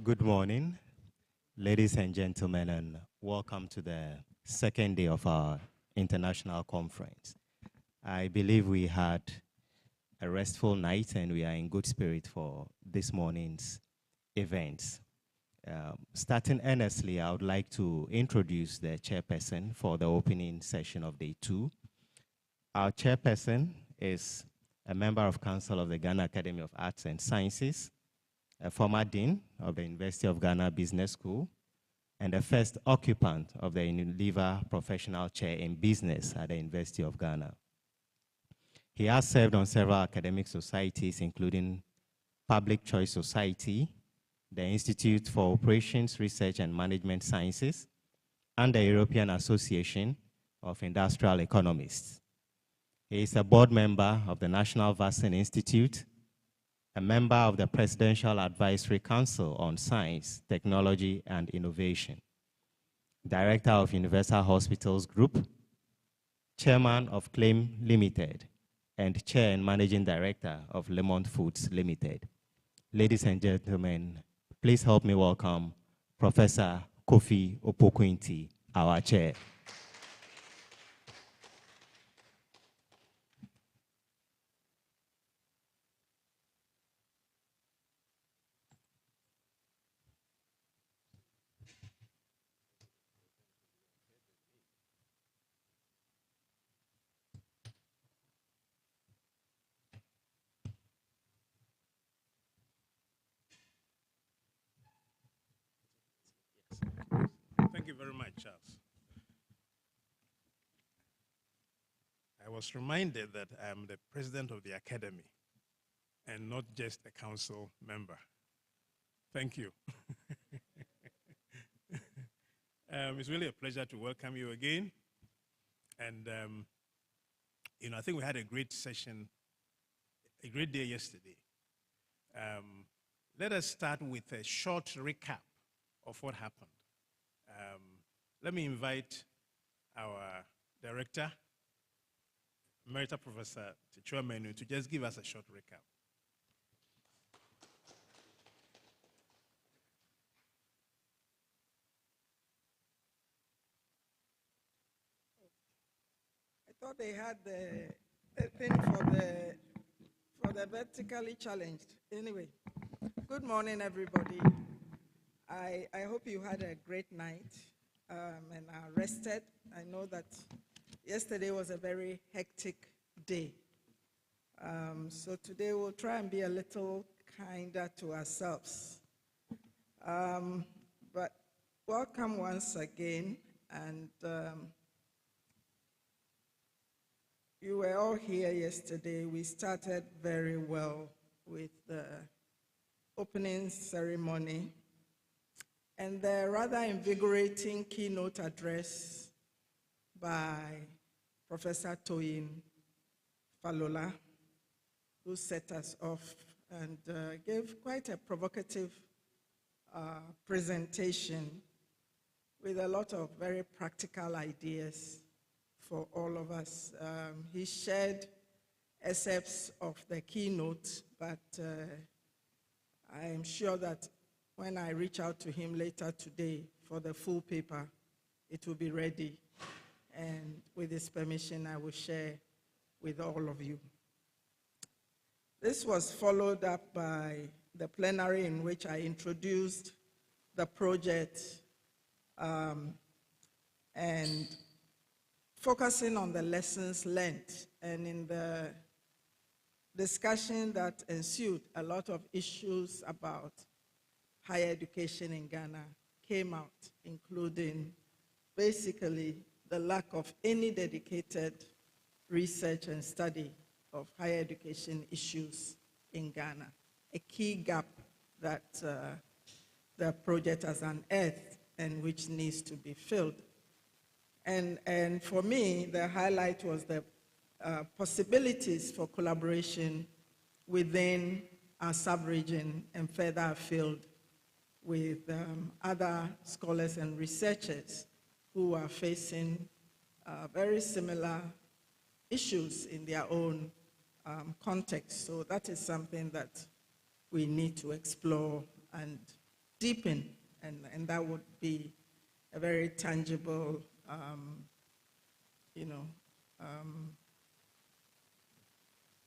Good morning, ladies and gentlemen, and welcome to the second day of our international conference. I believe we had a restful night and we are in good spirit for this morning's events. Starting earnestly, I would like to introduce the chairperson for the opening session of day 2. Our chairperson is a member of Council of the Ghana Academy of Arts and Sciences, a former dean of the University of Ghana Business School, and the first occupant of the Unilever Professional Chair in Business at the University of Ghana. He has served on several academic societies, including Public Choice Society, the Institute for Operations, Research and Management Sciences, and the European Association of Industrial Economists. He is a board member of the National Vaccine Institute, a member of the Presidential Advisory Council on Science, Technology, and Innovation, Director of Universal Hospitals Group, Chairman of Claim Limited, and Chair and Managing Director of Lemon Foods Limited. Ladies and gentlemen, please help me welcome Professor Kofi Opoku-Nti, our Chair. Thank you very much, Charles. I was reminded that I am the president of the academy and not just a council member. Thank you. It's really a pleasure to welcome you again. And, I think we had a great session, a great day yesterday. Let us start with a short recap of what happened. Let me invite our director, Emerita Professor Tichua Menu, to just give us a short recap. I thought they had the thing for the vertically challenged. Anyway, good morning, everybody. I hope you had a great night and are rested. I know that yesterday was a very hectic day. So today we'll try and be a little kinder to ourselves. But welcome once again. And you were all here yesterday. We started very well with the opening ceremony and the rather invigorating keynote address by Professor Toyin Falola, who set us off and gave quite a provocative presentation with a lot of very practical ideas for all of us. He shared excerpts of the keynote, but I am sure that when I reach out to him later today for the full paper, it will be ready. And with his permission, I will share with all of you. This was followed up by the plenary in which I introduced the project and focusing on the lessons learned. And in the discussion that ensued, a lot of issues about higher education in Ghana came out, including basically the lack of any dedicated research and study of higher education issues in Ghana, a key gap that the project has unearthed and which needs to be filled. And for me, the highlight was the possibilities for collaboration within our sub-region and further afield with other scholars and researchers who are facing very similar issues in their own context. So that is something that we need to explore and deepen, and that would be a very tangible, you know,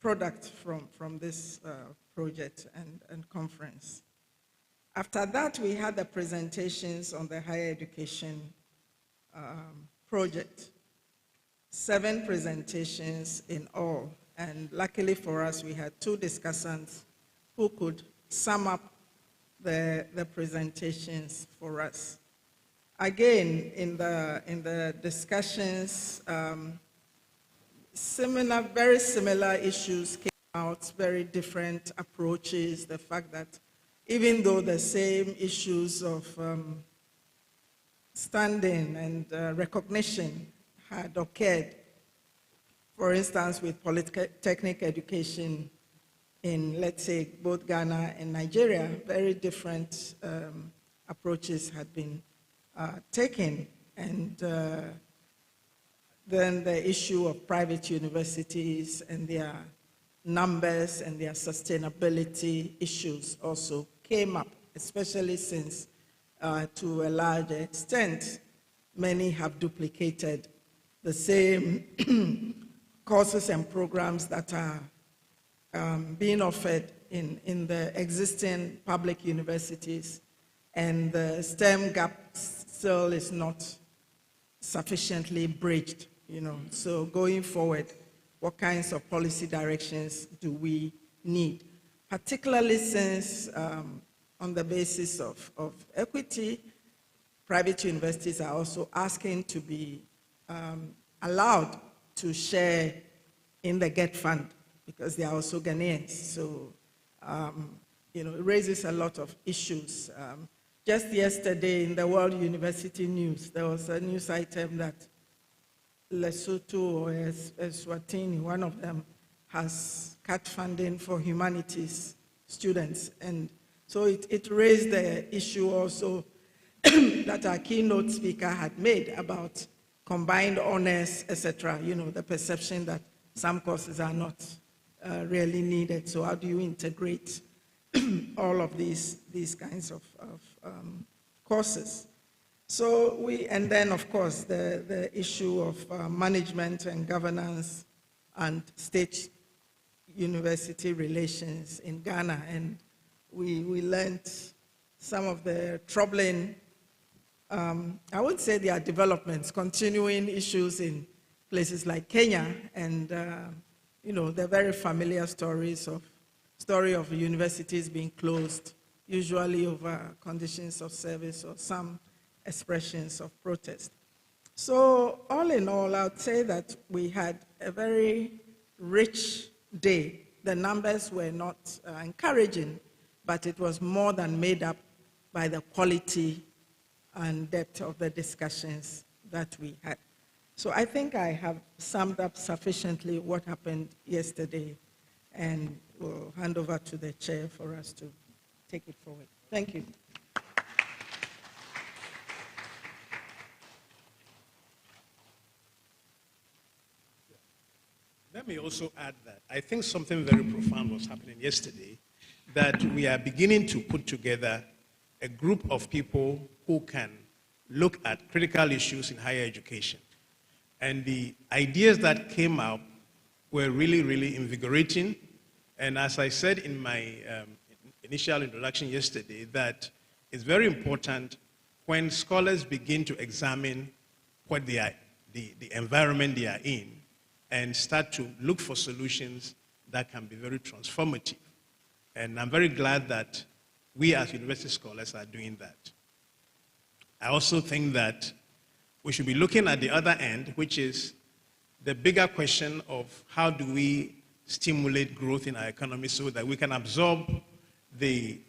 product from this project and conference. After that, we had the presentations on the higher education project. 7 presentations in all, and luckily for us, we had 2 discussants who could sum up the presentations for us. Again, in the discussions, very similar issues came out, very different approaches. The fact that even though the same issues of standing and recognition had occurred, for instance, with polytechnic education in, let's say, both Ghana and Nigeria, very different approaches had been taken. And then the issue of private universities and their numbers and their sustainability issues also came up, especially since, to a large extent, many have duplicated the same courses and programs that are being offered in the existing public universities, and the STEM gap still is not sufficiently bridged, you know. So going forward, what kinds of policy directions do we need? Particularly since on the basis of equity, private universities are also asking to be allowed to share in the GET fund because they are also Ghanaians. So, you know, it raises a lot of issues. Just yesterday in the World University News, there was a news item that Lesotho or Eswatini, one of them, has cut funding for humanities students. And so it raised the issue also that our keynote speaker had made about combined honors, etc. You know, the perception that some courses are not really needed. So how do you integrate all of these kinds of courses? So and then of course the issue of management and governance and state university relations in Ghana, and we learned some of the troubling, I would say they are developments, continuing issues in places like Kenya, and you know, the very familiar story of universities being closed, usually over conditions of service or some expressions of protest. So all in all, I would say that we had a very rich day. The numbers were not encouraging, but it was more than made up by the quality and depth of the discussions that we had. So I think I have summed up sufficiently what happened yesterday, and will hand over to the chair for us to take it forward. Thank you. Let me also add that I think something very profound was happening yesterday, that we are beginning to put together a group of people who can look at critical issues in higher education. And the ideas that came up were really, really invigorating. And as I said in my initial introduction yesterday, that it's very important when scholars begin to examine what they are, the environment they are in, and start to look for solutions that can be very transformative. And I'm very glad that we as university scholars are doing that. I also think that we should be looking at the other end, which is the bigger question of how do we stimulate growth in our economy so that we can absorb the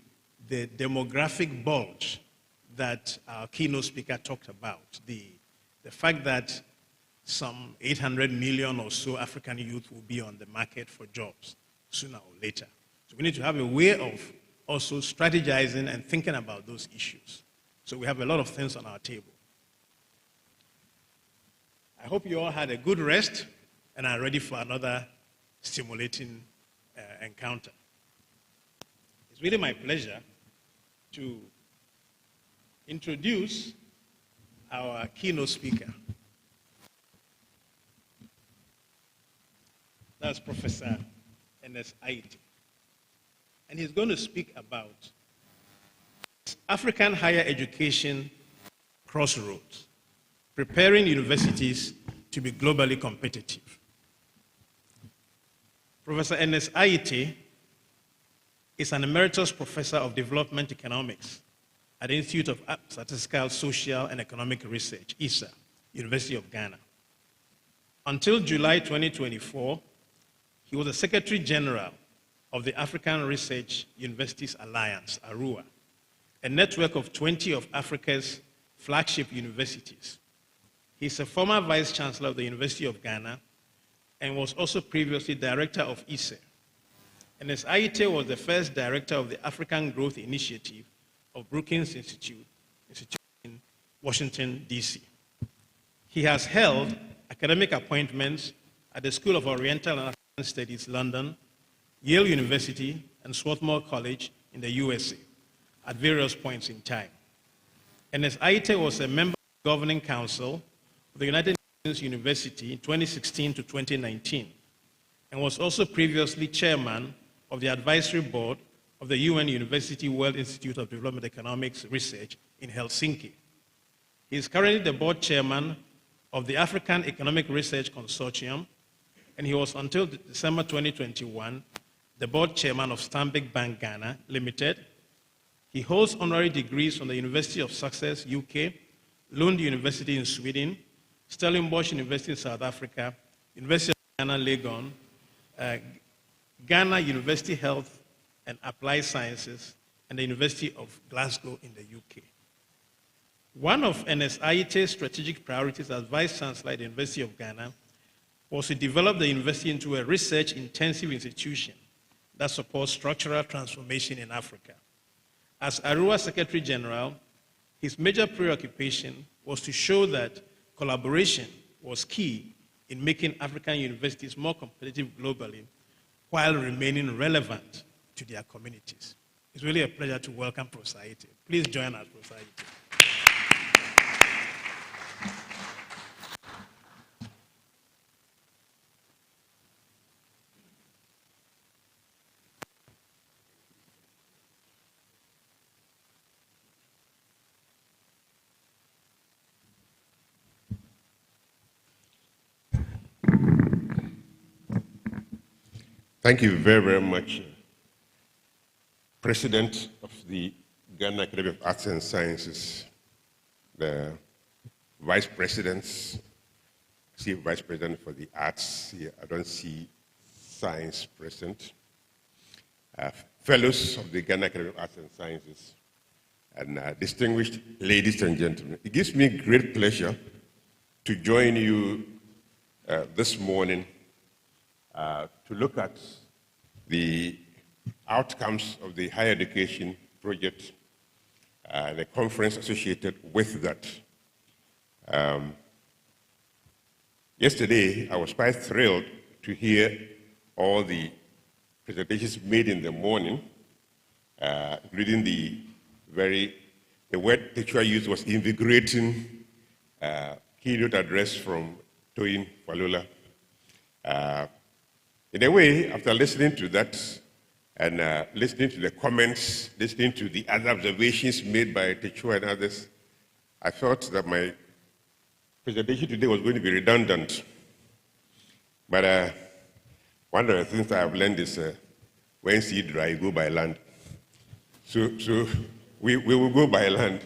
demographic bulge that our keynote speaker talked about. The fact that some 800 million or so African youth will be on the market for jobs sooner or later. So we need to have a way of also strategizing and thinking about those issues. So we have a lot of things on our table. I hope you all had a good rest and are ready for another stimulating encounter. It's really my pleasure to introduce our keynote speaker. That's Professor Ernest Aite. And he's going to speak about African higher education crossroads, preparing universities to be globally competitive. Professor Ernest Aite is an emeritus professor of development economics at the Institute of Statistical, Social, and Economic Research, ISA, University of Ghana. Until July 2024, he was the Secretary General of the African Research Universities Alliance, ARUA, a network of 20 of Africa's flagship universities. He's a former Vice Chancellor of the University of Ghana and was also previously Director of ISA. And as Aite was the first Director of the African Growth Initiative of Brookings Institute in Washington, D.C. He has held academic appointments at the School of Oriental and African Studies, London, Yale University, and Swarthmore College in the USA at various points in time. And as Aite was a member of the Governing Council of the United Nations University in 2016 to 2019, and was also previously chairman of the advisory board of the UN University World Institute of Development Economics Research in Helsinki. He is currently the board chairman of the African Economic Research Consortium, and he was until December 2021 the board chairman of Stanbic Bank Ghana Limited. He holds honorary degrees from the University of Sussex, UK, Lund University in Sweden, Stellenbosch University in South Africa, University of Ghana, Legon, Ghana University Health and Applied Sciences, and the University of Glasgow in the UK. One of Ernest Aite's strategic priorities as Vice Chancellor at the University of Ghana was to develop the university into a research-intensive institution that supports structural transformation in Africa. As ARUA Secretary General, his major preoccupation was to show that collaboration was key in making African universities more competitive globally while remaining relevant to their communities. It's really a pleasure to welcome Professor Aite. Please join us, Professor Aite. Thank you very, very much, President of the Ghana Academy of Arts and Sciences, the Vice Presidents. I see Vice President for the Arts here. I don't see Science present. Fellows of the Ghana Academy of Arts and Sciences, and distinguished ladies and gentlemen. It gives me great pleasure to join you this morning to look at the outcomes of the higher education project, the conference associated with that. Yesterday, I was quite thrilled to hear all the presentations made in the morning, including the word Techua used was invigorating keynote address from Toyin Falula. In a way, after listening to that and listening to the comments, listening to the other observations made by Techua and others, I felt that my presentation today was going to be redundant. But one of the things I have learned is when sea dry, you go by land. So we will go by land.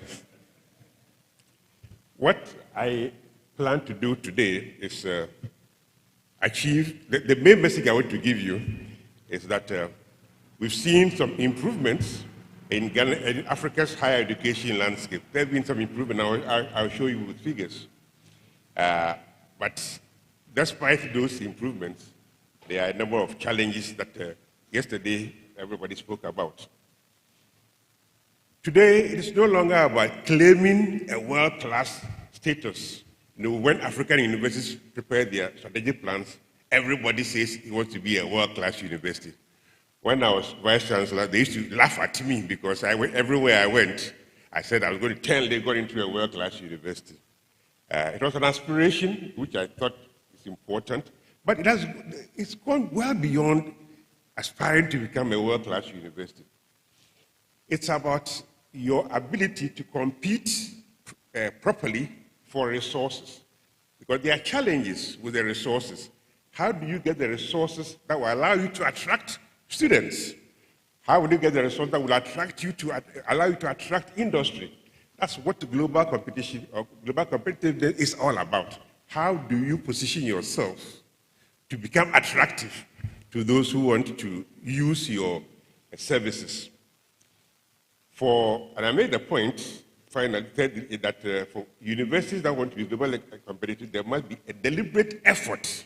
What I plan to do today is achieve, the main message I want to give you is that we've seen some improvements in Ghana, in Africa's higher education landscape. There have been some improvement. I'll show you with figures. But despite those improvements, there are a number of challenges that yesterday everybody spoke about. Today, it is no longer about claiming a world-class status. You know, when African universities prepare their strategic plans, everybody says he wants to be a world-class university. When I was vice chancellor, they used to laugh at me because everywhere I went, I said I was going to turn Lagos into a world-class university. It was an aspiration which I thought is important, but it's gone well beyond aspiring to become a world-class university. It's about your ability to compete properly for resources, because there are challenges with the resources. How do you get the resources that will allow you to attract students? How will you get the resources that will attract you to allow you to attract industry? That's what global competition or global competitiveness is all about. How do you position yourself to become attractive to those who want to use your services? And I made the point, finally, that for universities that want to be globally competitive, there must be a deliberate effort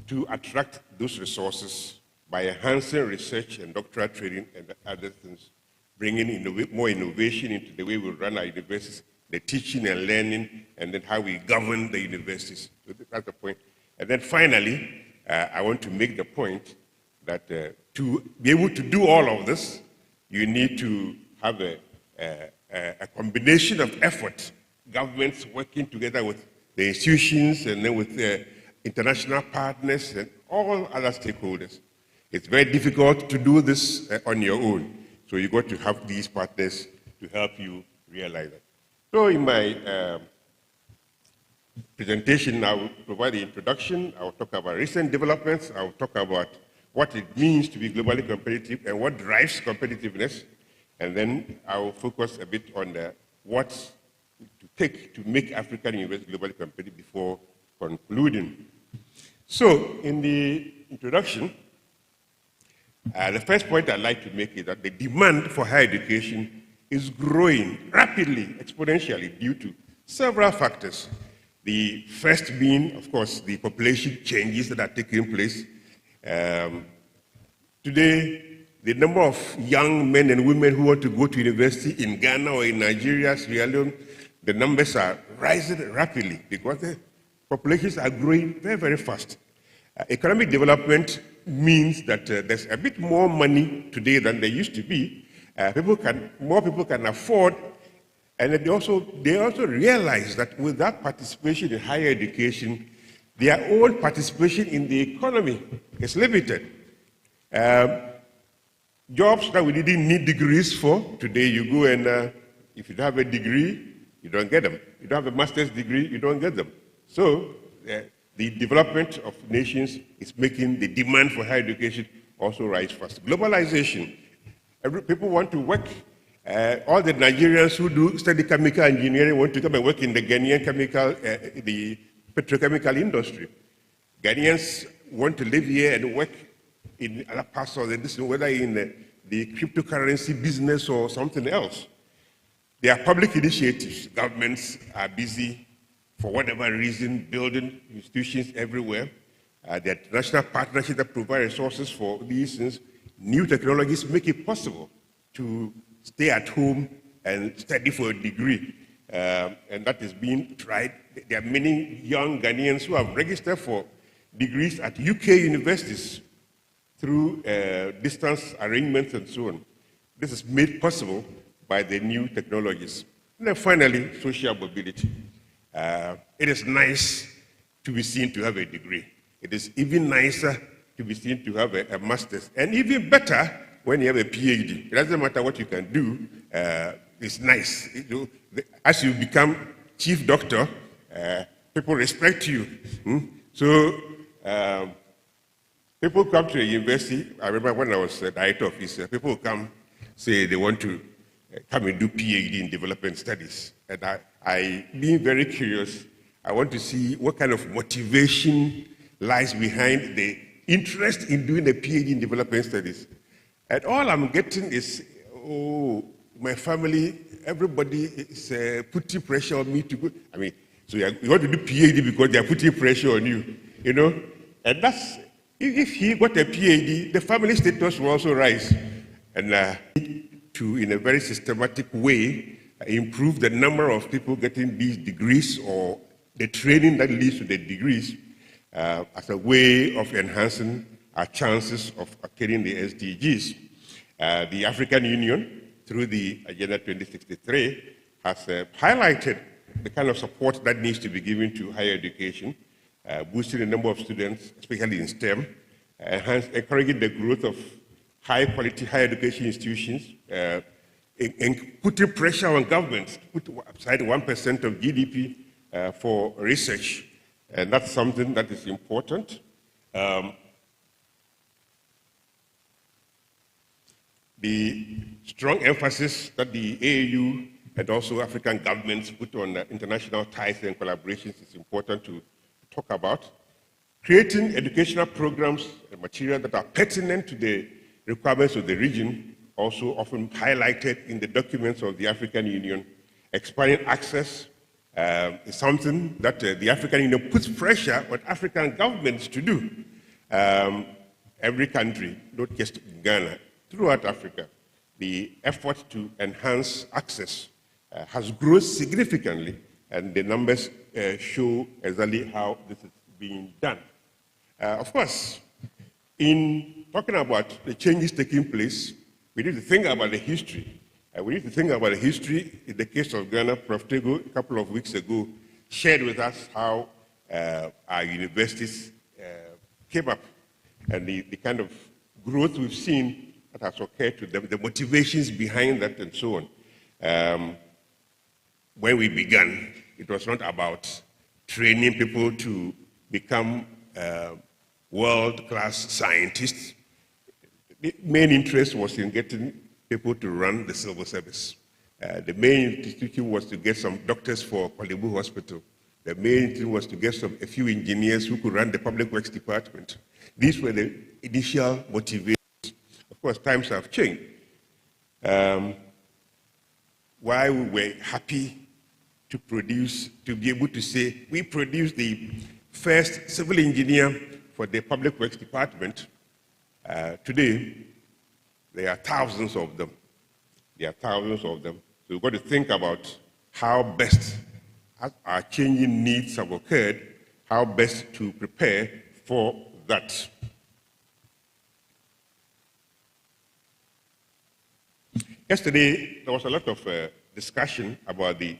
to attract those resources by enhancing research and doctoral training and other things, bringing more innovation into the way we run our universities, the teaching and learning, and then how we govern the universities. So that's the point. And then finally, I want to make the point that to be able to do all of this, you need to have a combination of effort, governments working together with the institutions and then with the international partners and all other stakeholders. It's very difficult to do this on your own. So you've got to have these partners to help you realize that. So in my presentation, I will provide the introduction. I will talk about recent developments. I will talk about what it means to be globally competitive and what drives competitiveness. And then I will focus a bit on what to take to make African universities globally competitive before concluding. So in the introduction, the first point I'd like to make is that the demand for higher education is growing rapidly, exponentially, due to several factors. The first being, of course, the population changes that are taking place. Today, the number of young men and women who want to go to university in Ghana or in Nigeria, Sierra Leone, the numbers are rising rapidly because the populations are growing very, very fast. Economic development means that there's a bit more money today than there used to be. More people can afford, and they also realize that with that participation in higher education, their own participation in the economy is limited. Jobs that we didn't need degrees for, today you go and if you don't have a degree, you don't get them. You don't have a master's degree, you don't get them. So the development of nations is making the demand for higher education also rise fast. Globalization, people want to work. All the Nigerians who do study chemical engineering want to come and work in the Ghanaian the petrochemical industry. Ghanaians want to live here and work in other parts of the whether in the cryptocurrency business or something else. There are public initiatives. Governments are busy, for whatever reason, building institutions everywhere. There are national partnerships that provide resources for these things. New technologies make it possible to stay at home and study for a degree. And that is being tried. There are many young Ghanaians who have registered for degrees at UK universities through distance arrangements and so on. This is made possible by the new technologies. And then finally, social mobility. It is nice to be seen to have a degree. It is even nicer to be seen to have a master's. And even better when you have a PhD. It doesn't matter what you can do, it's nice. As you become chief doctor, people respect you. So people come to a university. I remember when I was director of research, people come say they want to come and do PhD in development studies. And I being very curious, I want to see what kind of motivation lies behind the interest in doing a PhD in development studies. And all I'm getting is, oh, my family, everybody is putting pressure on me to go. I mean, so you want to do PhD because they are putting pressure on you, you know? And that's, if he got a PhD, the family status will also rise. And to, in a very systematic way, improve the number of people getting these degrees or the training that leads to the degrees as a way of enhancing our chances of attaining the SDGs. The African Union through the Agenda 2063, has highlighted the kind of support that needs to be given to higher education, boosting the number of students, especially in STEM, hence encouraging the growth of high-quality higher education institutions, in putting pressure on governments to put aside 1% of GDP for research. And that's something that is important. The strong emphasis that the AAU and also African governments put on international ties and collaborations is important to talk about. Creating educational programs and material that are pertinent to the requirements of the region, also often highlighted in the documents of the African Union. Expanding access is something that the African Union puts pressure on African governments to do. Every country, not just Ghana, throughout Africa, the effort to enhance access has grown significantly, and the numbers show exactly how this is being done. Of course, in talking about the changes taking place, we need to think about the history. We need to think about the history. In the case of Ghana, Prof. Tego, a couple of weeks ago, shared with us how our universities came up and the kind of growth we've seen that has occurred to them, the motivations behind that, and so on. When we began, it was not about training people to become world-class scientists. The main interest was in getting people to run the civil service. The main institution was to get some doctors for Kwalibu Hospital. The main thing was to get a few engineers who could run the public works department. These were the initial motivations. Of course, times have changed. Why we were happy to be able to say, we produced the first civil engineer for the public works department. Today, there are thousands of them. There are thousands of them. So we've got to think about how best, as our changing needs have occurred, how best to prepare for that. Yesterday, there was a lot of discussion about the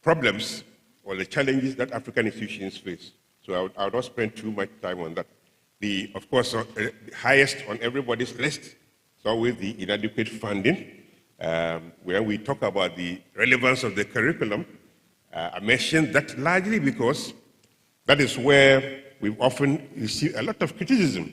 problems or the challenges that African institutions face. So I would not spend too much time on that. Of course, the highest on everybody's list is always the inadequate funding. When we talk about the relevance of the curriculum, I mentioned that largely because that is where we often receive a lot of criticism.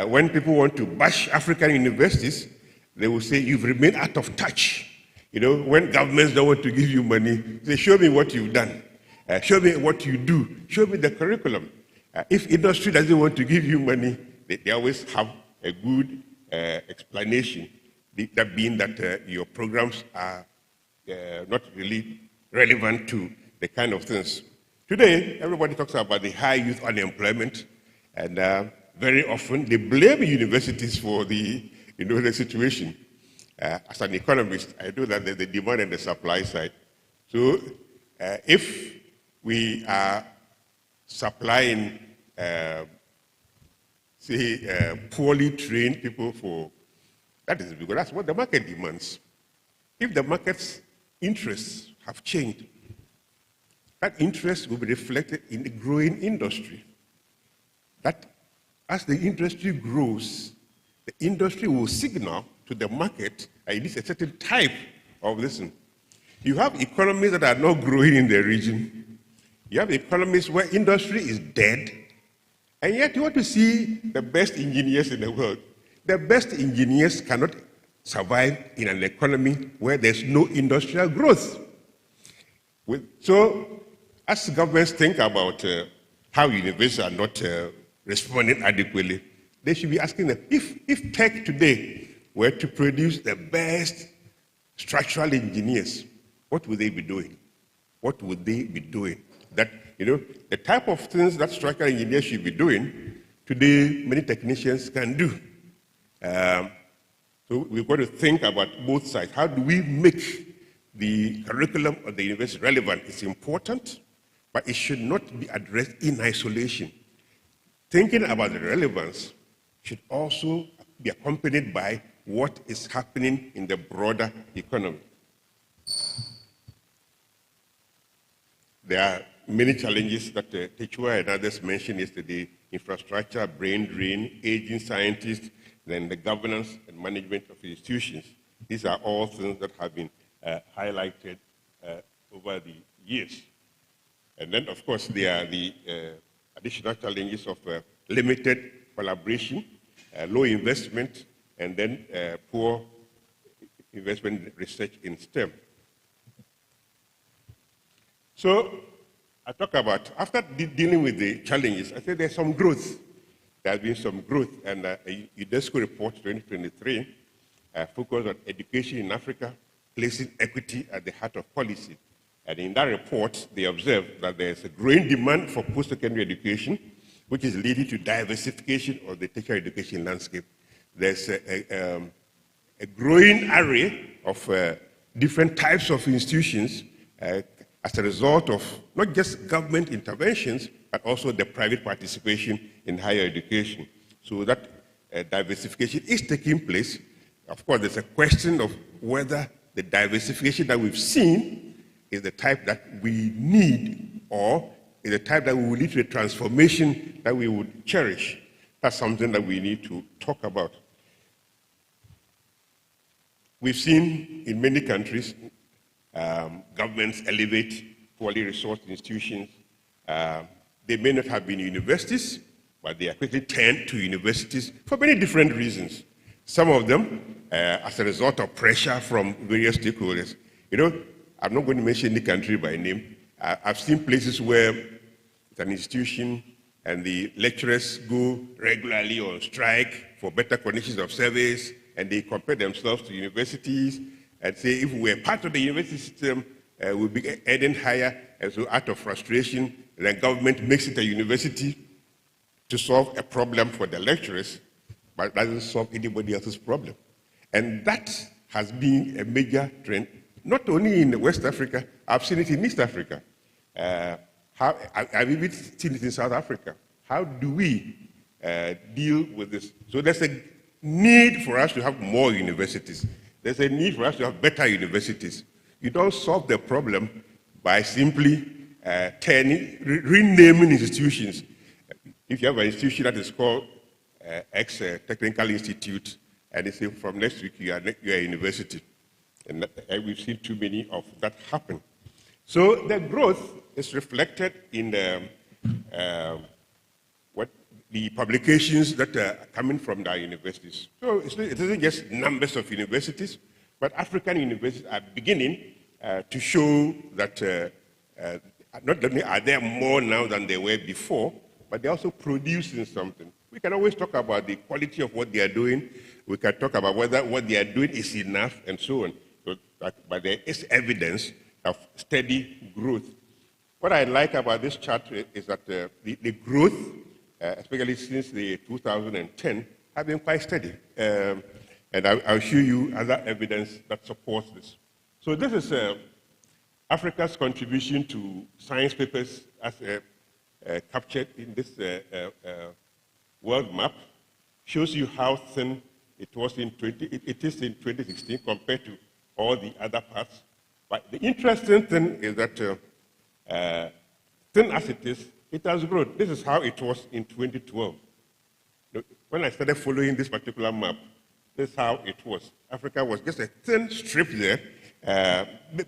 When people want to bash African universities, they will say, you've remained out of touch. You know, when governments don't want to give you money, they show me what you've done. Show me what you do. Show me the curriculum. If industry doesn't want to give you money, they always have a good explanation, that being that your programs are not really relevant to the kind of things. Today, everybody talks about the high youth unemployment, and very often they blame universities for the situation. As an economist, I know that there's the demand and the supply side. So if we are supplying, poorly trained people for, that is because that's what the market demands. If the market's interests have changed, that interest will be reflected in the growing industry. That as the industry grows, the industry will signal to the market it is a certain type of listen. You have economies that are not growing in the region. You have economies where industry is dead, and yet you want to see the best engineers in the world. The best engineers cannot survive in an economy where there's no industrial growth. So, as governments think about how universities are not responding adequately, they should be asking them, if tech today were to produce the best structural engineers, what would they be doing? What would they be doing? That, the type of things that structural engineers should be doing, today many technicians can do. So we've got to think about both sides. How do we make the curriculum of the university relevant? It's important, but it should not be addressed in isolation. Thinking about the relevance should also be accompanied by what is happening in the broader economy. There are many challenges that Techua and others mentioned yesterday: infrastructure, brain drain, aging scientists, then the governance and management of institutions. These are all things that have been highlighted over the years. And then, of course, there are the additional challenges of limited collaboration, low investment, and then poor investment research in STEM. So I talk about, after dealing with the challenges, I said there's some growth. There has been some growth, and UNESCO report 2023 focused on education in Africa, placing equity at the heart of policy. And in that report, they observed that there's a growing demand for post-secondary education, which is leading to diversification of the tertiary education landscape. There's a growing array of different types of institutions as a result of not just government interventions, but also the private participation in higher education. So that diversification is taking place. Of course, there's a question of whether the diversification that we've seen is the type that we need, or is the type that will lead to a transformation that we would cherish. That's something that we need to talk about. We've seen in many countries governments elevate poorly resourced institutions. They may not have been universities, but they are quickly turned to universities for many different reasons. Some of them as a result of pressure from various stakeholders. You know, I'm not going to mention any country by name. I've seen places where it's an institution and the lecturers go regularly on strike for better conditions of service, and they compare themselves to universities and say, if we're part of the university system, we'll be earning higher. And so out of frustration, the government makes it a university to solve a problem for the lecturers, but doesn't solve anybody else's problem. And that has been a major trend, not only in West Africa, I've seen it in East Africa. I've even seen it in South Africa. How do we deal with this? So there's a need for us to have more universities. There's a need for us to have better universities. You don't solve the problem by simply renaming institutions. If you have an institution that is called X Technical Institute, and they say from next week you are a university. And we've seen too many of that happen. So the growth is reflected in the publications that are coming from our universities. So it isn't just numbers of universities, but African universities are beginning to show that not only are there more now than there were before, but they're also producing something. We can always talk about the quality of what they are doing. We can talk about whether what they are doing is enough and so on. But there is evidence of steady growth. What I like about this chart is that the growth, especially since the 2010, have been quite steady. And I'll show you other evidence that supports this. So this is Africa's contribution to science papers as captured in this world map. Shows you how thin it was in it is in 2016 compared to all the other parts. But the interesting thing is that thin as it is, it has grown. This is how it was in 2012. When I started following this particular map, this is how it was. Africa was just a thin strip there,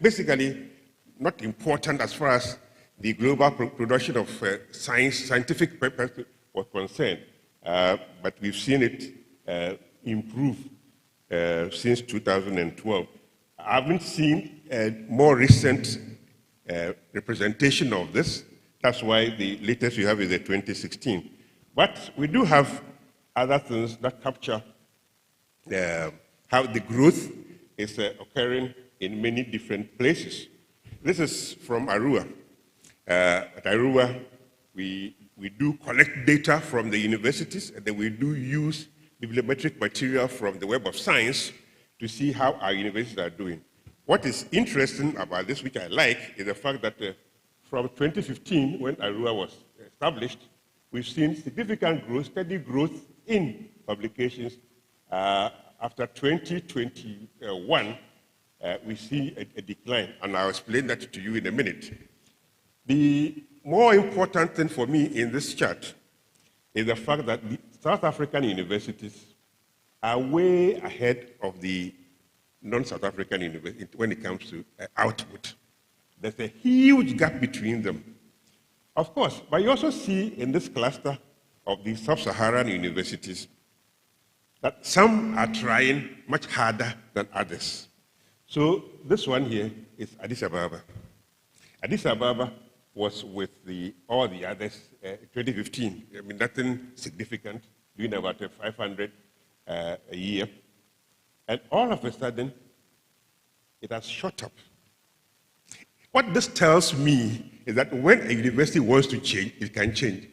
basically not important as far as the global production of scientific papers was concerned. But we've seen it improve since 2012. I haven't seen a more recent representation of this. That's why the latest we have is the 2016. But we do have other things that capture how the growth is occurring in many different places. This is from Arua. At Arua, we do collect data from the universities, and then we do use bibliometric material from the Web of Science to see how our universities are doing. What is interesting about this, which I like, is the fact that from 2015, when Arua was established, we've seen significant growth, steady growth in publications. after 2021, we see a decline, and I'll explain that to you in a minute. The more important thing for me in this chart is the fact that the South African universities are way ahead of the non-South African universities when it comes to output. There's a huge gap between them. Of course, but you also see in this cluster of the sub-Saharan universities that some are trying much harder than others. So this one here is Addis Ababa. Addis Ababa was with all the others 2015. I mean, nothing significant, doing about 500 a year. And all of a sudden, it has shot up. What this tells me is that when a university wants to change, it can change.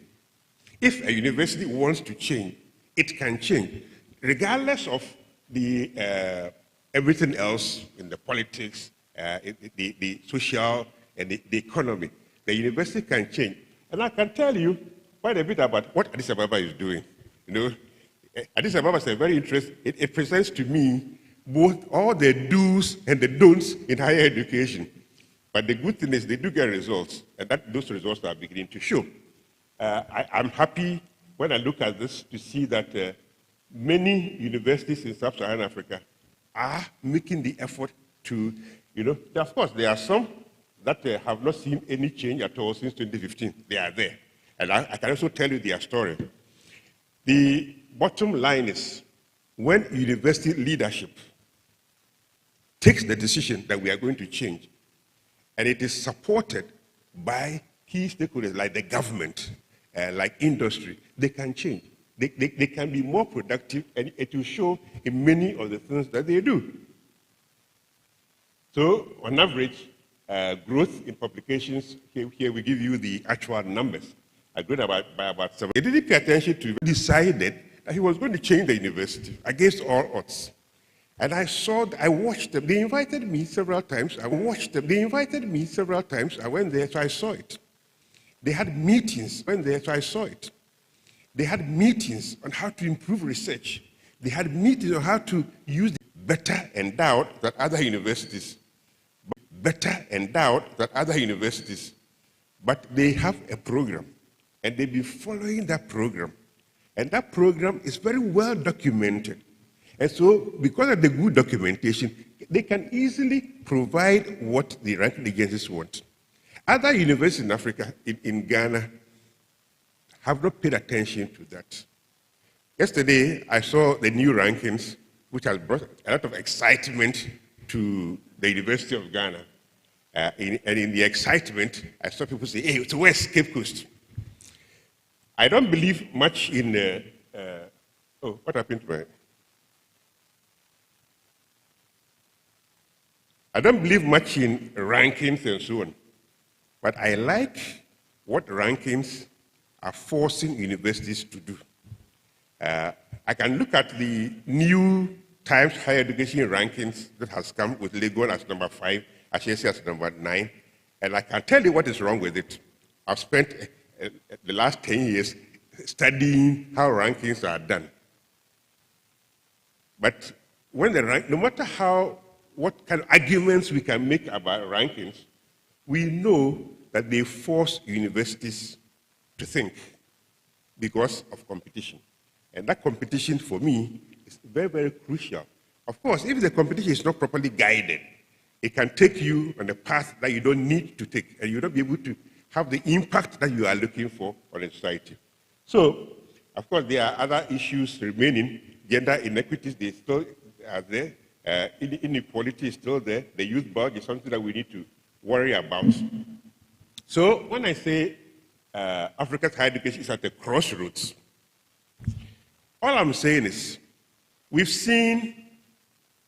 If a university wants to change, it can change, regardless of the everything else in the politics, the social, and the economy. The university can change. And I can tell you quite a bit about what Addis Ababa is doing. You know, Addis Ababa is a very interesting, it presents to me both all the do's and the don'ts in higher education. But the good thing is they do get results, and those results are beginning to show. I'm happy when I look at this to see that many universities in sub-Saharan Africa are making the effort to, of course, there are some that have not seen any change at all since 2015. They are there. And I can also tell you their story. The bottom line is when university leadership takes the decision that we are going to change, and it is supported by key stakeholders like the government, like industry, they can change. They can be more productive, and it will show in many of the things that they do. So, on average, growth in publications, here we give you the actual numbers, are grown by about 7. They didn't pay attention to it, decided that he was going to change the university against all odds. And I watched them. They invited me several times. I went there, so I saw it. They had meetings. I went there, so I saw it. They had meetings on how to improve research. They had meetings on how to use the better endowed than other universities. But they have a program, and they've been following that program. And that program is very well documented. And so, because of the good documentation, they can easily provide what the ranking agencies want. Other universities in Africa, in Ghana, have not paid attention to that. Yesterday, I saw the new rankings, which has brought a lot of excitement to the University of Ghana. And in the excitement, I saw people say, hey, it's West Cape Coast. I don't believe much in, what happened to my... I don't believe much in rankings and so on, but I like what rankings are forcing universities to do. I can look at the new Times Higher Education rankings that has come with Legon as number 5, HSC as number 9, and I can tell you what is wrong with it. I've spent the last 10 years studying how rankings are done. But when no matter what kind of arguments we can make about rankings, we know that they force universities to think because of competition. And that competition, for me, is very, very crucial. Of course, if the competition is not properly guided, it can take you on a path that you don't need to take, and you'll not be able to have the impact that you are looking for on a society. So, of course, there are other issues remaining. Gender inequities, they still are there. Inequality is still there. The youth bug is something that we need to worry about. So when I say Africa's higher education is at a crossroads, all I'm saying is we've seen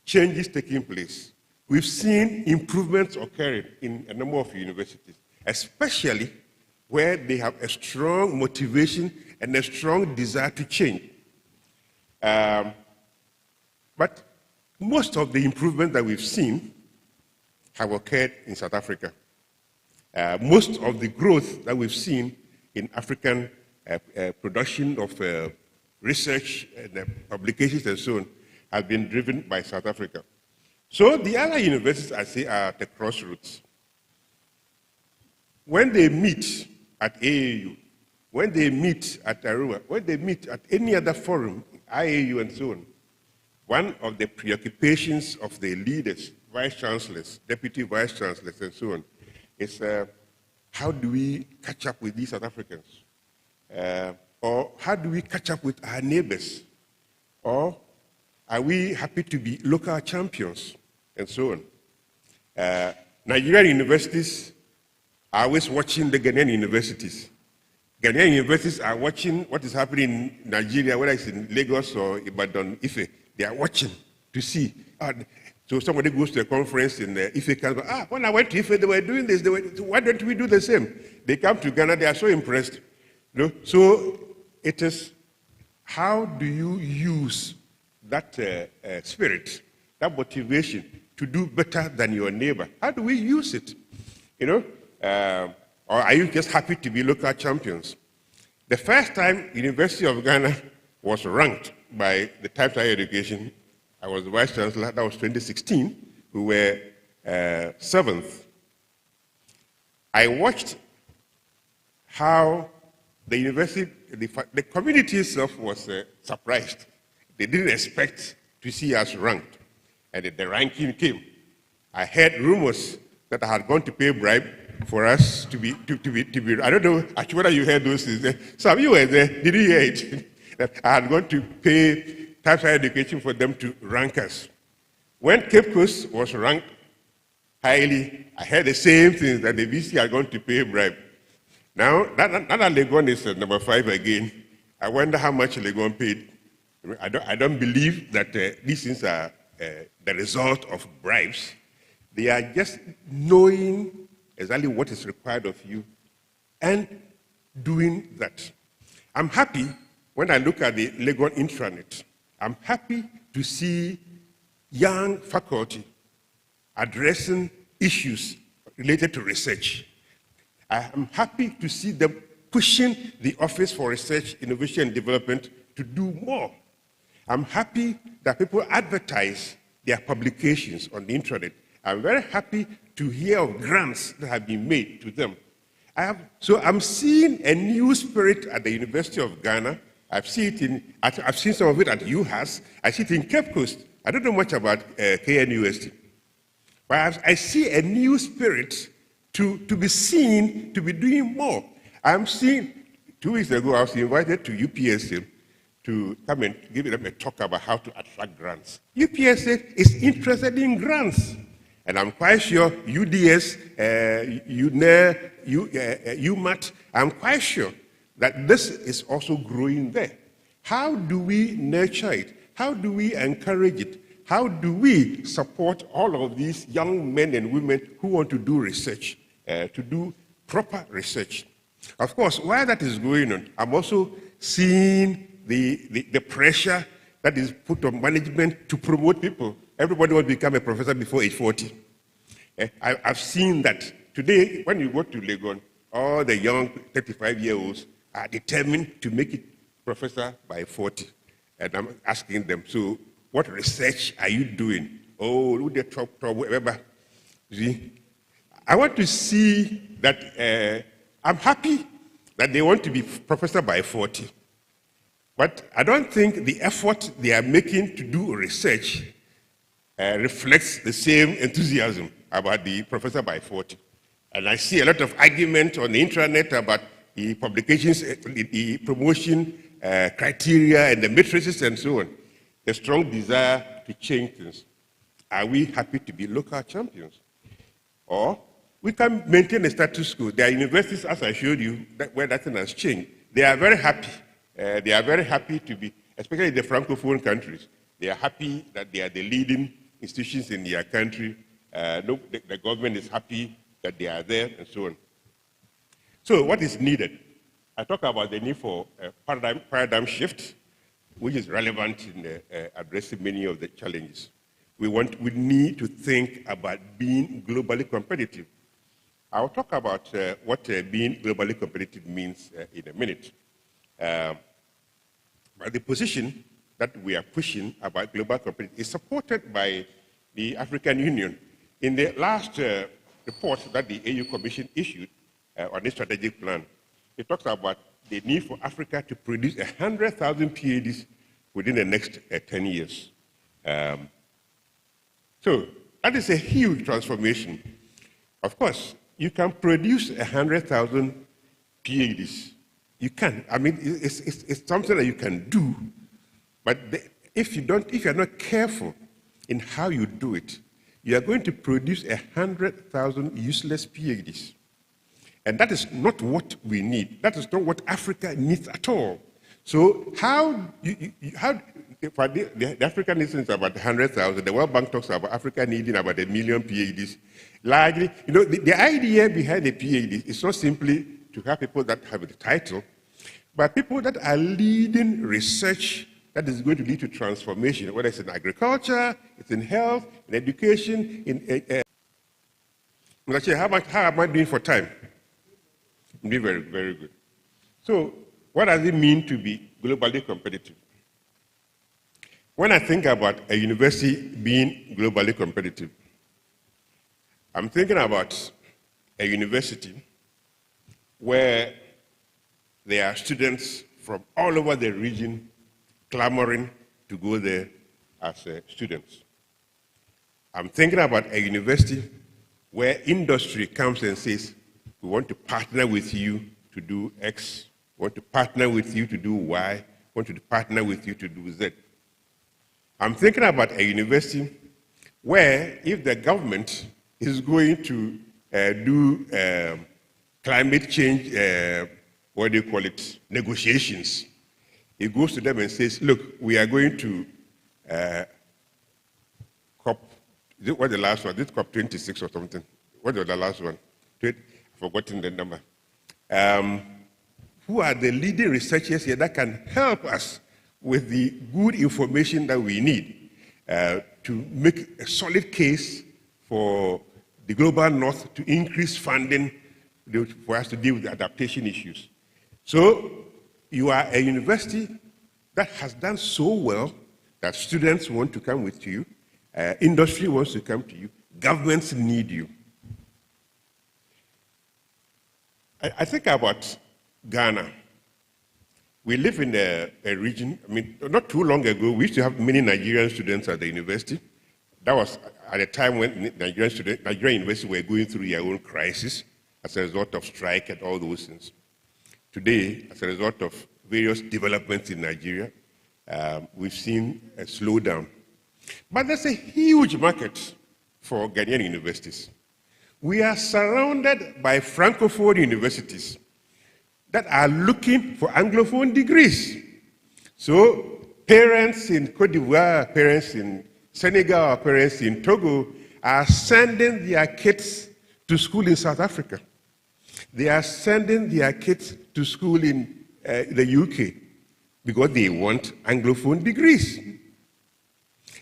changes taking place. We've seen improvements occurring in a number of universities, especially where they have a strong motivation and a strong desire to change. But most of the improvements that we've seen have occurred in South Africa. Most of the growth that we've seen in African production of research and publications and so on has been driven by South Africa. So the other universities, I say, are at the crossroads. When they meet at AAU, when they meet at Arua, when they meet at any other forum, IAU and so on, one of the preoccupations of the leaders, vice chancellors, deputy vice chancellors, and so on, is how do we catch up with these South Africans? Or how do we catch up with our neighbors? Or are we happy to be local champions? And so on. Nigerian universities are always watching the Ghanaian universities. Ghanaian universities are watching what is happening in Nigeria, whether it's in Lagos or Ibadan, Ife. They are watching to see. So somebody goes to a conference in Ife, when I went to Ife, they were doing this. Why don't we do the same? They come to Ghana, they are so impressed. You know? So it is, how do you use that spirit, that motivation to do better than your neighbor? How do we use it? You know? Or are you just happy to be local champions? The first time University of Ghana was ranked by the Times Higher Education, I was the Vice Chancellor, that was 2016, we were 7th. I watched how the university, the community itself was surprised. They didn't expect to see us ranked. And the ranking came. I heard rumors that I had gone to pay bribe for us to be, I don't know actually whether you heard those things. Some of you were there, did you hear it? That I had gone to pay Times Higher Education for them to rank us. When Cape Coast was ranked highly, I heard the same thing, that the VC had gone to pay bribe. Now that Legon is number 5 again, I wonder how much Legon paid. I don't believe that these things are the result of bribes. They are just knowing exactly what is required of you and doing that. I'm happy when I look at the Legon intranet. I'm happy to see young faculty addressing issues related to research. I am happy to see them pushing the Office for Research, Innovation and Development to do more. I'm happy that people advertise their publications on the intranet. I'm very happy to hear of grants that have been made to them. So I'm seeing a new spirit at the University of Ghana. I've seen some of it at UHAS. I see it in Cape Coast. I don't know much about KNUST. But I see a new spirit to be seen, to be doing more. I'm seeing, 2 weeks ago, I was invited to UPSA to come and give them a talk about how to attract grants. UPSA is interested in grants. And I'm quite sure UDS, UNER, UMAT, I'm quite sure that this is also growing there. How do we nurture it? How do we encourage it? How do we support all of these young men and women who want to do research, to do proper research? Of course, while that is going on, I'm also seeing the pressure that is put on management to promote people. Everybody wants to become a professor before age 40. I've seen that. Today, when you go to Legon, all the young 35-year-olds are determined to make it professor by 40. And I'm asking them, so what research are you doing? Oh, look at the trouble, whatever. See? I want to see that I'm happy that they want to be professor by 40. But I don't think the effort they are making to do research reflects the same enthusiasm about the professor by 40. And I see a lot of argument on the intranet about the publications, the promotion criteria and the matrices and so on. The strong desire to change things. Are we happy to be local champions? Or we can maintain a status quo. There are universities, as I showed you, where nothing has changed. They are very happy. They are very happy to be, especially the Francophone countries. They are happy that they are the leading institutions in their country. The government is happy that they are there, and so on. So what is needed? I talk about the need for a paradigm shift, which is relevant in addressing many of the challenges. We need to think about being globally competitive. I'll talk about what being globally competitive means in a minute. But the position that we are pushing about global competitiveness is supported by the African Union. In the last report that the AU Commission issued on the strategic plan, it talks about the need for Africa to produce 100,000 PhDs within the next 10 years. So that is a huge transformation. Of course, you can produce 100,000 PhDs. You can. I mean, it's something that you can do, but if you're not careful in how you do it, you are going to produce 100,000 useless PhDs. And that is not what we need. That is not what Africa needs at all. So how for the African needs is about 100,000. The World Bank talks about Africa needing about 1 million PhDs. Largely, the idea behind the PhD is not simply to have people that have the title, but people that are leading research that is going to lead to transformation, whether it's in agriculture, it's in health, in education, how am I doing for time? I'm doing very, very good. So, what does it mean to be globally competitive? When I think about a university being globally competitive, I'm thinking about a university where there are students from all over the region clamoring to go there as students. I'm thinking about a university where industry comes and says, we want to partner with you to do X, we want to partner with you to do Y, we want to partner with you to do Z. I'm thinking about a university where if the government is going to do climate change, negotiations, it goes to them and says, look, we are going to what's the last one? This COP 26 or something. What was the last one? I've forgotten the number. Who are the leading researchers here that can help us with the good information that we need to make a solid case for the global north to increase funding for us to deal with the adaptation issues. So you are a university that has done so well that students want to come with you, industry wants to come to you, governments need you. I think about Ghana. We live in a region, I mean, not too long ago, we used to have many Nigerian students at the university. That was at a time when Nigerian universities were going through their own crisis as a result of strike and all those things. Today, as a result of various developments in Nigeria, we've seen a slowdown. But there's a huge market for Ghanaian universities. We are surrounded by Francophone universities that are looking for Anglophone degrees. So parents in Cote d'Ivoire, parents in Senegal, parents in Togo are sending their kids to school in South Africa. They are sending their kids to school in the UK because they want Anglophone degrees.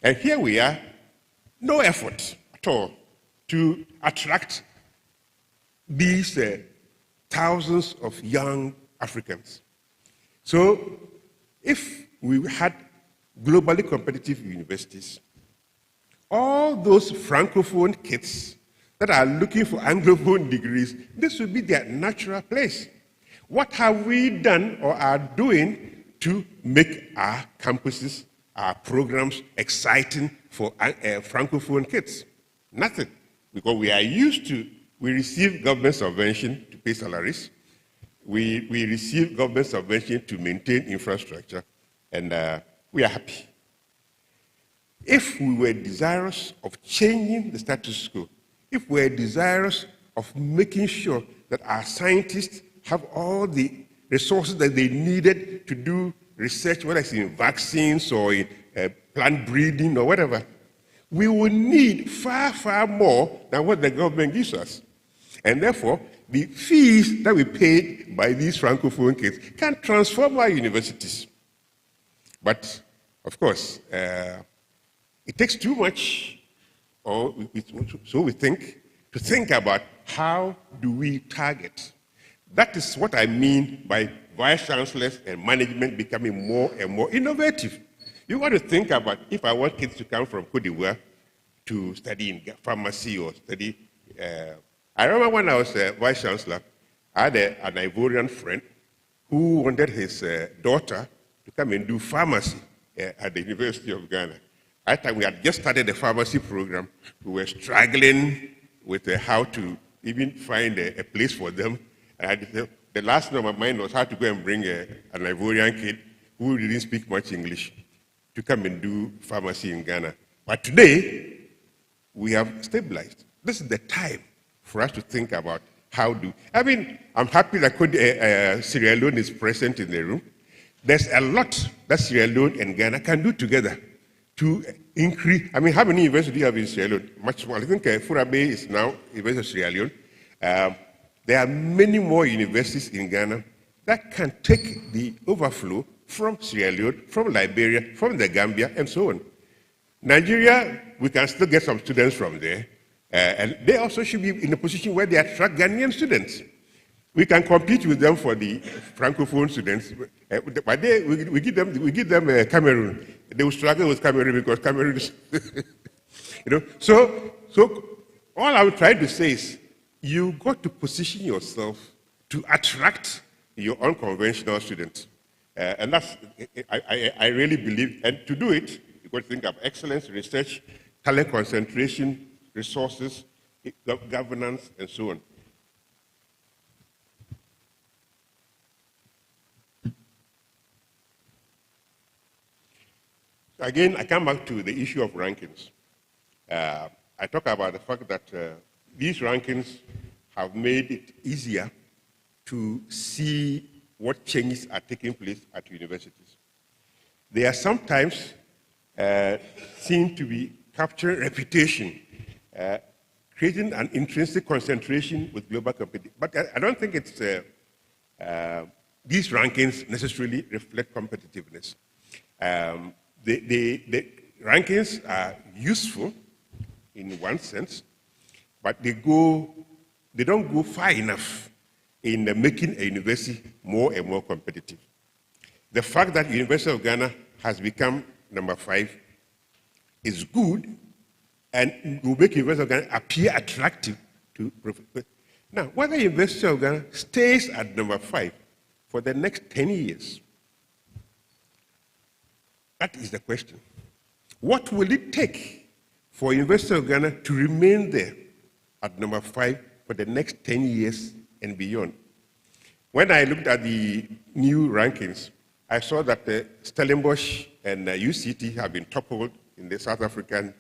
And here we are, no effort at all to attract these thousands of young Africans. So if we had globally competitive universities, all those Francophone kids that are looking for Anglophone degrees, this would be their natural place. What have we done or are doing to make our campuses, our programs exciting for Francophone kids? Nothing, because we receive government subvention to pay salaries, we receive government subvention to maintain infrastructure, and we are happy. If we were desirous of changing the status quo, if we were desirous of making sure that our scientists have all the resources that they needed to do research, whether it's in vaccines or in plant breeding or whatever, we will need far, far more than what the government gives us. And therefore, the fees that we pay by these Francophone kids can transform our universities. But, of course, it takes too much, so we think, to think about how do we target. That is what I mean by vice chancellors and management becoming more and more innovative. You got to think about if I want kids to come from Cote d'Ivoire to study in pharmacy or study. I remember when I was vice chancellor, I had an Ivorian friend who wanted his daughter to come and do pharmacy at the University of Ghana. At the time, we had just started the pharmacy program. We were struggling with how to even find a place for them. And the last thing on my mind was how to go and bring an Ivorian kid who didn't speak much English to come and do pharmacy in Ghana. But today, we have stabilized. This is the time for us to think about how do. I mean, I'm happy that Sierra Leone is present in the room. There's a lot that Sierra Leone and Ghana can do together to increase. I mean, how many universities do you have in Sierra Leone? Much more. I think Furabe is now University of Sierra Leone. There are many more universities in Ghana that can take the overflow from Sierra Leone, from Liberia, from the Gambia, and so on. Nigeria, we can still get some students from there. And they also should be in a position where they attract Ghanaian students. We can compete with them for the Francophone students. But we give them Cameroon. They will struggle with Cameroon because Cameroon is, So all I would try to say is, you got to position yourself to attract your unconventional students. And that's, I really believe, and to do it, you've got to think of excellence, research, talent concentration, resources, governance, and so on. Again, I come back to the issue of rankings. I talk about the fact that these rankings have made it easier to see what changes are taking place at universities. They are sometimes seen to be capturing reputation, creating an intrinsic concentration with global competition. But I don't think it's these rankings necessarily reflect competitiveness. The rankings are useful in one sense, but they don't go far enough in making a university more and more competitive. The fact that the University of Ghana has become number 5 is good and will make the University of Ghana appear attractive to professors. Now, whether the University of Ghana stays at number 5 for the next 10 years, that is the question. What will it take for the University of Ghana to remain there at number 5 for the next 10 years and beyond? When I looked at the new rankings, I saw that Stellenbosch and UCT have been toppled in the South African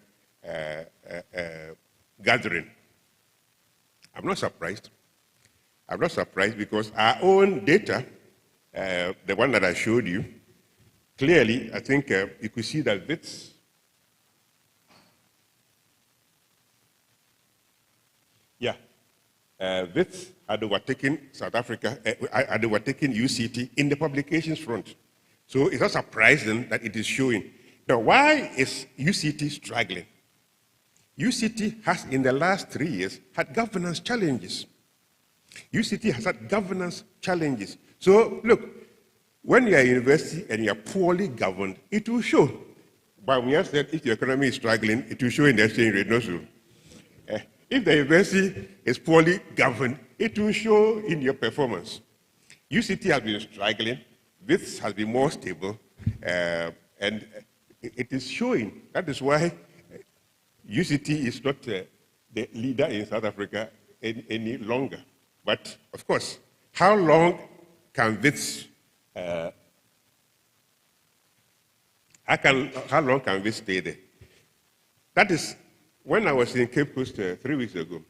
gathering. I'm not surprised. I'm not surprised because our own data, the one that I showed you, clearly, I think you could see that WITS WITS had overtaken South Africa, had overtaken UCT in the publications front. So it's not surprising that it is showing. Now, why is UCT struggling? UCT has, in the last 3 years, had governance challenges. UCT has had governance challenges. So, look, when you're a university and you're poorly governed, it will show. But we have said if the economy is struggling, it will show in the exchange rate, no so. If the university is poorly governed, it will show in your performance. UCT has been struggling, WITS has been more stable, and it is showing. That is why UCT is not the leader in South Africa any longer. But, of course, how long can WITS how long can we stay there? That is, when I was in Cape Coast 3 weeks ago,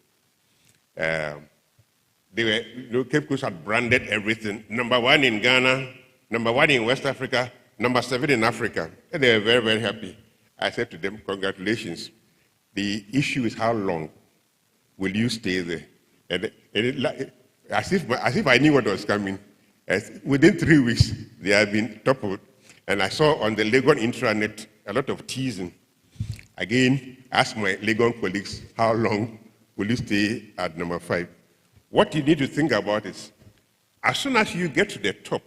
Cape Coast had branded everything. Number 1 in Ghana, number 1 in West Africa, number 7 in Africa. And they were very, very happy. I said to them, congratulations. The issue is how long will you stay there? And as if I knew what was coming. Within 3 weeks, they have been toppled. And I saw on the Legon intranet a lot of teasing. Again, ask my Legon colleagues, how long will you stay at number 5? What you need to think about is, as soon as you get to the top,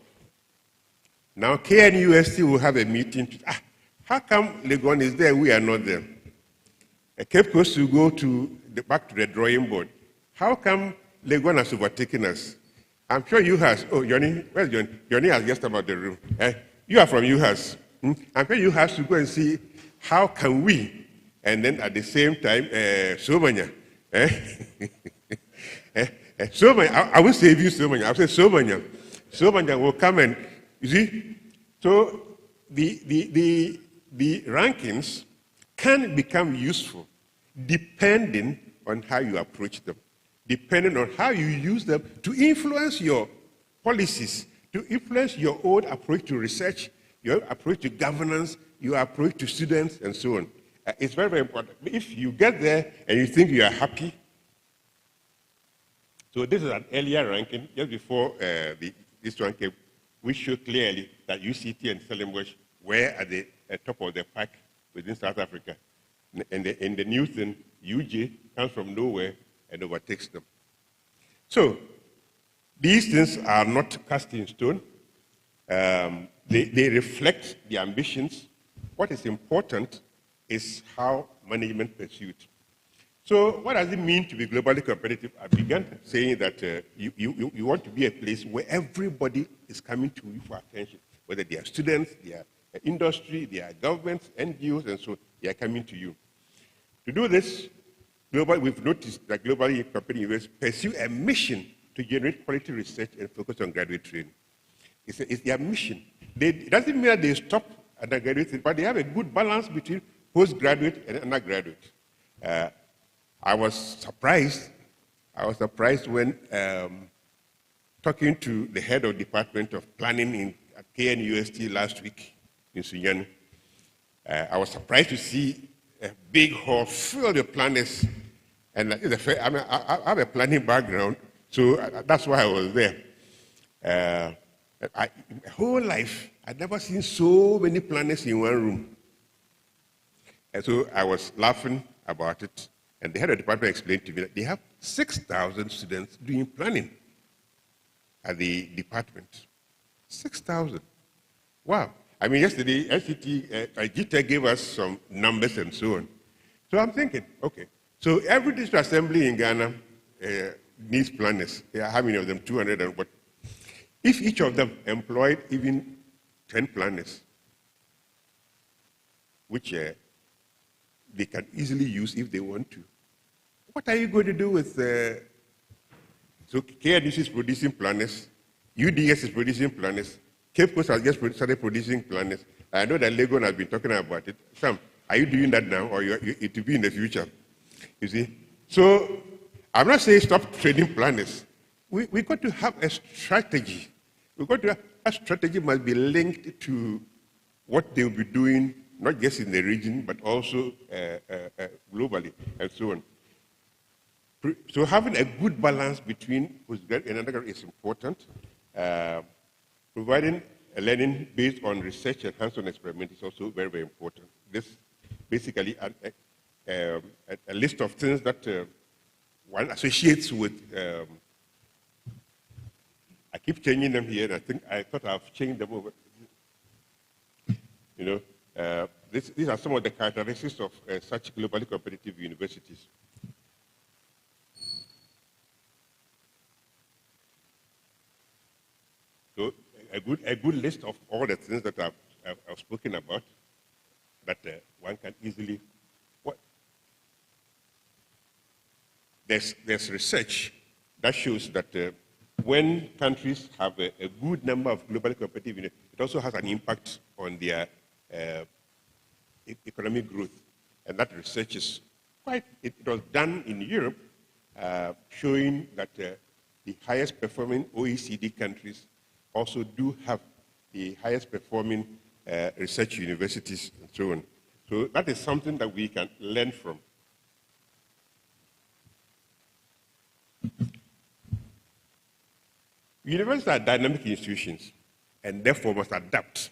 now KNUST will have a meeting. How come Legon is there, we are not there? Cape Coast to go back to the drawing board. How come Legon has overtaken us? I'm sure you has. Oh, Johnny, where's Johnny? Johnny has just about the room. You are from UHAS. I'm sure you have to go and see how can we, and then at the same time, Somanya. Somanya, I will save you Somanya. I'll say Somanya. Somanya will come and, you see, so the rankings can become useful depending on how you approach them, depending on how you use them to influence your policies, to influence your own approach to research, your approach to governance, your approach to students, and so on. It's very, very important. If you get there and you think you are happy, so this is an earlier ranking, just before this one came, which showed clearly that UCT and Stellenbosch were at the top of the pack within South Africa. And in the new thing, UJ comes from nowhere and overtakes them. So these things are not cast in stone. They reflect the ambitions. What is important is how management pursues it. So what does it mean to be globally competitive? I began saying that you want to be a place where everybody is coming to you for attention, whether they are students, they are industry, they are governments, NGOs, and so they are coming to you. To do this, we've noticed that globally competitive universities pursue a mission to generate quality research and focus on graduate training. It's their mission. It doesn't mean that they stop undergraduate, but they have a good balance between postgraduate and undergraduate. I was surprised when talking to the head of department of planning at KNUST last week in Sunyani. I was surprised to see a big hall filled with planners. And I have a planning background, so that's why I was there. My whole life, I'd never seen so many planners in one room. And so I was laughing about it. And the head of the department explained to me that they have 6,000 students doing planning at the department. 6,000. Wow. I mean, yesterday, LCT, GTEC gave us some numbers and so on. So I'm thinking, okay, so every district assembly in Ghana needs planners. How many of them? 200 and what? If each of them employed even 10 planners, which they can easily use if they want to. What are you going to do with, so KNUST is producing planners, UDS is producing planners, Cape Coast has just started producing planners. I know that Legon has been talking about it. Sam, are you doing that now, or it will be in the future? You see? So I'm not saying stop training planners. We've got to have a strategy. A strategy must be linked to what they'll be doing, not just in the region, but also globally, and so on. So having a good balance between postgraduate and undergraduate is important. Providing a learning based on research and hands-on experiment is also very, very important. This basically a list of things that one associates with. I keep changing them here, and I thought I've changed them over. You know, these are some of the characteristics of such globally competitive universities. So a good list of all the things that I've spoken about that one can easily. There's research that shows that when countries have a good number of globally competitive universities, it also has an impact on their economic growth. And that research is it was done in Europe, showing that the highest performing OECD countries also do have the highest performing research universities and so on. So that is something that we can learn from. Universities are dynamic institutions and therefore must adapt.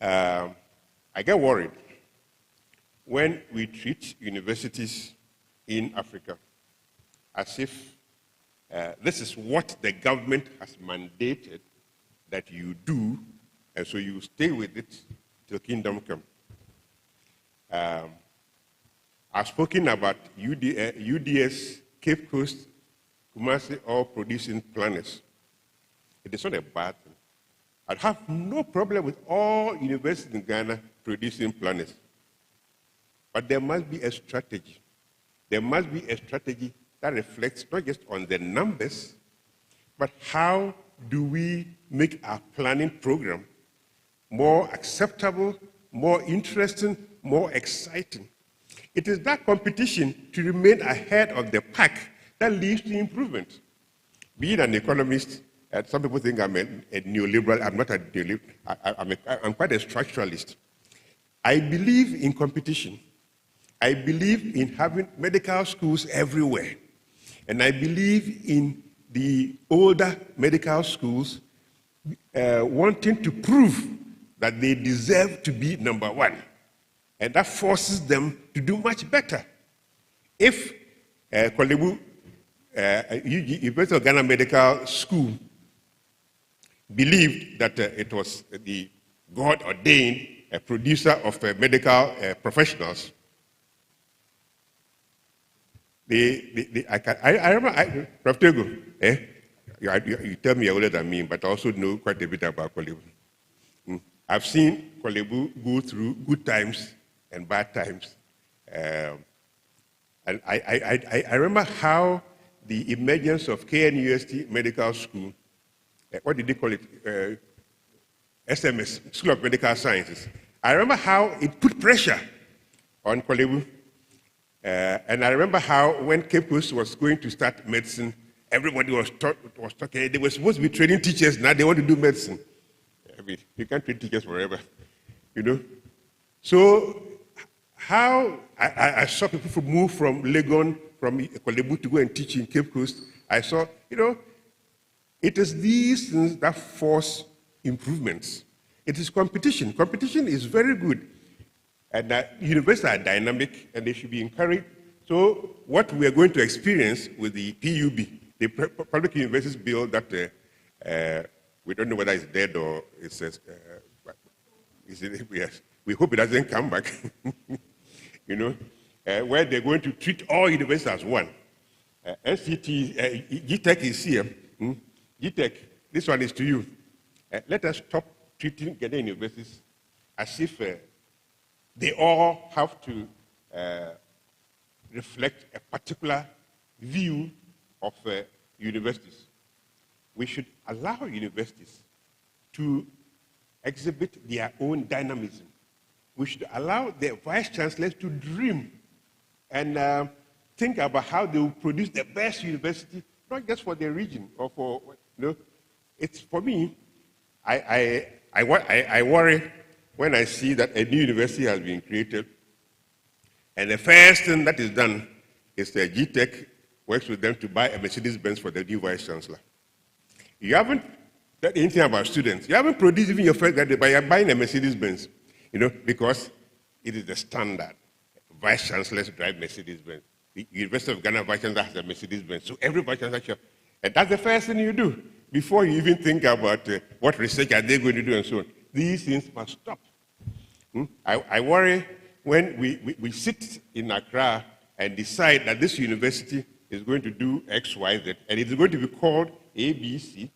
I get worried when we treat universities in Africa as if this is what the government has mandated that you do, and so you stay with it till kingdom come. I've spoken about UDS, Cape Coast, Kumasi, all producing planners. It is not a bad thing. I have no problem with all universities in Ghana producing planners. But there must be a strategy. There must be a strategy that reflects not just on the numbers, but how do we make our planning program more acceptable, more interesting, more exciting. It is that competition to remain ahead of the pack that leads to improvement. Being an economist, and some people think I'm a neoliberal. I'm not a neoliberal. I'm quite a structuralist. I believe in competition. I believe in having medical schools everywhere. And I believe in the older medical schools wanting to prove that they deserve to be number one. And that forces them to do much better. If Kolebu, University of Ghana Medical School, believed that it was the God-ordained producer of medical professionals, I remember, Prof. Tego, you tell me you're older than me, but I also know quite a bit about Kolebu. I've seen Kolebu go through good times and bad times. And I remember how the emergence of KNUST Medical School, what did they call it? SMS, School of Medical Sciences. I remember how it put pressure on Kolebu. And I remember how when Cape Coast was going to start medicine, everybody was talking. They were supposed to be training teachers, now they want to do medicine. I mean, you can't train teachers forever, you know. So how I saw people move from Legon, from Kolebu to go and teach in Cape Coast. I saw, you know, it is these things that force improvements. It is competition. Competition is very good. And universities are dynamic and they should be encouraged. So what we are going to experience with the PUB, the Public Universities Bill that we don't know whether it's dead or it's, yes, we hope it doesn't come back, you know, where they're going to treat all universities as one. NCT, GTEC is here. GTEC, this one is to you. Let us stop treating Ghana universities as if they all have to reflect a particular view of universities. We should allow universities to exhibit their own dynamism. We should allow the vice chancellors to dream and think about how they will produce the best university, not just for their region or for, you know. It's for me, I worry when I see that a new university has been created, and the first thing that is done is the GTEC works with them to buy a Mercedes-Benz for the new vice chancellor. You haven't done anything about students. You haven't produced even your first graduate, but you're buying a Mercedes-Benz, you know, because it is the standard. Vice chancellors drive Mercedes-Benz. The University of Ghana vice chancellor has a Mercedes-Benz. So every vice chancellor, and that's the first thing you do before you even think about what research are they going to do and so on. These things must stop. I worry when we sit in Accra and decide that this university is going to do X, Y, Z, and it's going to be called ABC.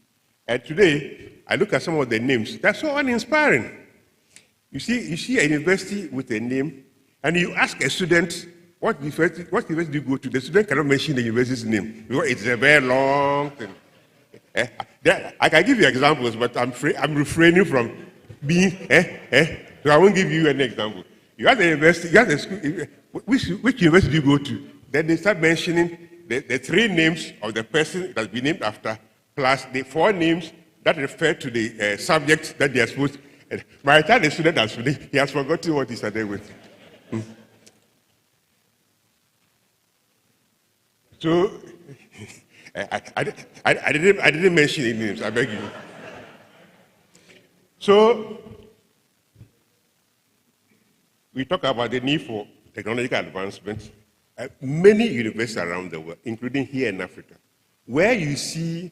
And today, I look at some of the names. That's so uninspiring. You see a university with a name, and you ask a student, what university do you go to? The student cannot mention the university's name, because it's a very long thing. I can give you examples, but I'm refraining from being, so I won't give you any example. You have a university, you have a school, which university do you go to? Then they start mentioning the three names of the person that's been named after, plus the four names that refer to the subject that they are supposed to. And by the time the student has finished, he has forgotten what he started with. So, I didn't mention any names, I beg you. So, we talk about the need for technological advancement. Many universities around the world, including here in Africa, where you see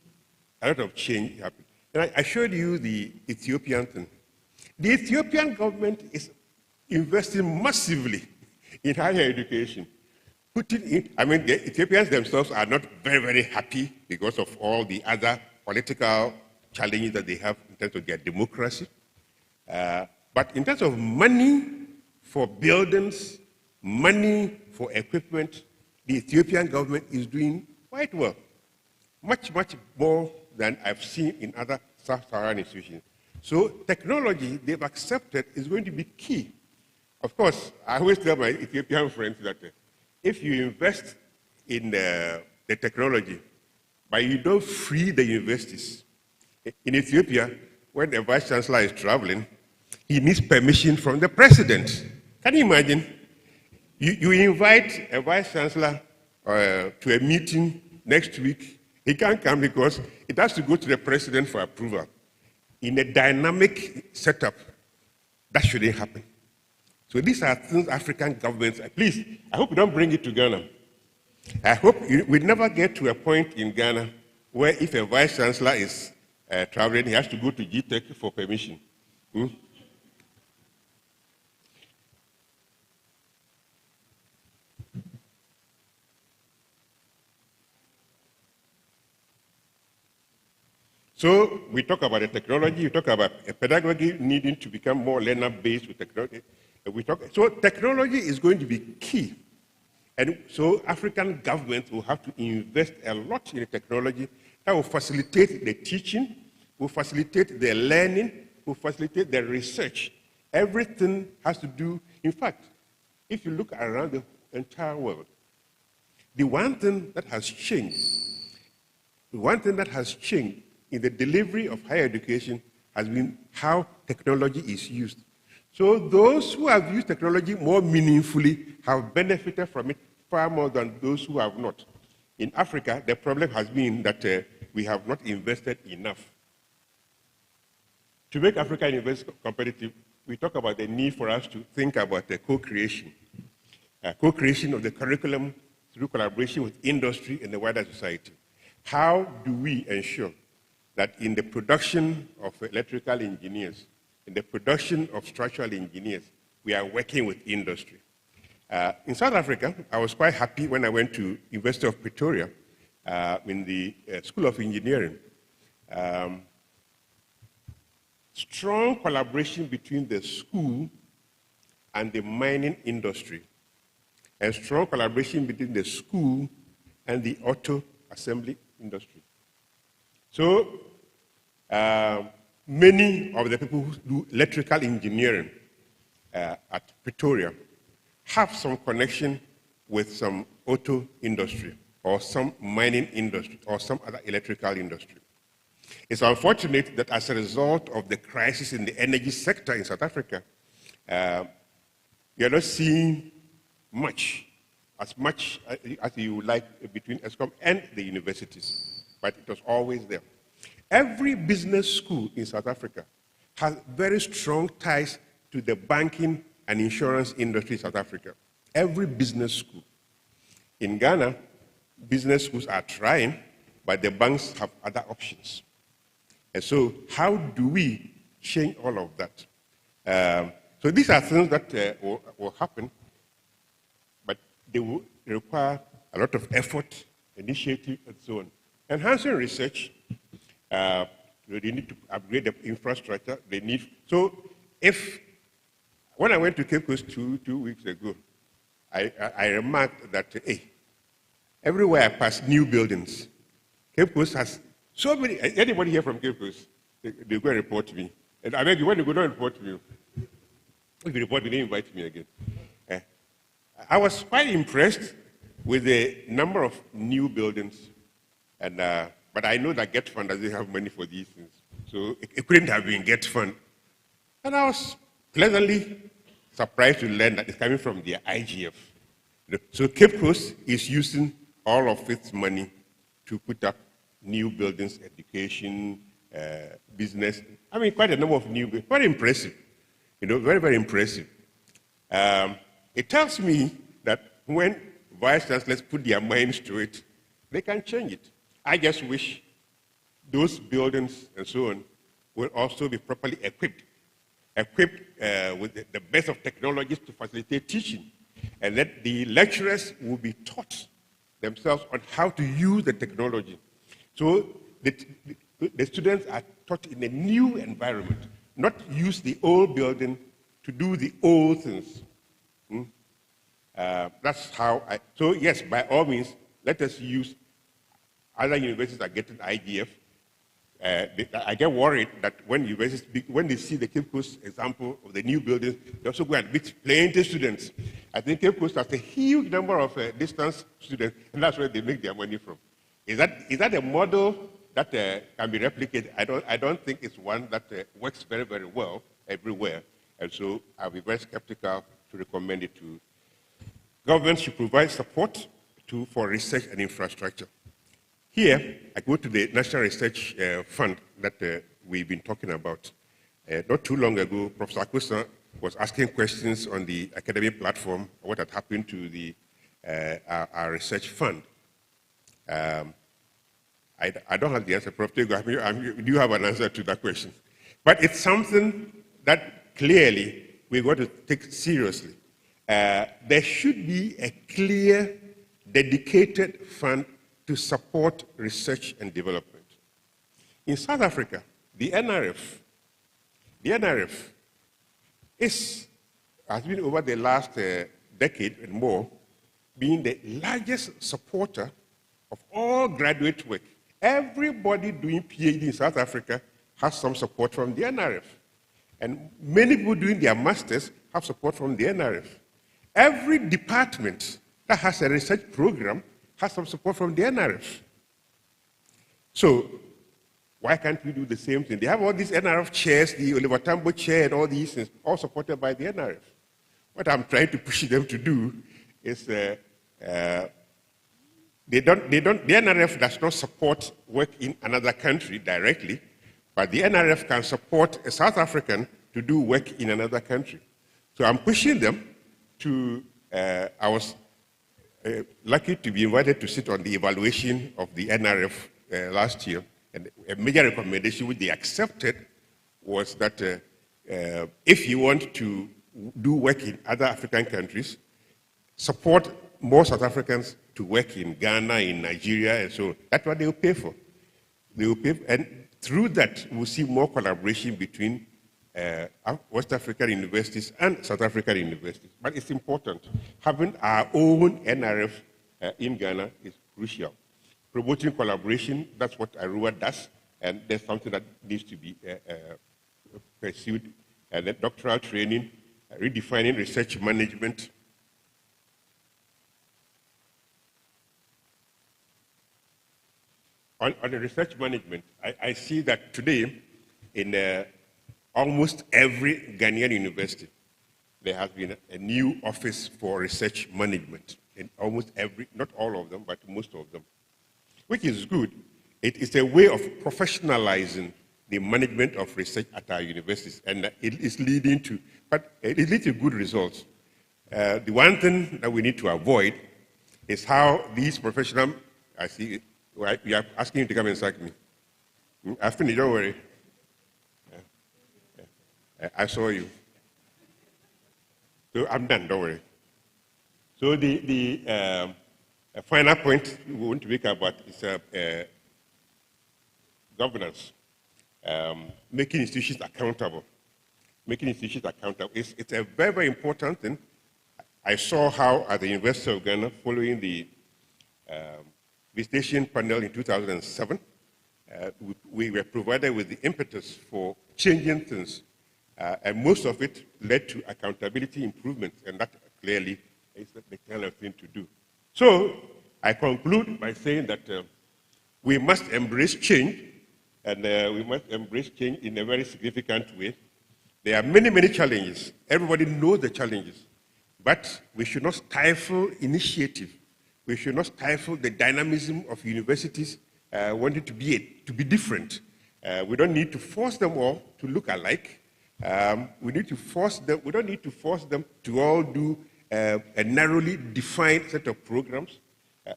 a lot of change happen. And I showed you the Ethiopian thing. The Ethiopian government is investing massively in higher education. Putting in, I mean, the Ethiopians themselves are not very, very happy because of all the other political challenges that they have in terms of their democracy. But in terms of money for buildings, money for equipment, the Ethiopian government is doing quite well. Much, much more than I've seen in other Sub-Saharan institutions. So technology, they've accepted, is going to be key. Of course, I always tell my Ethiopian friends that if you invest in the technology, but you don't free the universities. In Ethiopia, when the vice chancellor is traveling, he needs permission from the president. Can you imagine? You invite a vice chancellor to a meeting next week. He can't come because it has to go to the president for approval. In a dynamic setup, that shouldn't happen. So these are things African governments, please, I hope you don't bring it to Ghana. I hope we never get to a point in Ghana where if a vice chancellor is traveling, he has to go to GTEC for permission. So we talk about the technology, we talk about a pedagogy needing to become more learner-based with technology. So technology is going to be key. And so African governments will have to invest a lot in technology that will facilitate the teaching, will facilitate the learning, will facilitate the research. Everything has to do, in fact, if you look around the entire world, the one thing that has changed in the delivery of higher education has been how technology is used. So those who have used technology more meaningfully have benefited from it far more than those who have not. In Africa, the problem has been that we have not invested enough. To make African universities competitive, we talk about the need for us to think about the co-creation of the curriculum through collaboration with industry and the wider society. How do we ensure that in the production of electrical engineers, in the production of structural engineers, we are working with industry? In South Africa, I was quite happy when I went to University of Pretoria in the School of Engineering. Strong collaboration between the school and the mining industry, and strong collaboration between the school and the auto assembly industry. So many of the people who do electrical engineering at Pretoria have some connection with some auto industry or some mining industry or some other electrical industry. It's unfortunate that as a result of the crisis in the energy sector in South Africa, you're not seeing as much as you would like between ESCOM and the universities, but it was always there. Every business school in South Africa has very strong ties to the banking and insurance industry in South Africa. Every business school. In Ghana, business schools are trying, but the banks have other options. And so how do we change all of that? So these are things that will happen, but they will require a lot of effort, initiative, and so on. Enhancing research, they need to upgrade the infrastructure. So when I went to Cape Coast two weeks ago, I remarked that, hey, everywhere I pass new buildings, Cape Coast has so many. Anybody here from Cape Coast, they go and report to me. And I beg you, when you go, don't report to me. If you report me, they invite me again. I was quite impressed with the number of new buildings, but I know that Get Fund doesn't have money for these things. So it couldn't have been Get Fund. And I was pleasantly surprised to learn that it's coming from their IGF. So Cape Coast is using all of its money to put up new buildings, education, business. I mean, quite a number of new buildings. Very impressive. Very, very impressive. It tells me that when vice chancellors put their minds to it, they can change it. I just wish those buildings and so on will also be properly equipped. equipped with the best of technologies to facilitate teaching, and that the lecturers will be taught themselves on how to use the technology. So the students are taught in a new environment, not use the old building to do the old things. That's how so yes, by all means, let us use, other universities are getting IGF. I get worried that when universities, when they see the Cape Coast example of the new buildings, they also go and meet plenty of students. I think Cape Coast has a huge number of distance students, and that's where they make their money from. Is that a model that can be replicated? I don't think it's one that works very, very well everywhere, and so I'll be very skeptical to recommend it to. Government should provide support for research and infrastructure. Here, I go to the National Research Fund that we've been talking about. Not too long ago, Professor Akosa was asking questions on the academic platform, what had happened to our research fund. I don't have the answer, Prof. Tego. Do you have an answer to that question? But it's something that clearly we're going to take seriously. There should be a clear, dedicated fund to support research and development. In South Africa, the NRF has been over the last decade and more, being the largest supporter of all graduate work. Everybody doing PhD in South Africa has some support from the NRF. And many people doing their masters have support from the NRF. Every department that has a research program has some support from the NRF. So why can't we do the same thing? They have all these NRF chairs, the Oliver Tambo chair and all these things, all supported by the NRF. What I'm trying to push them to do is the NRF does not support work in another country directly, but the NRF can support a South African to do work in another country. So I'm pushing them to, I was lucky to be invited to sit on the evaluation of the NRF last year, and a major recommendation which they accepted was that if you want to do work in other African countries, support more South Africans to work in Ghana, in Nigeria, and so that's what they will pay for. They will pay, and through that, we'll see more collaboration between West African universities and South African universities. But it's important. Having our own NRF in Ghana is crucial. Promoting collaboration, that's what ARUA does, and there's something that needs to be pursued. And then doctoral training, redefining research management. On the research management, I see that today in almost every Ghanaian university, there has been a new office for research management. In almost every, not all of them, but most of them, which is good. It is a way of professionalizing the management of research at our universities, and it is leading to, but it leads to good results. The one thing that we need to avoid is how these professional, I see, you are asking him to come and sack me. I finished, don't worry. I saw you. So I'm done, don't worry. So the final point we want to make about is governance. Making institutions accountable. Making institutions accountable. It's a very, very important thing. I saw how at the University of Ghana, following the visitation panel in 2007, we were provided with the impetus for changing things. And most of it led to accountability improvements, and that clearly is the kind of thing to do. So I conclude by saying that we must embrace change, and we must embrace change in a very significant way. There are many, many challenges. Everybody knows the challenges, but we should not stifle initiative. We should not stifle the dynamism of universities wanting to be different. We don't need to force them all to look alike. We need to force them. We don't need to force them to all do a narrowly defined set of programs.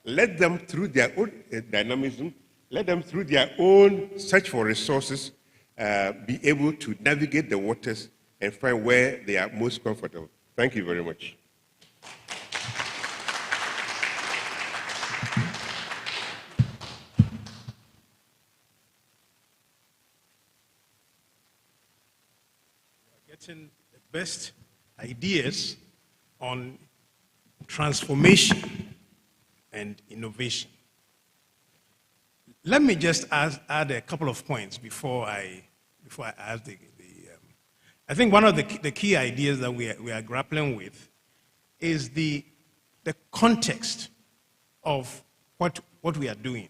Let them, through their own dynamism, let them, through their own search for resources, be able to navigate the waters and find where they are most comfortable. Thank you very much. Getting the best ideas on transformation and innovation. Let me just add a couple of points before I ask I think one of the key ideas that we are grappling with is the context of what we are doing.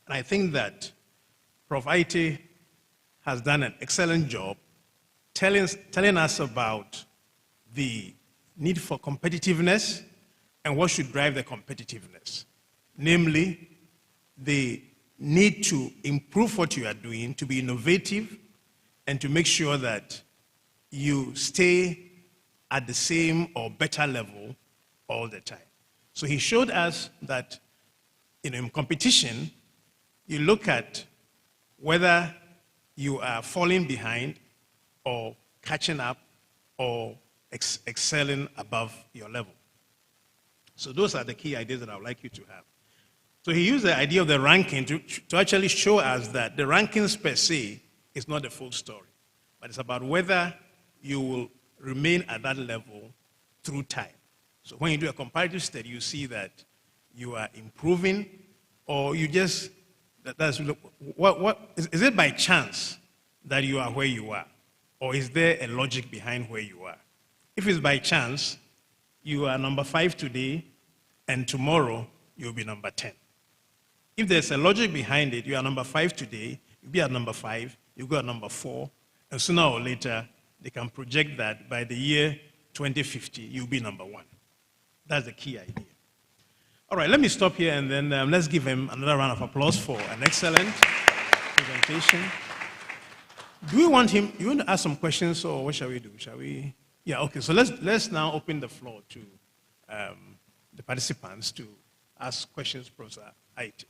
And I think that Prof. Aite has done an excellent job telling us about the need for competitiveness and what should drive the competitiveness. Namely, the need to improve what you are doing, to be innovative, and to make sure that you stay at the same or better level all the time. So he showed us that in competition, you look at whether you are falling behind or catching up or excelling above your level. So those are the key ideas that I would like you to have. So he used the idea of the ranking to actually show us that the rankings per se is not the full story, but it's about whether you will remain at that level through time. So when you do a comparative study, you see that you are improving, or you just, is it by chance that you are where you are? Or is there a logic behind where you are? If it's by chance, you are number 5 today, and tomorrow you'll be number 10. If there's a logic behind it, you are number 5 today, you'll be at number 5, you go at number 4, and sooner or later, they can project that by the year 2050, you'll be number 1. That's the key idea. All right, let me stop here, and then let's give him another round of applause for an excellent presentation. Do we want him, you want to ask some questions, or what shall we do? Shall we? Yeah, okay, so let's now open the floor to the participants to ask questions, Professor Aite.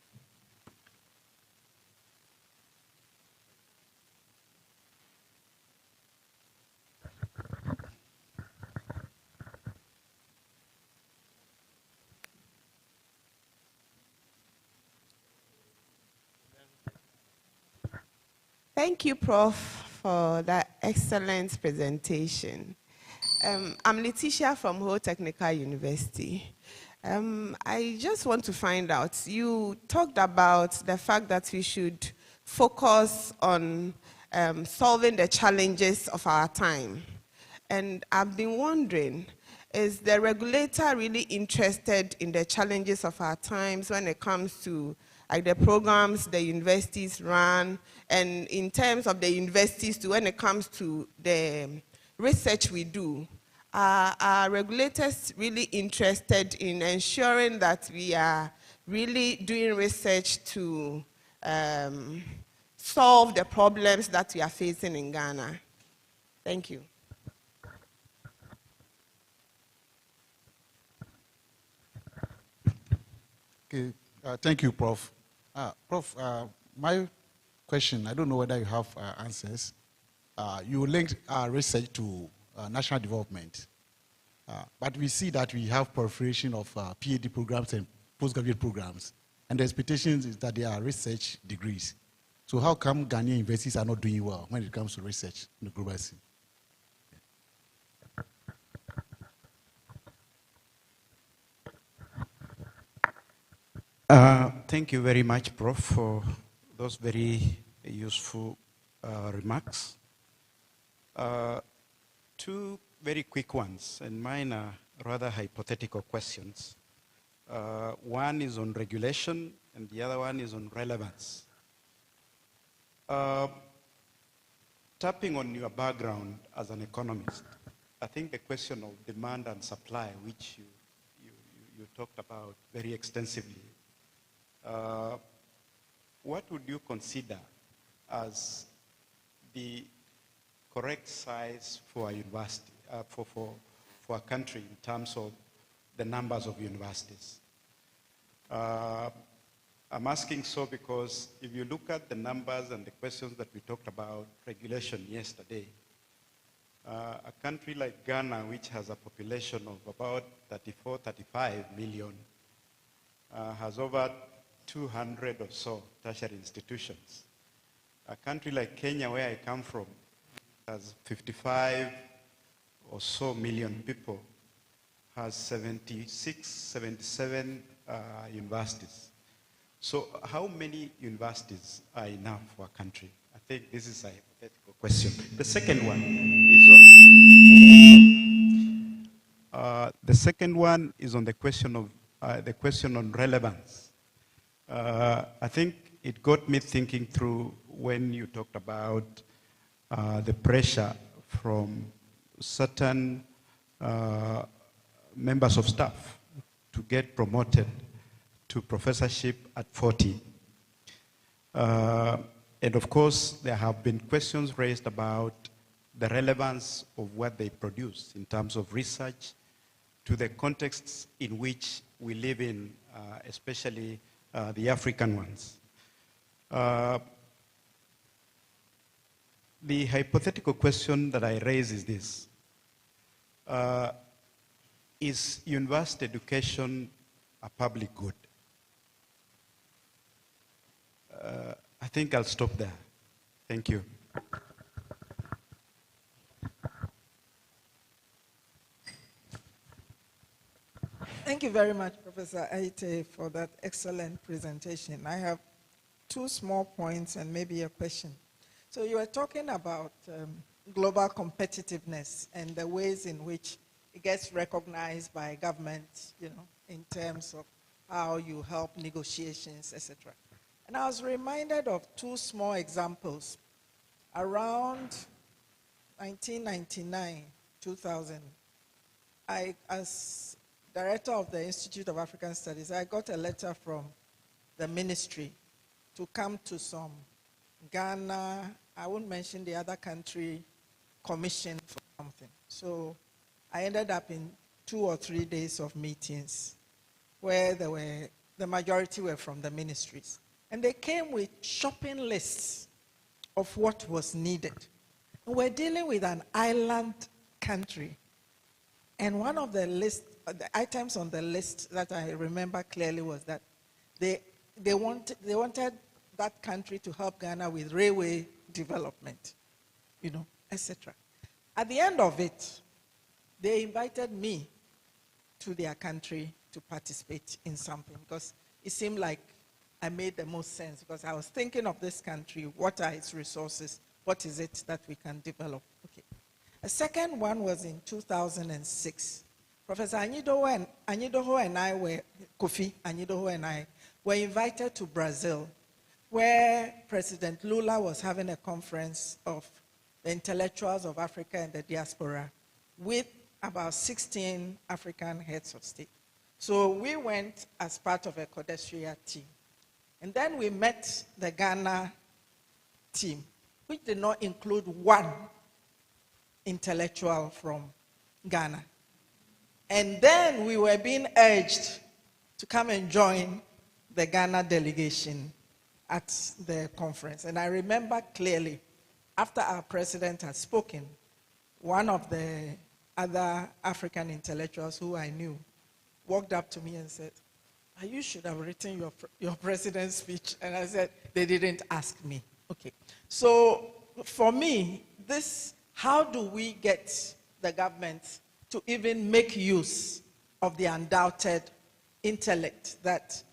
Thank you, Prof, for that excellent presentation. I'm Letitia from Ho Technical University. I just want to find out, you talked about the fact that we should focus on solving the challenges of our time. And I've been wondering, is the regulator really interested in the challenges of our times when it comes to like the programs the universities run, and in terms of the universities too, when it comes to the research we do? Are regulators really interested in ensuring that we are really doing research to solve the problems that we are facing in Ghana? Thank you. Okay, thank you, Prof. Prof, my question, I don't know whether you have answers. You linked research to national development. But we see that we have proliferation of PhD programs and postgraduate programs. And the expectation is that they are research degrees. So how come Ghanaian universities are not doing well when it comes to research in the global scene? Thank you very much, Prof, for those very useful remarks. Two very quick ones, and mine are rather hypothetical questions. One is on regulation, and the other one is on relevance. Tapping on your background as an economist, I think the question of demand and supply, which you talked about very extensively, what would you consider as the correct size for a university, for a country in terms of the numbers of universities? I'm asking so because if you look at the numbers and the questions that we talked about regulation yesterday, A country like Ghana, which has a population of about 34, 35 million, has over 200 or so tertiary institutions. A country like Kenya, where I come from, has 55 or so million people, has 76, 77 universities. So how many universities are enough for a country? I think this is a hypothetical question. The second one is on the question of the question on relevance. I think it got me thinking through when you talked about the pressure from certain members of staff to get promoted to professorship at 40. And of course, there have been questions raised about the relevance of what they produce in terms of research to the contexts in which we live in, especially the African ones. The hypothetical question that I raise is this. Is university education a public good? I think I'll stop there. Thank you. Thank you very much, Professor Aite, for that excellent presentation. I have two small points and maybe a question. So you were talking about global competitiveness and the ways in which it gets recognized by government, you know, in terms of how you help negotiations, etc. And I was reminded of two small examples. Around 1999, 2000, as director of the Institute of African Studies, I got a letter from the ministry to come to some Ghana, I won't mention the other country, commission for something. So I ended up in 2 or 3 days of meetings where the majority were from the ministries. And they came with shopping lists of what was needed. And we're dealing with an island country. And one of the items on the list that I remember clearly was that they wanted that country to help Ghana with railway development, you know, etc. At the end of it, they invited me to their country to participate in something because it seemed like I made the most sense because I was thinking of this country, what are its resources, what is it that we can develop. Okay. A second one was in 2006. Professor Anyidoho and I were, Kofi Anyidoho and I, were invited to Brazil where President Lula was having a conference of the intellectuals of Africa and the diaspora with about 16 African heads of state. So we went as part of a Codestria team. And then we met the Ghana team, which did not include one intellectual from Ghana. And then we were being urged to come and join the Ghana delegation at the conference. And I remember clearly, after our president had spoken, one of the other African intellectuals who I knew walked up to me and said, you should have written your president's speech. And I said, they didn't ask me. Okay. So for me, how do we get the government to even make use of the undoubted intellect that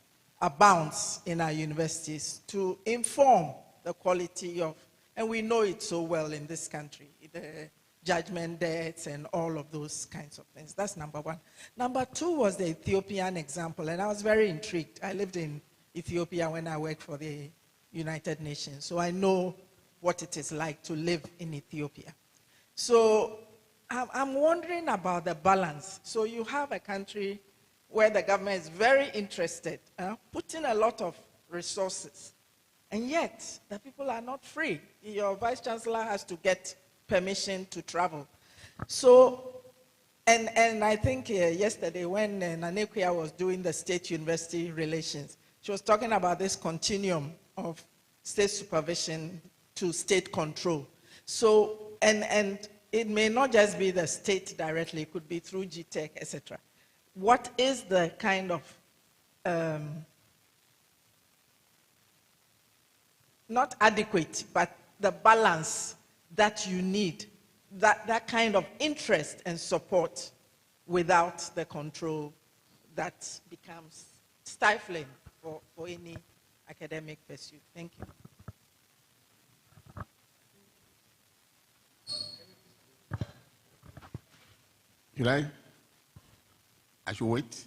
abounds in our universities to inform the quality of, and we know it so well in this country, the judgment debts and all of those kinds of things. That's number one. Number two was the Ethiopian example, and I was very intrigued. I lived in Ethiopia when I worked for the United Nations, so I know what it is like to live in Ethiopia. So I'm wondering about the balance. So you have a country where the government is very interested, putting a lot of resources, and yet the people are not free. Your vice chancellor has to get permission to travel. So, and I think yesterday when Nanekwia was doing the state-university relations, she was talking about this continuum of state supervision to state control. So, and it may not just be the state directly, it could be through GTech, etc. What is the kind of, not adequate, but the balance that you need, that kind of interest and support without the control that becomes stifling for any academic pursuit? Thank you. I should wait.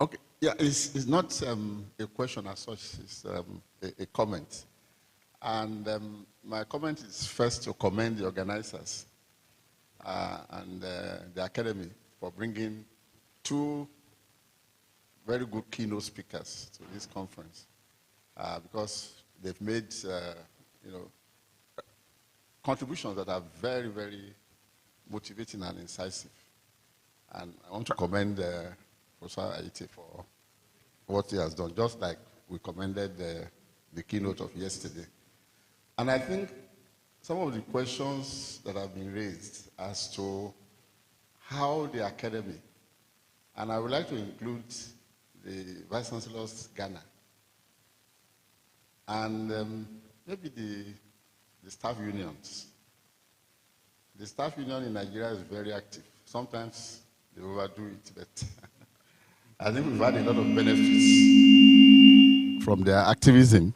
Okay. Yeah, it's not a question as such. It's a comment. And my comment is first to commend the organizers and the Academy for bringing two very good keynote speakers to this conference because they've made contributions that are very, very motivating and incisive. And I want to commend Professor Aite for what he has done, just like we commended the keynote of yesterday. And I think some of the questions that have been raised as to how the Academy, and I would like to include the Vice Chancellor's Ghana, and maybe the staff unions. The staff union in Nigeria is very active. Sometimes they overdo it, but I think we've had a lot of benefits from their activism.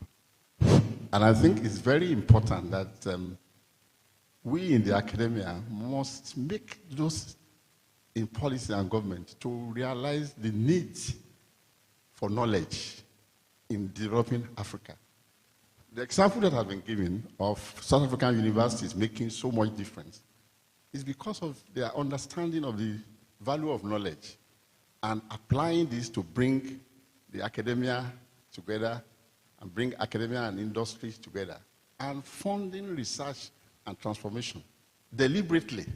And I think it's very important that we in the academia must make those in policy and government to realize the need for knowledge in developing Africa. The example that has been given of South African universities making so much difference is because of their understanding of the value of knowledge and applying this to bring the academia together and bring academia and industry together and funding research and transformation deliberately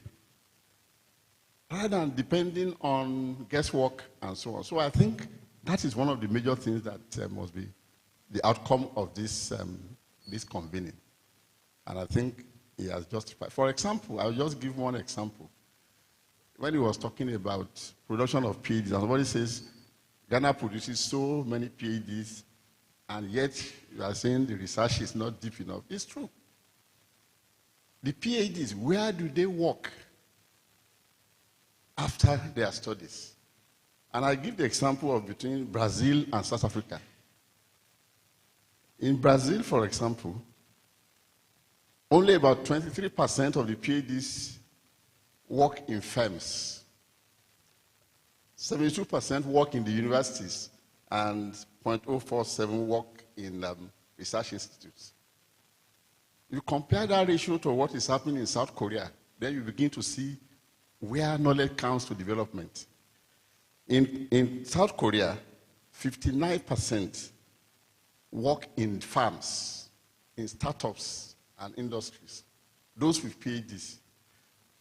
rather than depending on guesswork and so on. So I think that is one of the major things that must be the outcome of this, this convening. And I think he has justified. For example, I'll just give one example. When he was talking about production of PhDs, and somebody says, Ghana produces so many PhDs, and yet you are saying the research is not deep enough. It's true. The PhDs, where do they work after their studies? And I give the example of between Brazil and South Africa. In Brazil, for example, only about 23% of the PhDs work in firms. 72% work in the universities, and 0.047 work in research institutes. You compare that ratio to what is happening in South Korea, then you begin to see where knowledge counts to development. In South Korea, 59% work in farms, in startups and industries, those with PhDs.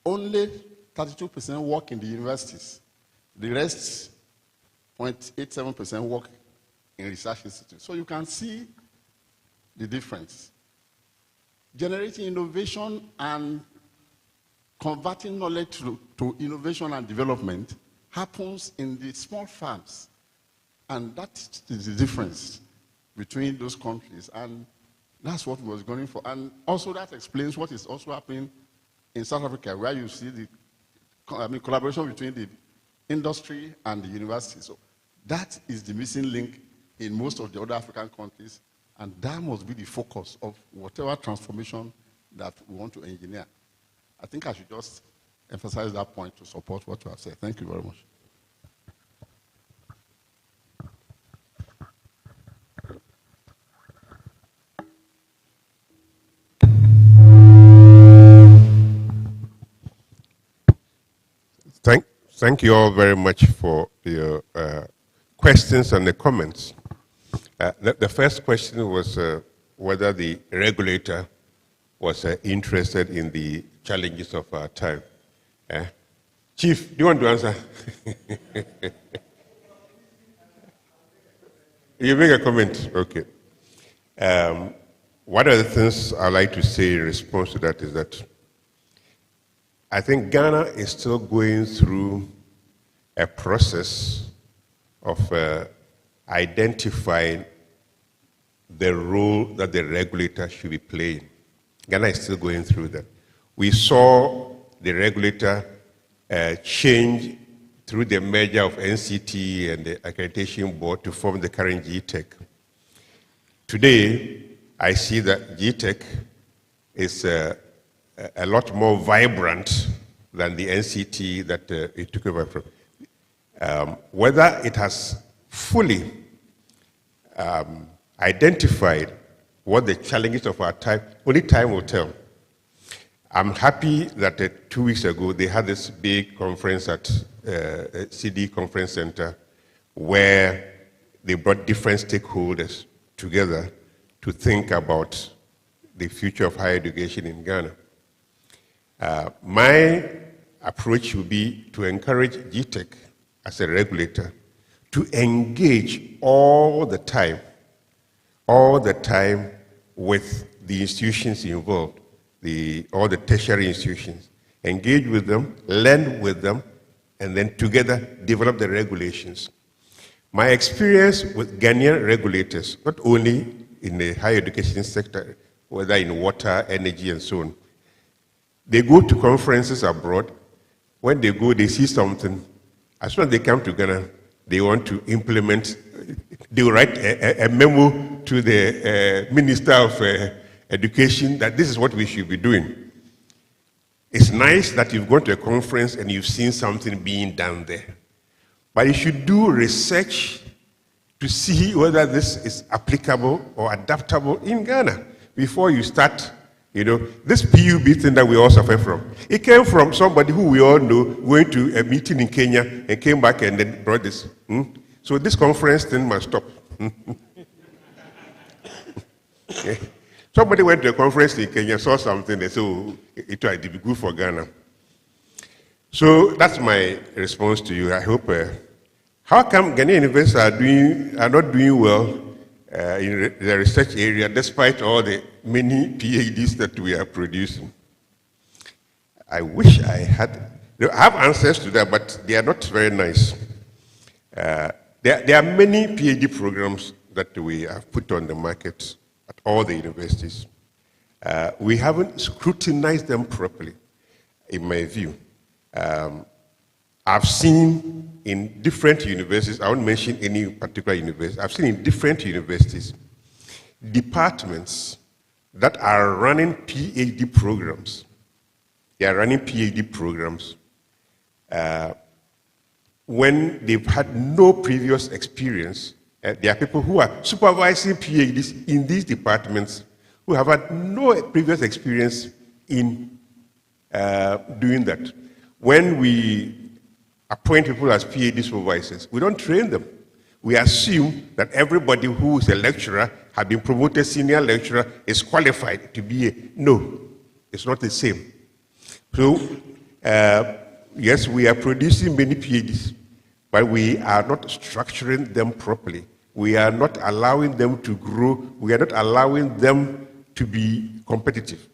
Only 32% work in the universities. The rest, 0.87% work in research institutes. So you can see the difference. Generating innovation and converting knowledge to innovation and development happens in the small farms. And that is the difference between those countries. And that's what we was going for. And also that explains what is also happening in South Africa, where you see the collaboration between the industry and the university. So that is the missing link in most of the other African countries, and that must be the focus of whatever transformation that we want to engineer. I think I should just emphasize that point to support what you have said. Thank you very much. Thank you all very much for your questions and the comments. The first question was whether the regulator was interested in the challenges of our time. Chief, do you want to answer? You make a comment? Okay. One of the things I like to say in response to that is that I think Ghana is still going through a process of identifying the role that the regulator should be playing. Ghana is still going through that. We saw the regulator change through the merger of NCT and the accreditation board to form the current GTEC. Today, I see that GTEC is a lot more vibrant than the NCT that it took over from. Whether it has fully identified what the challenges of our time, only time will tell. I'm happy that 2 weeks ago they had this big conference at CD Conference Center where they brought different stakeholders together to think about the future of higher education in Ghana. My approach would be to encourage GTEC as a regulator to engage all the time with the institutions involved, all the tertiary institutions. Engage with them, learn with them, and then together develop the regulations. My experience with Ghanaian regulators, not only in the higher education sector, whether in water, energy, and so on, they go to conferences abroad. When they go, they see something. As soon as they come to Ghana, they want to implement. They will write a memo to the Minister of Education that this is what we should be doing. It's nice that you've gone to a conference and you've seen something being done there. But you should do research to see whether this is applicable or adaptable in Ghana before you start. This PUB thing that we all suffer from, it came from somebody who we all know went to a meeting in Kenya and came back and then brought this. So this conference thing must stop. Okay. Somebody went to a conference in Kenya, saw something, they said, oh, it would be good for Ghana. So that's my response to you. I hope. How come Ghanaian universities are not doing well in the research area, despite all the many PhDs that we are producing? I wish I had. I have answers to that, but they are not very nice. There are many PhD programs that we have put on the market at all the universities. We haven't scrutinized them properly, in my view. I've seen in different universities, I won't mention any particular university, I've seen in different universities departments that are running PhD programs. They are running PhD programs when they've had no previous experience. There are people who are supervising PhDs in these departments who have had no previous experience in doing that. When we appoint people as PhD supervisors, we don't train them. We assume that everybody who is a lecturer, has been promoted senior lecturer, is qualified to be a... No, it's not the same. So, yes, we are producing many PhDs, but we are not structuring them properly. We are not allowing them to grow. We are not allowing them to be competitive.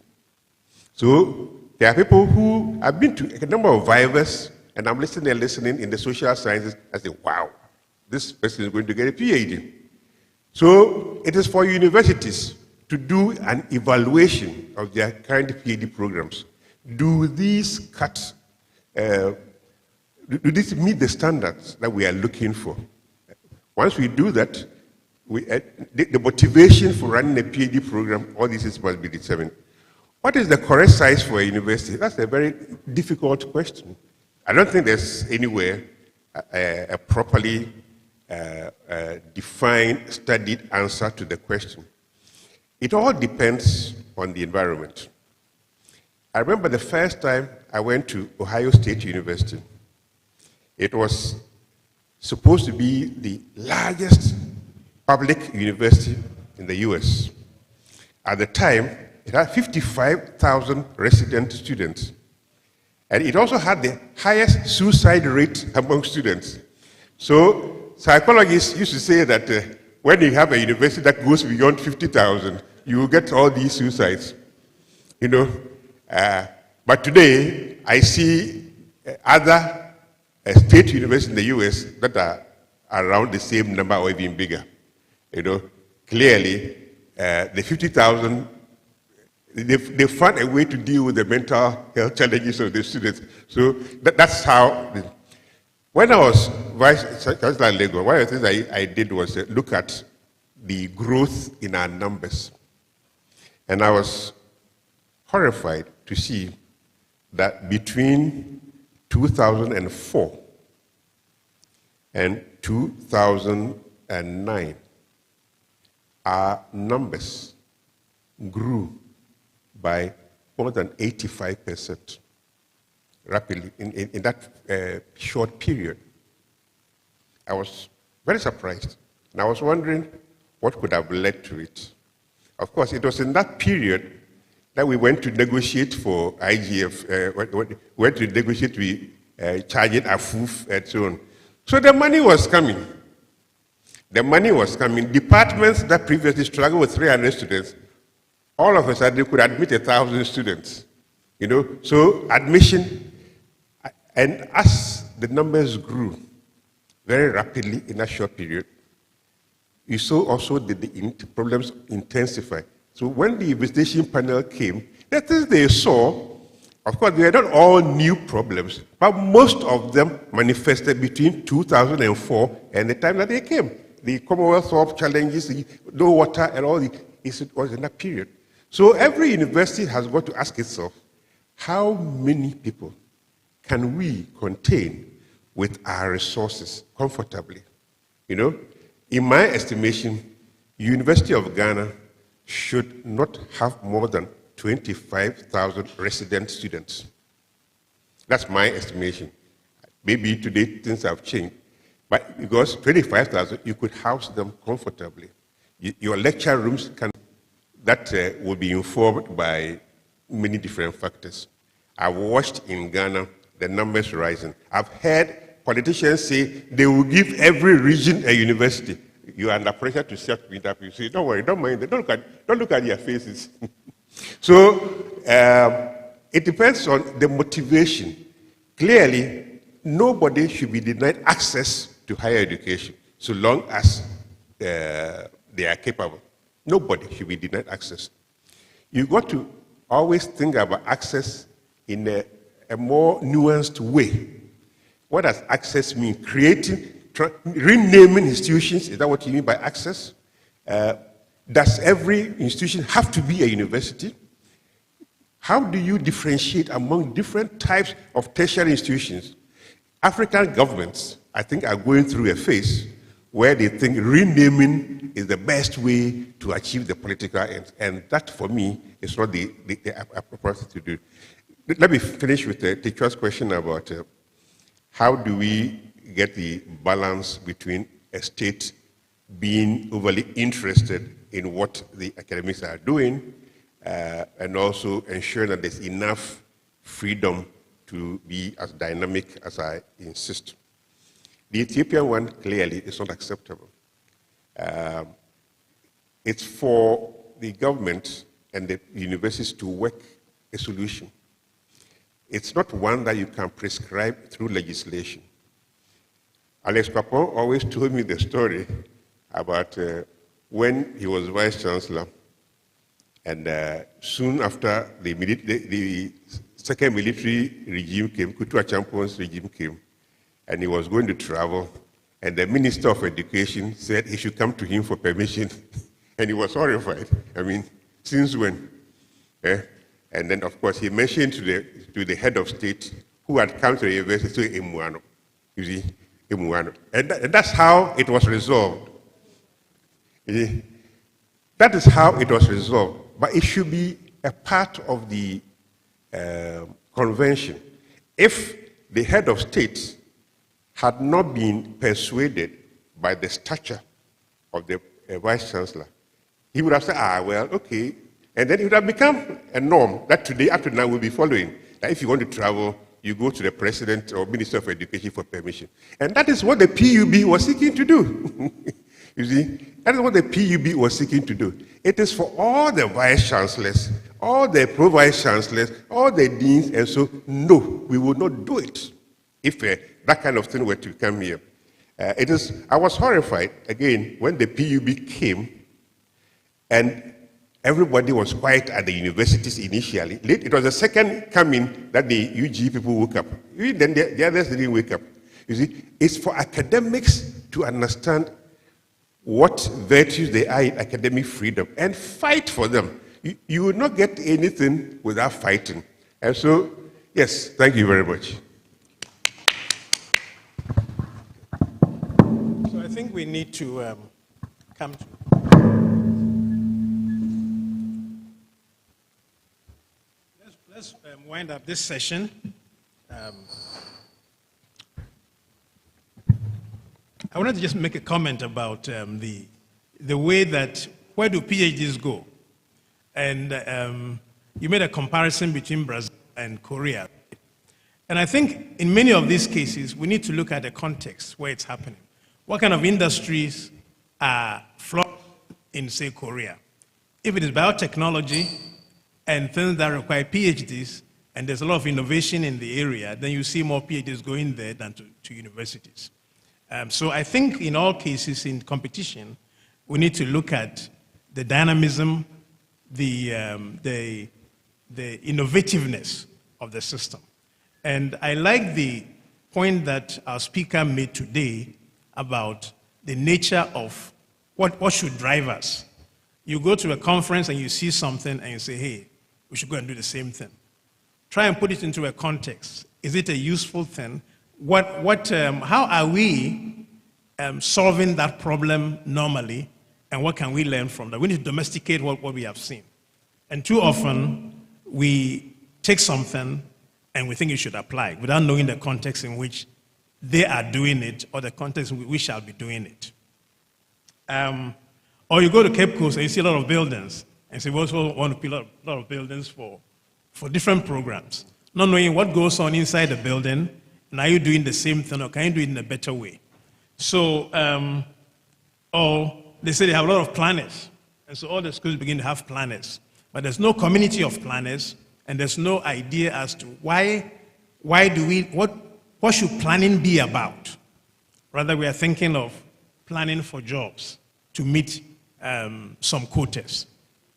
So there are people who have been to a number of vivas, and I'm listening in the social sciences, I say, wow, this person is going to get a PhD. So it is for universities to do an evaluation of their current PhD programs. Do these do these meet the standards that we are looking for? Once we do that, the motivation for running a PhD program, all these things must be determined. What is the correct size for a university? That's a very difficult question. I don't think there's anywhere a properly defined, studied answer to the question. It all depends on the environment. I remember the first time I went to Ohio State University. It was supposed to be the largest public university in the US. At the time, it had 55,000 resident students. And it also had the highest suicide rate among students. So psychologists used to say that when you have a university that goes beyond 50,000, you will get all these suicides. But today, I see other state universities in the US that are around the same number or even bigger. You know, clearly, the 50,000, they found a way to deal with the mental health challenges of the students. So that's how. When I was Vice Chancellor in Lagos, one of the things I did was look at the growth in our numbers. And I was horrified to see that between 2004 and 2009, our numbers grew by more than 85% rapidly in that short period. I was very surprised, and I was wondering what could have led to it. Of course, it was in that period that we went to negotiate for IGF, went to negotiate with charging AFUF and so on. So the money was coming. The money was coming. Departments that previously struggled with 300 students, all of a sudden they could admit 1,000 students. You know, so admission, and as the numbers grew very rapidly in that short period, you saw also the problems intensify. So when the investigation panel came, the things they saw, of course, they were not all new problems, but most of them manifested between 2004 and the time that they came. The Commonwealth of challenges, the no water, and all it was in that period. So every university has got to ask itself, how many people can we contain with our resources comfortably? You know, in my estimation, University of Ghana should not have more than 25,000 resident students. That's my estimation. Maybe today things have changed, but because 25,000, you could house them comfortably. Your lecture rooms that will be informed by many different factors. I've watched in Ghana the numbers rising. I've heard politicians say they will give every region a university. You are under pressure to set me up. You say, don't worry, don't mind. Don't look at their faces. So it depends on the motivation. Clearly, nobody should be denied access to higher education so long as they are capable. Nobody should be denied access. You've got to always think about access in a more nuanced way. What does access mean? Renaming institutions, is that what you mean by access? Does every institution have to be a university? How do you differentiate among different types of tertiary institutions? African governments, I think, are going through a phase where they think renaming is the best way to achieve the political ends. And that, for me, is not the appropriate thing to do. Let me finish with the teacher's question about how do we get the balance between a state being overly interested in what the academics are doing and also ensuring that there's enough freedom to be as dynamic as I insist. The Ethiopian one, clearly, is not acceptable. It's for the government and the universities to work a solution. It's not one that you can prescribe through legislation. Alex Papon always told me the story about when he was vice chancellor, and soon after the second military regime came, Kutu Achampon's regime came, and he was going to travel, and the Minister of Education said he should come to him for permission, and he was horrified. I mean, since when? And then, of course, he mentioned to the head of state who had come to the university, Emuano, you see, Emuano. And that's how it was resolved. That is how it was resolved. But it should be a part of the convention. If the head of state had not been persuaded by the stature of the vice chancellor, he would have said, well, okay. And then it would have become a norm that today, up to now, we'll be following. That if you want to travel, you go to the president or minister of education for permission. And that is what the PUB was seeking to do. You see, that is what the PUB was seeking to do. It is for all the vice chancellors, all the pro-vice chancellors, all the deans, and so, no, we will not do it if that kind of thing were to come here. I was horrified, again, when the PUB came and everybody was quiet at the universities initially. It was the second coming that the UG people woke up. Then the others didn't wake up. You see, it's for academics to understand what virtues they are in academic freedom and fight for them. You will not get anything without fighting. And so, yes, thank you very much. So I think we need to come to. Let's wind up this session. I wanted to just make a comment about the way that, where do PhDs go? And you made a comparison between Brazil and Korea. And I think in many of these cases, we need to look at the context where it's happening. What kind of industries are flourishing in, say, Korea? If it is biotechnology and things that require PhDs, and there's a lot of innovation in the area, then you see more PhDs going there than to universities. So I think in all cases in competition, we need to look at the dynamism, the innovativeness of the system. And I like the point that our speaker made today about the nature of what should drive us. You go to a conference and you see something and you say, hey, we should go and do the same thing. Try and put it into a context. Is it a useful thing? How are we solving that problem normally, and what can we learn from that? We need to domesticate what we have seen. And too often, we take something and we think it should apply without knowing the context in which they are doing it or the context in which we shall be doing it. Or you go to Cape Coast and you see a lot of buildings, and say we also want to build a lot of buildings for different programs, not knowing what goes on inside the building, and are you doing the same thing, or can you do it in a better way? So, or they say they have a lot of planners, and so all the schools begin to have planners, but there's no community of planners, and there's no idea as to what should planning be about? Rather, we are thinking of planning for jobs to meet some quotas.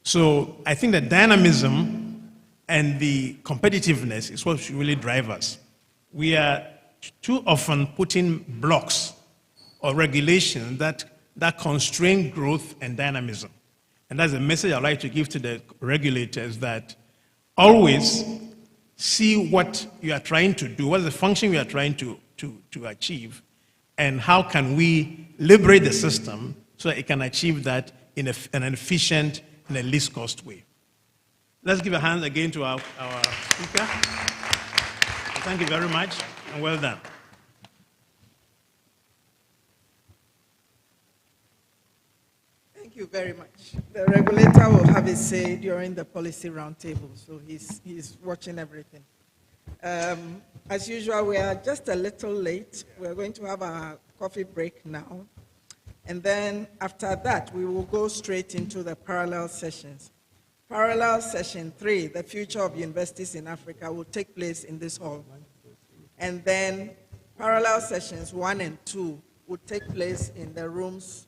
So I think the dynamism and the competitiveness is what should really drive us. We are too often putting blocks or regulations that constrain growth and dynamism. And that's a message I'd like to give to the regulators, that always see what you are trying to do, what is the function you are trying to achieve, and how can we liberate the system so that it can achieve that in an efficient and a least cost way. Let's give a hand again to our speaker. Thank you very much, and well done. Thank you very much. The regulator will have his say during the policy roundtable, so he's watching everything. As usual, we are just a little late. We're going to have a coffee break now. And then after that, we will go straight into the parallel sessions. Parallel session 3, the future of universities in Africa, will take place in this hall. And then parallel sessions 1 and 2 will take place in the rooms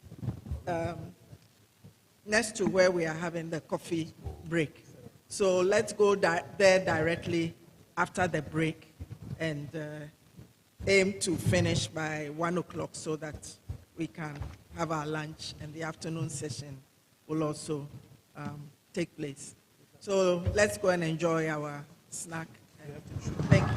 next to where we are having the coffee break. So let's go there directly after the break and aim to finish by 1 o'clock so that we can have our lunch, and the afternoon session will also take place. So let's go and enjoy our snack. Thank you.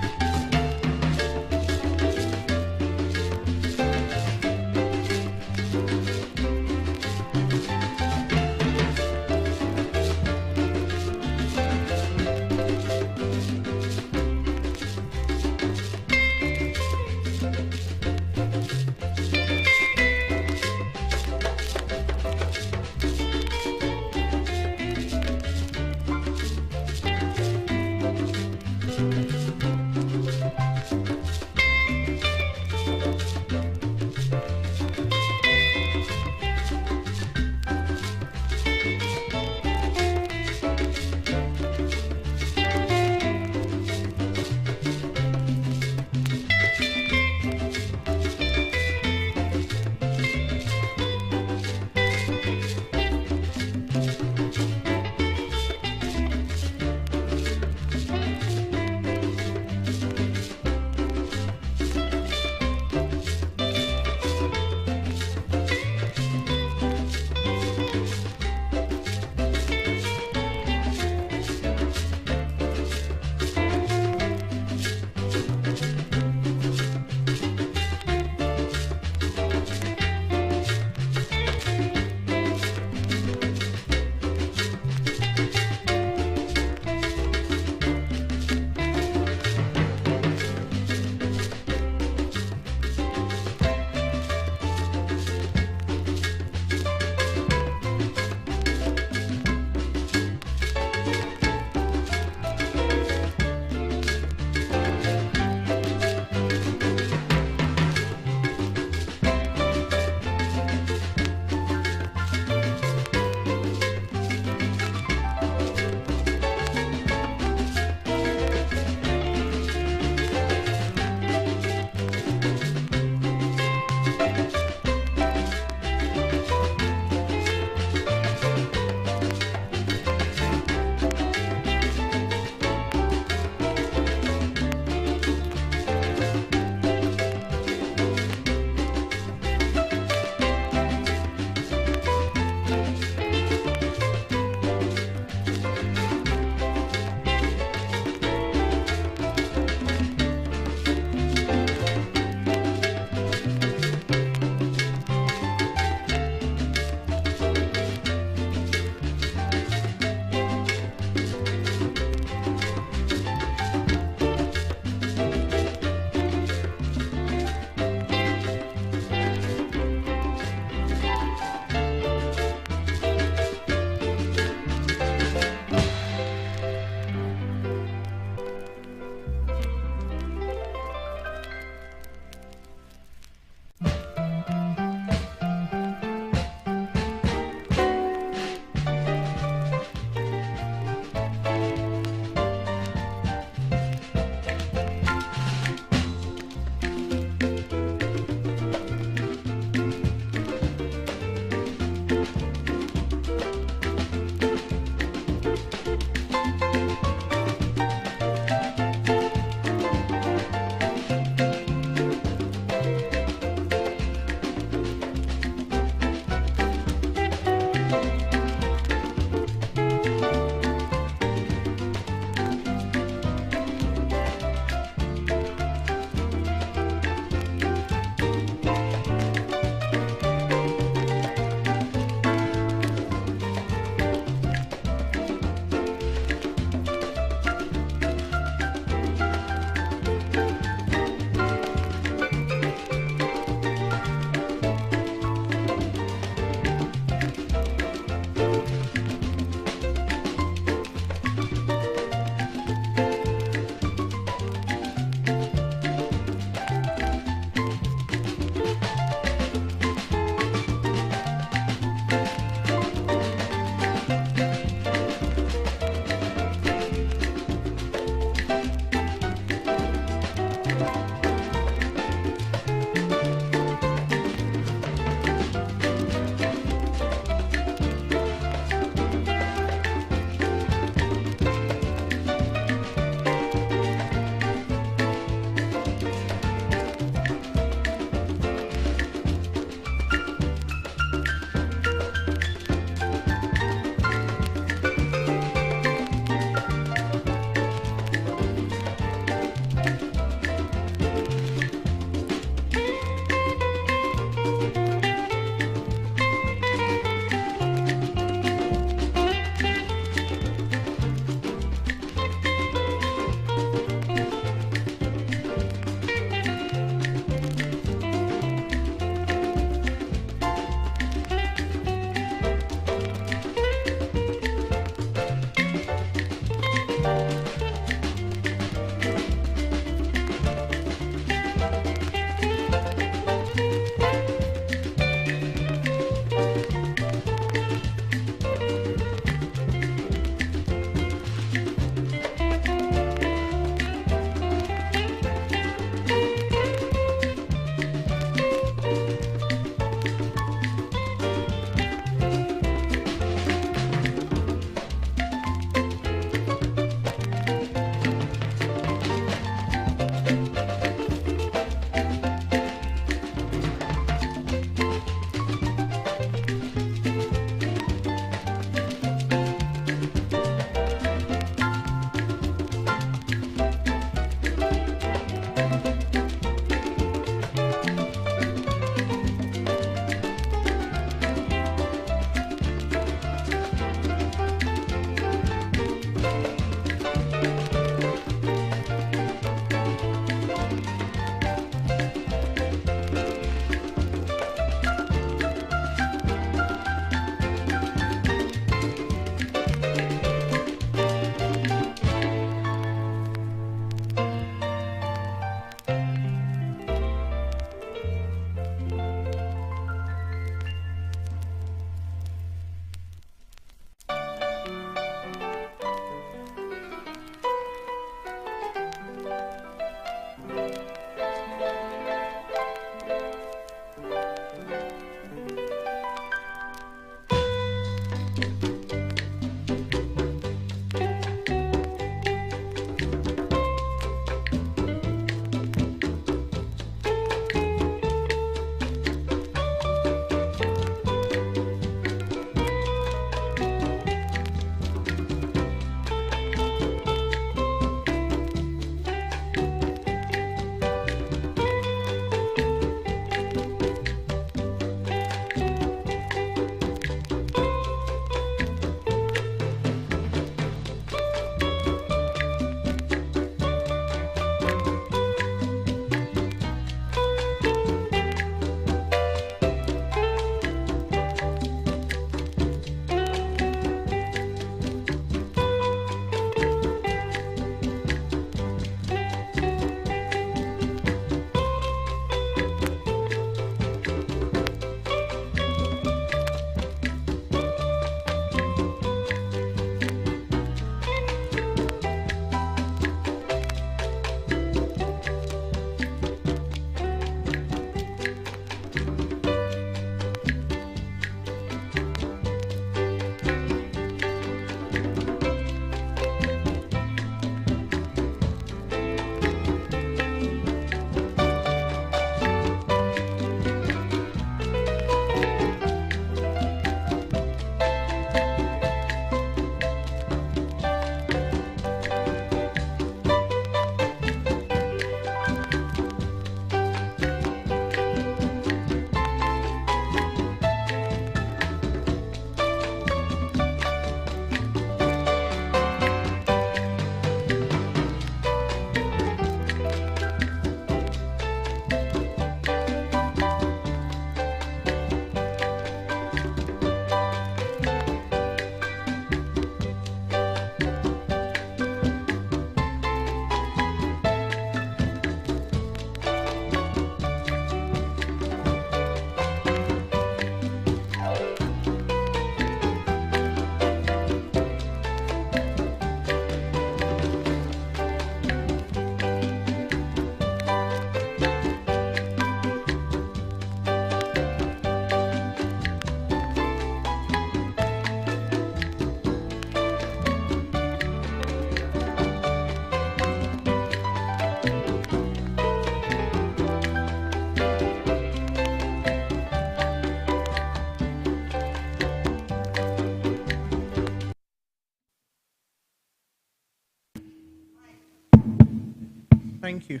Thank you.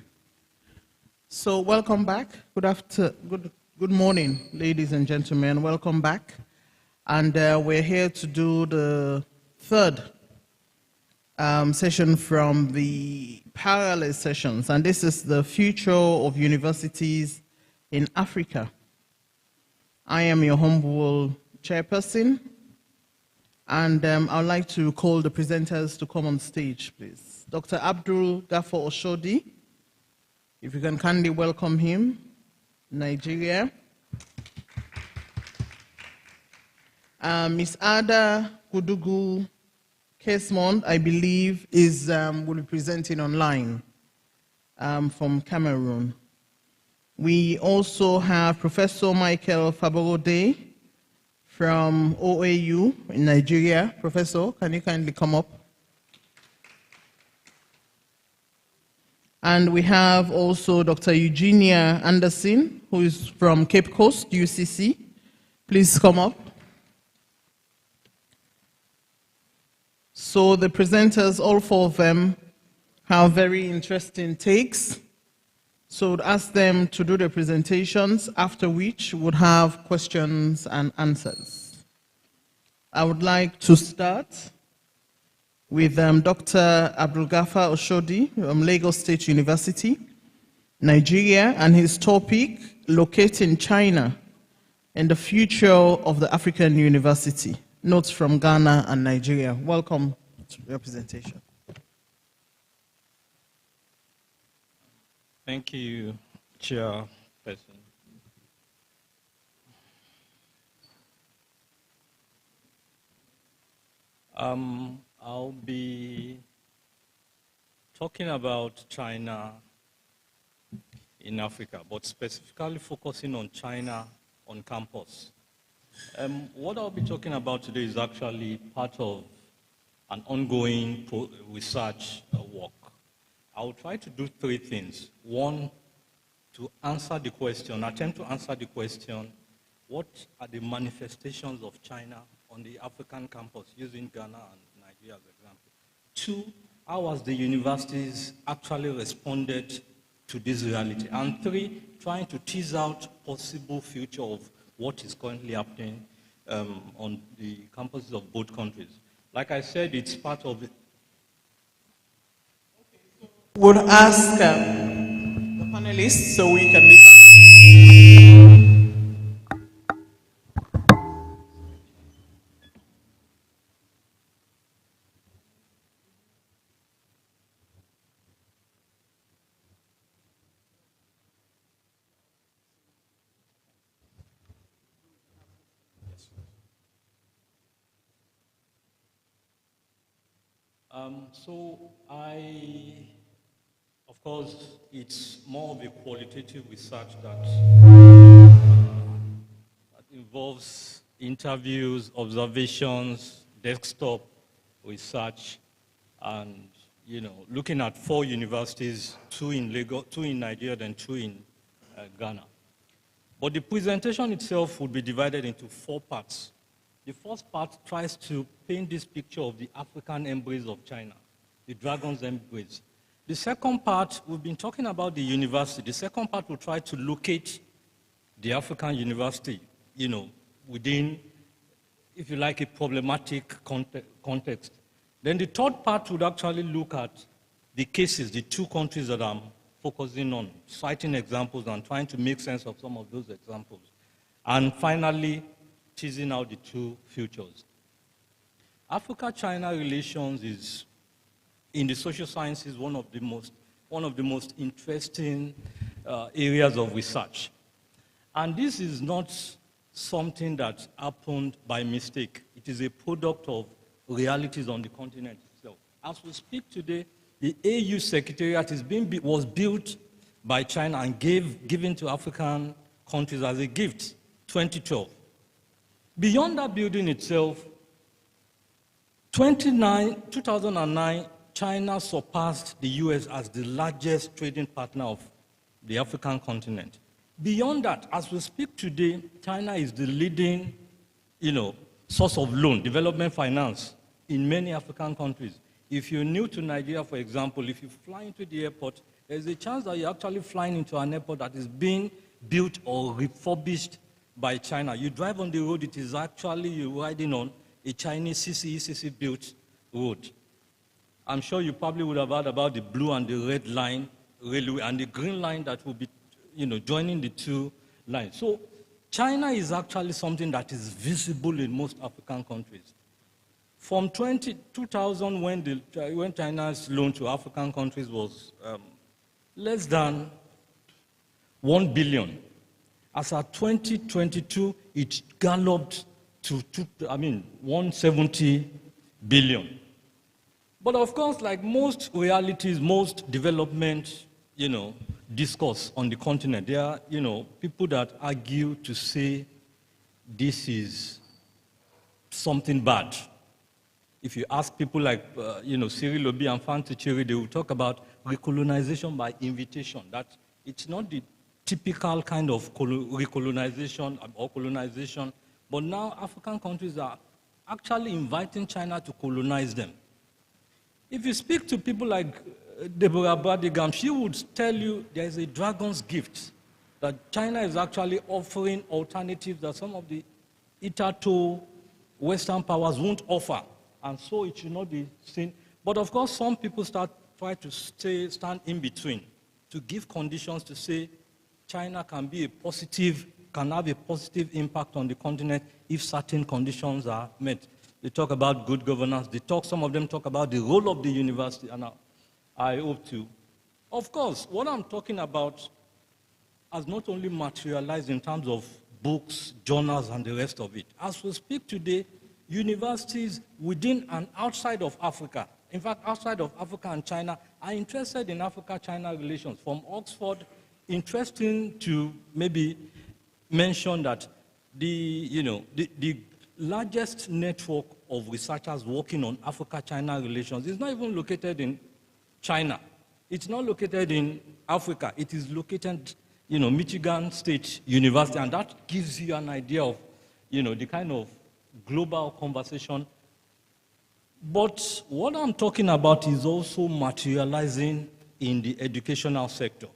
So welcome back. Good morning, ladies and gentlemen. Welcome back. And we're here to do the third session from the parallel sessions. And this is the future of universities in Africa. I am your humble chairperson. And I'd like to call the presenters to come on stage, please. Dr. Abdul Gaffer Oshodi, if you can kindly welcome him, Nigeria. Ms. Ada Kudugu Kesmond, I believe, will be presenting online from Cameroon. We also have Professor Michael Faborode from OAU in Nigeria. Professor, can you kindly come up? And we have also Dr. Eugenia Anderson, who is from Cape Coast, UCC. Please come up. So the presenters, all four of them, have very interesting takes. So I'd ask them to do their presentations, after which we'll have questions and answers. I would like to start with Dr. Abdul Gaffer Oshodi from Lagos State University, Nigeria, and his topic, Locating China and the Future of the African University. Notes from Ghana and Nigeria. Welcome to your presentation. Thank you, Chairperson. I'll be talking about China in Africa, but specifically focusing on China on campus. What I'll be talking about today is actually part of an ongoing research work. I'll try to do three things. One, to answer the question, attempt to answer the question, what are the manifestations of China on the African campus, using Ghana and Nigeria as example? Two, how has the universities actually responded to this reality? And three, trying to tease out possible future of what is currently happening on the campuses of both countries. Like I said, it's part of it. Would ask the panelists so we can meet. Of course, it's more of a qualitative research that involves interviews, observations, desktop research, and looking at 4 universities, 2 in Lagos, 2 in Nigeria, and 2 in Ghana. But the presentation itself would be divided into 4 parts. The first part tries to paint this picture of the African embrace of China, the dragon's embrace. The second part, we've been talking about the university. The second part will try to locate the African university, within, if you like, a problematic context. Then the third part would actually look at the cases, the 2 countries that I'm focusing on, citing examples and trying to make sense of some of those examples. And finally, teasing out the 2 futures. Africa-China relations is, in the social sciences, one of the most interesting areas of research. And this is not something that happened by mistake. It is a product of realities on the continent itself. As we speak today, the AU Secretariat was built by China and given to African countries as a gift, 2012. Beyond that building itself, 2009, China surpassed the US as the largest trading partner of the African continent. Beyond that, as we speak today, China is the leading, source of loan, development finance in many African countries. If you're new to Nigeria, for example, if you fly into the airport, there's a chance that you're actually flying into an airport that is being built or refurbished by China. You drive on the road, it is actually you're riding on a Chinese CCECC built road. I'm sure you probably would have heard about the blue and the red line railway and the green line that will be, joining the 2 lines. So China is actually something that is visible in most African countries. From 2000, when China's loan to African countries was less than 1 billion, as of 2022, it galloped to 170 billion. But of course, like most realities, most development, discourse on the continent, there are, people that argue to say this is something bad. If you ask people like, Cyril Obi and Fanti Chiri, they will talk about recolonization by invitation, that it's not the typical kind of recolonization or colonization, but now African countries are actually inviting China to colonize them. If you speak to people like Deborah Bradigam, she would tell you there is a dragon's gift, that China is actually offering alternatives that some of the hitherto Western powers won't offer. And so it should not be seen. But of course, some people try to stand in between to give conditions to say China can have a positive impact on the continent if certain conditions are met. They talk about good governance. Some of them talk about the role of the university, and I hope to. Of course, what I'm talking about has not only materialized in terms of books, journals, and the rest of it. As we speak today, universities within and outside of Africa, in fact, outside of Africa and China, are interested in Africa-China relations. From Oxford, interesting to maybe mention that the largest network of researchers working on Africa-China relations is not even located in China. It's not located in Africa. It is located, Michigan State University, and that gives you an idea of, the kind of global conversation. But what I'm talking about is also materializing in the educational sector.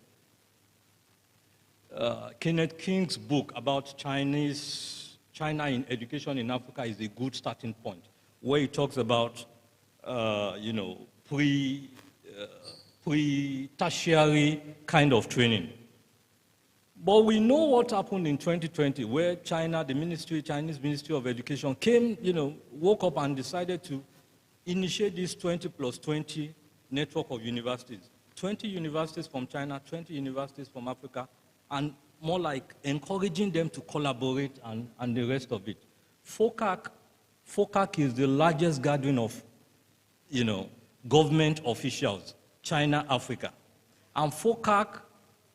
Kenneth King's book about China in education in Africa is a good starting point, where he talks about, pre-tertiary kind of training. But we know what happened in 2020, where Chinese Ministry of Education came, woke up and decided to initiate this 20 plus 20 network of universities. 20 universities from China, 20 universities from Africa, and more like encouraging them to collaborate and the rest of it. FOCAC is the largest gathering of, government officials, China, Africa. And FOCAC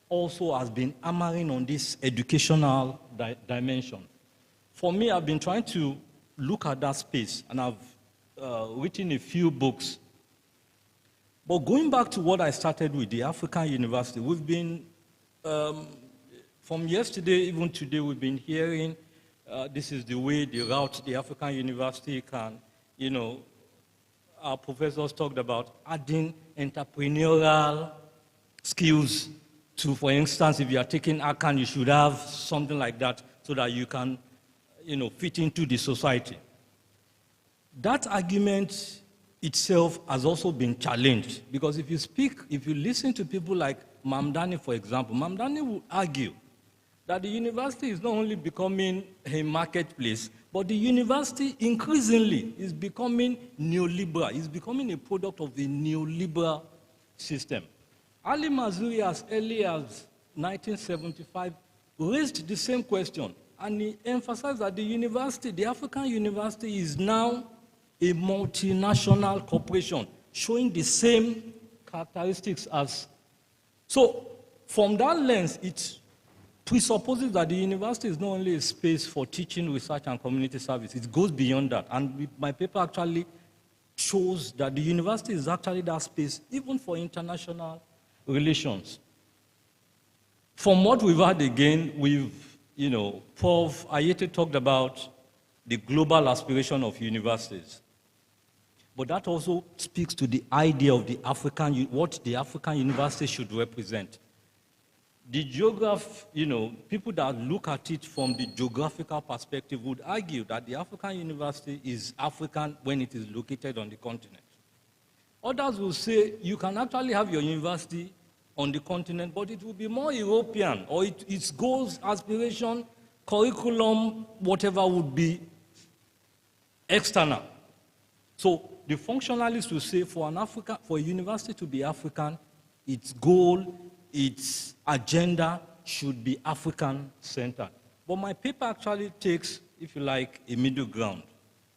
also has been hammering on this educational dimension. For me, I've been trying to look at that space, and I've written a few books. But going back to what I started with, the African University, we've been, from yesterday, even today, we've been hearing this is the way, the route the African University can, our professors talked about adding entrepreneurial skills to, for instance, if you are taking ACAN, you should have something like that so that you can, fit into the society. That argument itself has also been challenged, because if you listen to people like Mamdani, for example, Mamdani will argue that the university is not only becoming a marketplace, but the university increasingly is becoming neoliberal, is becoming a product of a neoliberal system. Ali Mazrui, as early as 1975, raised the same question, and he emphasized that the African University is now a multinational corporation, showing the same characteristics as. So, from that lens, it presupposes that the university is not only a space for teaching, research, and community service. It goes beyond that. And my paper actually shows that the university is actually that space, even for international relations. From what we've heard again, Prof. Ayete talked about the global aspiration of universities. But that also speaks to the idea of what the African university should represent. The people that look at it from the geographical perspective would argue that the African university is African when it is located on the continent. Others will say you can actually have your university on the continent, but it will be more European, or its goals, aspiration, curriculum, whatever would be external. So the functionalists will say for a university to be African, its goal, its agenda should be African-centered. But my paper actually takes, if you like, a middle ground,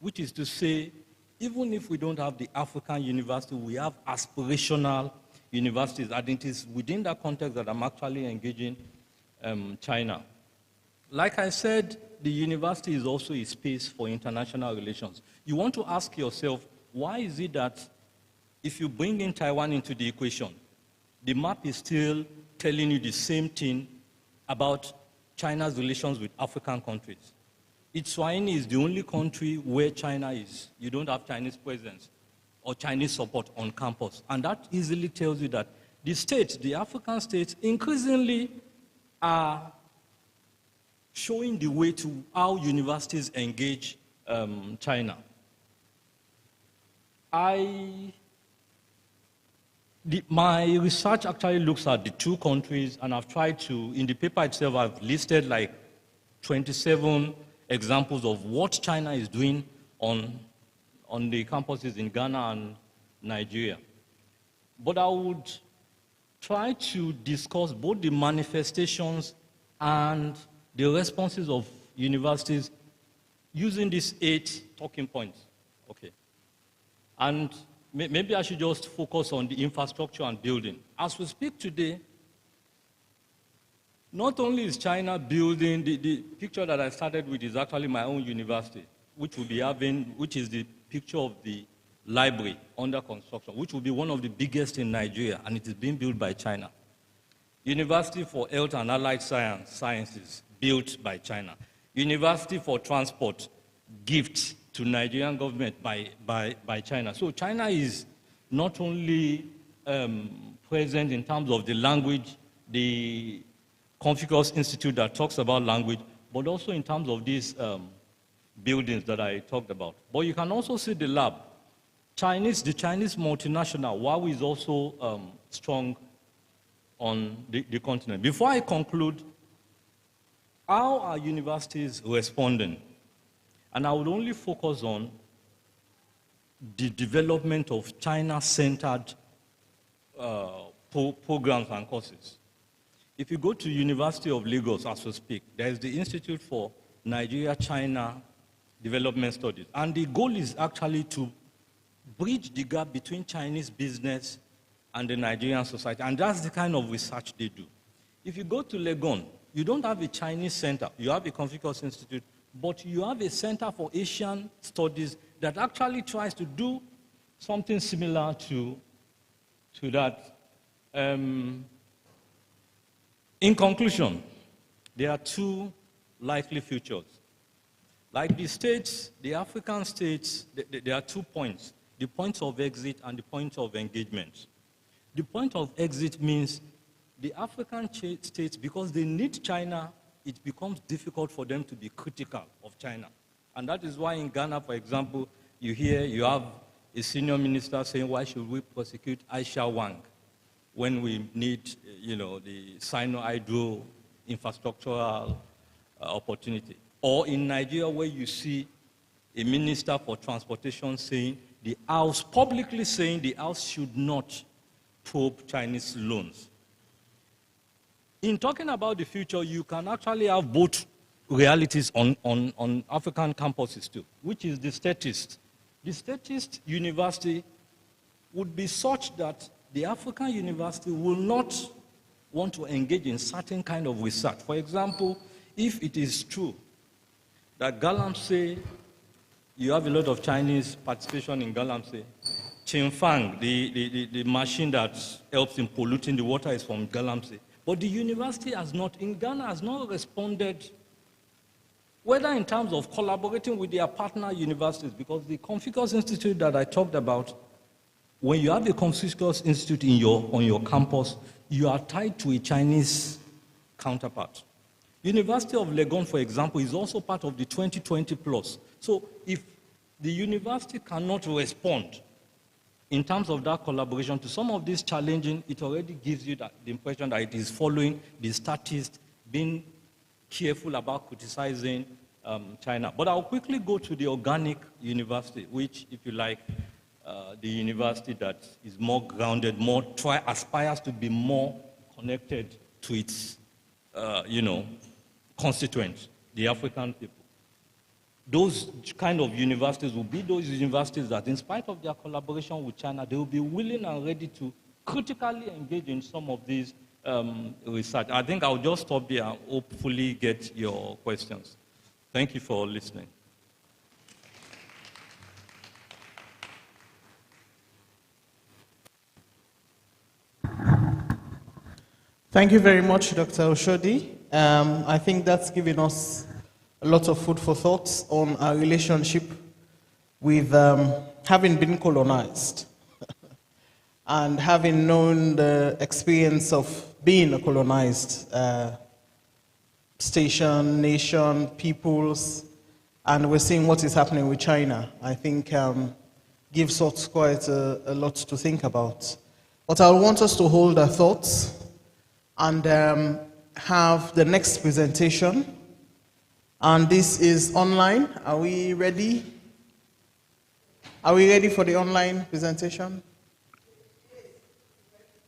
which is to say, even if we don't have the African university, we have aspirational universities, and it is within that context that I'm actually engaging China. Like I said, the university is also a space for international relations. You want to ask yourself, why is it that if you bring in Taiwan into the equation, the map is still telling you the same thing about China's relations with African countries? Eswatini is the only country where you don't have Chinese presence or Chinese support on campus. And that easily tells you that the African states, increasingly are showing the way to how universities engage China. My research actually looks at the two countries, and I've tried to, in the paper itself, I've listed like 27 examples of what China is doing on the campuses in Ghana and Nigeria. But I would try to discuss both the manifestations and the responses of universities using these 8 talking points. Okay. And maybe I should just focus on the infrastructure and building. As we speak today, Not only is China building, the picture that I started with is actually my own university, which will be having, which is the picture of the library under construction, which will be one of the biggest in Nigeria, and it is being built by China. University for Health and Allied Sciences, built by China. University for Transport, gift to Nigerian government by China. So China is not only present in terms of the language, the Confucius Institute that talks about language, but also in terms of these buildings that I talked about. But you can also see the lab. The Chinese multinational, Huawei, is also strong on the continent. Before I conclude, how are universities responding? And I will only focus on the development of China-centered programs and courses. If you go to University of Lagos as we speak, there is the Institute for Nigeria-China Development Studies. And the goal is actually to bridge the gap between Chinese business and the Nigerian society. And that's the kind of research they do. If you go to Legon, you don't have a Chinese center. You have a Confucius Institute, but you have a Center for Asian Studies that actually tries to do something similar to that. In conclusion, there are two likely futures. Like the states, the African states, there are 2 points, the point of exit and the point of engagement. The point of exit means the African states, because they need China, it becomes difficult for them to be critical of China. And that is why in Ghana, for example, you have a senior minister saying, why should we prosecute Aisha Wang when we need, the Sino-Hydro infrastructural opportunity? Or in Nigeria, where you see a minister for transportation saying, publicly saying the House should not probe Chinese loans. In talking about the future, you can actually have both realities on African campuses too, which is the statist. The statist university would be such that the African university will not want to engage in certain kind of research. For example, if it is true that Galamsey, you have a lot of Chinese participation in Galamsey, Qingfang, the machine that helps in polluting the water is from Galamsey. But the university in Ghana has not responded, whether in terms of collaborating with their partner universities, because the Confucius Institute that I talked about, when you have a Confucius Institute on your campus, you are tied to a Chinese counterpart. University of Legon, for example, is also part of the 2020 Plus. So if the university cannot respond in terms of that collaboration to some of these challenging, it already gives you the impression that it is following the statist, being careful about criticizing China. But I'll quickly go to the organic university, which, if you like, the university that is more grounded, aspires to be more connected to its, constituents, the African people. Those kind of universities will be those universities that, in spite of their collaboration with China, they will be willing and ready to critically engage in some of these research. I think I'll just stop there and hopefully get your questions. Thank you for listening. Thank you very much, Dr. Oshodi. I think that's given us a lot of food for thought on our relationship with having been colonized and having known the experience of being a colonized station, nation, peoples, and we're seeing what is happening with China. I think gives us quite a lot to think about. But I want us to hold our thoughts and have the next presentation. And this is online. Are we ready? Are we ready for the online presentation?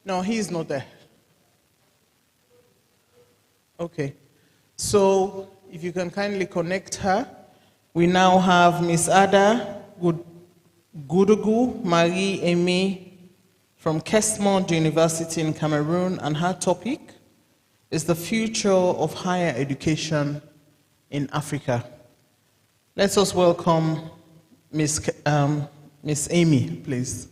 No, he's not there. Okay. So if you can kindly connect her. We now have Miss Ada Gudugu Marie-Aimée from Kesmont University in Cameroon, and her topic is the future of higher education in Africa. Let us welcome Miss Amy, please.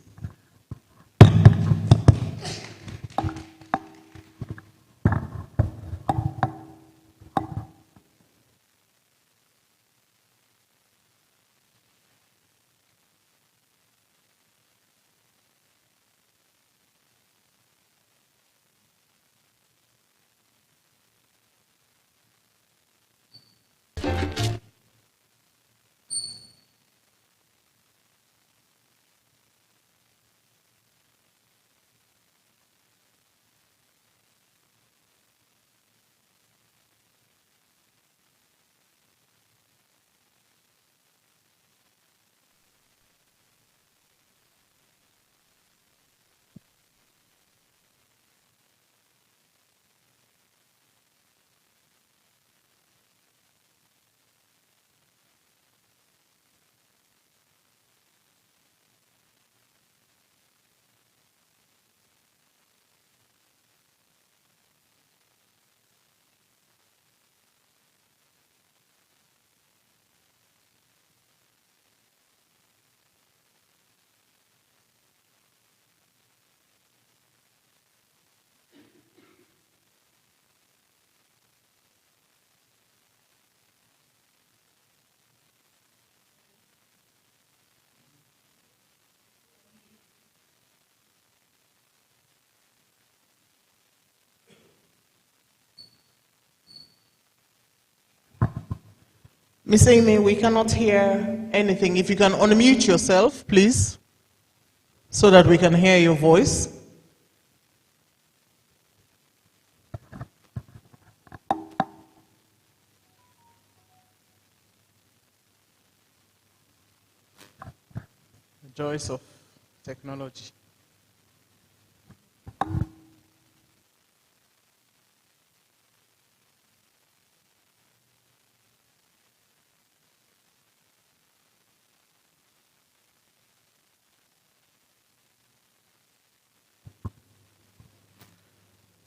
Miss Amy, we cannot hear anything. If you can unmute yourself, please, so that we can hear your voice. The joys of technology.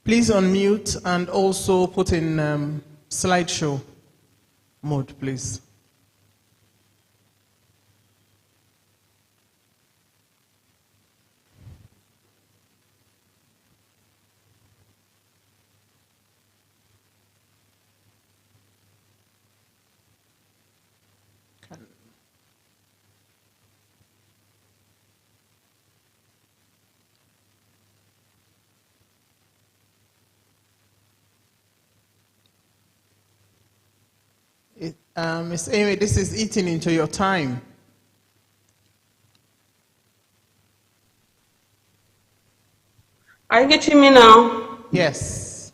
Please unmute and also put in slideshow mode, please. Miss Amy, this is eating into your time. Are you getting me now? Yes.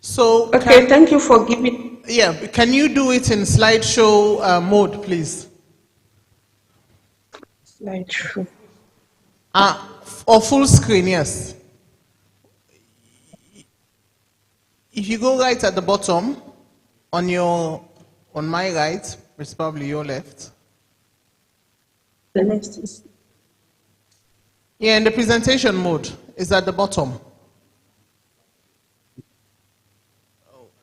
So, okay, thank you for giving. Yeah, can you do it in slideshow mode, please? Slideshow. Or full screen, yes. If you go right at the bottom, on my right, it's probably your left. The next is. Yeah, in the presentation mode, is at the bottom.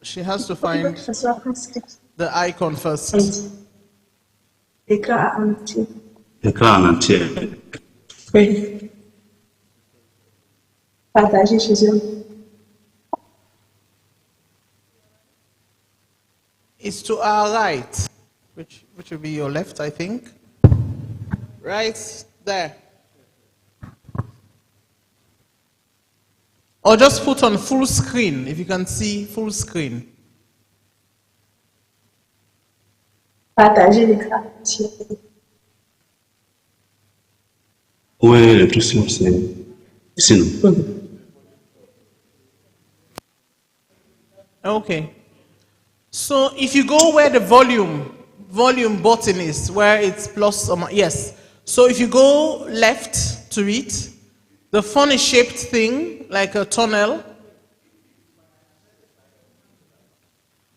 She has to find the icon first. Écran entier. Oui. Partager chez eux. It's to our right, which will be your left, I think. Right there. Or just put on full screen, if you can see full screen. Partager l'écran entier. Ouais, le plus simple, c'est sinon. Okay. So if you go where the volume button is, where it's plus or minus, yes. So if you go left to it, the funny shaped thing, like a tunnel,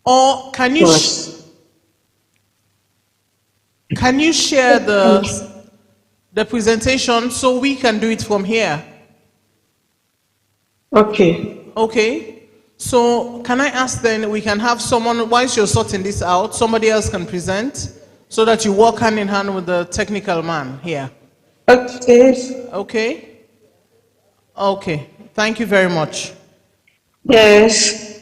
or can you share the presentation so we can do it from here? Okay. Okay. So can I ask then, we can have someone, whilst you're sorting this out, somebody else can present so that you work hand in hand with the technical man here. Okay. Okay? Okay. Thank you very much. Yes.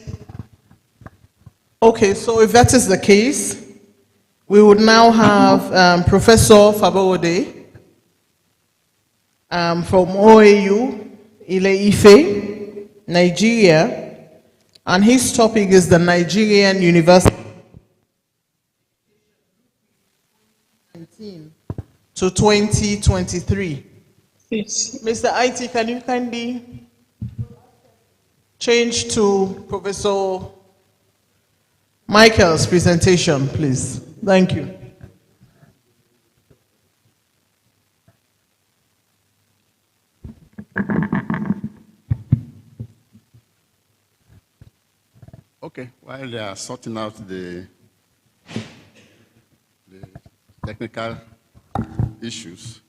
Okay, so if that is the case, we would now have Professor Fabode from OAU, Ile-Ife, Nigeria, and his topic is the Nigerian University to 2023. Yes. Mr. IT, can you kindly change to Professor Michael's presentation, please? Thank you. Okay, while they are sorting out the technical issues,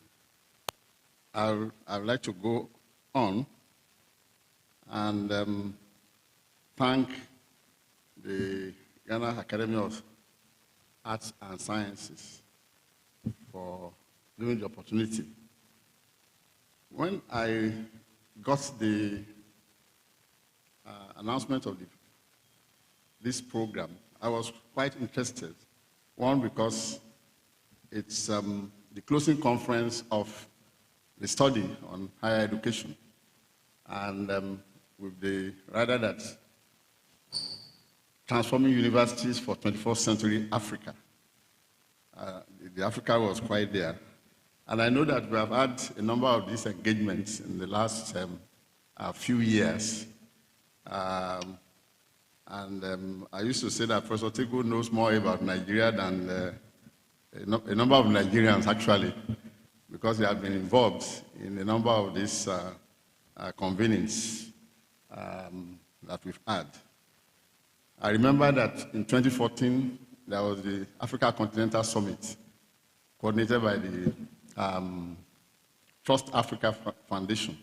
I would like to go on and thank the Ghana Academy of Arts and Sciences for giving the opportunity. When I got the announcement of this program, I was quite interested. One, because it's the closing conference of the study on higher education. And with the, rather that transforming universities for 21st century Africa. The Africa was quite there. And I know that we have had a number of these engagements in the last few years. I used to say that Professor Tego knows more about Nigeria than a number of Nigerians, actually, because they have been involved in a number of these convenings that we've had. I remember that in 2014, there was the Africa Continental Summit, coordinated by the Trust Africa Foundation,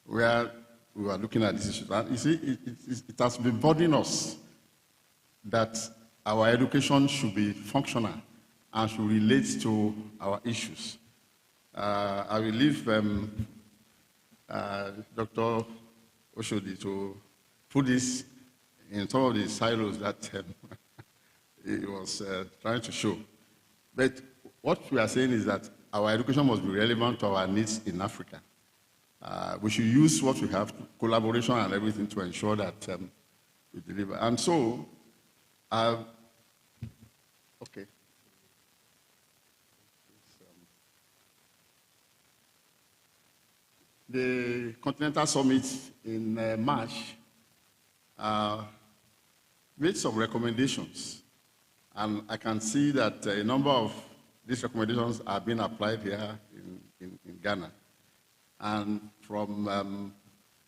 where we were looking at this issue. And you see, it has been bothering us that our education should be functional and should relate to our issues. I will leave Dr. Oshodi to put this in some of the silos that he was trying to show. But what we are saying is that our education must be relevant to our needs in Africa. We should use what we have, collaboration and everything, to ensure that we deliver. And so, okay. The Continental Summit in March made some recommendations. And I can see that a number of these recommendations are being applied here in Ghana. And from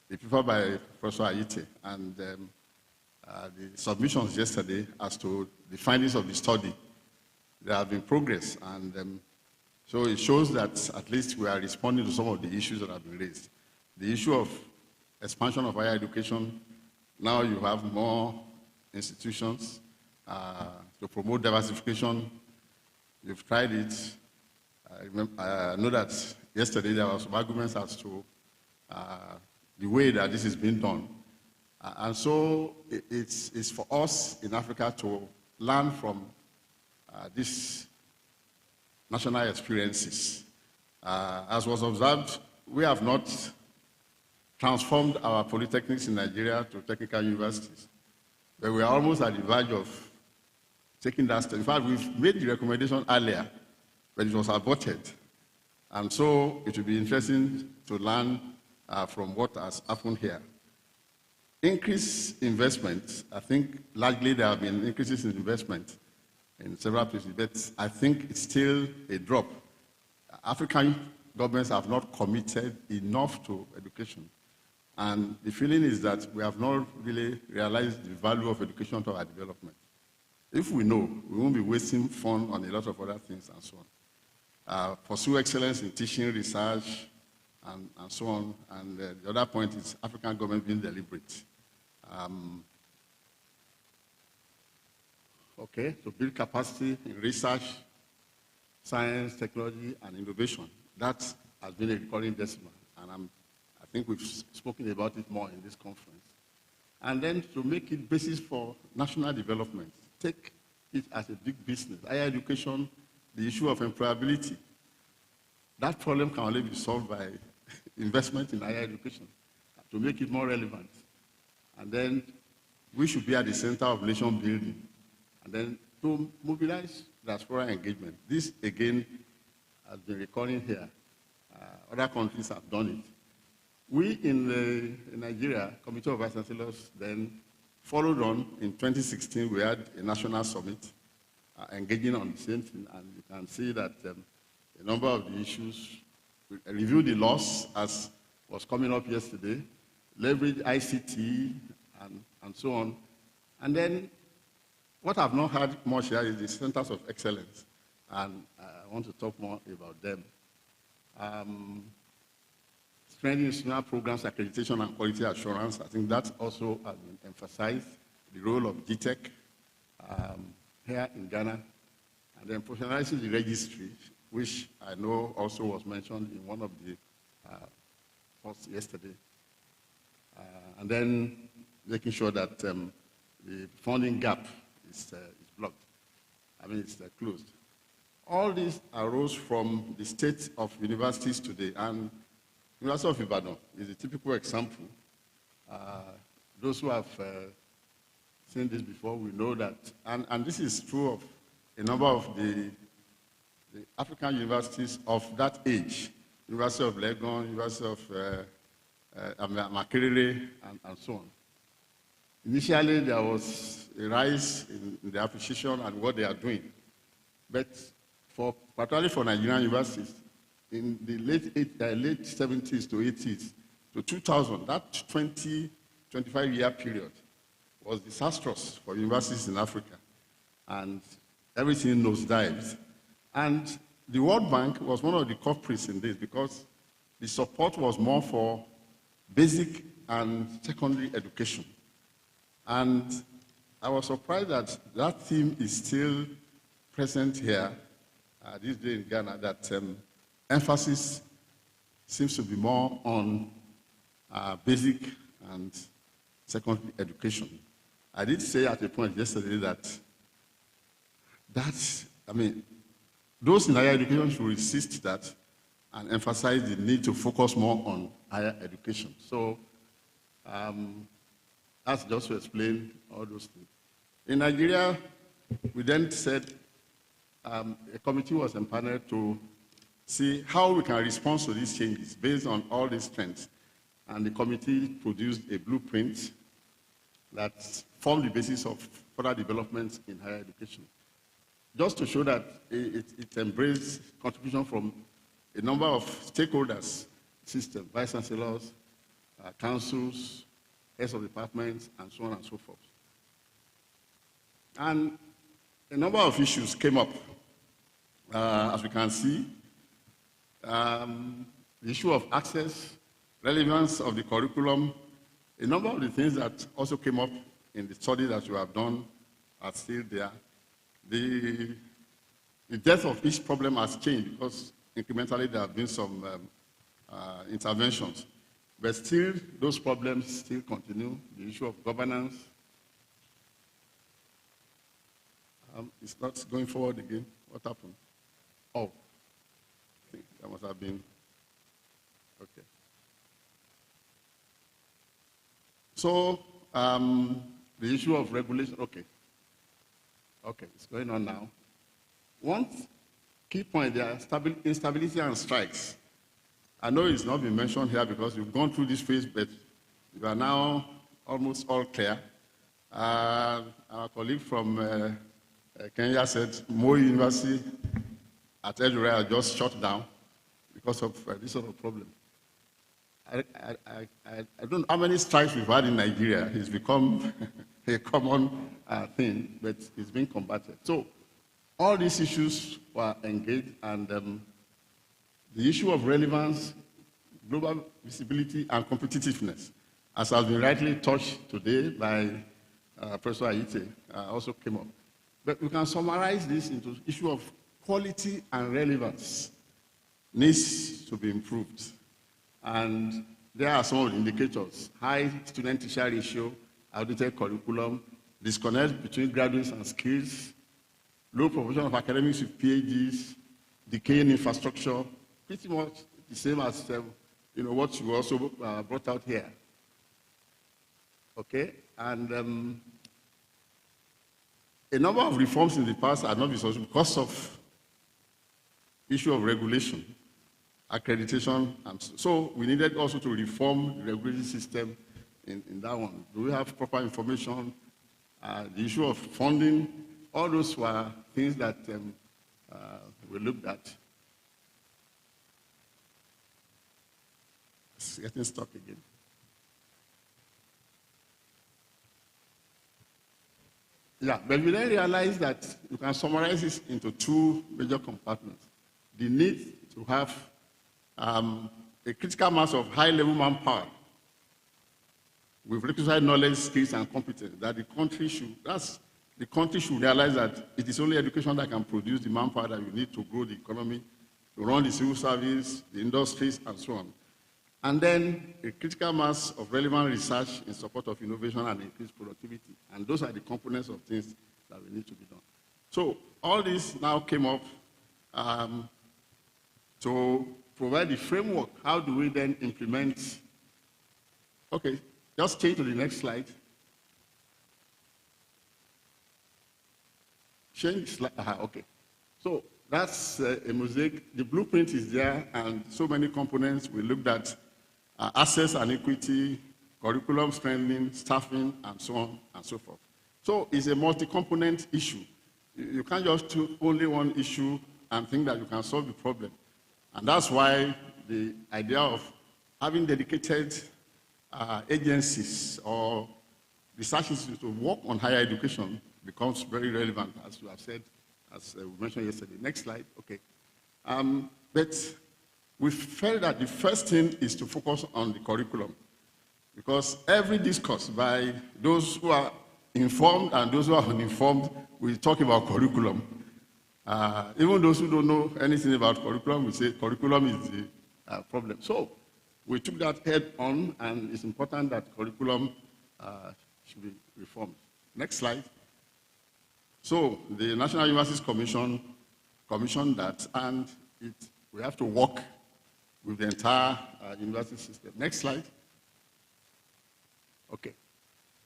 the paper by Professor Ayite and the submissions yesterday as to the findings of the study, there have been progress. And so it shows that at least we are responding to some of the issues that have been raised. The issue of expansion of higher education, now you have more institutions to promote diversification. You've tried it. I know that yesterday there were some arguments as to the way that this is being done. And so it's for us in Africa to learn from these national experiences. As was observed, we have not transformed our polytechnics in Nigeria to technical universities. But we are almost at the verge of taking that step. In fact, we've made the recommendation earlier, but it was aborted. And so it will be interesting to learn from what has happened here. Increased investment, I think largely there have been increases in investment in several places, but I think it's still a drop. African governments have not committed enough to education. And the feeling is that we have not really realized the value of education to our development. If we know, we won't be wasting funds on a lot of other things and so on. Pursue excellence in teaching, research, and so on. And the other point is African government being deliberate. Okay, to build capacity in research, science, technology, and innovation. That has been a recurring decimal, and I think we've spoken about it more in this conference. And then to make it basis for national development, take it as a big business. Higher education, the issue of employability, that problem can only be solved by investment in higher education to make it more relevant. And then we should be at the center of nation building. And then to mobilize diaspora engagement. This, again, has been recurring here. Other countries have done it. We in Nigeria, Committee of Vice Chancellors, then followed on in 2016. We had a national summit engaging on the same thing, and you can see that a number of the issues, we reviewed the laws as was coming up yesterday, leverage ICT, and so on. And then what I've not heard much here is the centers of excellence, and I want to talk more about them. Strengthening institutional programs, accreditation, and quality assurance. I think that also has been emphasized. The role of GTEC here in Ghana, and then professionalizing the registry, which I know also was mentioned in one of the posts yesterday. And then making sure that the funding gap is blocked. I mean, it's closed. All this arose from the state of universities today, and University of Ibadan is a typical example. Those who have seen this before, we know that, and this is true of a number of the African universities of that age, University of Legon, University of Makerere, and so on. Initially, there was a rise in the appreciation and what they are doing. But particularly for Nigerian universities, in the late 70s to 80s to 2000, that 25-year period was disastrous for universities in Africa. And everything nosedived. And the World Bank was one of the culprits in this because the support was more for basic and secondary education. And I was surprised that that theme is still present here this day in Ghana, that emphasis seems to be more on basic and secondary education. I did say at a point yesterday that those in higher education should resist that and emphasize the need to focus more on higher education. So that's just to explain all those things. In Nigeria, we then said a committee was empaneled to see how we can respond to these changes based on all these trends. And the committee produced a blueprint that formed the basis of further developments in higher education. Just to show that it embraced contribution from a number of stakeholders, system, vice chancellors, councils, heads of departments, and so on and so forth. And a number of issues came up. As we can see, the issue of access, relevance of the curriculum, a number of the things that also came up in the study that you have done are still there. The depth of each problem has changed because incrementally there have been some interventions. But still, those problems still continue. The issue of governance. It's not going forward again. What happened? Oh, I think that must have been, okay. So, the issue of regulation, okay. Okay, it's going on now. One key point there, instability and strikes. I know it's not been mentioned here because you've gone through this phase, but you are now almost all clear. Our colleague from Kenya said Moi University at Edinburgh just shut down because of this sort of problem. I don't know how many strikes we've had in Nigeria. It's become a common thing, but it's been combated. So all these issues were engaged, and the issue of relevance, global visibility, and competitiveness. as has been rightly touched today by Professor Ayite, also came up. But we can summarize this into the issue of quality and relevance needs to be improved. And there are some of the indicators: high student-teacher ratio, outdated curriculum, disconnect between graduates and skills, low proportion of academics with PhDs, decaying infrastructure, pretty much the same as what you also brought out here. Okay, and a number of reforms in the past have not been successful because of issue of regulation, accreditation, and so we needed also to reform the regulatory system in that one. Do we have proper information? The issue of funding, all those were things that we looked at. It's getting stuck again. Yeah, but we then realized that you can summarize this into two major compartments. The need to have a critical mass of high-level manpower with requisite knowledge, skills, and competence that the country should realize that it is only education that can produce the manpower that you need to grow the economy, to run the civil service, the industries, and so on. And then a critical mass of relevant research in support of innovation and increased productivity. And those are the components of things that we need to be done. So all this now came up to provide the framework. How do we then implement? Okay, just change to the next slide. Change slide. Okay. So that's a mosaic. The blueprint is there, and so many components. We looked at access and equity, curriculum strengthening, staffing, and so on and so forth. So it's a multi-component issue. You can't just do only one issue and think that you can solve the problem. And that's why the idea of having dedicated agencies or research institutes to work on higher education becomes very relevant, as you have said, as we mentioned yesterday. Next slide, okay. But we felt that the first thing is to focus on the curriculum, because every discourse by those who are informed and those who are uninformed will talk about curriculum. Even those who don't know anything about curriculum will say curriculum is the problem. So we took that head on, and it's important that curriculum should be reformed. Next slide. So the National Universities Commission commissioned that, and we have to work with the entire university system. Next slide. Okay.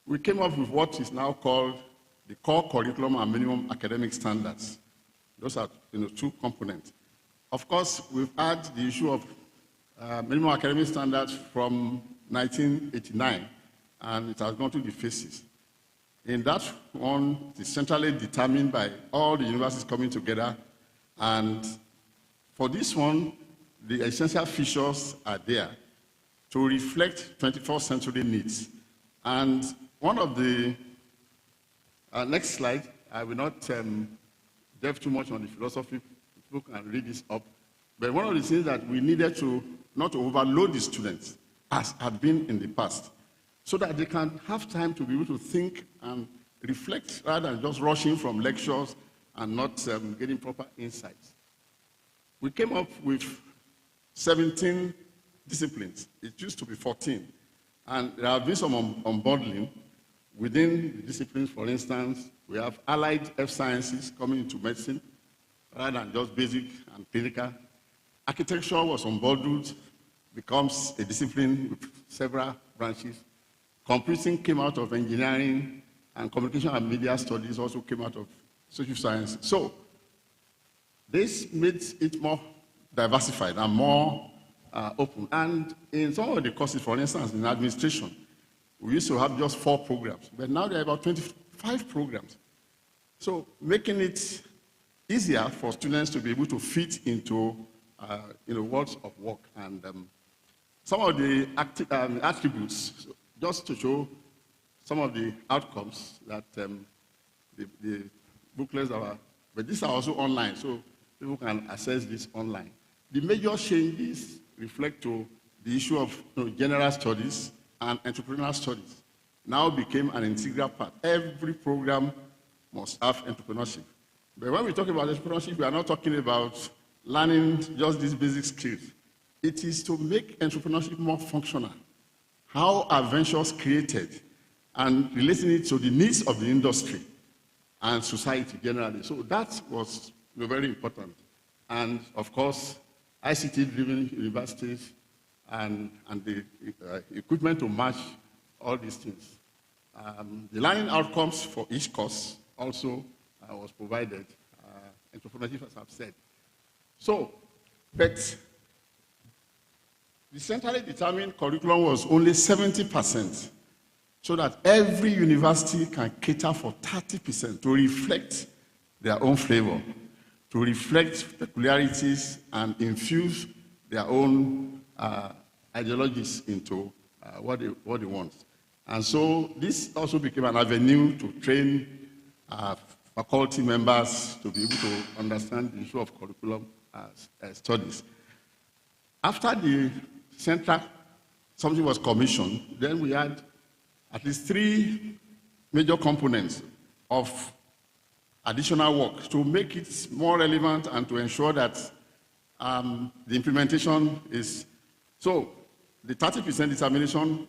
We came up with what is now called the core curriculum and minimum academic standards. Those are two components. Of course, we've had the issue of minimum academic standards from 1989, and it has gone through the phases. In that one, it's centrally determined by all the universities coming together, and for this one, the essential features are there to reflect 21st century needs. And one of the, next slide, I will not delve too much on the philosophy, people can read this up, but one of the things that we needed to, not to overload the students, as had been in the past, so that they can have time to be able to think and reflect rather than just rushing from lectures and not getting proper insights. We came up with 17 disciplines. It used to be 14. And there have been some unbundling within the disciplines. For instance, we have allied health sciences coming into medicine rather than just basic and clinical. Architecture was unbundled, becomes a discipline with several branches. Computing came out of engineering, and communication and media studies also came out of social science. So this makes it more diversified and more open. And in some of the courses, for instance, in administration, we used to have just 4 programs, but now there are about 25 programs. So making it easier for students to be able to fit into worlds of work. And some of the attributes, just to show some of the outcomes that the booklets are, but these are also online, so people can access this online. The major changes reflect to the issue of general studies, and entrepreneurial studies now became an integral part. Every program must have entrepreneurship. But when we talk about entrepreneurship, we are not talking about learning just these basic skills. It is to make entrepreneurship more functional. How are ventures created and relating it to the needs of the industry and society generally. So that was very important. And of course, ICT-driven universities and the equipment to match all these things. The learning outcomes for each course also was provided, entrepreneurship, as I've said. So, but the centrally determined curriculum was only 70%, so that every university can cater for 30% to reflect their own flavor, to reflect peculiarities and infuse their own ideologies into what they want. And so this also became an avenue to train faculty members to be able to understand the issue of curriculum studies. After the central something was commissioned, then we had at least 3 major components of additional work to make it more relevant and to ensure that the implementation is. So the 30% determination,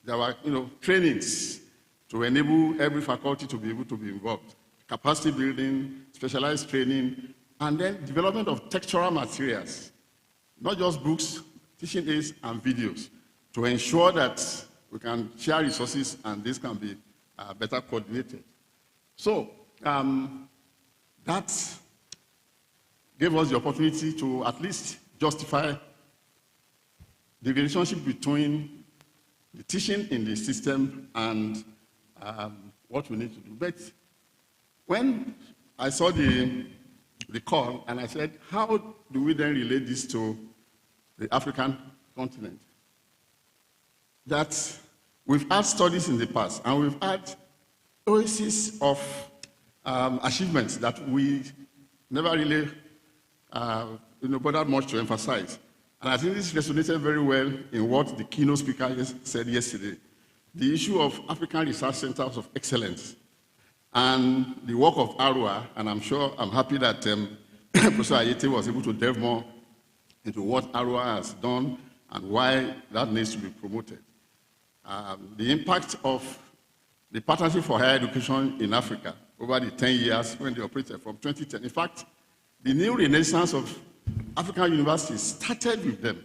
there were trainings to enable every faculty to be able to be involved. Capacity building, specialized training, and then development of textual materials, not just books, teaching aids, and videos, to ensure that we can share resources and this can be better coordinated. So that gave us the opportunity to at least justify the relationship between the teaching in the system and what we need to do. But when I saw the call and I said, how do we then relate this to the African continent? That we've had studies in the past and we've had oases of achievements that we never really bothered much to emphasize. And I think this resonated very well in what the keynote speaker said yesterday. The issue of African Research Centers of Excellence and the work of ARUA, and I'm happy that Professor Ayete was able to delve more into what ARUA has done and why that needs to be promoted. The impact of the Partnership for Higher Education in Africa over the 10 years when they operated from 2010. In fact, the new renaissance of African universities started with them.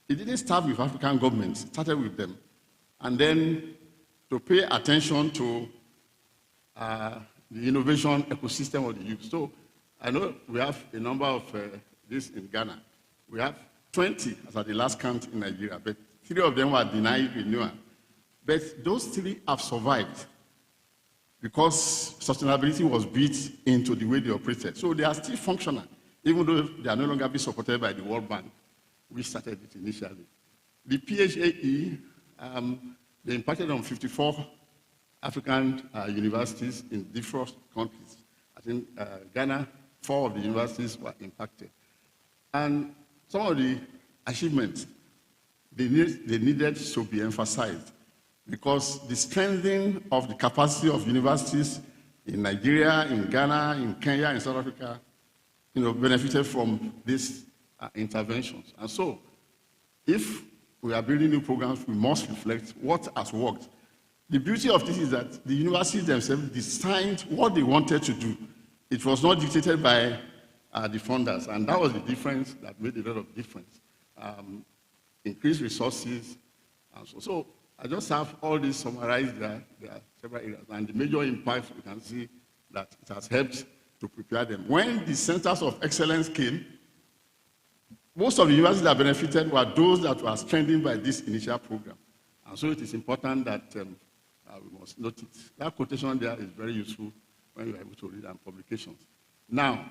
It didn't start with African governments, it started with them. And then to pay attention to the innovation ecosystem of the youth. So I know we have a number of this in Ghana. We have 20 as at the last count in Nigeria, but 3 of them were denied renewal. But those 3 have survived because sustainability was built into the way they operated. So they are still functional, even though they are no longer being supported by the World Bank, which started it initially. The PHAE, they impacted on 54 African universities in different countries. I think Ghana, 4 of the universities were impacted. And some of the achievements, they needed to be emphasized because the strengthening of the capacity of universities in Nigeria, in Ghana, in Kenya, in South Africa, benefited from these interventions. And so, if we are building new programs, we must reflect what has worked. The beauty of this is that the universities themselves designed what they wanted to do. It was not dictated by the funders, and that was the difference that made a lot of difference. Increased resources, and so I just have all this summarized there. There are several areas, and the major impact we can see that it has helped to prepare them. When the centers of excellence came, most of the universities that benefited were those that were strengthened by this initial program. And so it is important that we must note it. That quotation there is very useful when you are able to read our publications. Now,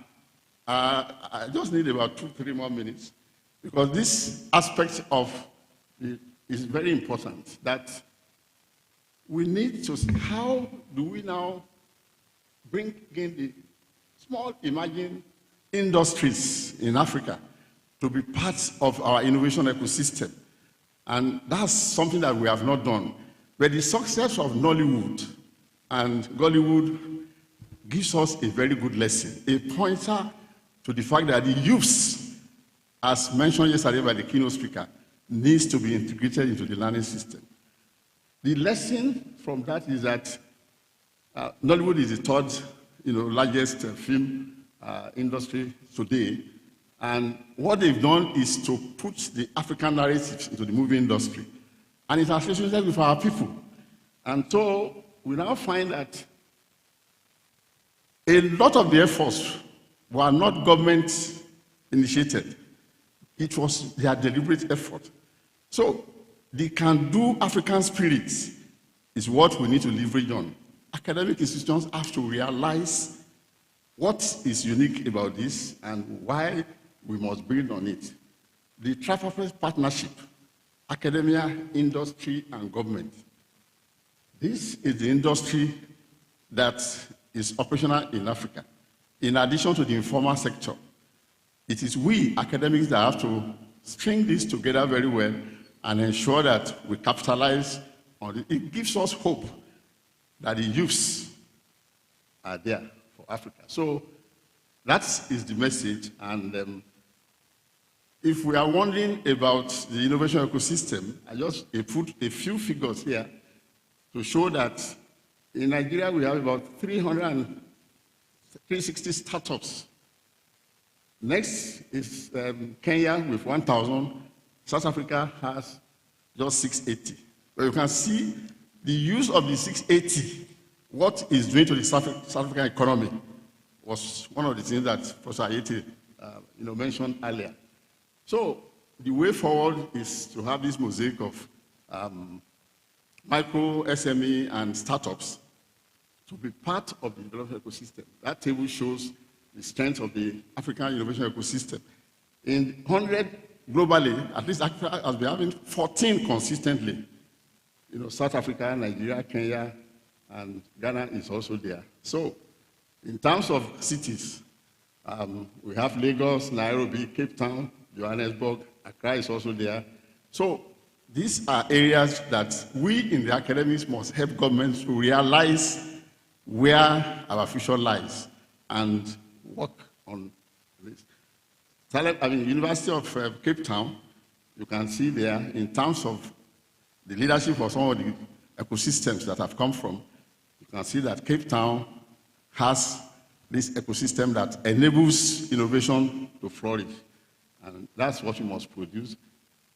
I just need about 2-3 more minutes because this aspect of it is very important, that we need to see how do we now bring in the small emerging industries in Africa to be parts of our innovation ecosystem. And that's something that we have not done. But the success of Nollywood and Gollywood gives us a very good lesson, a pointer to the fact that the youths, as mentioned yesterday by the keynote speaker, needs to be integrated into the learning system. The lesson from that is that Nollywood is the third, largest film industry today, and what they've done is to put the African narratives into the movie industry, and it has resonated with our people. And so we now find that a lot of the efforts were not government initiated. It was their deliberate effort. So the can-do African spirit is what we need to leverage on. Academic institutions have to realize what is unique about this and why we must build on it. The tripartite partnership, academia, industry, and government. This is the industry that is operational in Africa. In addition to the informal sector, it is we academics that have to string this together very well and ensure that we capitalize on it. It gives us hope that the youths are there for Africa. So that is the message. And if we are wondering about the innovation ecosystem, I just put a few figures here to show that in Nigeria we have about 360 startups. Next is Kenya with 1,000. South Africa has just 680. But you can see the use of the 680, what is doing to the South African economy, was one of the things that Professor Ayete mentioned earlier. So the way forward is to have this mosaic of micro, SME, and startups to be part of the development ecosystem. That table shows the strength of the African innovation ecosystem. In 100 globally, at least Africa has been having 14 consistently. South Africa, Nigeria, Kenya, and Ghana is also there. So in terms of cities, we have Lagos, Nairobi, Cape Town, Johannesburg, Accra is also there. So these are areas that we in the academics must help governments to realize where our future lies and work on this. University of Cape Town, you can see there in terms of the leadership of some of the ecosystems that have come from, you can see that Cape Town has this ecosystem that enables innovation to flourish. And that's what we must produce.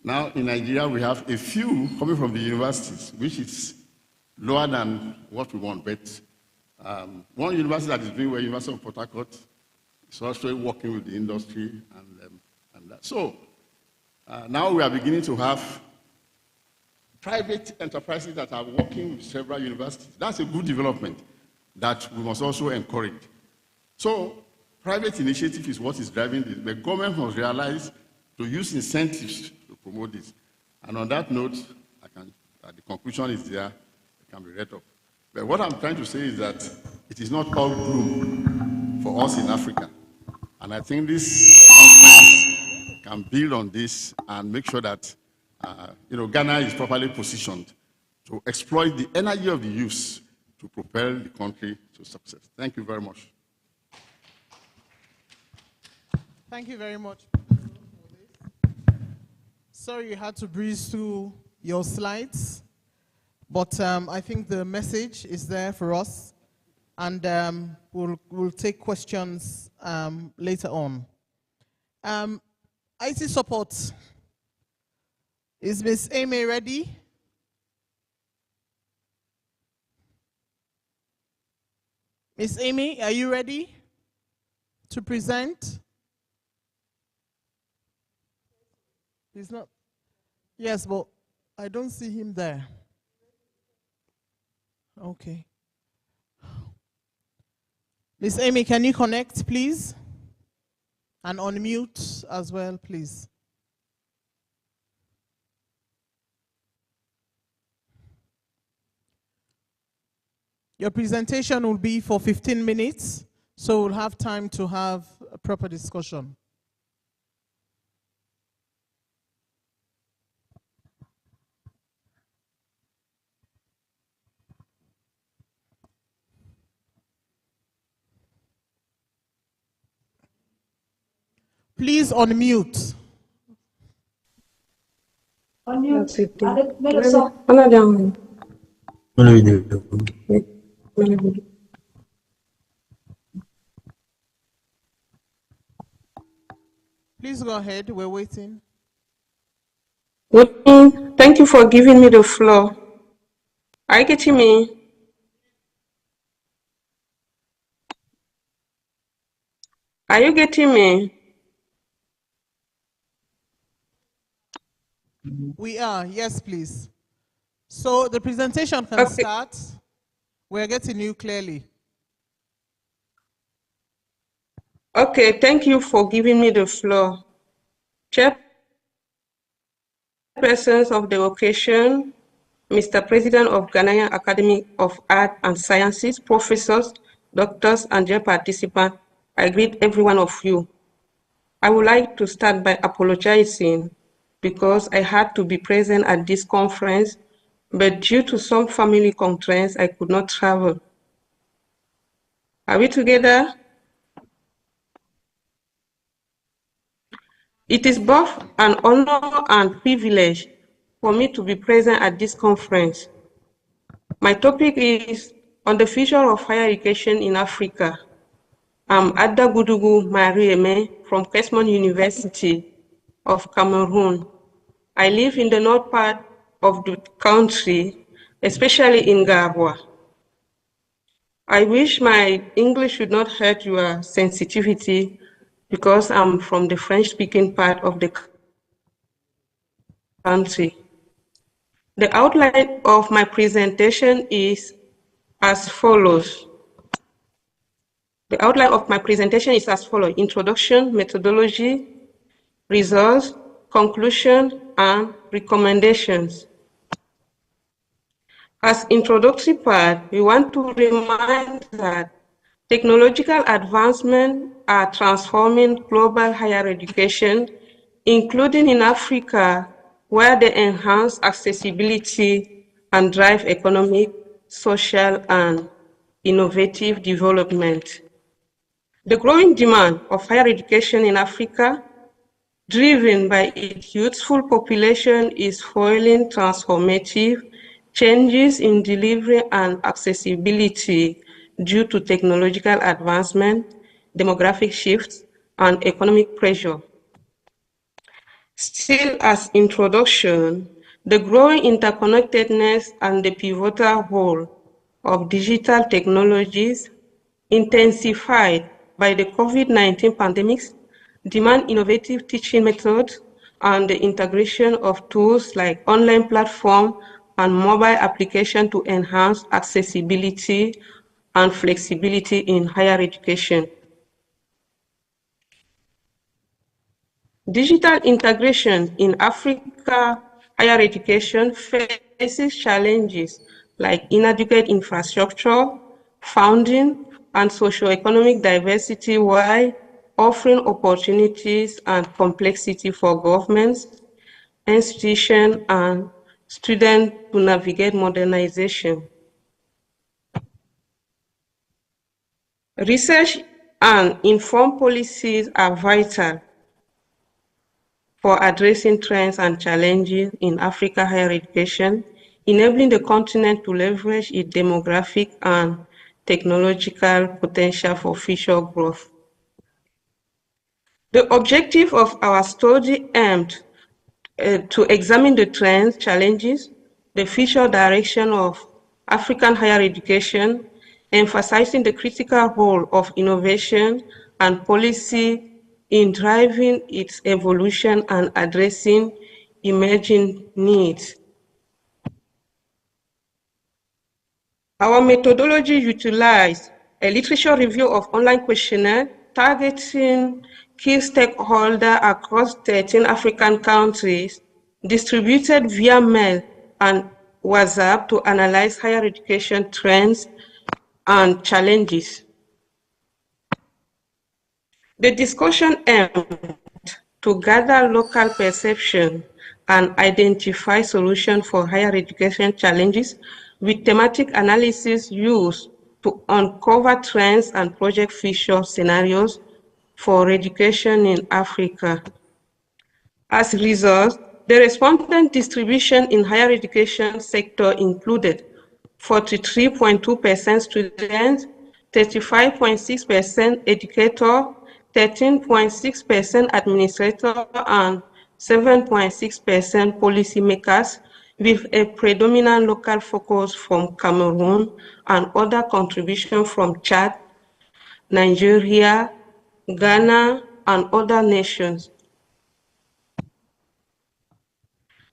Now, in Nigeria, we have a few coming from the universities, which is lower than what we want. But one university that is doing well, University of Port Harcourt, is also working with the industry and that. So now we are beginning to have private enterprises that are working with several universities. That's a good development that we must also encourage. So private initiative is what is driving this. The government must realize to use incentives to promote this. And on that note, the conclusion is there, it can be read up. But what I'm trying to say is that it is not all gloom for us in Africa. And I think this conference can build on this and make sure that Ghana is properly positioned to exploit the energy of the youth to propel the country to success. Thank you very much. Thank you very much. Sorry you had to breeze through your slides, but I think the message is there for us, and we'll take questions later on. IT support. Is Ms. Amy ready? Ms. Amy, are you ready to present? He's not. Yes, but I don't see him there. Okay. Ms. Amy, can you connect, please? And unmute as well, please. Your presentation will be for 15 minutes, so we'll have time to have a proper discussion. Please unmute. Please go ahead. We're waiting. Thank you for giving me the floor. Are you getting me? Are you getting me? We are. Yes, please. So the presentation can start. We're getting you clearly. Okay, thank you for giving me the floor. Chairpersons of the occasion, Mr. President of Ghanaian Academy of Art and Sciences, professors, doctors, and dear participants, I greet every one of you. I would like to start by apologizing because I had to be present at this conference, but due to some family constraints, I could not travel. Are we together? It is both an honor and privilege for me to be present at this conference. My topic is on the future of higher education in Africa. I'm Adda Gudugu Marieme from Kesmon University of Cameroon. I live in the north part of the country, especially in Gaas. I wish my English should not hurt your sensitivity because I'm from the French-speaking part of the country. The outline of my presentation is as follows. The outline of my presentation is as follows: introduction, methodology, results, conclusion, and recommendations. As introductory part, we want to remind that technological advancements are transforming global higher education, including in Africa, where they enhance accessibility and drive economic, social, and innovative development. The growing demand of higher education in Africa, driven by its youthful population, is fueling transformative changes in delivery and accessibility due to technological advancement, demographic shifts, and economic pressure. Still, as introduction, the growing interconnectedness and the pivotal role of digital technologies, intensified by the COVID-19 pandemic, demand innovative teaching methods and the integration of tools like online platform and mobile application to enhance accessibility and flexibility in higher education. Digital integration in Africa higher education faces challenges like inadequate infrastructure, funding, and socioeconomic diversity, while offering opportunities and complexity for governments, institutions, and students to navigate modernization. Research and informed policies are vital for addressing trends and challenges in Africa higher education, enabling the continent to leverage its demographic and technological potential for future growth. The objective of our study aimed to examine the trends, challenges, the future direction of African higher education, emphasizing the critical role of innovation and policy in driving its evolution and addressing emerging needs. Our methodology utilized a literature review of online questionnaire targeting key stakeholders across 13 African countries, distributed via mail and WhatsApp to analyze higher education trends and challenges. The discussion aimed to gather local perception and identify solutions for higher education challenges, with thematic analysis used to uncover trends and project future scenarios for education in Africa. As a result, the respondent distribution in higher education sector included 43.2% students, 35.6% educator, 13.6% administrator, and 7.6% policymakers, with a predominant local focus from Cameroon and other contribution from Chad, Nigeria, Ghana, and other nations.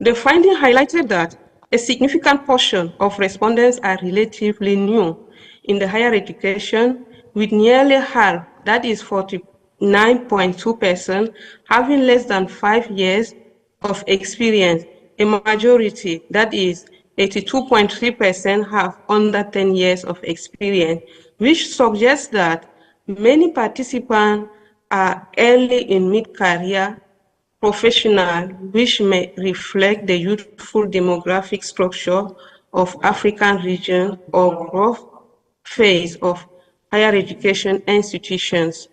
The finding highlighted that a significant portion of respondents are relatively new in the higher education, with nearly half, that is 49.2%, having less than 5 years of experience. A majority, that is 82.3%, have under 10 years of experience, which suggests that many participants are early in mid-career professional, which may reflect the youthful demographic structure of African region or growth phase of higher education institutions.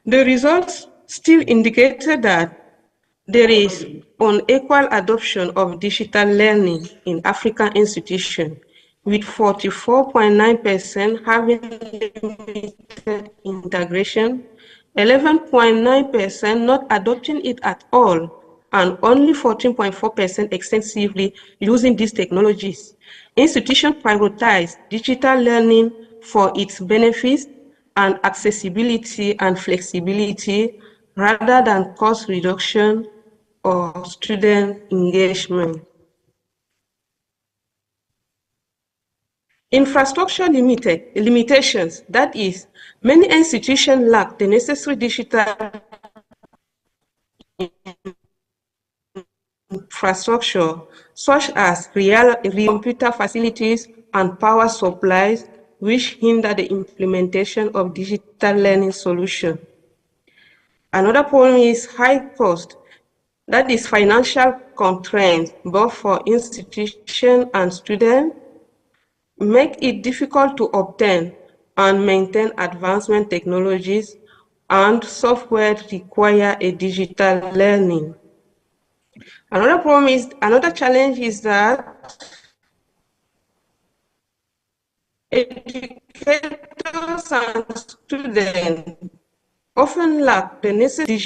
The results still indicated that there is unequal adoption of digital learning in African institutions, with 44.9% having limited integration, 11.9% not adopting it at all, and only 14.4% extensively using these technologies. Institutions prioritize digital learning for its benefits and accessibility and flexibility rather than cost reduction or student engagement. Infrastructure limitations, that is, many institutions lack the necessary digital infrastructure, such as real computer facilities and power supplies, which hinder the implementation of digital learning solutions. Another problem is high cost, that is financial constraints, both for institutions and students, make it difficult to obtain and maintain advancement technologies, and software require a digital learning. Another challenge is that educators and students often lack the necessary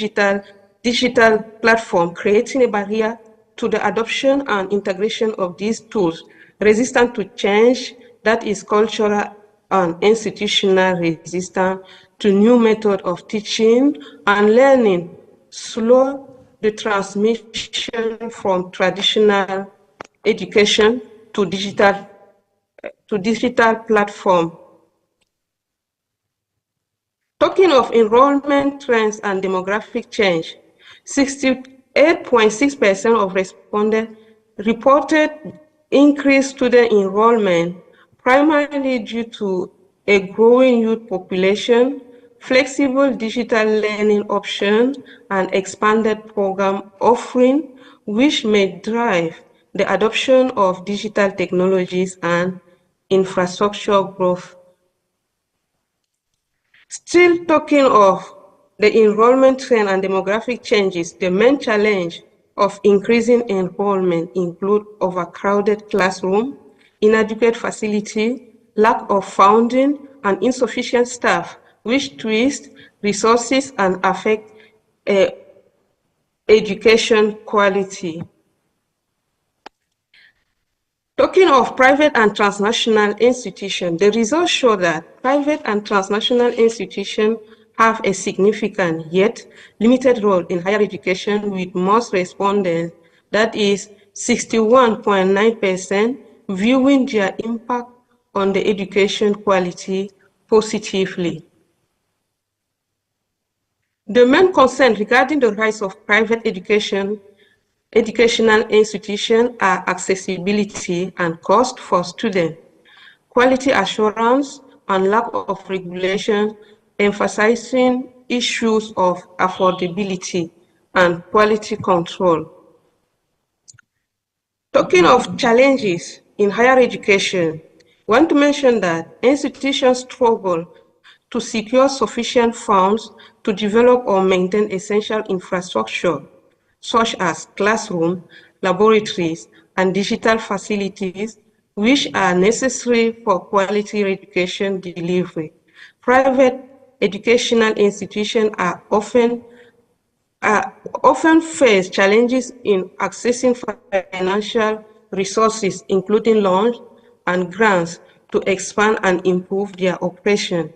digital platform, creating a barrier to the adoption and integration of these tools, resistant to change, that is cultural and institutional resistance to new method of teaching and learning, slow the transmission from traditional education to digital platform. Talking of enrollment trends and demographic change, 68.6% of respondents reported increased student enrollment, primarily due to a growing youth population, flexible digital learning options, and expanded program offering, which may drive the adoption of digital technologies and infrastructure growth. Still talking of the enrollment trend and demographic changes, the main challenge of increasing enrollment include overcrowded classroom, inadequate facility, lack of funding, and insufficient staff, which twist resources and affect education quality. Talking of private and transnational institutions, the results show that private and transnational institutions have a significant yet limited role in higher education, with most respondents, that is 61.9%, viewing their impact on the education quality positively. The main concern regarding the rise of private educational institutions are accessibility and cost for students, quality assurance, and lack of regulation, emphasizing issues of affordability and quality control. Talking of challenges in higher education, I want to mention that institutions struggle to secure sufficient funds to develop or maintain essential infrastructure, such as classrooms, laboratories, and digital facilities, which are necessary for quality education delivery. Private educational institutions are often face challenges in accessing financial resources, including loans and grants, to expand and improve their operation.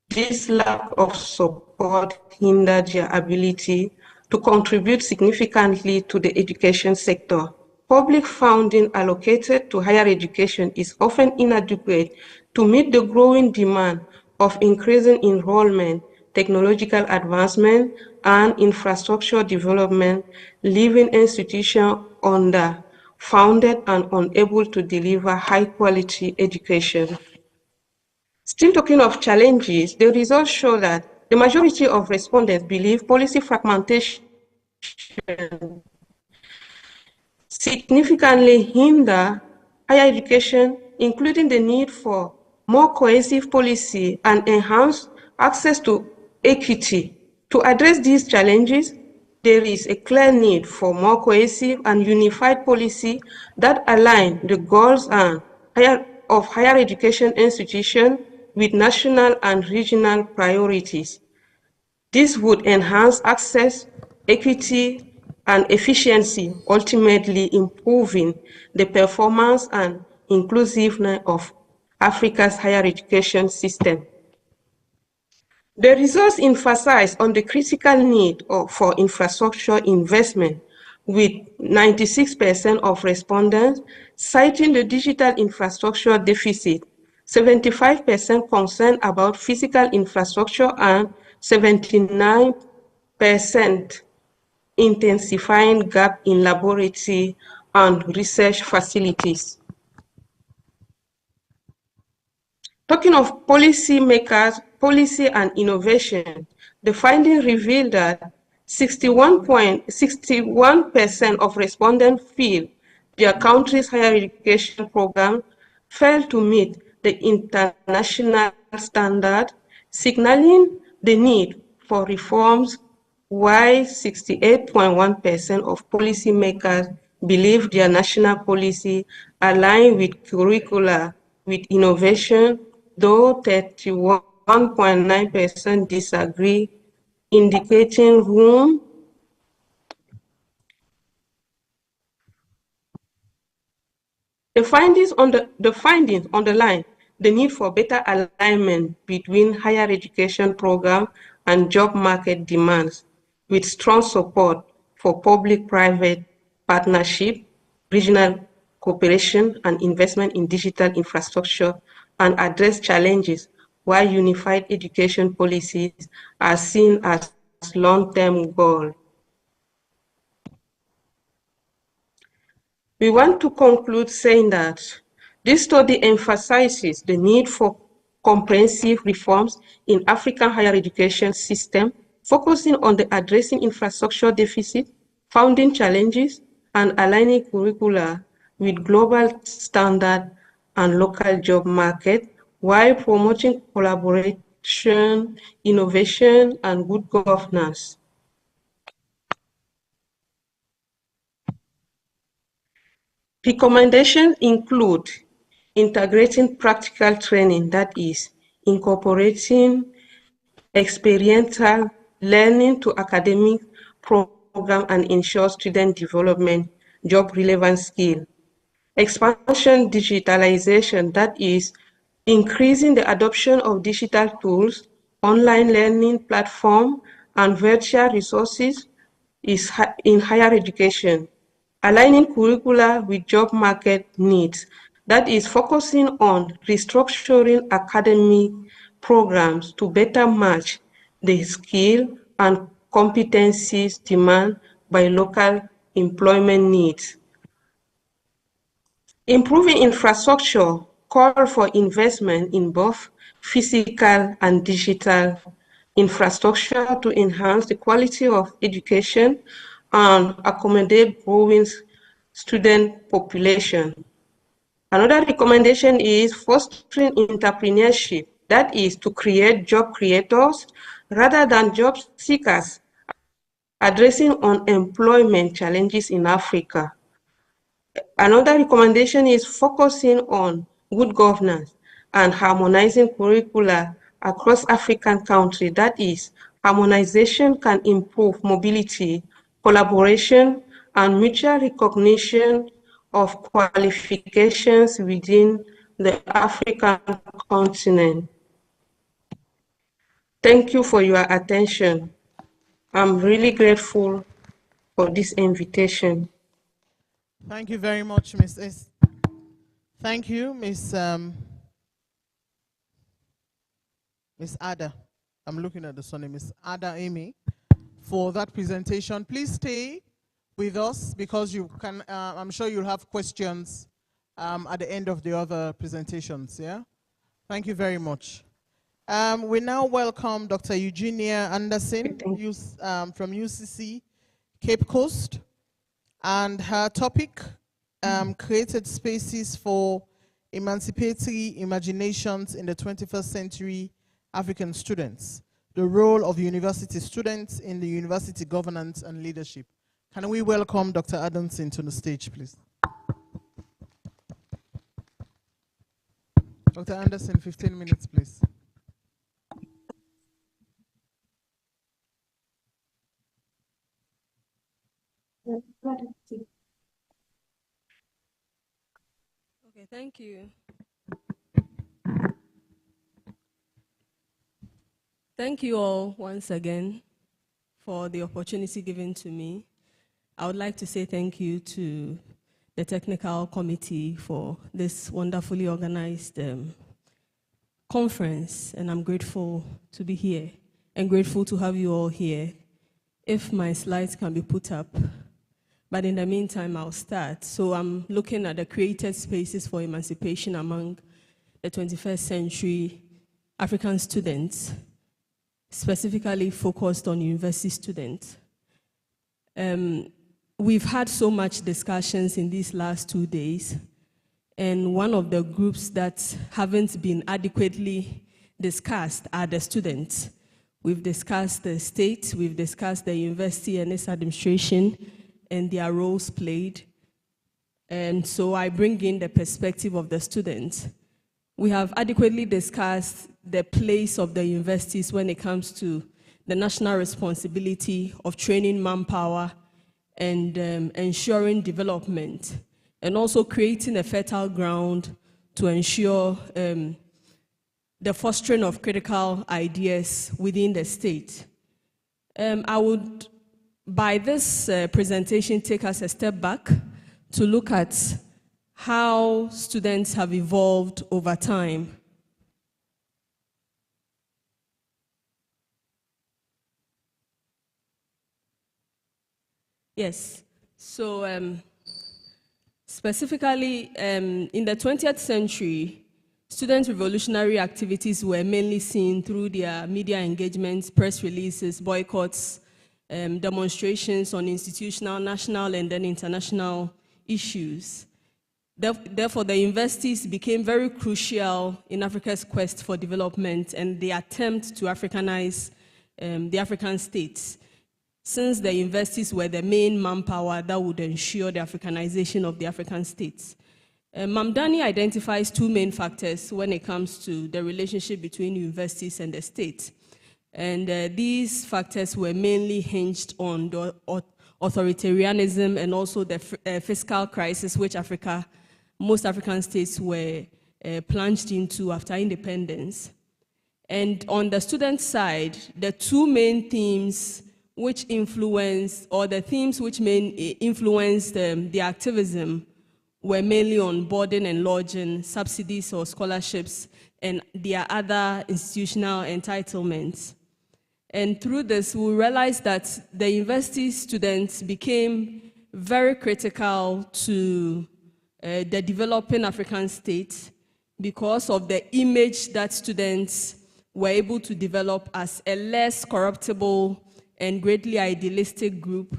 This lack of support hindered their ability to contribute significantly to the education sector. Public funding allocated to higher education is often inadequate to meet the growing demand of increasing enrollment, technological advancement, and infrastructure development, leaving institutions underfunded and unable to deliver high-quality education. Still talking of challenges, the results show that the majority of respondents believe policy fragmentation significantly hinder higher education, including the need for more cohesive policy and enhanced access to equity. To address these challenges, there is a clear need for more cohesive and unified policy that align the goals of higher education institutions with national and regional priorities. This would enhance access, equity, and efficiency, ultimately improving the performance and inclusiveness of Africa's higher education system. The results emphasize on the critical need for infrastructure investment, with 96% of respondents citing the digital infrastructure deficit, 75% concerned about physical infrastructure, and 79% intensifying gap in laboratory and research facilities. Talking of policymakers, policy and innovation, the findings reveal that 61% of respondents feel their country's higher education program failed to meet the international standard, signaling the need for reforms, while 68.1% of policymakers believe their national policy align with curricula with innovation, though 31.9% disagree, indicating room The findings underline the need for better alignment between higher education programs and job market demands, with strong support for public-private partnership, regional cooperation, and investment in digital infrastructure, and address challenges while unified education policies are seen as long-term goals. We want to conclude saying that this study emphasizes the need for comprehensive reforms in African higher education system, focusing on the addressing infrastructure deficit, funding challenges, and aligning curricula with global standard and local job market, while promoting collaboration, innovation, and good governance. Recommendations include integrating practical training, that is, incorporating experiential learning to academic program and ensure student development, job-relevant skill. Expansion digitalization, that is, increasing the adoption of digital tools, online learning platform, and virtual resources is in higher education. Aligning curricula with job market needs, that is, focusing on restructuring academic programs to better match the skill and competencies demanded by local employment needs. Improving infrastructure call for investment in both physical and digital infrastructure to enhance the quality of education and accommodate growing student population. Another recommendation is fostering entrepreneurship that is to create job creators rather than job seekers, addressing unemployment challenges in Africa. Another recommendation is focusing on good governance and harmonizing curricula across African countries. That is, harmonization can improve mobility, collaboration, and mutual recognition of qualifications within the African continent. Thank you for your attention. I'm really grateful for this invitation. Thank you very much, Ms. S. Thank you, Ms. Ada. I'm looking at the surname, Ms. Ada Amy, for that presentation. Please stay with us because you can. I'm sure you'll have questions at the end of the other presentations. Yeah. Thank you very much. We now welcome Dr. Eugenia Anderson from UCC Cape Coast, and her topic, created spaces for emancipatory imaginations in the 21st century African students, the role of university students in the university governance and leadership. Can we welcome Dr. Anderson to the stage, please? Dr. Anderson, 15 minutes, please. Okay, thank you. Thank you all once again for the opportunity given to me. I would like to say thank you to the technical committee for this wonderfully organized conference, and I'm grateful to be here and grateful to have you all here. If my slides can be put up, but in the meantime, I'll start. So I'm looking at the created spaces for emancipation among the 21st century African students, specifically focused on university students. We've had so much discussions in these last 2 days, and one of the groups that haven't been adequately discussed are the students. We've discussed the state, we've discussed the university and its administration, and their roles played. And so I bring in the perspective of the students. We have adequately discussed the place of the universities when it comes to the national responsibility of training manpower and ensuring development, and also creating a fertile ground to ensure the fostering of critical ideas within the state. I would, by this presentation, take us a step back to look at how students have evolved over time. Yes, so specifically in the 20th century, student revolutionary activities were mainly seen through their media engagements, press releases, boycotts, demonstrations on institutional, national, and then international issues. Therefore, the universities became very crucial in Africa's quest for development and the attempt to Africanize the African states, since the universities were the main manpower that would ensure the Africanization of the African states. Mamdani identifies two main factors when it comes to the relationship between universities and the state. And these factors were mainly hinged on the authoritarianism and also the fiscal crisis which most African states were plunged into after independence. And on the student side, the two main themes which influenced, or the themes which influenced the activism were mainly on boarding and lodging, subsidies or scholarships, and their other institutional entitlements. And through this, we realized that the university students became very critical to the developing African state because of the image that students were able to develop as a less corruptible and greatly idealistic group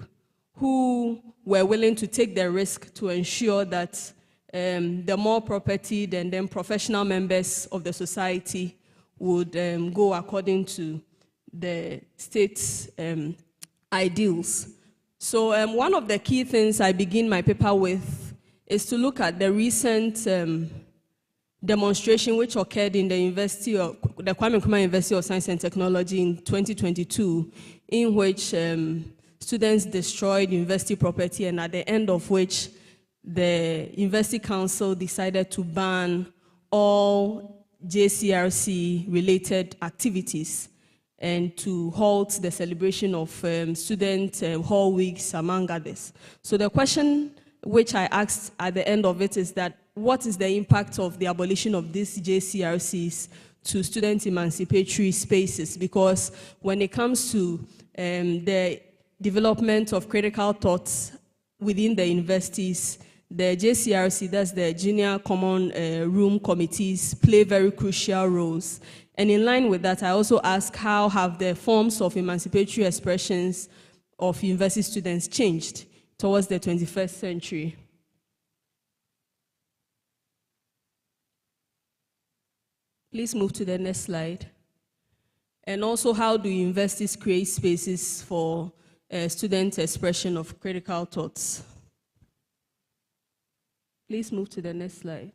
who were willing to take the risk to ensure that the more propertied and then professional members of the society would go according to the state's ideals. So one of the key things I begin my paper with is to look at the recent demonstration which occurred in the Kwame Nkrumah University of Science and Technology in 2022, in which students destroyed university property, and at the end of which the University Council decided to ban all JCRC-related activities and to halt the celebration of student hall weeks, among others. So the question which I asked at the end of it is that, what is the impact of the abolition of these JCRCs to student emancipatory spaces? Because when it comes to the development of critical thoughts within the universities, the JCRC, that's the Junior Common Room Committees, play very crucial roles. And in line with that, I also ask, how have the forms of emancipatory expressions of university students changed towards the 21st century? Please move to the next slide. And also, how do universities create spaces for student expression of critical thoughts? Please move to the next slide.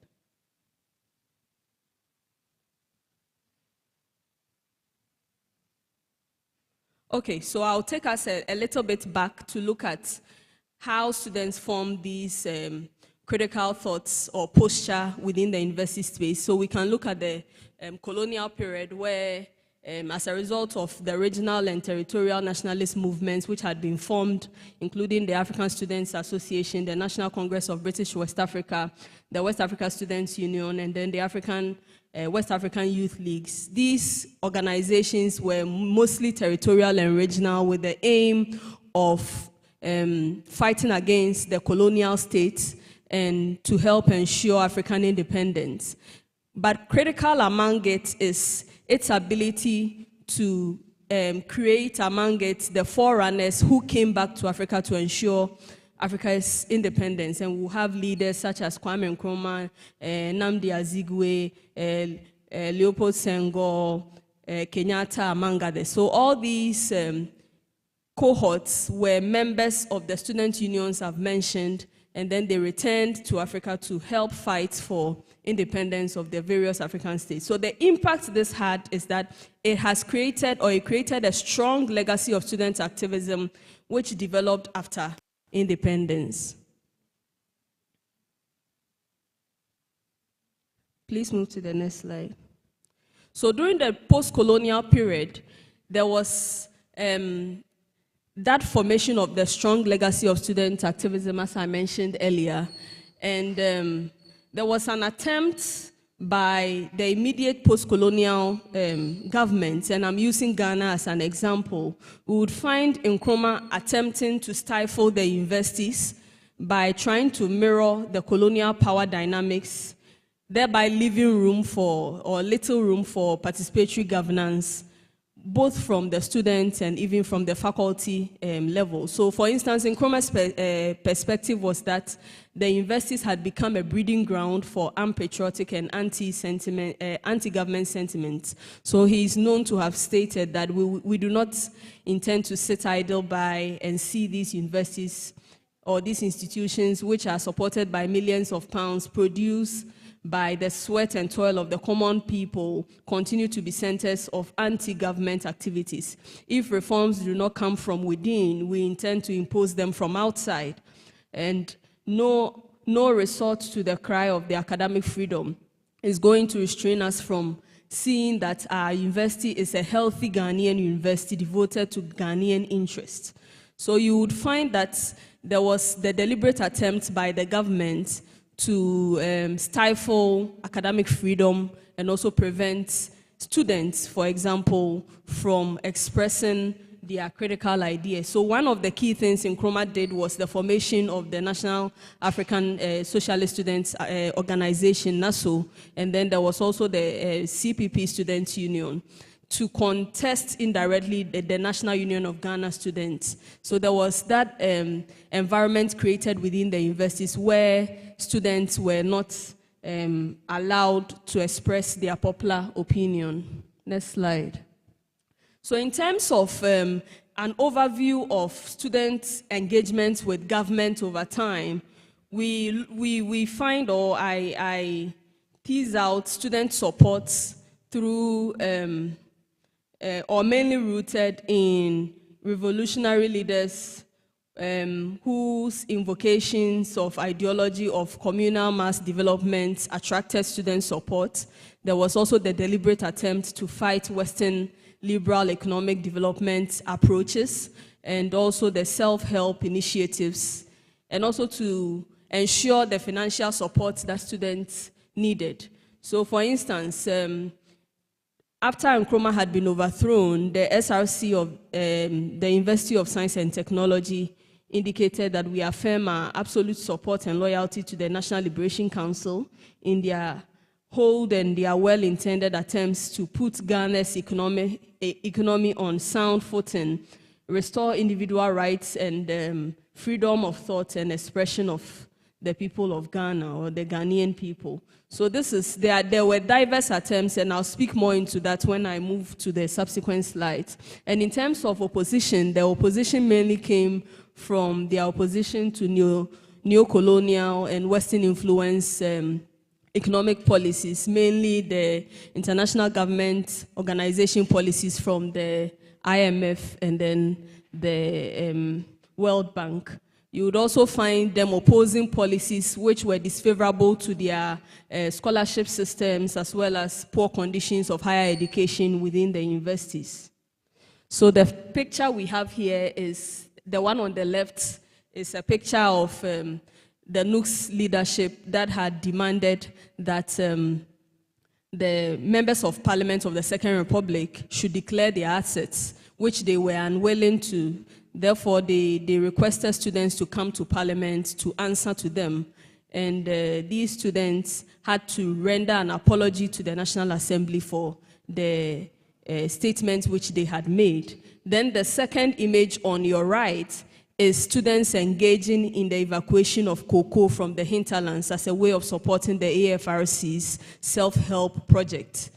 Okay, so I'll take us a little bit back to look at how students form these critical thoughts or posture within the university space. So we can look at the colonial period where, as a result of the regional and territorial nationalist movements which had been formed, including the African Students Association, the National Congress of British West Africa, the West Africa Students Union, and then the West African Youth Leagues. These organizations were mostly territorial and regional, with the aim of fighting against the colonial states and to help ensure African independence. But critical among it is its ability to create among it the forerunners who came back to Africa to ensure Africa's independence. And we'll have leaders such as Kwame Nkrumah, Nnamdi Azikiwe, Leopold Senghor, Kenyatta, among others. So all these cohorts were members of the student unions I've mentioned, and then they returned to Africa to help fight for independence of the various African states. So the impact this had is that it created a strong legacy of student activism which developed after independence. Please move to the next slide. So during the post-colonial period, there was that formation of the strong legacy of student activism, as I mentioned earlier. And there was an attempt by the immediate post-colonial government, and I'm using Ghana as an example. We would find Nkrumah attempting to stifle the universities by trying to mirror the colonial power dynamics, thereby leaving little room for participatory governance, both from the students and even from the faculty level. So for instance, Nkrumah's perspective was that the universities had become a breeding ground for unpatriotic and anti-government sentiments. So he is known to have stated that we do not intend to sit idle by and see these universities or these institutions, which are supported by millions of pounds, produce by the sweat and toil of the common people, continue to be centers of anti-government activities. If reforms do not come from within, we intend to impose them from outside. And no resort to the cry of the academic freedom is going to restrain us from seeing that our university is a healthy Ghanaian university devoted to Ghanaian interests. So you would find that there was the deliberate attempt by the government to stifle academic freedom and also prevent students, for example, from expressing their critical ideas. So one of the key things Nkrumah did was the formation of the National African Socialist Students Organization, NASO, and then there was also the CPP Students Union, to contest indirectly the National Union of Ghana Students. So there was that environment created within the universities where students were not allowed to express their popular opinion. Next slide. So in terms of an overview of student engagement with government over time, we find, or I tease out student support through, or mainly rooted in revolutionary leaders whose invocations of ideology of communal mass development attracted student support. There was also the deliberate attempt to fight Western liberal economic development approaches, and also the self-help initiatives, and also to ensure the financial support that students needed. So for instance, after Nkrumah had been overthrown, the SRC of the University of Science and Technology indicated that we affirm our absolute support and loyalty to the National Liberation Council in their hold and their well-intended attempts to put Ghana's economy on sound footing, restore individual rights and freedom of thought and expression of the people of Ghana, or the Ghanaian people. So there were diverse attempts, and I'll speak more into that when I move to the subsequent slides. And in terms of opposition, the opposition mainly came from their opposition to neo-colonial and Western influence economic policies, mainly the international government organization policies from the IMF and then the World Bank. You would also find them opposing policies which were disfavorable to their scholarship systems, as well as poor conditions of higher education within the universities. So the picture we have here is, the one on the left is a picture of the NUC's leadership that had demanded that the members of parliament of the Second Republic should declare their assets, which they were unwilling to. Therefore, they requested students to come to parliament to answer to them. And these students had to render an apology to the National Assembly for the statement which they had made. Then the second image on your right is students engaging in the evacuation of cocoa from the hinterlands as a way of supporting the AFRC's self-help project.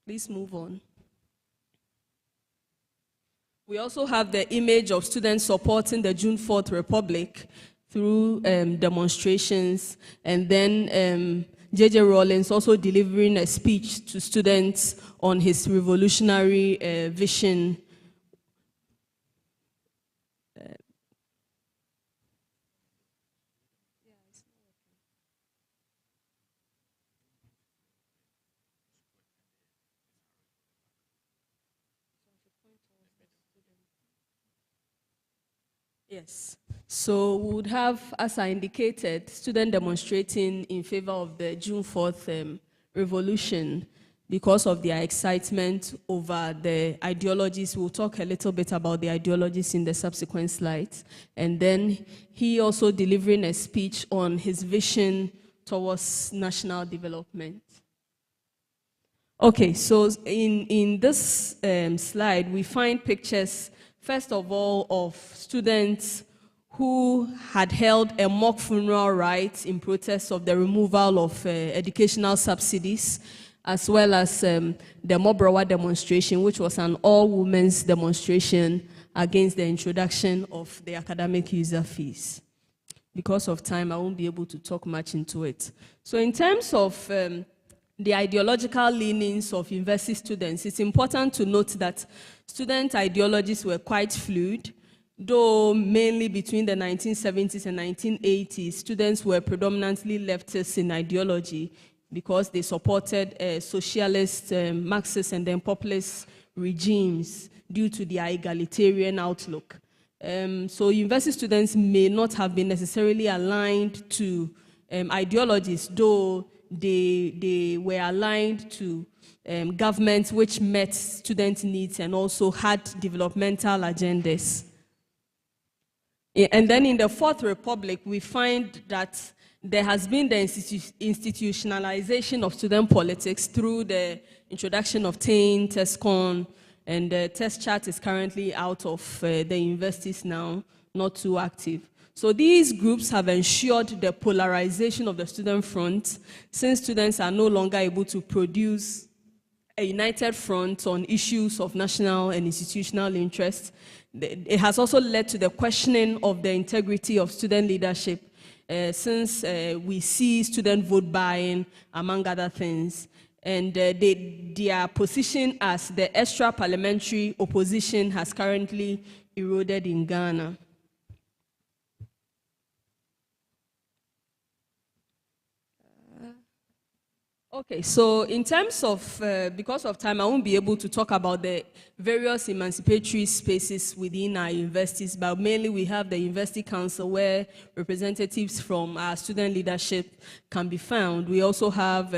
Please move on. We also have the image of students supporting the June 4th Republic through demonstrations, and then J.J. Rawlings also delivering a speech to students on his revolutionary vision. Yes. So we would have, as I indicated, students demonstrating in favor of the June 4th revolution because of their excitement over the ideologies. We'll talk a little bit about the ideologies in the subsequent slides. And then he also delivering a speech on his vision towards national development. Okay, so in this slide, we find pictures, first of all, of students who had held a mock funeral rite in protest of the removal of educational subsidies, as well as the Mobrawa demonstration, which was an all-women's demonstration against the introduction of the academic user fees. Because of time, I won't be able to talk much into it. So in terms of the ideological leanings of university students, it's important to note that student ideologies were quite fluid, though mainly between the 1970s and 1980s, students were predominantly leftists in ideology because they supported socialist, Marxist, and then populist regimes due to their egalitarian outlook. So university students may not have been necessarily aligned to ideologies, though they were aligned to governments which met student needs and also had developmental agendas. And then in the Fourth Republic, we find that there has been the institutionalization of student politics through the introduction of TAIN, TESCON, and the test chart is currently out of the universities now. not too active. So these groups have ensured the polarization of the student front, since students are no longer able to produce a united front on issues of national and institutional interest. It has also led to the questioning of the integrity of student leadership, since we see student vote buying, among other things. And their position as the extra parliamentary opposition has currently eroded in Ghana. Okay, so in terms of, because of time, I won't be able to talk about the various emancipatory spaces within our universities, but mainly we have the University Council where representatives from our student leadership can be found. We also have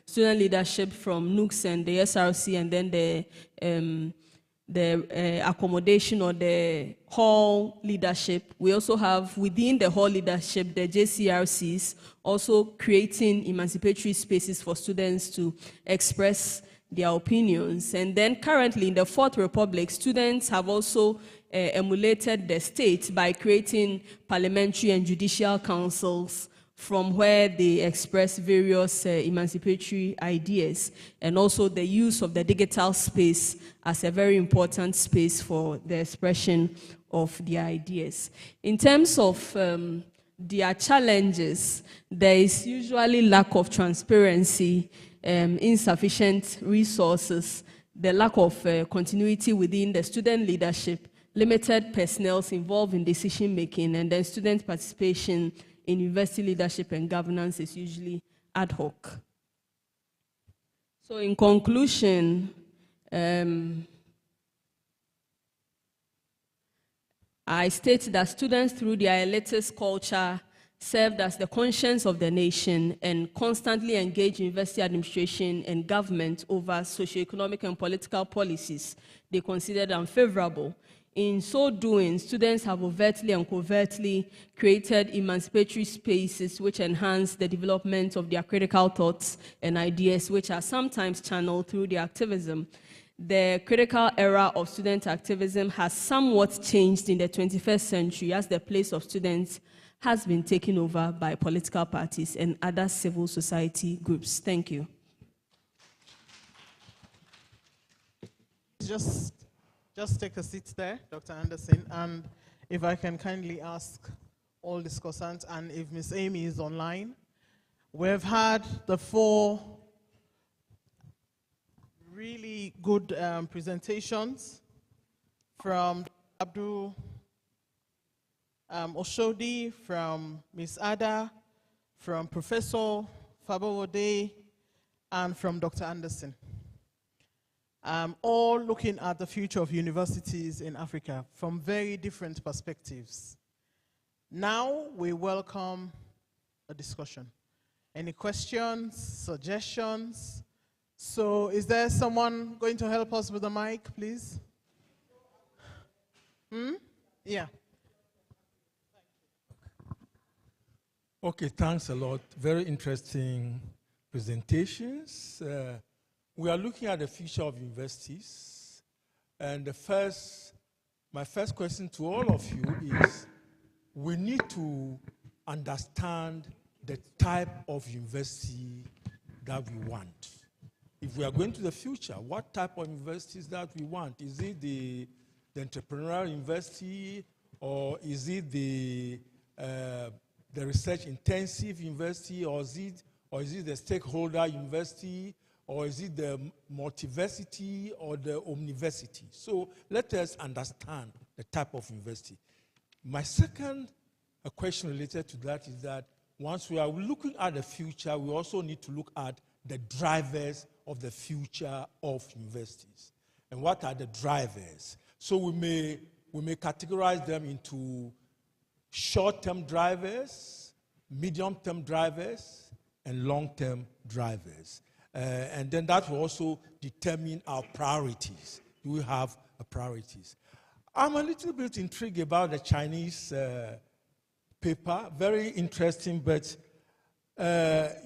student leadership from NUCS and the SRC, and then the accommodation or the hall leadership. We also have within the hall leadership the JCRCs, also creating emancipatory spaces for students to express their opinions. And then currently in the Fourth Republic, students have also emulated the state by creating parliamentary and judicial councils from where they express various emancipatory ideas, and also the use of the digital space as a very important space for the expression of their ideas. In terms of their challenges, there is usually lack of transparency, insufficient resources, the lack of continuity within the student leadership, limited personnel involved in decision making, and then student participation in university leadership and governance is usually ad hoc. So in conclusion, I state that students through their elitist culture served as the conscience of the nation and constantly engage university administration and government over socioeconomic and political policies they considered unfavorable. In so doing, students have overtly and covertly created emancipatory spaces which enhance the development of their critical thoughts and ideas, which are sometimes channeled through their activism. The critical era of student activism has somewhat changed in the 21st century, as the place of students has been taken over by political parties and other civil society groups. Thank you. Just take a seat there, Dr. Anderson, and if I can kindly ask all discussants, and if Ms. Amy is online. We've had the 4 really good presentations from Abdul Oshodi, from Ms. Ada, from Professor Fabowode, and from Dr. Anderson. All looking at the future of universities in Africa from very different perspectives. Now we welcome a discussion. Any questions, suggestions? So is there someone going to help us with the mic, please? Yeah. Okay, thanks a lot. Very interesting presentations. We are looking at the future of universities, and my first question to all of you is, we need to understand the type of university that we want. If we are going to the future, what type of universities that we want? Is it the entrepreneurial university, or is it the research-intensive university, or is it the stakeholder university, or is it the multiversity or the omniversity? So let us understand the type of university. My second question related to that is that once we are looking at the future, we also need to look at the drivers of the future of universities. And what are the drivers? So we may categorize them into short-term drivers, medium-term drivers, and long-term drivers. And then that will also determine our priorities. Do we have priorities? I'm a little bit intrigued about the Chinese paper, very interesting, but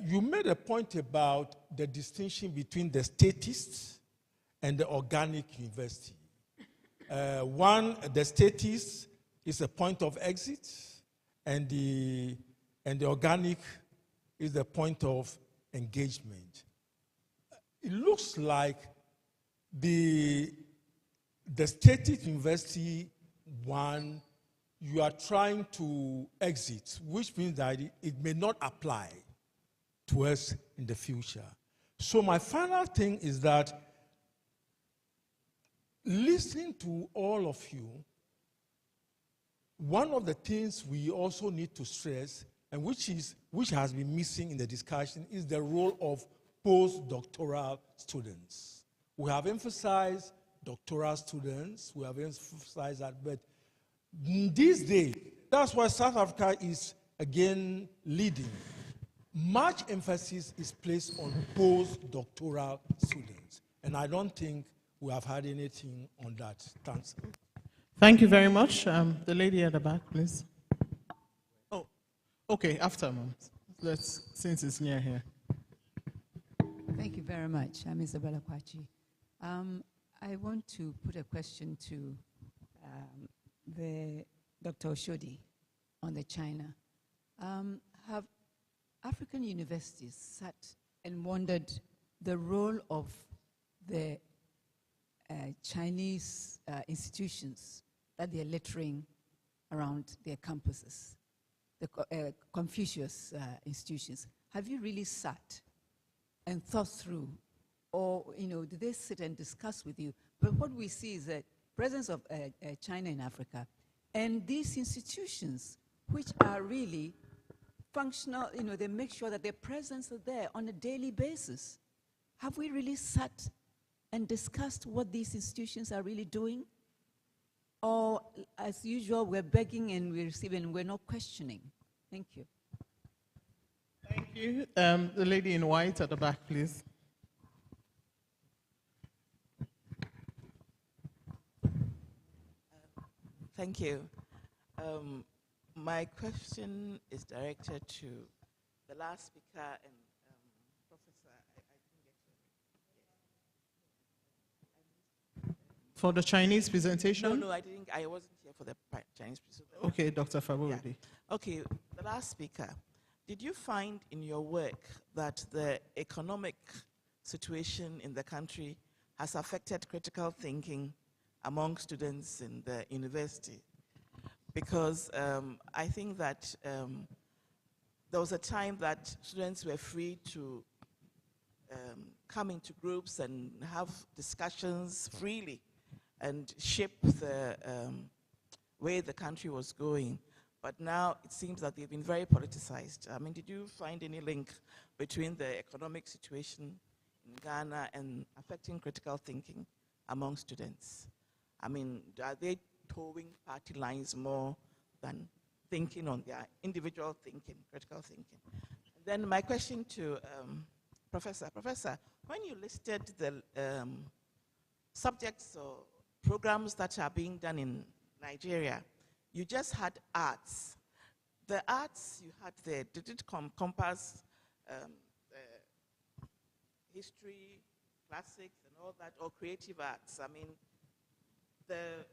you made a point about the distinction between the statists and the organic university. The statist is a point of exit, and the organic is the point of engagement. It looks like the stated university one, you are trying to exit, which means that it may not apply to us in the future. So my final thing is that listening to all of you, one of the things we also need to stress, and which has been missing in the discussion, is the role of postdoctoral students. We have emphasized doctoral students, we have emphasized that, but these days, that's why South Africa is again leading. Much emphasis is placed on postdoctoral students, and I don't think we have had anything on that. Thanks. Thank you very much. The lady at the back, please. Oh, okay, after, ma'am. Since it's near here. Thank you very much. I'm Isabella Kwachi. I want to put a question to Dr. Oshodi on the China. Have African universities sat and wondered the role of the Chinese institutions that they're littering around their campuses, the Confucius institutions? Have you really sat and thought through, or do they sit and discuss with you? But what we see is the presence of China in Africa, and these institutions, which are really functional, they make sure that their presence is there on a daily basis. Have we really sat and discussed what these institutions are really doing? Or, as usual, we're begging and we're receiving, we're not questioning? Thank you. Thank you. The lady in white at the back, please. Thank you. My question is directed to the last speaker and Professor. For the Chinese presentation? No, I didn't. I wasn't here for the Chinese presentation. Okay, Dr. Faburudi. Yeah. Okay, the last speaker. Did you find in your work that the economic situation in the country has affected critical thinking among students in the university? Because I think that there was a time that students were free to come into groups and have discussions freely and shape the way the country was going. But now it seems that they've been very politicized. I mean, did you find any link between the economic situation in Ghana and affecting critical thinking among students? I mean, are they towing party lines more than thinking on their individual thinking, critical thinking? And then my question to Professor. Professor, when you listed the subjects or programs that are being done in Nigeria, you just had arts. The arts you had there, did it encompass history, classics, and all that, or creative arts? I mean, the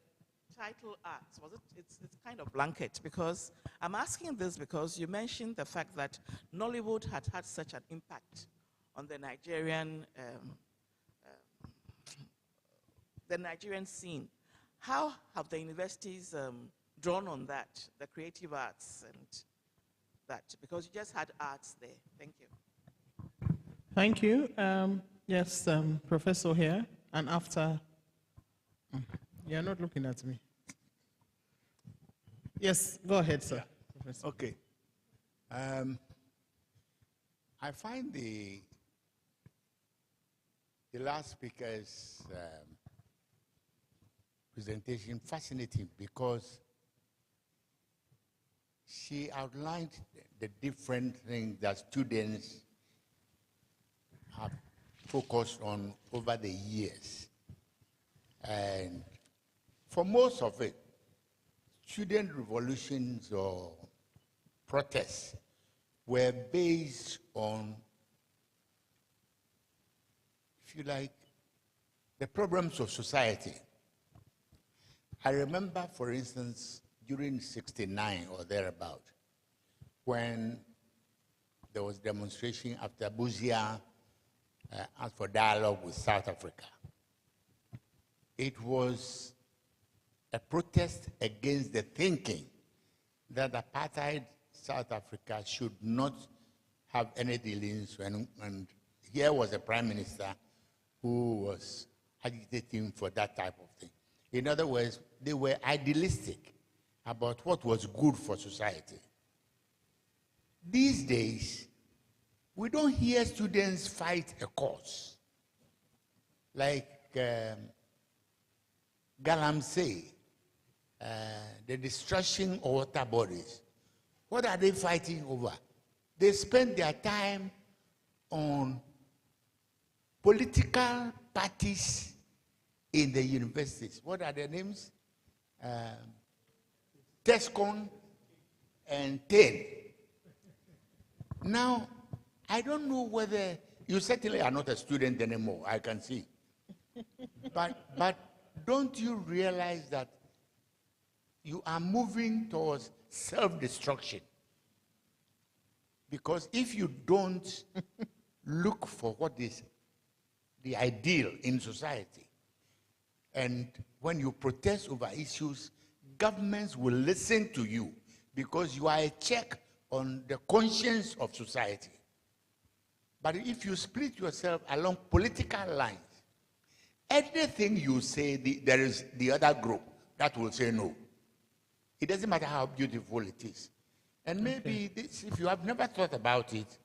title arts, it's kind of blanket, because I'm asking this because you mentioned the fact that Nollywood had had such an impact on the Nigerian scene. How have the universities drawn on that, the creative arts and that? Because you just had arts there. Thank you. Thank you. Yes, Professor here, and after. You're not looking at me. Yes, go ahead, sir. Yeah. Okay. I find the last speaker's presentation fascinating because she outlined the different things that students have focused on over the years. And for most of it, student revolutions or protests were based on, if you like, the problems of society. I remember, for instance, during 69 or thereabout, when there was demonstration after Busia asked for dialogue with South Africa. It was a protest against the thinking that apartheid South Africa should not have any dealings, and here was a prime minister who was agitating for that type of thing. In other words, they were idealistic about what was good for society. These days, we don't hear students fight a cause. Like Galamsey, the destruction of water bodies. What are they fighting over? They spend their time on political parties in the universities. What are their names? TESCON and TEN. Now, I don't know whether, you certainly are not a student anymore, I can see. But don't you realize that you are moving towards self-destruction? Because if you don't look for what is the ideal in society, and when you protest over issues, governments will listen to you because you are a check on the conscience of society. But if you split yourself along political lines, anything you say, there is the other group that will say no. It doesn't matter how beautiful it is. And maybe this, if you have never thought about it,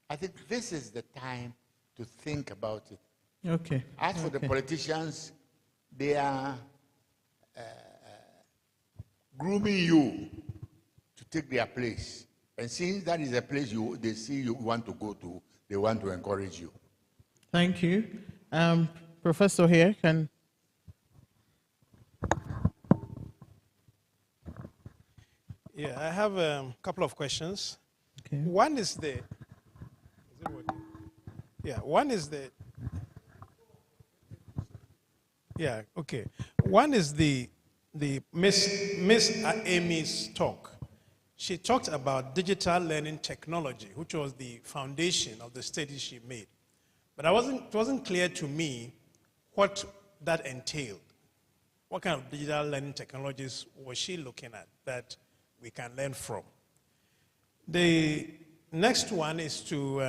I think this is the time to think about it. Okay. As for the politicians, they are grooming you to take their place. And since that is a place they see you want to go to, they want to encourage you. Thank you. Professor here can. Yeah, I have a couple of questions. Okay. One is the, is it working? Yeah, one is the, yeah, okay. One is the Miss Amy's talk. She talked about digital learning technology, which was the foundation of the study she made. But it wasn't clear to me what that entailed. What kind of digital learning technologies was she looking at that we can learn from? The next one is to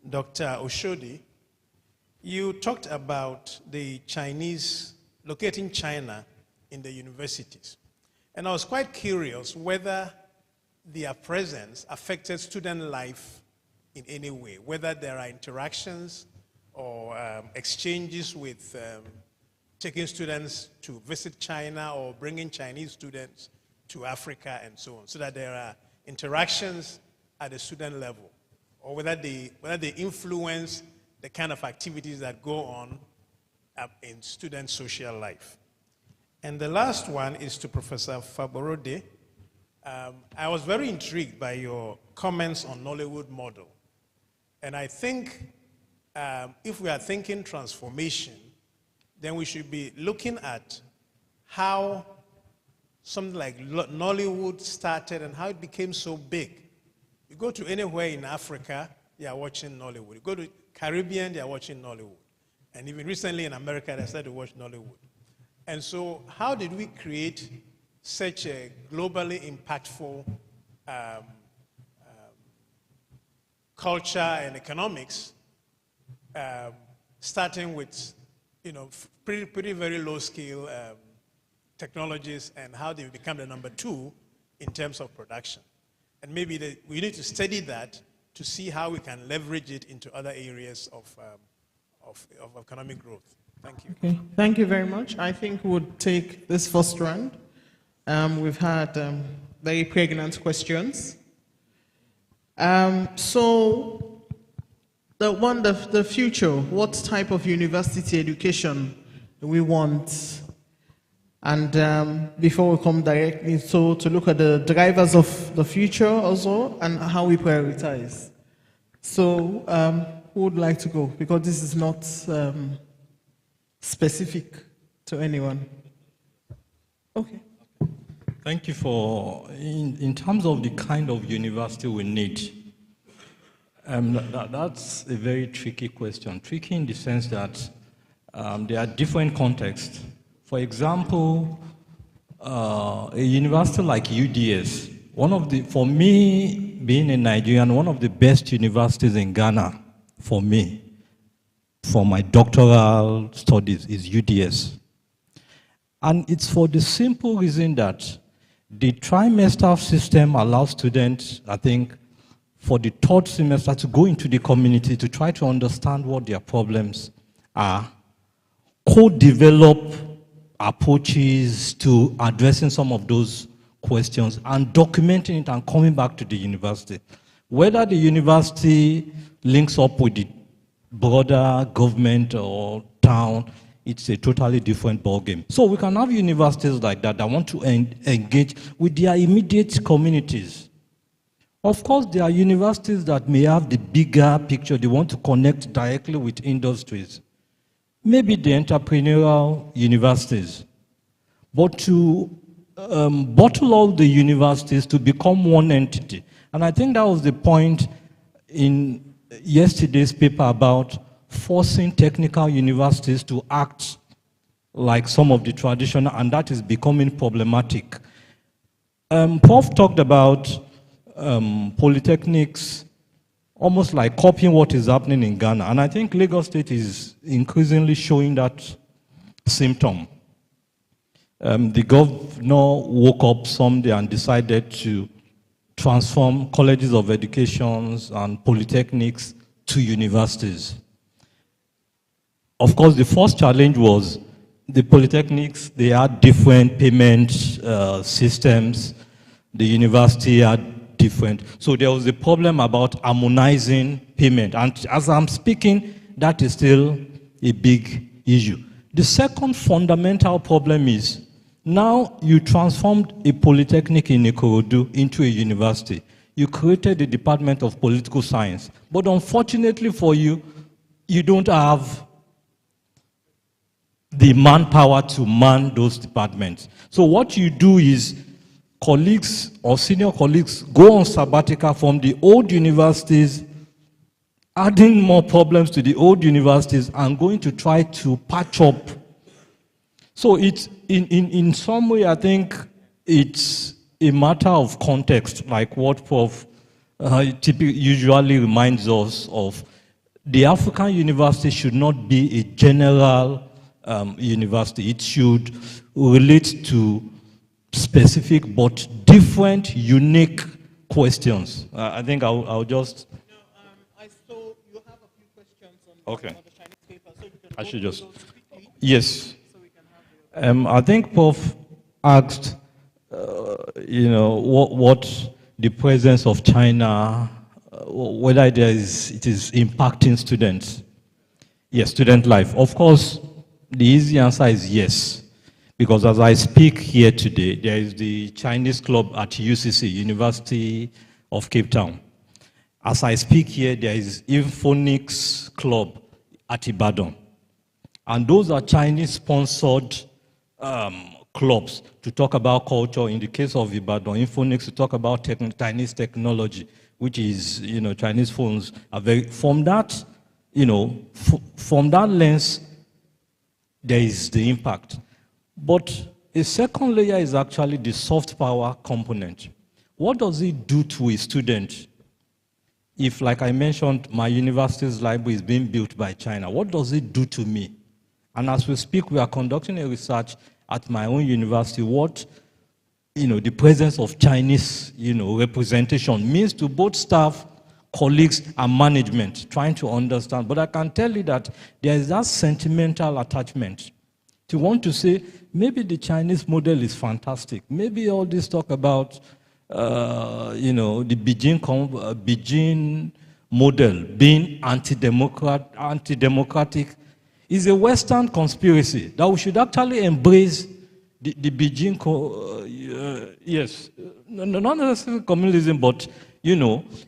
Dr. Oshodi. You talked about the Chinese, locating China in the universities. And I was quite curious whether their presence affected student life in any way, whether there are interactions or exchanges with taking students to visit China or bringing Chinese students to Africa and so on, so that there are interactions at the student level, or whether they influence the kind of activities that go on in student social life. And the last one is to Professor Faborode. I was very intrigued by your comments on Nollywood model. And I think if we are thinking transformation, then we should be looking at how something like Nollywood started and how it became so big. You go to anywhere in Africa, they are watching Nollywood. You go to Caribbean, they are watching Nollywood. And even recently in America, they started to watch Nollywood. And so how did we create such a globally impactful culture and economics, starting with pretty very low scale technologies, and how they become the number 2 in terms of production? And maybe we need to study that to see how we can leverage it into other areas of economic growth. Thank you. Okay. Thank you very much. I think we'll take this first round. We've had very pregnant questions. So, the future, what type of university education do we want? And before we come directly, so to look at the drivers of the future also and how we prioritize. So, who would like to go? Because this is not specific to anyone. Okay. Thank you for, in terms of the kind of university we need, that's a very tricky question. Tricky in the sense that there are different contexts. For example, a university like UDS, for me, being a Nigerian, one of the best universities in Ghana, for me, for my doctoral studies, is UDS. And it's for the simple reason that the trimester system allows students, I think, for the third semester to go into the community to try to understand what their problems are, co-develop approaches to addressing some of those questions and documenting it and coming back to the university. Whether the university links up with the broader government or town, it's a totally different ballgame. So we can have universities like that that want to engage with their immediate communities. Of course, there are universities that may have the bigger picture. They want to connect directly with industries. Maybe the entrepreneurial universities. But to bottle all the universities to become one entity. And I think that was the point in yesterday's paper about forcing technical universities to act like some of the traditional, and that is becoming problematic. Prof talked about polytechnics almost like copying what is happening in Ghana, and I think Lagos State is increasingly showing that symptom. The governor woke up someday and decided to transform colleges of education and polytechnics to universities. Of course, the first challenge was the polytechnics, they had different payment systems. The university had different. So there was a problem about harmonizing payment. And as I'm speaking, that is still a big issue. The second fundamental problem is now you transformed a polytechnic in Ikorodu into a university. You created the Department of Political Science. But unfortunately for you, you don't have the manpower to man those departments. So what you do is colleagues or senior colleagues go on sabbatical from the old universities, adding more problems to the old universities and going to try to patch up. So it's, in some way, I think it's a matter of context, like what Prof usually reminds us of. The African university should not be a general university. It should relate to specific but different, unique questions. I think I'll just... I saw you have a few questions on, okay. on the Chinese paper, so you can I should just... quickly. Yes. I think Prof asked, what the presence of China, whether it is impacting students. Yes, student life. Of course, the easy answer is yes. Because as I speak here today, there is the Chinese club at UCC, University of Cape Town. As I speak here, there is Infonics Club at Ibadan. And those are Chinese-sponsored clubs to talk about culture. In the case of Ibadan, Infonics to talk about Chinese technology, which is, Chinese phones are very... From that, from that lens, there is the impact. But a second layer is actually the soft power component. What does it do to a student if, like I mentioned, my university's library is being built by China? What does it do to me? And as we speak, we are conducting a research at my own university, what the presence of Chinese representation means to both staff, colleagues, and management, trying to understand. But I can tell you that there is that sentimental attachment to want to say, maybe the Chinese model is fantastic. Maybe all this talk about, the Beijing model being anti-democratic is a Western conspiracy that we should actually embrace the Beijing, yes, not necessarily communism, but,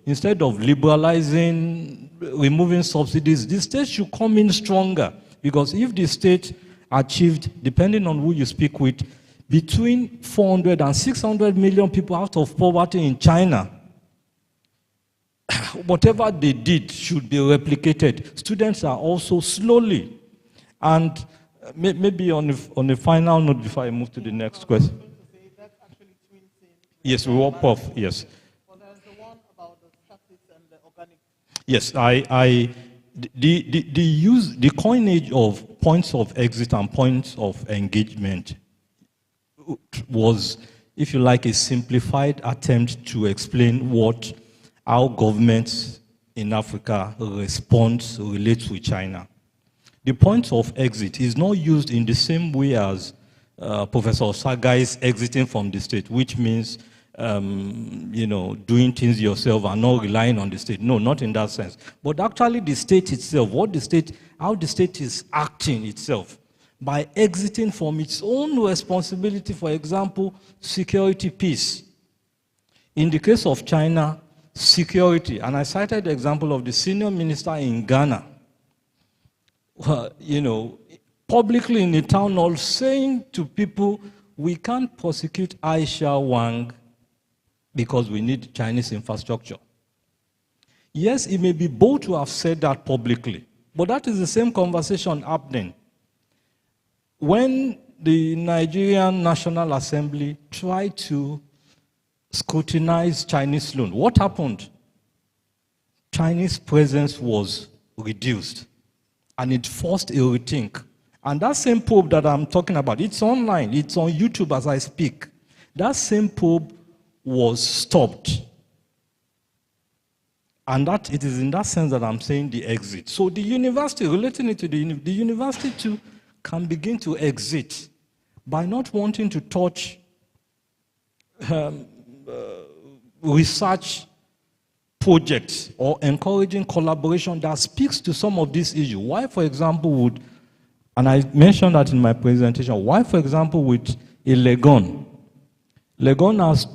instead of liberalizing, removing subsidies, the state should come in stronger. Because if the state achieved, depending on who you speak with, between 400 and 600 million people out of poverty in China. Whatever they did should be replicated. Students are also slowly. And maybe on a final note before I move to the next question. Yes, we walk off, yes. Yes, the coinage of points of exit and points of engagement was, if you like, a simplified attempt to explain how governments in Africa relate with China. The point of exit is not used in the same way as Professor Sagai is exiting from the state, which means doing things yourself and not relying on the state. No, not in that sense. But actually the state itself, how the state is acting itself by exiting from its own responsibility, for example, security, peace. In the case of China, security, and I cited the example of the senior minister in Ghana, publicly in the town hall saying to people, we can't prosecute Aisha Wang because we need Chinese infrastructure. Yes, it may be bold to have said that publicly, but that is the same conversation happening. When the Nigerian National Assembly tried to scrutinize Chinese loan, what happened? Chinese presence was reduced, and it forced a rethink. And that same probe that I'm talking about, it's online, it's on YouTube as I speak. That same probe was stopped. And that it is in that sense that I'm saying the exit. So the university, relating it to the university too, can begin to exit by not wanting to touch research projects or encouraging collaboration that speaks to some of these issues. Why, for example, and I mentioned that in my presentation, why, for example, with a Legon has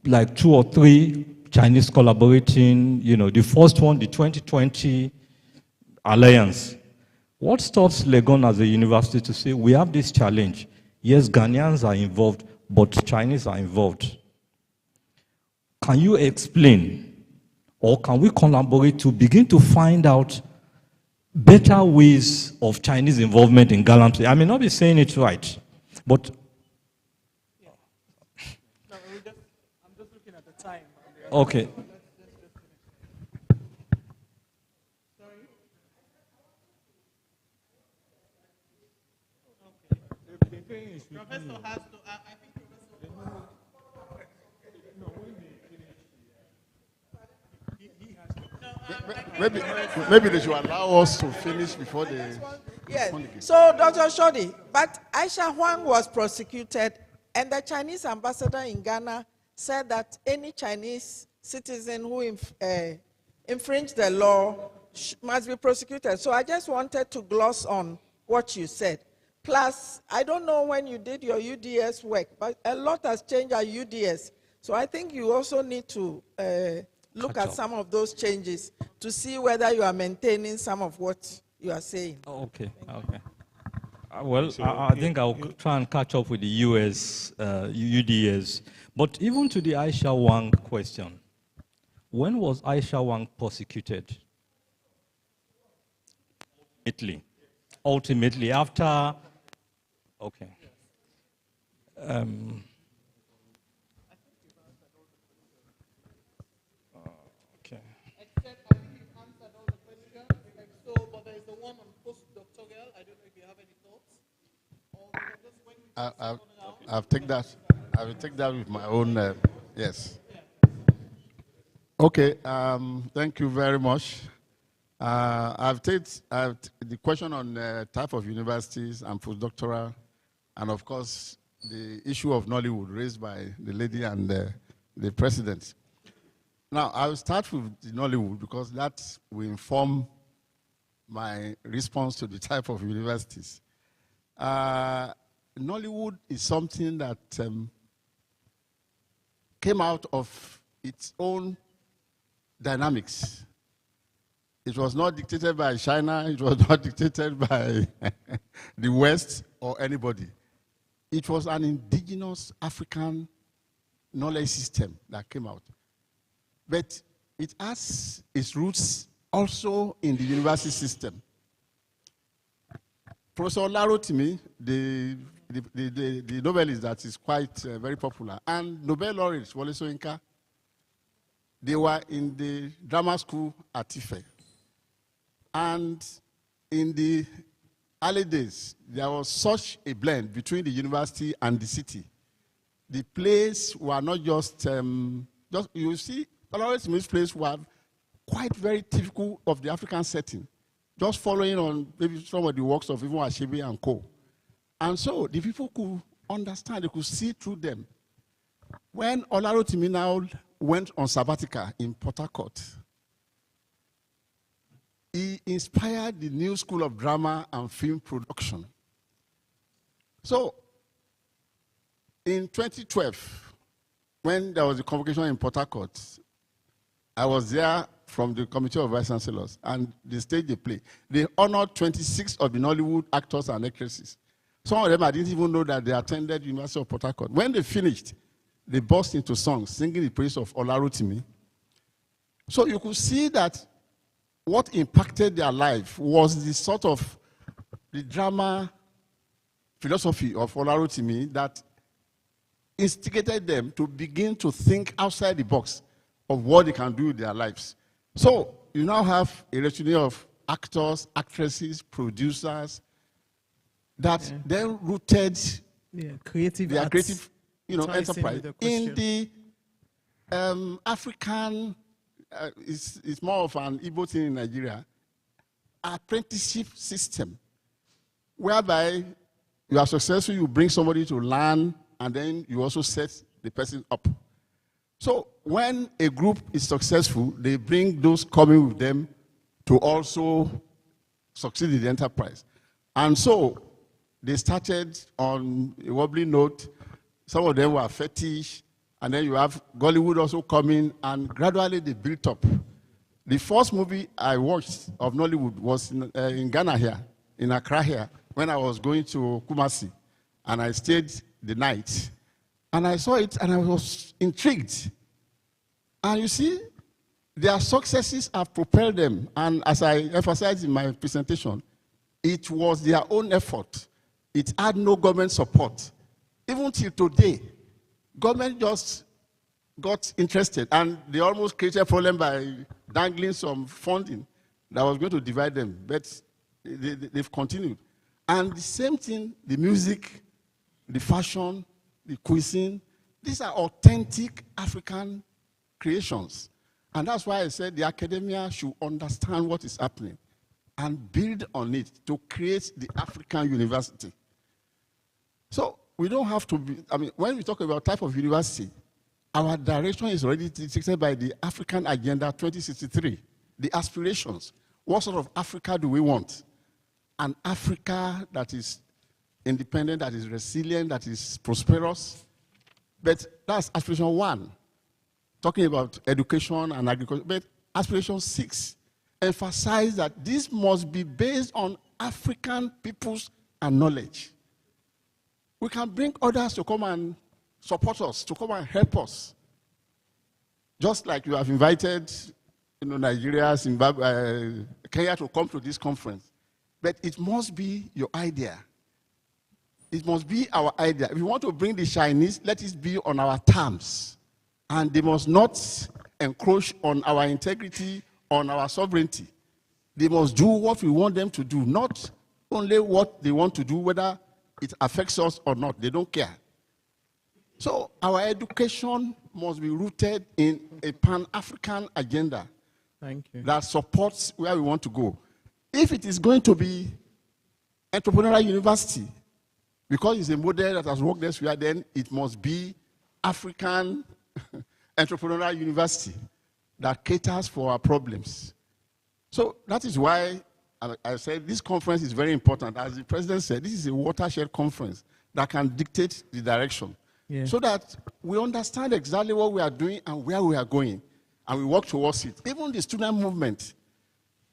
like 2 or 3 Chinese collaborating, the first one, the 2020 Alliance. What stops Legon as a university to say, we have this challenge? Yes, Ghanaians are involved, but Chinese are involved. Can you explain, or can we collaborate to begin to find out better ways of Chinese involvement in Galamsey? I may not be saying it right, but okay. Professor has to, I think Maybe they should allow us to finish before they... Yes. So, Dr. Shodi, but Aisha Huang was prosecuted, and the Chinese ambassador in Ghana said that any Chinese citizen who infringed the law must be prosecuted. So I just wanted to gloss on what you said. Plus, I don't know when you did your UDS work, but a lot has changed at UDS. So I think you also need to look at some of those changes to see whether you are maintaining some of what you are saying. Okay. Well, so I think I'll try and catch up with the US UDS. But even to the Aisha Wang question, when was Aisha Wang prosecuted? Ultimately, after, okay. Okay. Except I think you've answered all the questions, but there's the one on postdoctoral. I don't know if you have any thoughts. I'll take that. I will take that with my own, yes. Okay, thank you very much. I've taken the question on type of universities and postdoctoral, and of course, the issue of Nollywood raised by the lady and the president. Now, I'll start with the Nollywood because that will inform my response to the type of universities. Nollywood is something that came out of its own dynamics. It was not dictated by China, it was not dictated by the West or anybody. it was an indigenous African knowledge system that came out. But it has its roots also in the university system. Professor Larotimi, the novelist that is quite very popular, and Nobel laureate Wole Soyinka, they were in the drama school at Ife. And in the early days, there was such a blend between the university and the city. The plays were not just you see, Olaroti's plays were quite very typical of the African setting, just following on maybe some of the works of even Ashebe and Co. And so the people could understand, they could see through them. When Olarotimi now went on sabbatical in Port Harcourt, he inspired the new school of drama and film production. So in 2012, when there was a convocation in Port Harcourt, I was there from the Committee of Vice Chancellors, and they staged the play. They honored 26 of the Nollywood actors and actresses. Some of them, I didn't even know that they attended University of Port Harcourt. When they finished, they burst into songs, singing the praise of Olarotimi. So you could see that what impacted their life was the sort of the drama philosophy of Olarotimi that instigated them to begin to think outside the box of what they can do with their lives. So you now have a retinue of actors, actresses, producers that then rooted their creative enterprise in the African, it's more of an Igbo thing in Nigeria, apprenticeship system, whereby you are successful, you bring somebody to learn, and then you also set the person up. So when a group is successful, they bring those coming with them to also succeed in the enterprise. And so they started on a wobbly note. Some of them were fetish, and then you have Gollywood also coming, and gradually they built up. The first movie I watched of Nollywood was in Ghana here, in Accra here, when I was going to Kumasi, and I stayed the night. And I saw it, and I was intrigued. And you see, their successes have propelled them. And as I emphasized in my presentation, it was their own effort. It had no government support. Even till today, government just got interested, and they almost created a problem by dangling some funding that was going to divide them. But they've continued. And the same thing, the music, the fashion, the cuisine, these are authentic African creations. And that's why I said the academia should understand what is happening and build on it to create the African university. So we don't have to be, I mean, when we talk about type of university, our direction is already dictated by the African Agenda 2063, the aspirations. What sort of Africa do we want? An Africa that is independent, that is resilient, that is prosperous. But that's aspiration 1, talking about education and agriculture. But aspiration 6, emphasize that this must be based on African peoples and knowledge. We can bring others to come and support us, to come and help us. Just like you have invited Nigeria, Zimbabwe, Kenya to come to this conference. But it must be your idea. It must be our idea. If we want to bring the Chinese, let it be on our terms. And they must not encroach on our integrity, on our sovereignty. They must do what we want them to do, not only what they want to do, whether it affects us or not. They don't care. So our education must be rooted in a Pan-African agenda that supports where we want to go. If it is going to be entrepreneurial university, because it's a model that has worked elsewhere, then it must be African entrepreneurial university that caters for our problems. So that is why I said this conference is very important. As the president said, this is a watershed conference that can dictate the direction. Yeah. So that we understand exactly what we are doing and where we are going, and we work towards it. Even the student movement,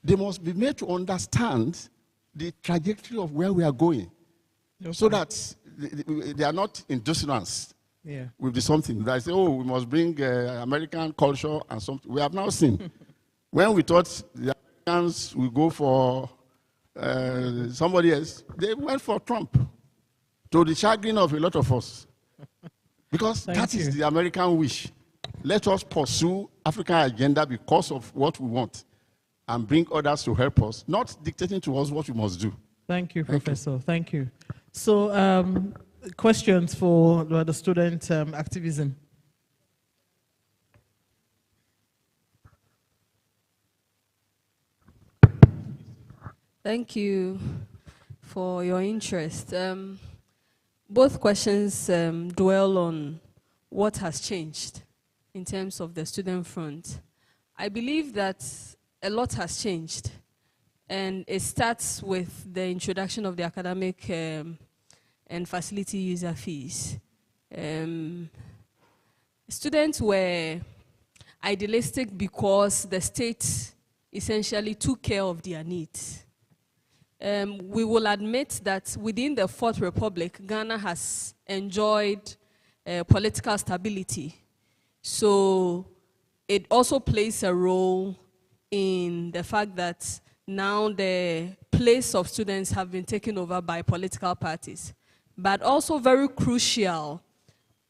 they must be made to understand the trajectory of where we are going, so that they are not in dissonance with the something. They say, oh, we must bring American culture and something. We have now seen. When we thought the Americans will go for somebody else, they went for Trump, to the chagrin of a lot of us. Because that is the American wish. Let us pursue African agenda because of what we want and bring others to help us, not dictating to us what we must do. Thank you, Professor. Thank you. So, questions for the student activism? Thank you for your interest. Both questions dwell on what has changed in terms of the student front. I believe that a lot has changed, and it starts with the introduction of the academic and facility user fees. Students were idealistic because the state essentially took care of their needs. We will admit that within the Fourth Republic, Ghana has enjoyed political stability. So it also plays a role in the fact that now the place of students have been taken over by political parties. But also very crucial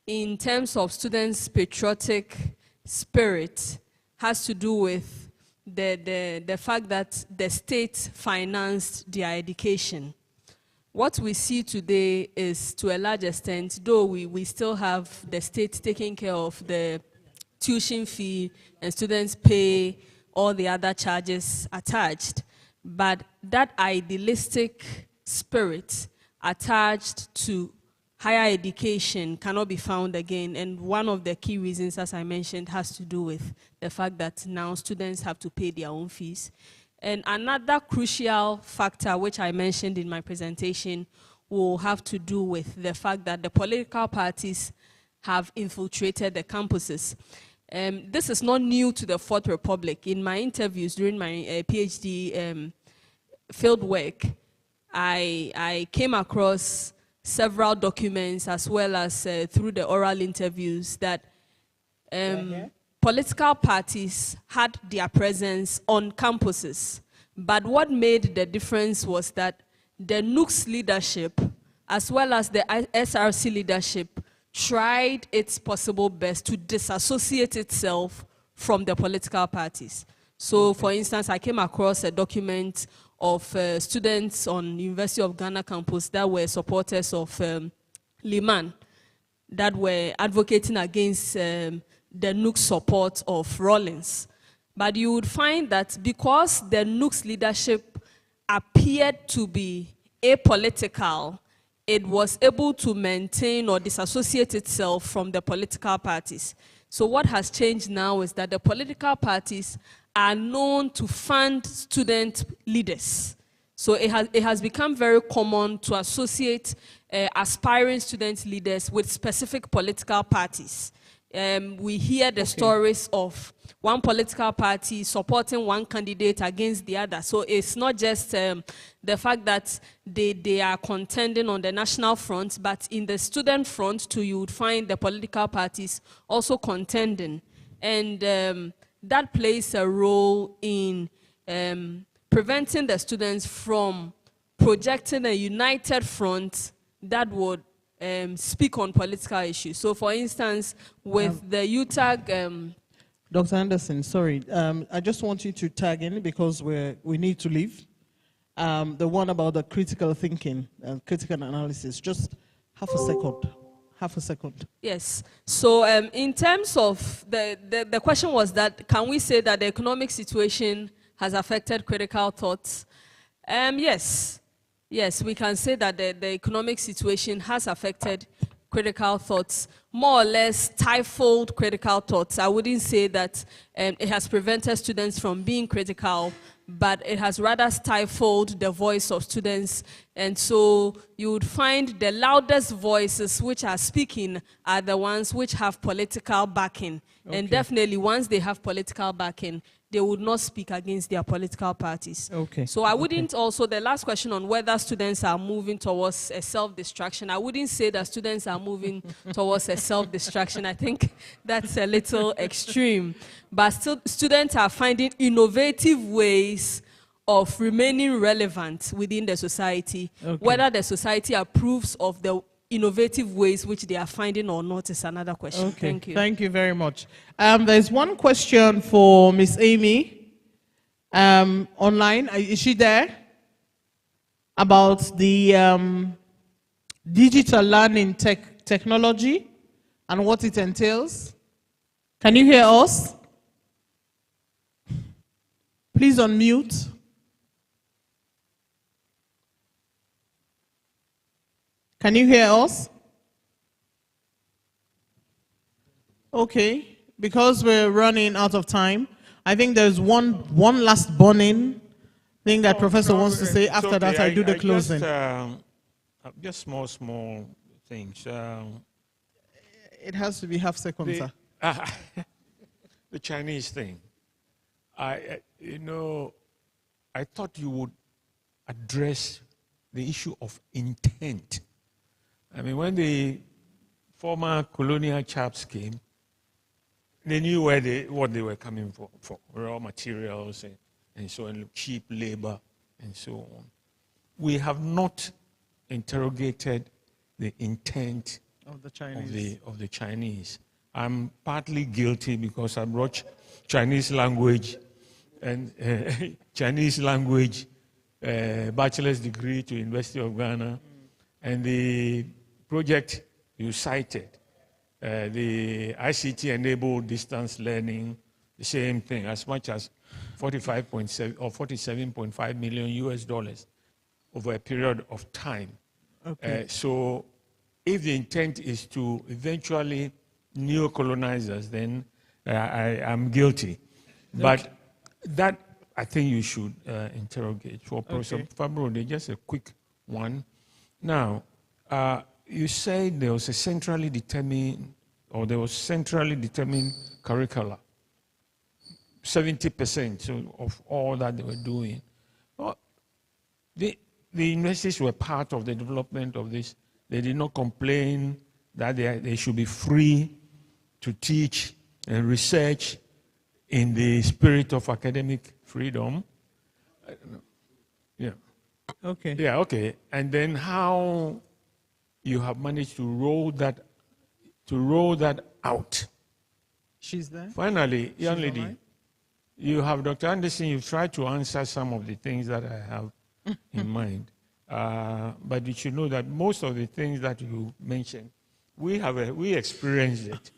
in terms of students' patriotic spirit has to do with the fact that the state financed their education. What we see today is, to a large extent, though we still have the state taking care of the tuition fee and students pay all the other charges attached, but that idealistic spirit attached to higher education cannot be found again. And one of the key reasons, as I mentioned, has to do with the fact that now students have to pay their own fees. And another crucial factor, which I mentioned in my presentation, will have to do with the fact that the political parties have infiltrated the campuses. This is not new to the Fourth Republic. In my interviews during my PhD field work, I came across several documents, as well as through the oral interviews, that political parties had their presence on campuses. But what made the difference was that the NUC's leadership, as well as the SRC leadership, tried its possible best to disassociate itself from the political parties. So, for instance, I came across a document of students on University of Ghana campus that were supporters of Liman, that were advocating against the NUC support of Rawlings. But you would find that because the NUC's leadership appeared to be apolitical, it was able to maintain or disassociate itself from the political parties. So what has changed now is that the political parties are known to fund student leaders. So it has become very common to associate aspiring student leaders with specific political parties. We hear the stories of one political party supporting one candidate against the other. So it's not just the fact that they are contending on the national front, but in the student front too, you would find the political parties also contending. And that plays a role in preventing the students from projecting a united front that would speak on political issues. So, for instance, with the UTAG... Dr. Anderson, sorry, I just want you to tag in because we need to leave. The one about the critical thinking and critical analysis, just half a second. Half a second. Yes. So in terms of the question was that, can we say that the economic situation has affected critical thoughts? Yes. Yes, we can say that the economic situation has affected critical thoughts, more or less stifled critical thoughts. I wouldn't say that it has prevented students from being critical, but it has rather stifled the voice of students. And so you would find the loudest voices which are speaking are the ones which have political backing. And definitely, once they have political backing, they would not speak against their political parties. Okay. So I wouldn't also, the last question on whether students are moving towards a self-destruction, I wouldn't say that students are moving towards a self-destruction. I think that's a little extreme. But still, students are finding innovative ways of remaining relevant within the society. Whether the society approves of the innovative ways which they are finding or not is another question. Thank you. Thank you very much. There's one question for Miss Amy online. Is she there? About the digital learning technology and what it entails. Can you hear us? Please unmute. Can you hear us? Okay, because we're running out of time, I think there's one last burning thing that Professor wants to say. After that, I do the closing. Just small things. It has to be half second, sir. The Chinese thing. I thought you would address the issue of intent. I mean, when the former colonial chaps came, they knew what they were coming for raw materials and so on, cheap labor and so on. We have not interrogated the intent of the Chinese. I'm partly guilty because I brought Chinese language and Chinese language bachelor's degree to University of Ghana, and the project you cited, the ICT-enabled distance learning, the same thing, as much as 45.7 or 47.5 million US dollars over a period of time. So if the intent is to eventually neo-colonize us, then I am guilty. But that, I think you should interrogate. For Professor Fabro, just a quick one. Now, you say there was a centrally determined, or there was centrally determined curricula. 70% of all that they were doing. Well, the universities were part of the development of this. They did not complain that they should be free to teach and research in the spirit of academic freedom. Yeah. Okay. Yeah, okay. And then how you have managed to roll that out. She's there. Finally, young She's lady, online? you have Dr. Anderson. You've tried to answer some of the things that I have in mind, but you should know that most of the things that you mentioned, we experienced it.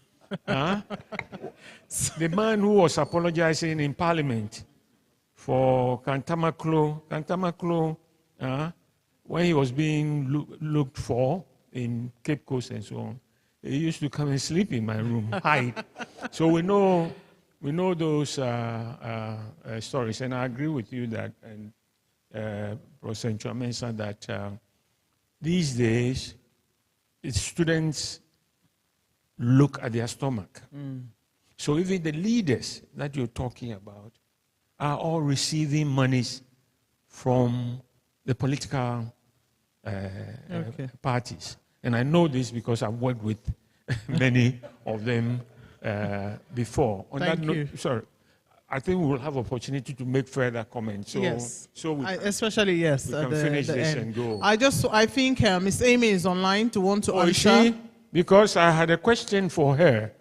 The man who was apologizing in Parliament for Kantamaklo, when he was being looked for in Cape Coast and so on, he used to come and sleep in my room, hide. So we know those stories, and I agree with you that, and Professor Nchua mentioned that these days, students look at their stomach. So even the leaders that you're talking about are all receiving monies from the political parties. And I know this because I've worked with many of them before. On Thank that note, you. sorry, I think we will have opportunity to make further comments. So, yes. So we especially yes. we at can the, finish the this end. and go. I think Miss Amy is online to want to Oh, is answer. she? Because I had a question for her.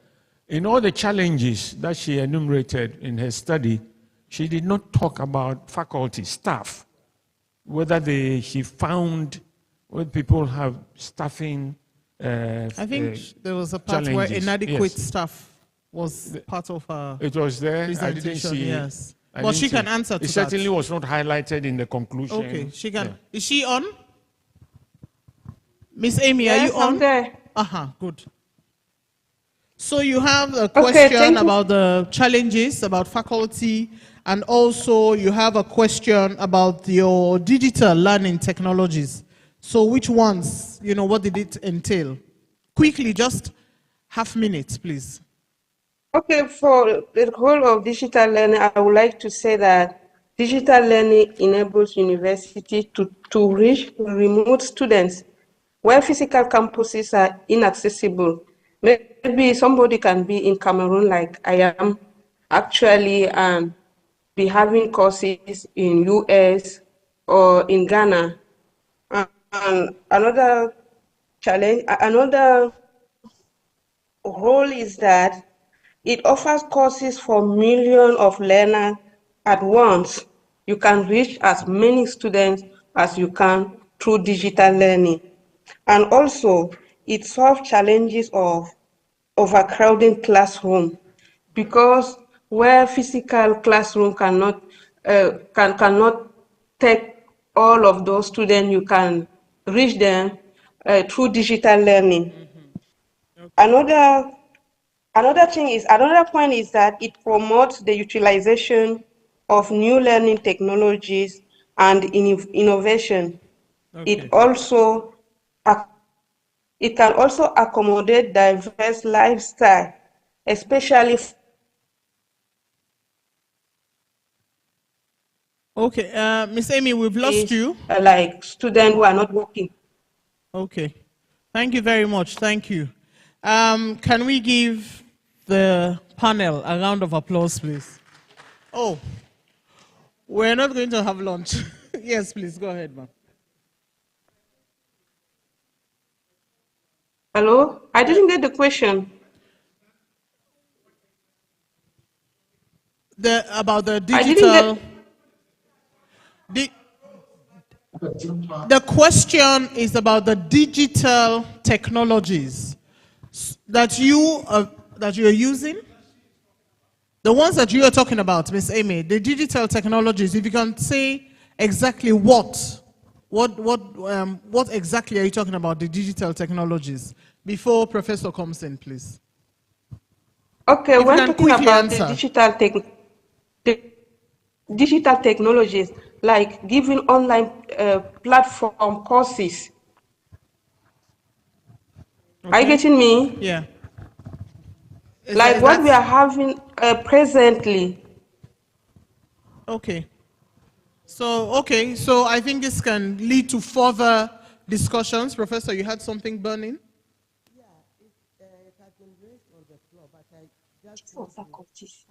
In all the challenges that she enumerated in her study, she did not talk about faculty, staff, whether she found where people have staffing. I think there was a part where inadequate staff was part of her It was there. I presentation. didn't see. Yes, I but didn't she see. can answer to It that. certainly was not highlighted in the conclusion. Okay, she can. Yeah. Is she on? Miss Amy, Yes, are you on? I'm there. Good. So you have a question thank you. about the challenges about faculty, and also you have a question about your digital learning technologies. So which ones, what did it entail? Quickly, just half minutes, please. Okay, for the whole of digital learning, I would like to say that digital learning enables university to reach remote students where physical campuses are inaccessible. Maybe somebody can be in Cameroon like I am actually and be having courses in US or in Ghana. And another challenge, another role is that it offers courses for millions of learners at once. You can reach as many students as you can through digital learning. And also, it solves challenges of overcrowding classroom because where physical classroom cannot take all of those students, you can reach them through digital learning. Another point is that it promotes the utilization of new learning technologies and innovation. Okay. It can also accommodate diverse lifestyle, especially Okay, Miss Amy, we've lost you. Like students who are not working. Okay. Thank you very much. Thank you. Can we give the panel a round of applause, please? Oh, we're not going to have lunch. Yes, please, go ahead, ma'am. Hello? I didn't get the question. About the digital... The question is about the digital technologies that you are using. The ones that you are talking about, Miss Amy, the digital technologies. If you can say exactly what exactly are you talking about? The digital technologies before Professor comes in, please. Okay, if when you can talking quickly about answer. the digital technologies, like giving online platform courses. Okay. Are you getting me? Yeah. Like what we are having presently. Okay. So I think this can lead to further discussions. Professor, you had something burning? Yeah, it has been raised on the floor, but I just want to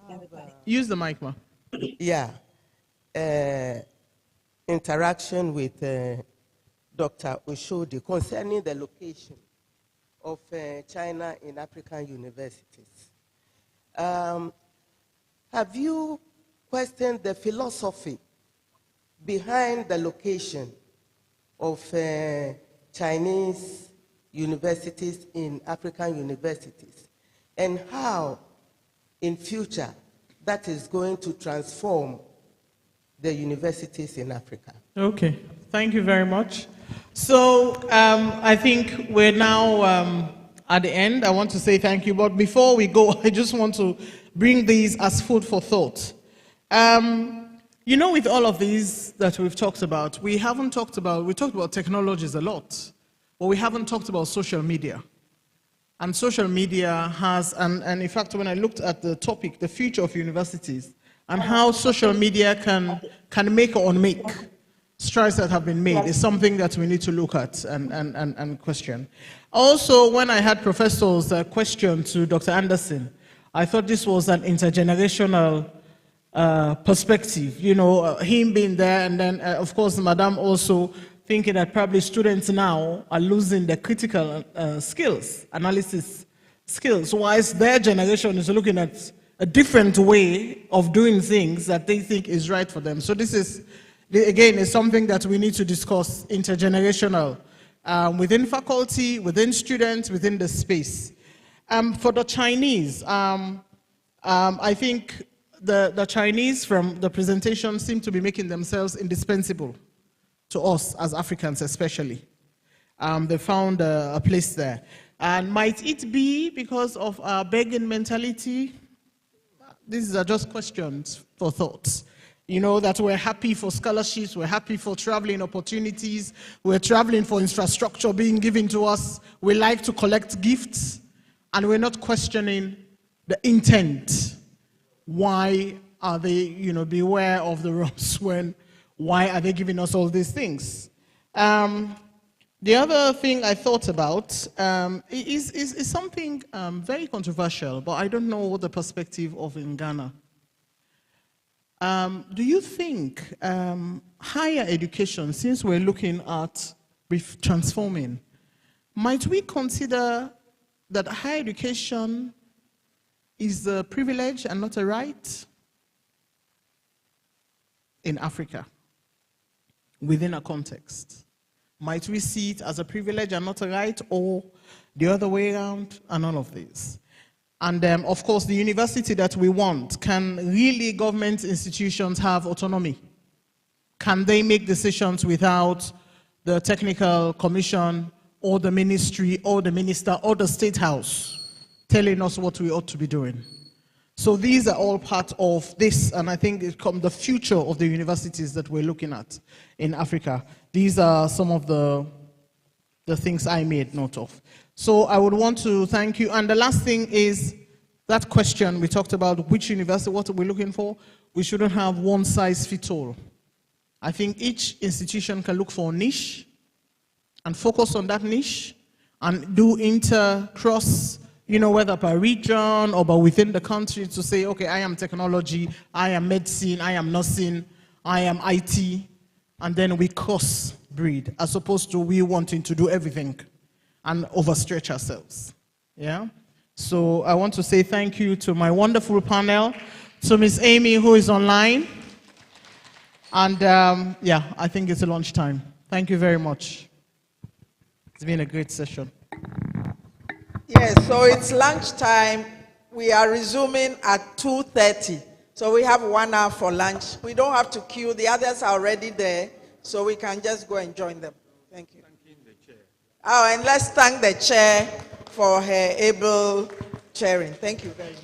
have, use the mic, ma. Yeah. Interaction with Dr. Oshodi concerning the location of China in African universities. Have you questioned the philosophy behind the location of Chinese universities in African universities, and how in future that is going to transform the universities in Africa? Okay, thank you very much. So I think we're now at the end. I want to say thank you, but before we go, I just want to bring these as food for thought. You know, with all of these that we've talked about, we talked about technologies a lot, but we haven't talked about social media. And social media has, and in fact, when I looked at the topic, the future of universities, and how social media can make or unmake strides that have been made is something that we need to look at and question. Also, when I had Professor's question to Dr. Anderson, I thought this was an intergenerational perspective, you know, him being there, and then, of course, Madame also thinking that probably students now are losing their critical skills, analysis skills, whilst their generation is looking at a different way of doing things that they think is right for them. So this is, again, is something that we need to discuss intergenerational, within faculty, within students, within the space. For the Chinese, I think the Chinese from the presentation seem to be making themselves indispensable to us as Africans especially. They found a place there. And might it be because of our begging mentality? These are just questions for thoughts. You know, that we're happy for scholarships, we're happy for traveling opportunities, we're traveling for infrastructure being given to us, we like to collect gifts, and we're not questioning the intent. Why are they, beware of the ropes when, why are they giving us all these things? The other thing I thought about is something very controversial, but I don't know what the perspective of in Ghana. Do you think higher education, since we're looking at transforming, might we consider that higher education is a privilege and not a right in Africa, within a context? Might we see it as a privilege and not a right, or the other way around, and all of this? And of course, the university that we want, can really government institutions have autonomy? Can they make decisions without the technical commission or the ministry or the minister or the state house telling us what we ought to be doing? So these are all part of this, and I think it comes the future of the universities that we're looking at in Africa. These are some of the things I made note of. So I would want to thank you. And the last thing is that question we talked about, which university, what are we looking for? We shouldn't have one size fits all. I think each institution can look for a niche and focus on that niche and do cross, whether by region or by within the country, to say, okay, I am technology, I am medicine, I am nursing, I am IT, and then we cross-breed, as opposed to we wanting to do everything and overstretch ourselves. Yeah? So I want to say thank you to my wonderful panel, to Miss Amy, who is online. And yeah, I think it's lunchtime. Thank you very much. It's been a great session. Yes, so it's lunchtime. We are resuming at 2:30. So we have 1 hour for lunch. We don't have to queue. The others are already there, so we can just go and join them. Thank you. Oh, and let's thank the chair for her able chairing. Thank you very much.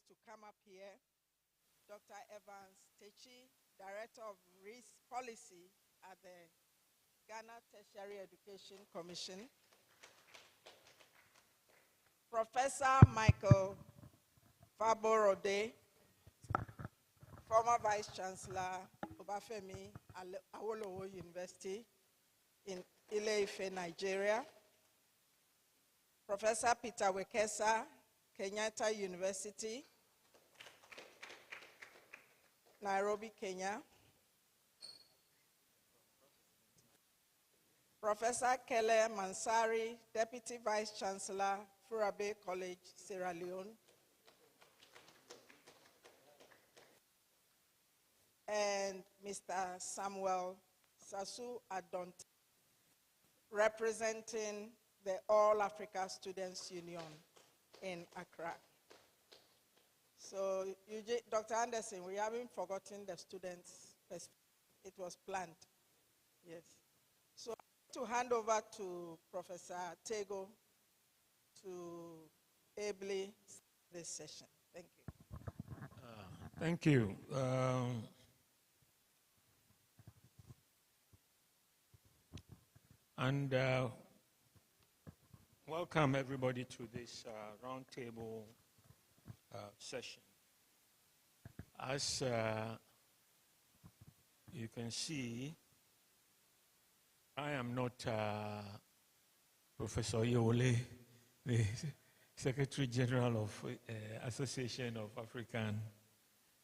to come up here Dr. Evans Techi, Director of Risk Policy at the Ghana Tertiary Education Commission. Professor Michael Faborode, former Vice Chancellor, Obafemi Awolowo University in Ile-Ife, Nigeria. Professor Peter Wekesa, Kenyatta University, Nairobi, Kenya. Professor Kele Mansari, Deputy Vice Chancellor, Furabe College, Sierra Leone. And Mr. Samuel Sasu Adont, representing the All Africa Students Union in Accra. So, Dr. Anderson, we haven't forgotten the students' perspective. It was planned. Yes. So, to hand over to Professor Tego to ably start this session. Thank you. Thank you. And welcome everybody to this roundtable session. As you can see, I am not Professor Yole, the Secretary General of Association of African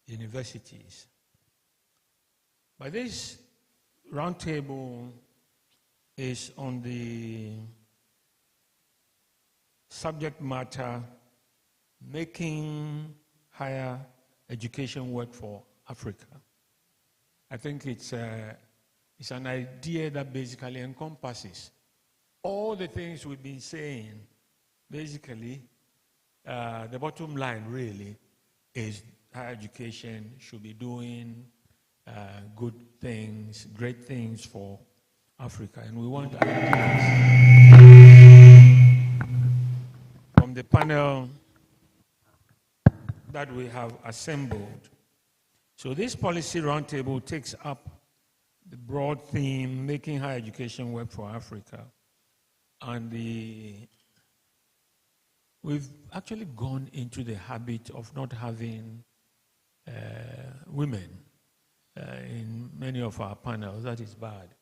Universities. But this roundtable is on the subject matter, making higher education work for Africa. I think it's an idea that basically encompasses all the things we've been saying. Basically, the bottom line really is higher education should be doing good things, great things for Africa. And we want ideas from the panel that we have assembled. So this policy roundtable takes up the broad theme, making higher education work for Africa. And we've actually gone into the habit of not having women in many of our panels. That is bad.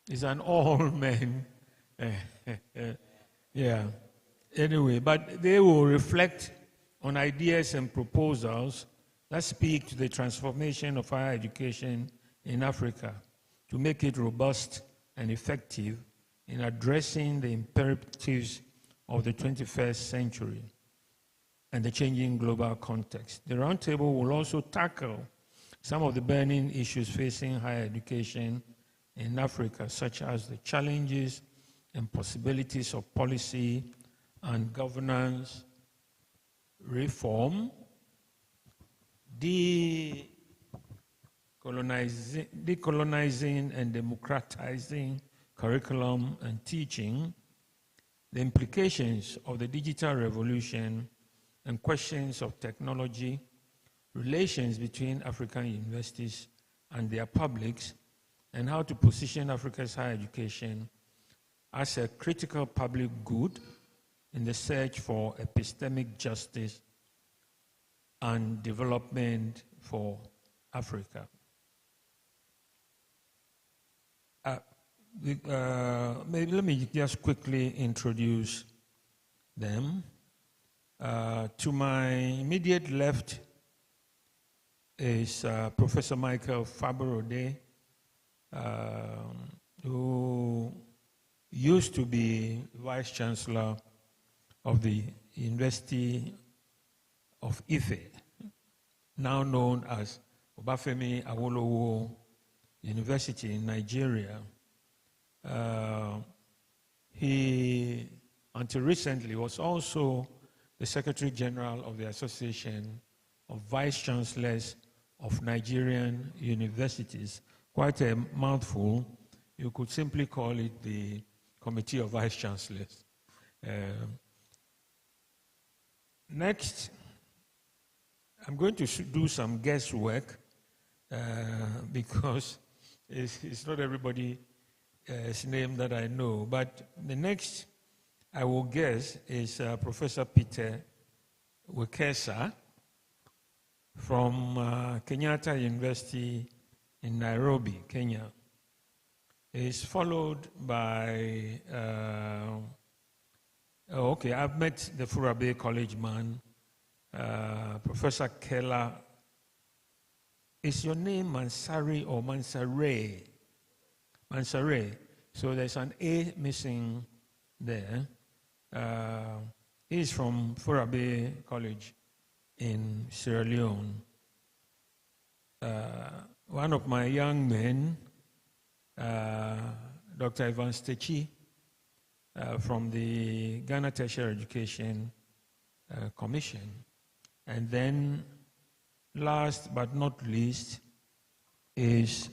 It's an all-men, yeah. Anyway, but they will reflect on ideas and proposals that speak to the transformation of higher education in Africa to make it robust and effective in addressing the imperatives of the 21st century and the changing global context. The roundtable will also tackle some of the burning issues facing higher education in Africa, such as the challenges and possibilities of policy and governance reform, decolonizing and democratizing curriculum and teaching, the implications of the digital revolution and questions of technology, relations between African universities and their publics, and how to position Africa's higher education as a critical public good in the search for epistemic justice and development for Africa. Maybe let me just quickly introduce them. To my immediate left is Professor Michael Faborode, who used to be Vice Chancellor of the University of Ife, now known as Obafemi Awolowo University in Nigeria. He, until recently, was also the Secretary General of the Association of Vice Chancellors of Nigerian Universities. Quite a mouthful. You could simply call it the Committee of Vice Chancellors. Next I'm going to do some guesswork because it's not everybody's name that I know. But the next I will guess is Professor Peter Wekesa from Kenyatta University in Nairobi, Kenya. Is followed by, I've met the Furabe College man, Professor Keller. Is your name Mansari or Mansare? Mansare. So there's an A missing there. He's from Furabe College in Sierra Leone. One of my young men, Dr. Ivan Stechi, from the Ghana Tertiary Education Commission. And then, last but not least, is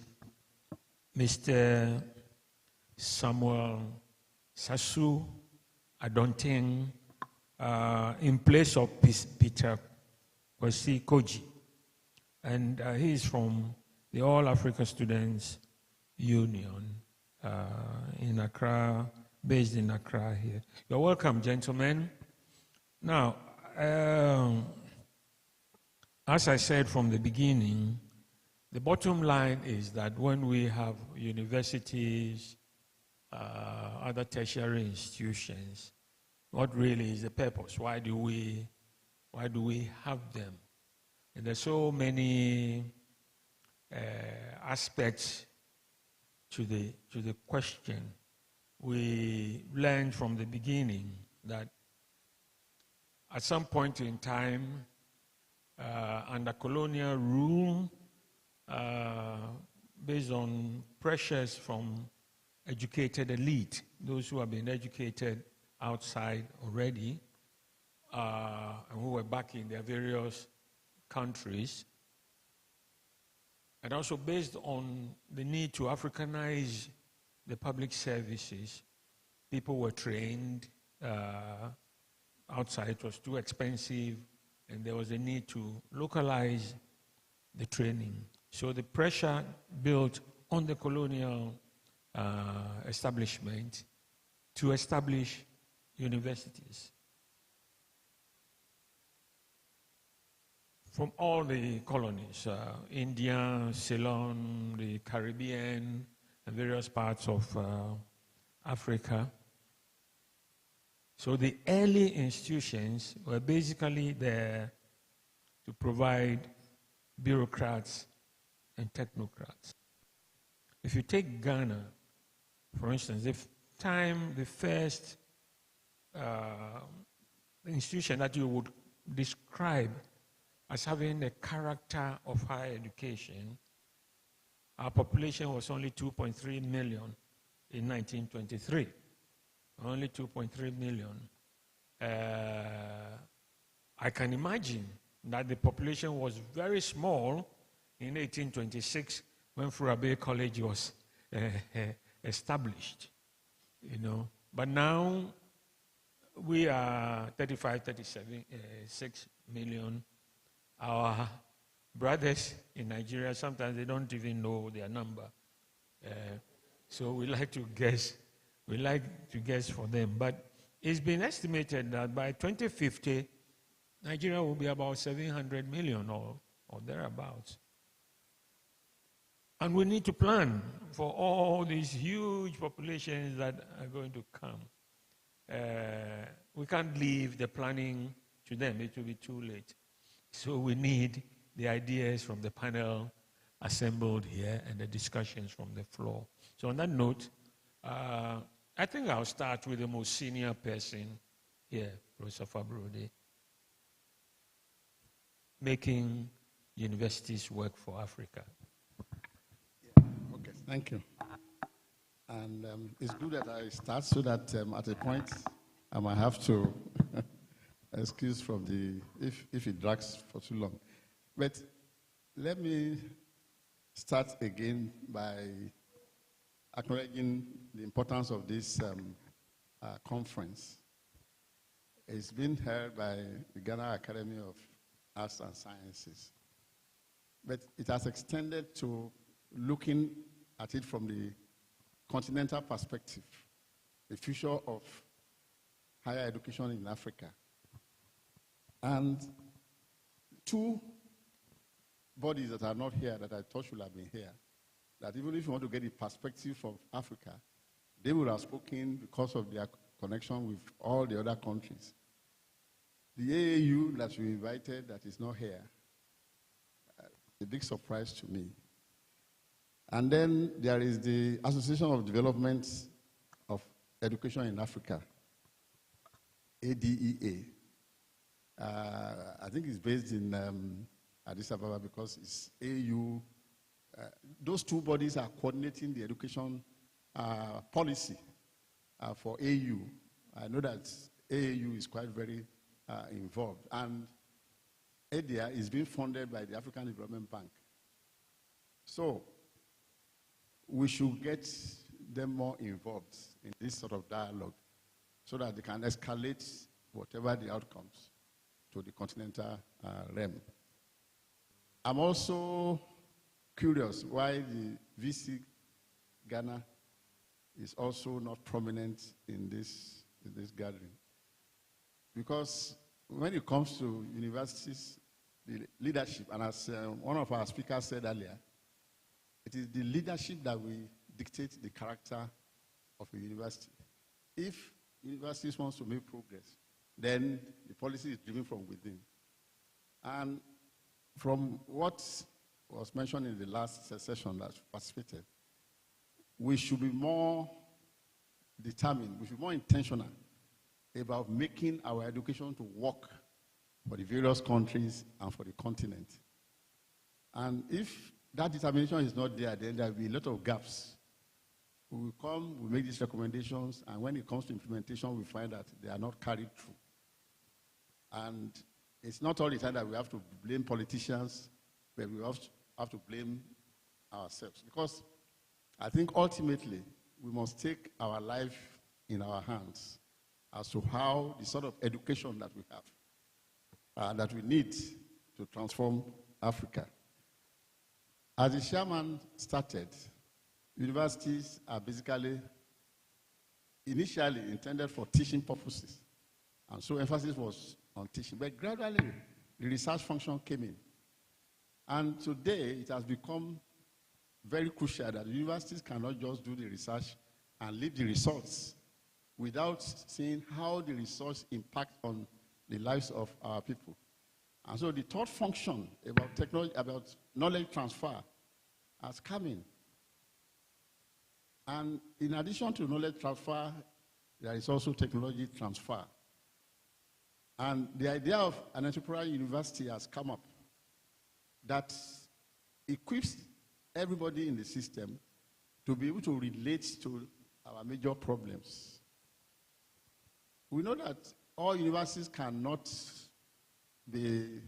Mr. Samuel Sasu Adonting, in place of Peter Kwesi Koji. And he is from the All Africa Students Union in Accra, based in Accra here. You're welcome, gentlemen. Now, as I said from the beginning, the bottom line is that when we have universities, other tertiary institutions, what really is the purpose? Why do we have them? And there's so many aspects to the question. We learned from the beginning that at some point in time, under colonial rule, based on pressures from educated elite, those who have been educated outside already, and who were back in their various countries, and also based on the need to Africanize the public services, people were trained outside. It was too expensive, and there was a need to localize the training. So the pressure built on the colonial establishment to establish universities. From all the colonies, India, Ceylon, the Caribbean, and various parts of Africa. So the early institutions were basically there to provide bureaucrats and technocrats. If you take Ghana, for instance, the first institution that you would describe as having the character of higher education, our population was only 2.3 million in 1923. Only 2.3 million. I can imagine that the population was very small in 1826 when Furabe College was established, you know. But now we are 35, 37, 6 million. Our brothers in Nigeria, sometimes they don't even know their number. So we like to guess. We like to guess for them. But it's been estimated that by 2050, Nigeria will be about 700 million or thereabouts. And we need to plan for all these huge populations that are going to come. We can't leave the planning to them. It will be too late. So we need the ideas from the panel assembled here and the discussions from the floor. So on that note, I think I'll start with the most senior person here, Professor Fabrode, making universities work for Africa. Yeah. Okay, thank you. And it's good that I start so that at a point I might have to excuse from if it drags for too long. But let me start again by acknowledging the importance of this conference. It's been held by the Ghana Academy of arts and sciences. But it has extended to looking at it from the continental perspective, the future of higher education in Africa. And two bodies that are not here that I thought should have been here, that even if you want to get the perspective of Africa, they would have spoken because of their connection with all the other countries. The AAU that you invited that is not here, a big surprise to me. And then there is the Association of Development of Education in Africa, ADEA. I think it's based in Addis Ababa because it's AU. Those two bodies are coordinating the education policy for AU. I know that AAU is quite very involved. And ADEA is being funded by the African Development Bank. So we should get them more involved in this sort of dialogue so that they can escalate whatever the outcomes to the continental realm. I'm also curious why the VC Ghana is also not prominent in this gathering. Because when it comes to universities, the leadership, and as one of our speakers said earlier, it is the leadership that will dictate the character of a university. If universities want to make progress, then the policy is driven from within. And from what was mentioned in the last session that participated, we should be more determined, we should be more intentional about making our education to work for the various countries and for the continent. And if that determination is not there, then there will be a lot of gaps. We will come, we make these recommendations, and when it comes to implementation, we find that they are not carried through. And it's not all the time that we have to blame politicians, but we have to blame ourselves. Because I think ultimately, we must take our life in our hands as to how the sort of education that we have, that we need to transform Africa. As the chairman started, universities are basically initially intended for teaching purposes. And so emphasis was on teaching. But gradually, the research function came in. And today, it has become very crucial that universities cannot just do the research and leave the results without seeing how the research impacts on the lives of our people. And so the third function about technology, about knowledge transfer has come in. And in addition to knowledge transfer, there is also technology transfer. And the idea of an entrepreneurial university has come up that equips everybody in the system to be able to relate to our major problems. We know that all universities cannot be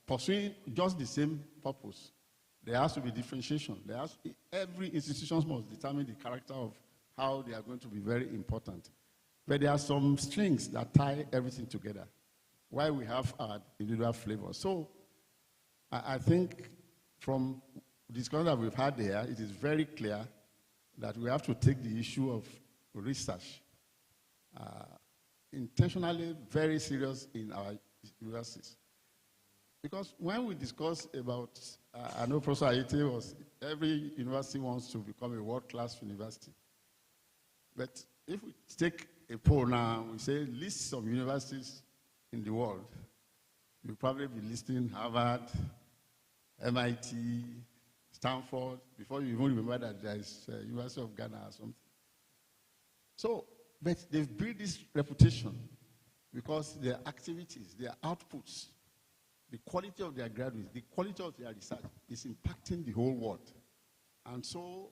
pursuing just the same purpose. There has to be differentiation. Every institution must determine the character of how they are going to be very important. But there are some strings that tie everything together, why we have our individual flavors. So I think from the discussion that we've had there, it is very clear that we have to take the issue of research intentionally very serious in our universities. Because when we discuss about, I know Professor Ayete was, every university wants to become a world-class university. But if we take a poll now, we say list some universities in the world, you'll probably be listing Harvard, MIT, Stanford, before you even remember that there is University of Ghana or something. So, but they've built this reputation because their activities, their outputs, the quality of their graduates, the quality of their research is impacting the whole world. And so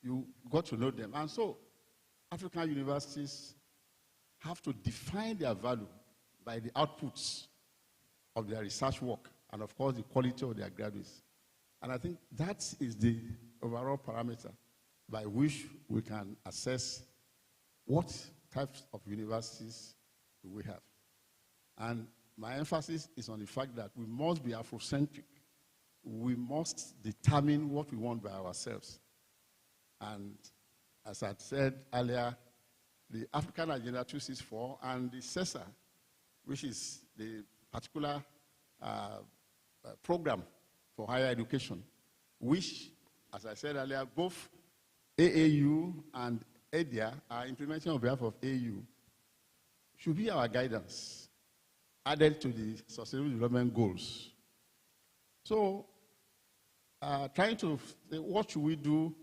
you got to know them. And so African universities have to define their value by the outputs of their research work and, of course, the quality of their graduates. And I think that is the overall parameter by which we can assess what types of universities do we have. And my emphasis is on the fact that we must be Afrocentric. We must determine what we want by ourselves. And as I said earlier, the African Agenda 264 and the CESA, which is the particular program for higher education, which, as I said earlier, both AAU and EDIA are implementing on behalf of AU, should be our guidance, added to the Sustainable Development Goals. So, trying to say what should we do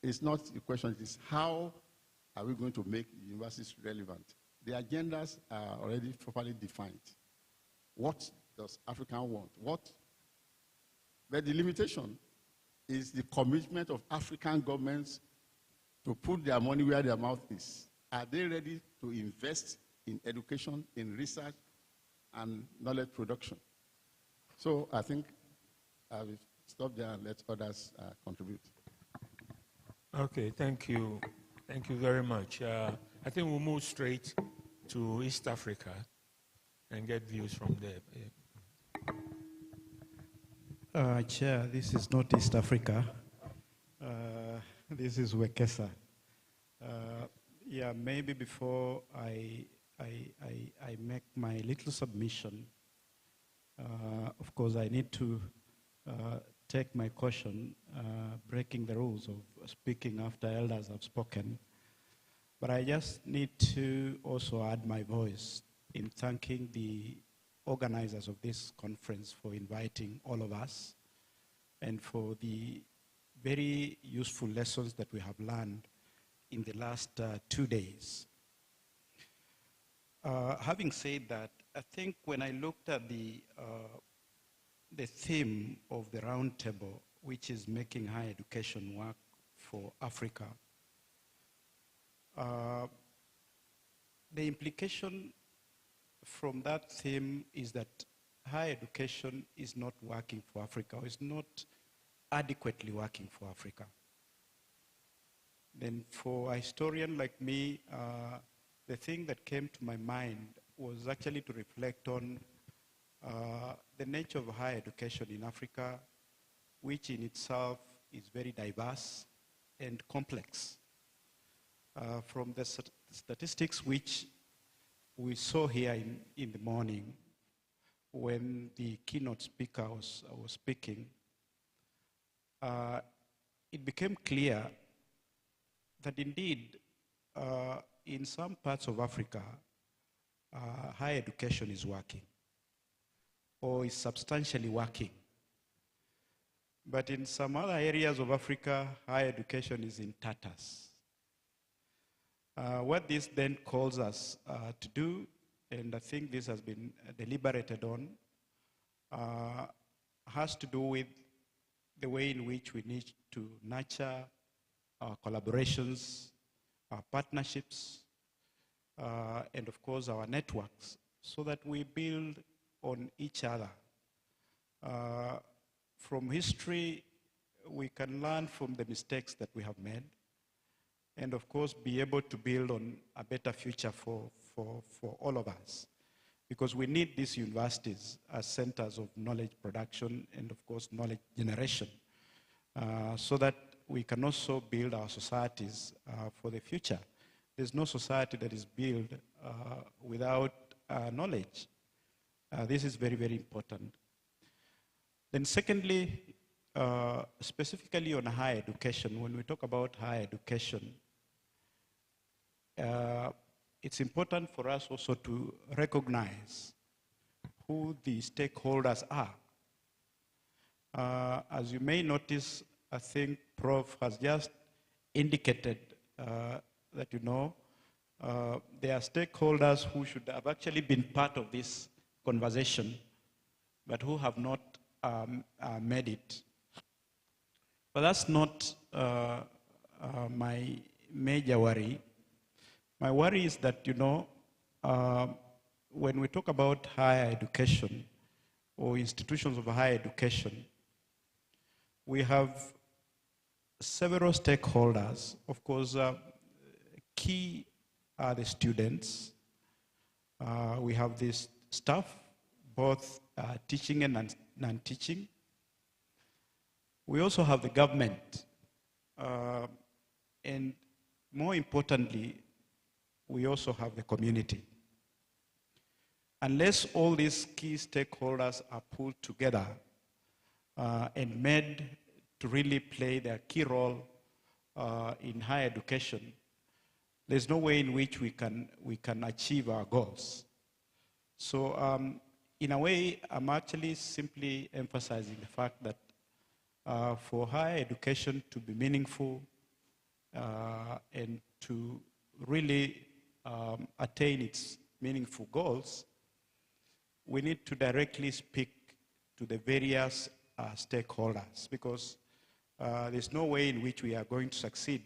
is not the question, it is how are we going to make universities relevant? The agendas are already properly defined. What does Africa want? But the limitation is the commitment of African governments to put their money where their mouth is. Are they ready to invest in education, in research, and knowledge production? So I think I will stop there and let others contribute. Okay, thank you. Thank you very much. I think we'll move straight to East Africa and get views from there. Chair, this is not East Africa. This is Wekesa. Yeah, maybe before I make my little submission, of course, I need to take my caution, breaking the rules of speaking after elders have spoken. But I just need to also add my voice in thanking the organizers of this conference for inviting all of us and for the very useful lessons that we have learned in the last 2 days. Having said that, I think when I looked at the theme of the roundtable, which is making higher education work for Africa, the implication from that theme is that higher education is not working for Africa, or is not adequately working for Africa. Then for a historian like me, the thing that came to my mind was actually to reflect on the nature of higher education in Africa, which in itself is very diverse and complex. From the statistics which we saw here in the morning when the keynote speaker was speaking, it became clear that indeed in some parts of Africa, higher education is working or is substantially working. But in some other areas of Africa, higher education is in tatters. What this then calls us to do, and I think this has been deliberated on, has to do with the way in which we need to nurture our collaborations, our partnerships, and of course our networks, so that we build on each other. From history, we can learn from the mistakes that we have made, and of course be able to build on a better future for all of us. Because we need these universities as centers of knowledge production and of course knowledge generation, so that we can also build our societies for the future. There's no society that is built without knowledge. This is very, very important. Then secondly, specifically on higher education, when we talk about higher education, it's important for us also to recognize who the stakeholders are. As you may notice, I think Prof has just indicated that, you know, there are stakeholders who should have actually been part of this conversation, but who have not made it. But that's not my major worry. My worry is that, you know, when we talk about higher education or institutions of higher education, we have several stakeholders. Of course, key are the students. We have this staff, both teaching and non-teaching. We also have the government, and more importantly, we also have the community. Unless all these key stakeholders are pulled together and made to really play their key role in higher education, there's no way in which we can achieve our goals. So in a way, I'm actually simply emphasizing the fact that for higher education to be meaningful and to really attain its meaningful goals, we need to directly speak to the various stakeholders, because there's no way in which we are going to succeed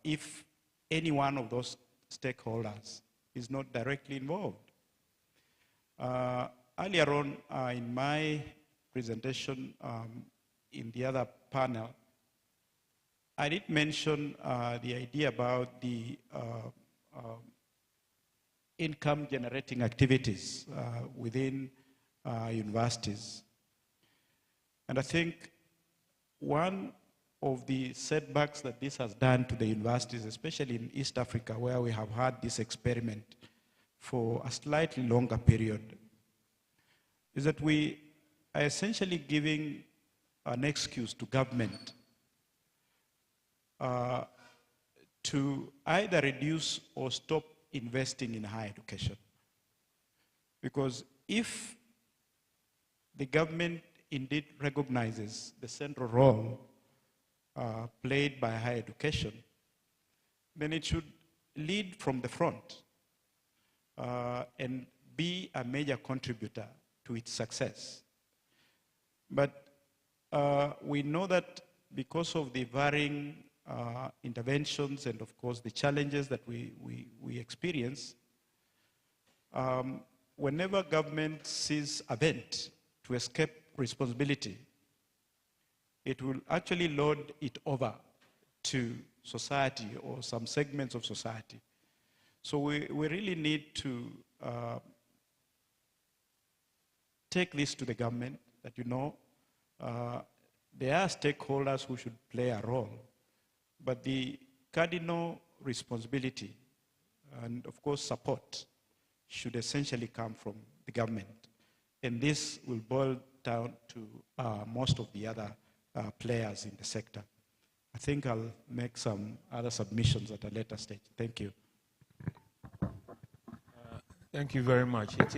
if any one of those stakeholders is not directly involved. Earlier on in my presentation in the other panel, I did mention the idea about the income generating activities within universities. And I think one of the setbacks that this has done to the universities, especially in East Africa, where we have had this experiment for a slightly longer period, is that we are essentially giving an excuse to government to either reduce or stop investing in higher education. Because if the government indeed recognizes the central role played by higher education, then it should lead from the front and be a major contributor to its success. But we know that because of the varying interventions and of course the challenges that we experience, whenever government sees a vent to escape responsibility, it will actually load it over to society or some segments of society. So we really need to take this to the government that, you know, there are stakeholders who should play a role, but the cardinal responsibility and of course support should essentially come from the government. And this will boil down to most of the other players in the sector. I think I'll make some other submissions at a later stage. Thank you. Thank you very much. It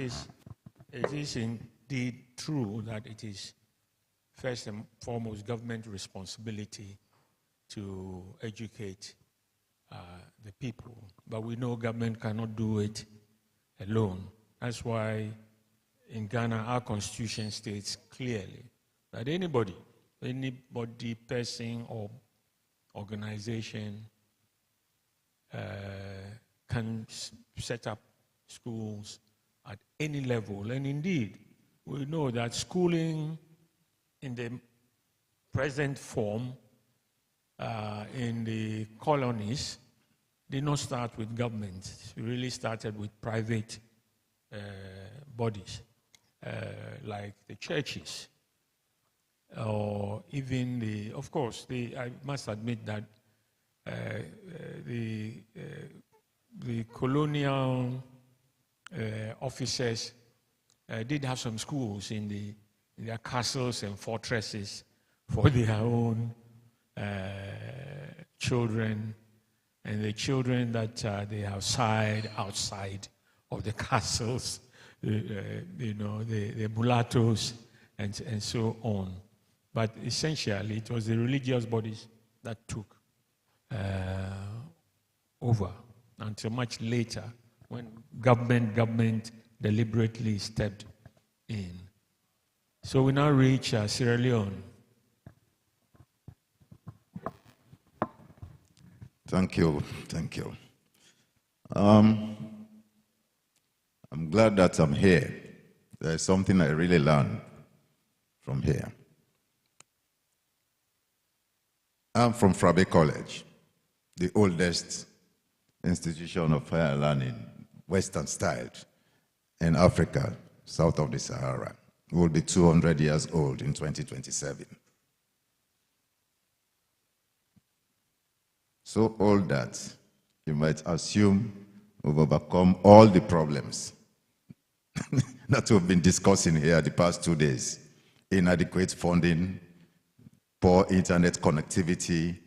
is indeed true that it is first and foremost government responsibility to educate the people, but we know government cannot do it alone. That's why in Ghana our constitution states clearly that anybody, person or organization can set up schools at any level. And indeed, we know that schooling in the present form in the colonies did not start with government. It really started with private bodies like the churches, or even the, of course, I must admit that the colonial officers did have some schools in their castles and fortresses for their own children, and the children that they have outside of the castles, you know, the mulattoes and so on. But essentially, it was the religious bodies that took over until much later, when government deliberately stepped in. So we now reach Sierra Leone. Thank you. I'm glad that I'm here. There's something I really learned from here. I'm from Frabe College, the oldest institution of higher learning, Western style, in Africa, south of the Sahara. We will be 200 years old in 2027. So old that you might assume we've overcome all the problems that we've been discussing here the past 2 days. Inadequate funding, poor internet connectivity,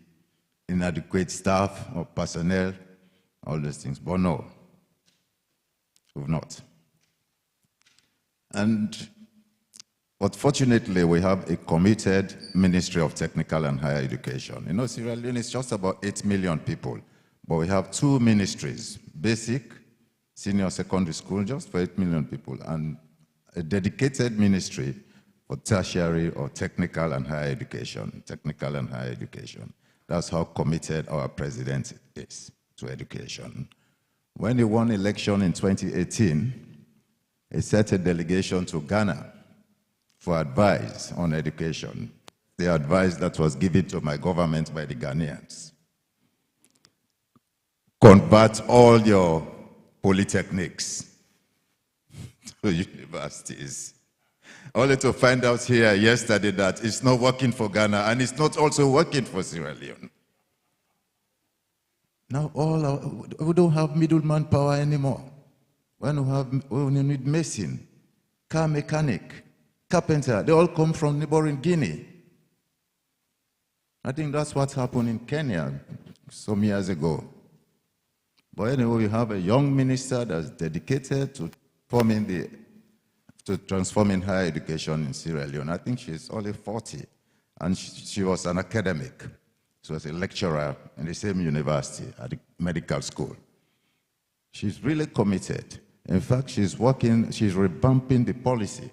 inadequate staff or personnel, all those things. But no, we've not. But fortunately, we have a committed Ministry of Technical and Higher Education. You know, Sierra Leone is just about 8 million people, but we have 2 ministries, basic, senior secondary school, just for 8 million people, and a dedicated ministry for tertiary or technical and higher education, technical and higher education. That's how committed our president is to education. When he won election in 2018, he sent a delegation to Ghana for advice on education, the advice that was given to my government by the Ghanaians. Convert all your polytechnics to universities. Only to find out here yesterday that it's not working for Ghana and it's not also working for Sierra Leone. Now we don't have middleman power anymore. When we need mason, car mechanic, carpenter, they all come from neighboring Guinea. I think that's what happened in Kenya some years ago. But anyway, we have a young minister that's dedicated to transforming higher education in Sierra Leone. I think she's only 40, and she was an academic. She was a lecturer in the same university at the medical school. She's really committed. In fact, she's revamping the policy,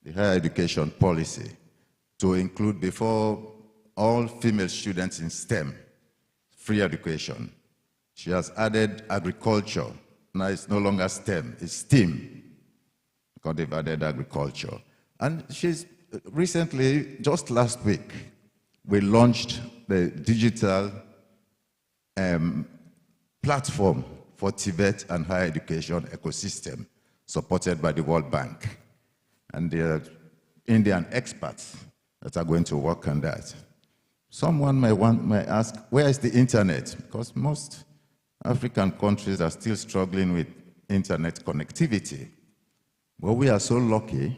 the higher education policy, to include before all female students in STEM, free education. She has added agriculture. Now it's no longer STEM, it's STEAM, because they've added agriculture. And she's recently, just last week, we launched the digital platform for Tibet and higher education ecosystem, supported by the World Bank. And there are Indian experts that are going to work on that. Someone might ask, where is the internet? Because most African countries are still struggling with internet connectivity. Well, we are so lucky.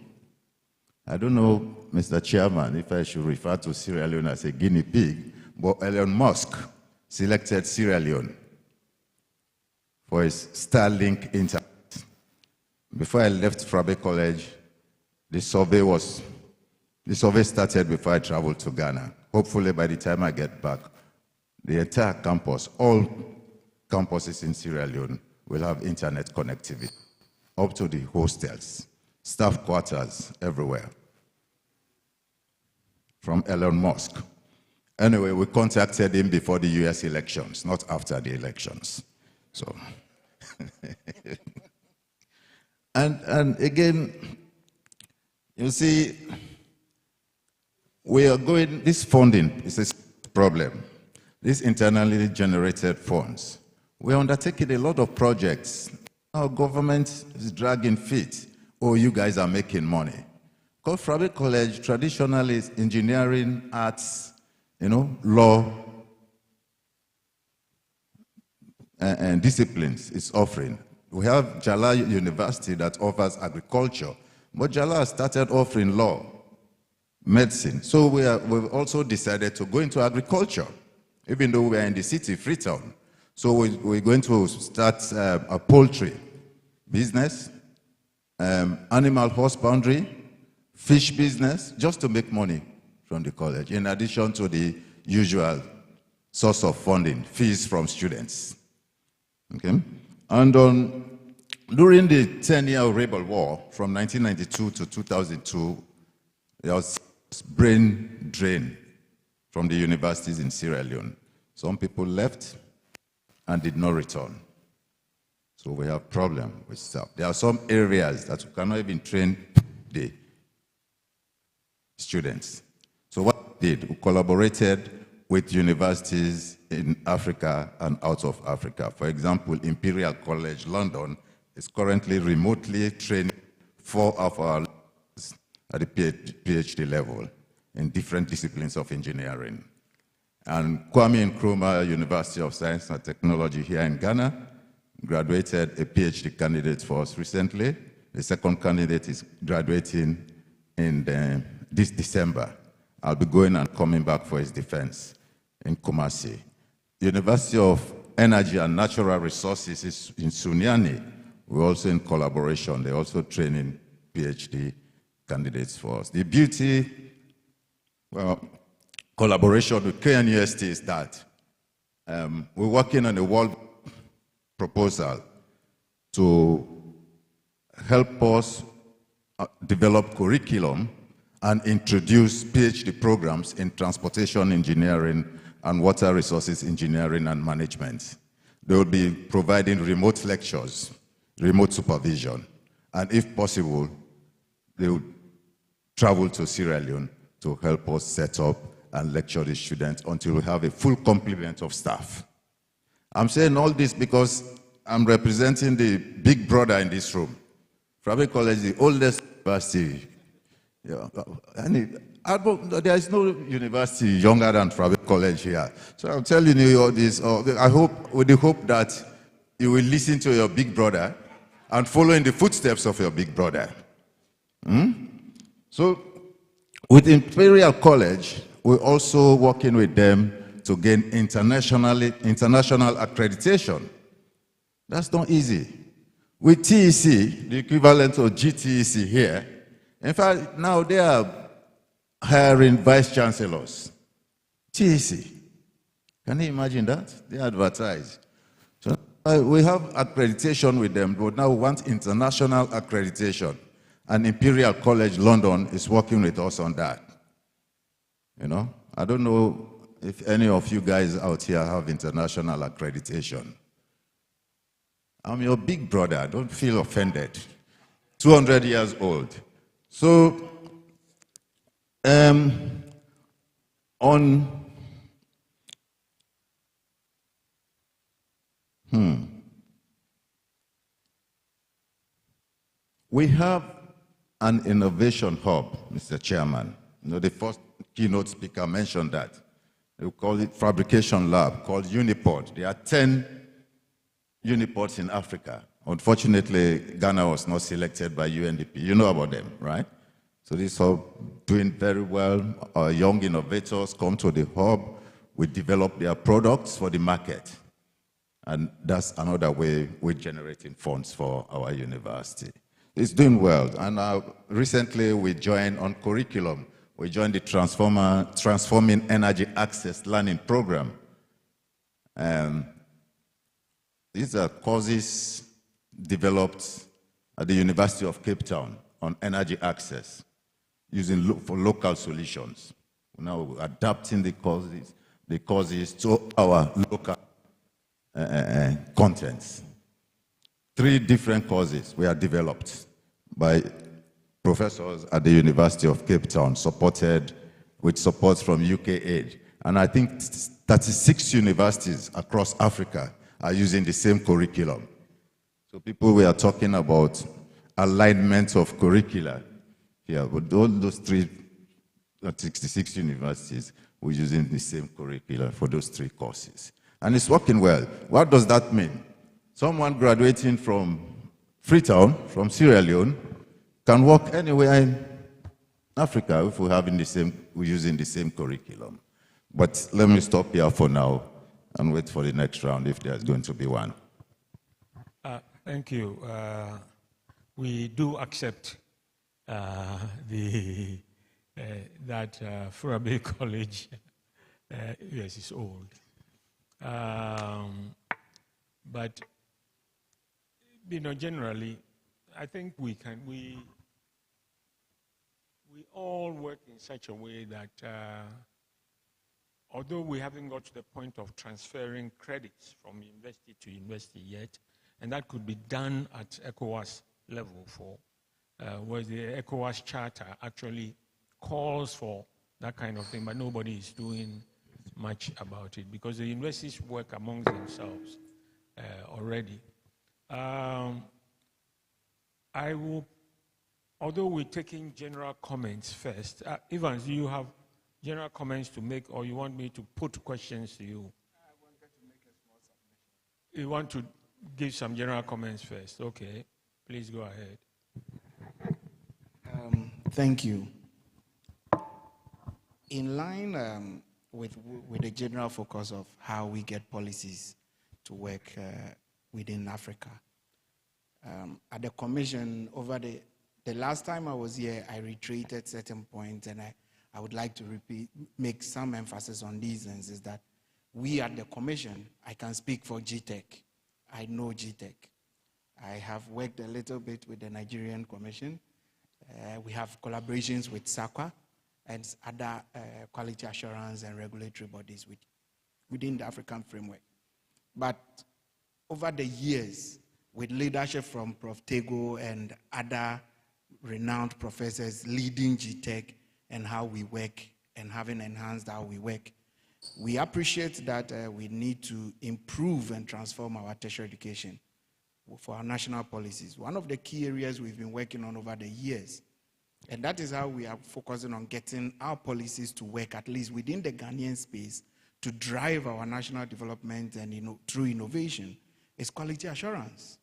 I don't know, Mr. Chairman, if I should refer to Sierra Leone as a guinea pig, but Elon Musk selected Sierra Leone for his Starlink internet. Before I left Frabe College, the survey started before I traveled to Ghana. Hopefully by the time I get back, the entire campus, all campuses in Sierra Leone will have internet connectivity, up to the hostels, staff quarters, everywhere, from Elon Musk. Anyway, we contacted him before the US elections, not after the elections. So, and again, you see, this funding is a problem. These internally generated funds. We're undertaking a lot of projects. Our government is dragging feet. Oh, you guys are making money. Because Frabe College traditionally is engineering, arts, law, and disciplines it's offering. We have Jala University that offers agriculture, but Jala started offering law, medicine. So we've also decided to go into agriculture, even though we are in the city, Freetown. So we're going to start a poultry business, animal husbandry, fish business, just to make money from the college, in addition to the usual source of funding, fees from students. Okay? And during the 10-year rebel war, from 1992 to 2002, there was brain drain from the universities in Sierra Leone. Some people left and did not return. So we have problem with staff. There are some areas that we cannot even train the students. So what we did, we collaborated with universities in Africa and out of Africa. For example, Imperial College London is currently remotely training 4 of our lecturers at the PhD level in different disciplines of engineering. And Kwame Nkrumah, University of Science and Technology here in Ghana, graduated a PhD candidate for us recently. The second candidate is graduating in this December. I'll be going and coming back for his defense in Kumasi. University of Energy and Natural Resources is in Sunyani. We're also in collaboration. They're also training PhD candidates for us. The beauty, well, collaboration with KNUST is that we're working on a world proposal to help us develop curriculum and introduce PhD programs in transportation engineering and water resources engineering and management. They will be providing remote lectures, remote supervision, and if possible, they will travel to Sierra Leone to help us set up and lecture the students until we have a full complement of staff. I'm saying all this because I'm representing the big brother in this room. Fabric College is the oldest university. Yeah, and there is no university younger than Fabric College here. So I'm telling you all this. I hope, with the hope that you will listen to your big brother and follow in the footsteps of your big brother. So with Imperial College, we're also working with them to gain international accreditation. That's not easy. With TEC, the equivalent of GTEC here, in fact, now they are hiring vice chancellors. TEC. Can you imagine that? They advertise. So we have accreditation with them, but now we want international accreditation. And Imperial College London is working with us on that. You know, I don't know if any of you guys out here have international accreditation. I'm your big brother, don't feel offended. 200 years old. So, we have an innovation hub, Mr. Chairman. You know, the first keynote speaker mentioned that. We call it fabrication lab, called Unipod. There are 10 Unipods in Africa. Unfortunately, Ghana was not selected by UNDP. You know about them, right? So this hub doing very well. Our young innovators come to the hub. We develop their products for the market. And that's another way we're generating funds for our university. It's doing well. And recently we joined on curriculum. We joined the Transforming Energy Access Learning Program. These are courses developed at the University of Cape Town on energy access, using for local solutions. Now we're adapting the courses to our local contents. 3 different courses were developed by professors at the University of Cape Town, supported with support from UK Aid. And I think 36 universities across Africa are using the same curriculum. So people were talking about alignment of curricula here, but all those 66 universities were using the same curricula for those 3 courses. And it's working well. What does that mean? Someone graduating from Freetown, from Sierra Leone, can work anywhere in Africa if we're using the same curriculum. But let me stop here for now and wait for the next round if there's going to be one. Thank you. We do accept that Furabe College, yes, is old. But, you know, generally, I think we all work in such a way that although we haven't got to the point of transferring credits from university to university yet, and that could be done at ECOWAS level where the ECOWAS charter actually calls for that kind of thing, but nobody is doing much about it because the universities work amongst themselves already. I will although we're taking general comments first, Evans, do you have general comments to make, or you want me to put questions to you? I wanted to make a small submission. You want to give some general comments first? Okay, please go ahead. Thank you. In line with the general focus of how we get policies to work within Africa, at the Commission, over the last time I was here, I reiterated certain points, and I would like to make some emphasis on these things, is that we at the Commission, I can speak for GTEC. I know GTEC. I have worked a little bit with the Nigerian Commission. We have collaborations with SAQA and other quality assurance and regulatory bodies within the African framework. But over the years, with leadership from Prof. Tego and other renowned professors leading GTEC and how we work and having enhanced how we work, we appreciate that we need to improve and transform our tertiary education for our national policies. One of the key areas we've been working on over the years, and that is how we are focusing on getting our policies to work, at least within the Ghanaian space, to drive our national development and through innovation, is quality assurance.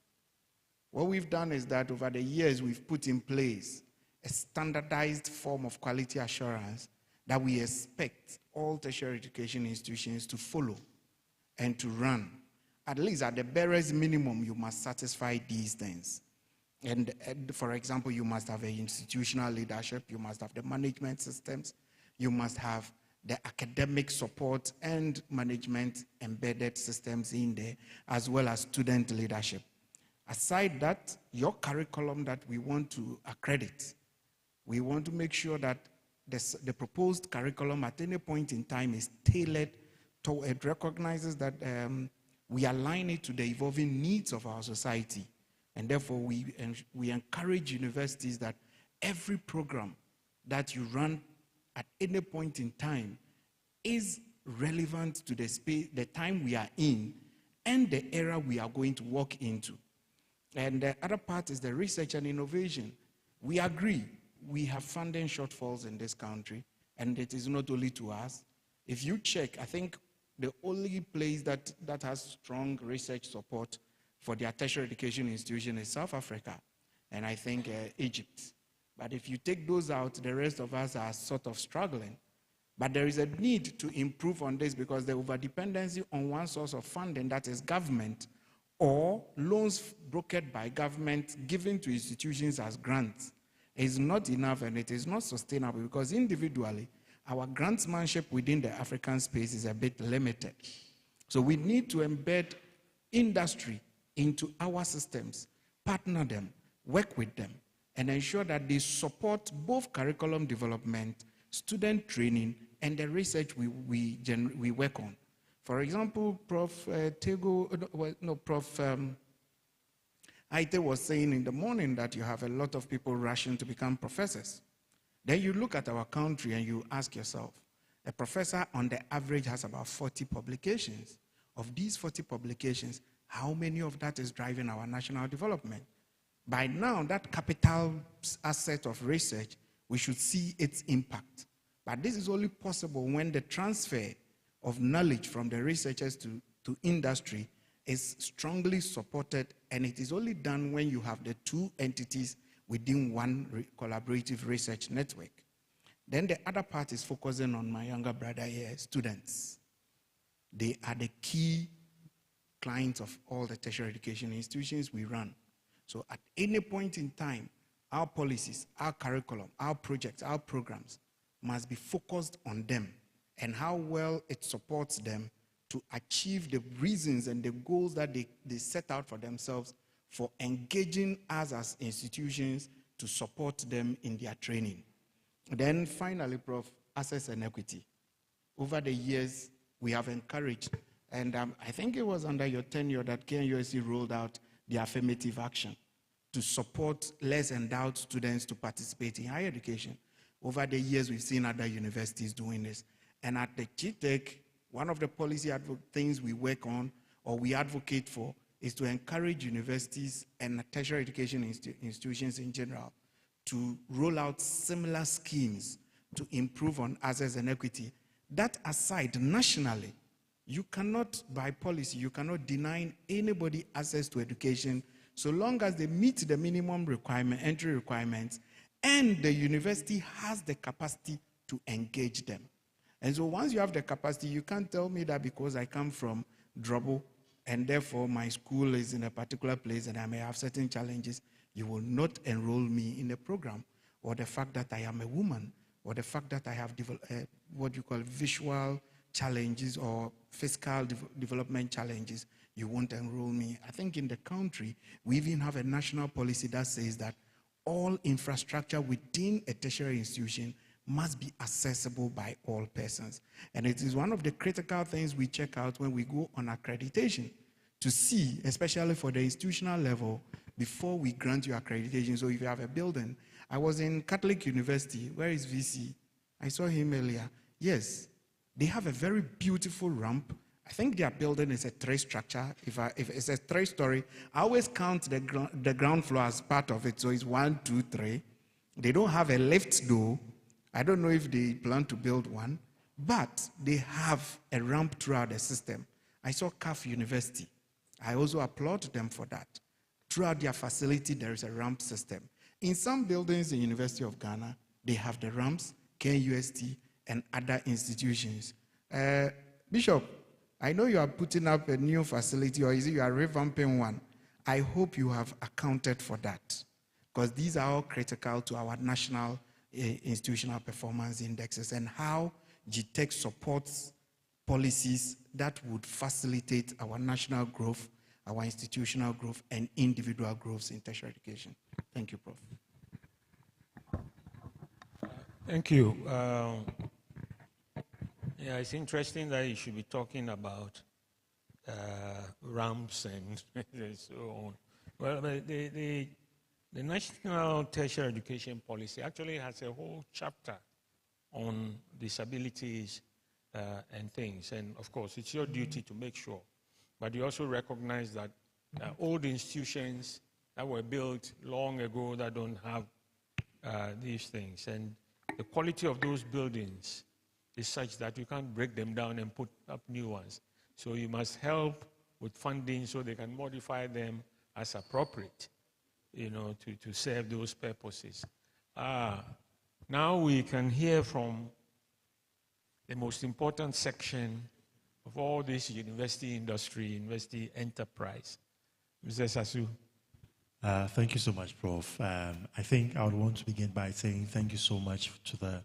What we've done is that over the years, we've put in place a standardized form of quality assurance that we expect all tertiary education institutions to follow and to run. At least at the barest minimum, you must satisfy these things. And for example, you must have an institutional leadership, you must have the management systems, you must have the academic support and management embedded systems in there, as well as student leadership. Aside that, your curriculum that we want to accredit, we want to make sure that the proposed curriculum at any point in time is tailored to, it recognizes that we align it to the evolving needs of our society. And therefore, we encourage universities that every program that you run at any point in time is relevant to the space, the time we are in, and the era we are going to walk into. And the other part is the research and innovation. We agree we have funding shortfalls in this country, and it is not only to us. If you check, I think the only place that has strong research support for their tertiary education institution is South Africa, and I think Egypt. But if you take those out, the rest of us are sort of struggling. But there is a need to improve on this, because the overdependency on one source of funding, that is government, or loans brokered by government given to institutions as grants, is not enough, and it is not sustainable, because individually, our grantsmanship within the African space is a bit limited. So we need to embed industry into our systems, partner them, work with them, and ensure that they support both curriculum development, student training, and the research we work on. For example, Prof. Aite was saying in the morning that you have a lot of people rushing to become professors. Then you look at our country and you ask yourself, a professor on the average has about 40 publications. Of these 40 publications, how many of that is driving our national development? By now, that capital asset of research, we should see its impact. But this is only possible when the transfer of knowledge from the researchers to industry is strongly supported, and it is only done when you have the two entities within one collaborative research network. Then the other part is focusing on my younger brother here, students. They are the key clients of all the tertiary education institutions we run. So at any point in time, our policies, our curriculum, our projects, our programs must be focused on them and how well it supports them to achieve the reasons and the goals that they set out for themselves for engaging us as institutions to support them in their training. Then finally, Prof, access and equity. Over the years, we have encouraged, and I think it was under your tenure that KNUST rolled out the affirmative action to support less endowed students to participate in higher education. Over the years, we've seen other universities doing this. And at the GTEC, one of the policy things we work on or we advocate for is to encourage universities and tertiary education institutions in general to roll out similar schemes to improve on access and equity. That aside, nationally, you cannot, by policy, you cannot deny anybody access to education so long as they meet the minimum requirement, entry requirements, and the university has the capacity to engage them. And so once you have the capacity, you can't tell me that because I come from Drobo and therefore my school is in a particular place and I may have certain challenges, you will not enroll me in the program, or the fact that I am a woman, or the fact that I have what you call visual challenges or physical development challenges, you won't enroll me. I think in the country, we even have a national policy that says that all infrastructure within a tertiary institution must be accessible by all persons. And it is one of the critical things we check out when we go on accreditation to see, especially for the institutional level, before we grant you accreditation. So if you have a building, I was in Catholic University. Where is VC? I saw him earlier. Yes, they have a very beautiful ramp. I think their building is a three structure. If it's a 3-story, I always count the ground floor as part of it. So it's 1, 2, 3. They don't have a lift though. I don't know if they plan to build one, but they have a ramp throughout the system. I saw CAF University. I also applaud them for that. Throughout their facility, there is a ramp system. In some buildings in University of Ghana, they have the ramps, KUST, and other institutions. Bishop, I know you are putting up a new facility, or is it you are revamping one? I hope you have accounted for that, because these are all critical to our national institutional performance indexes and how GTEC supports policies that would facilitate our national growth, our institutional growth, and individual growth in tertiary education. Thank you, Prof. Thank you. Yeah, it's interesting that you should be talking about ramps and so on. Well, the National Tertiary Education Policy actually has a whole chapter on disabilities and things. And of course, it's your duty to make sure. But you also recognize that old institutions that were built long ago that don't have these things. And the quality of those buildings is such that you can't break them down and put up new ones. So you must help with funding so they can modify them as appropriate, you know, to serve those purposes. Now we can hear from the most important section of all this university industry, university enterprise. Mr. Sasu. Thank you so much, Prof. I think I would want to begin by saying thank you so much to the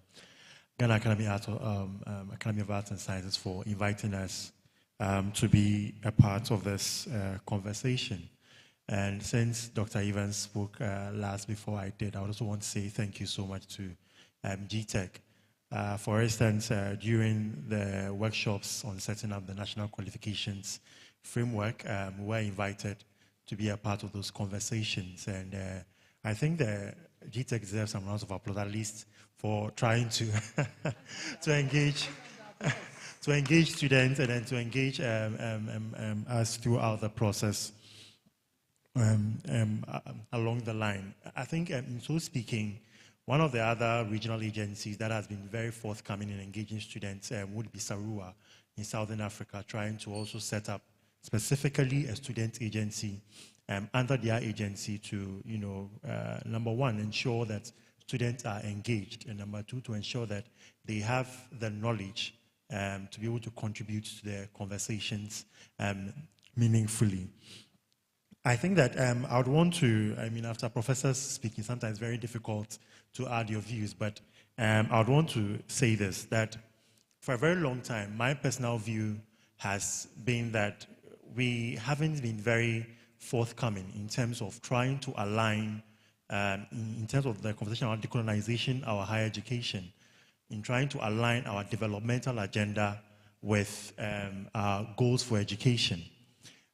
Ghana Academy of Arts and Sciences for inviting us to be a part of this conversation. And since Dr. Evans spoke last before I did, I also want to say thank you so much to GTEC. For instance, during the workshops on setting up the National Qualifications Framework, we were invited to be a part of those conversations. And I think the GTEC deserves some rounds of applause, at least for trying to to engage students and then to engage us throughout the process along the line. I think in so speaking, one of the other regional agencies that has been very forthcoming in engaging students would be Sarua in Southern Africa, trying to also set up specifically a student agency under their agency to, you know, number one, ensure that students are engaged, and number two, to ensure that they have the knowledge to be able to contribute to their conversations meaningfully. I think that I would want to, I mean, after professors speaking, sometimes it's very difficult to add your views, but I would want to say this, that for a very long time, my personal view has been that we haven't been very forthcoming in terms of trying to align, in terms of the conversation about decolonization, our higher education, in trying to align our developmental agenda with our goals for education.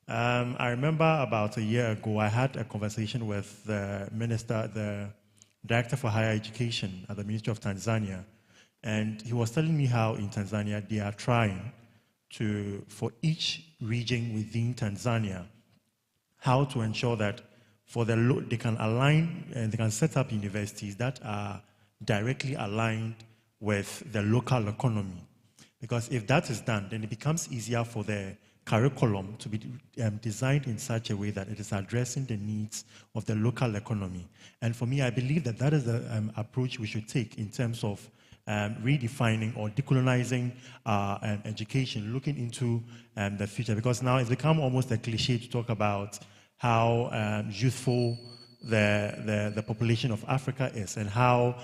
I remember about a year ago, I had a conversation with the minister, the director for higher education at the Ministry of Tanzania, and he was telling me how in Tanzania they are trying to, for each region within Tanzania, how to ensure that they can align and they can set up universities that are directly aligned with the local economy. Because if that is done, then it becomes easier for the curriculum to be designed in such a way that it is addressing the needs of the local economy. And for me, I believe that that is the approach we should take in terms of redefining or decolonizing education, looking into the future. Because now it's become almost a cliche to talk about how youthful the population of Africa is, and how,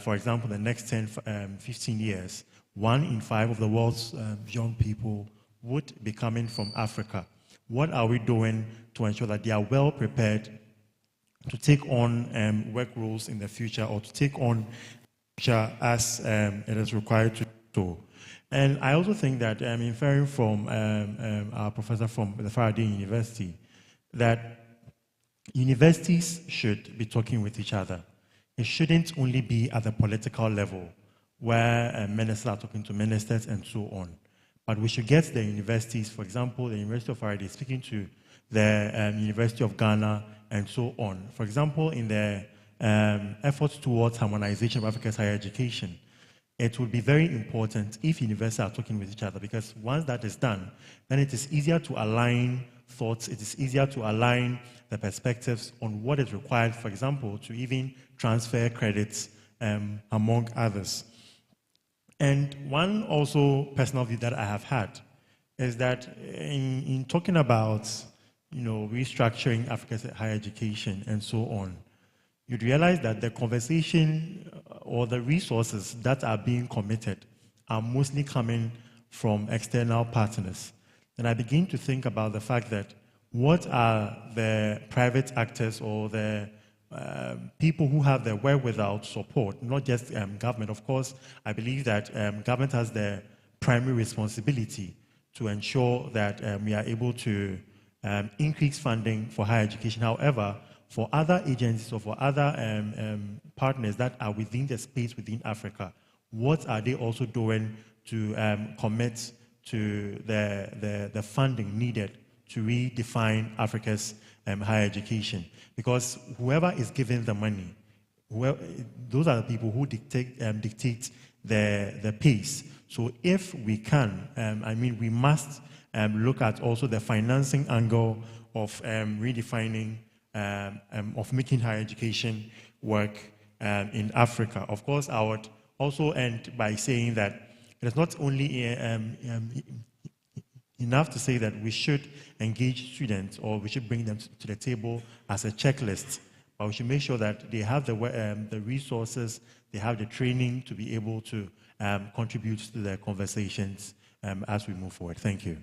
for example, the next 10, 15 years, 1 in 5 of the world's young people would be coming from Africa. What are we doing to ensure that they are well prepared to take on work roles in the future, or to take on future as it is required to do? And I also think that, inferring from our professor from the Faraday University, that universities should be talking with each other. It shouldn't only be at the political level, where ministers are talking to ministers and so on. But we should get the universities, for example, the University of Faraday speaking to the University of Ghana and so on. For example, in the efforts towards harmonization of Africa's higher education, it would be very important if universities are talking with each other, because once that is done, then it is easier to align thoughts, it is easier to align the perspectives on what is required, for example, to even transfer credits among others. And one also personal view that I have had is that in talking about, restructuring Africa's higher education and so on, you'd realize that the conversation or the resources that are being committed are mostly coming from external partners. And I begin to think about the fact that what are the private actors or the people who have the wherewithal to support, not just government. Of course, I believe that government has the primary responsibility to ensure that we are able to increase funding for higher education. However, for other agencies or for other partners that are within the space within Africa, what are they also doing to commit to the funding needed to redefine Africa's higher education? Because whoever is giving the money, those are the people who dictate the pace. So if we can, we must look at also the financing angle of redefining, of making higher education work in Africa. Of course, I would also end by saying that it is not only enough to say that we should engage students or we should bring them to the table as a checklist, but we should make sure that they have the resources, they have the training to be able to contribute to the conversations as we move forward. Thank you.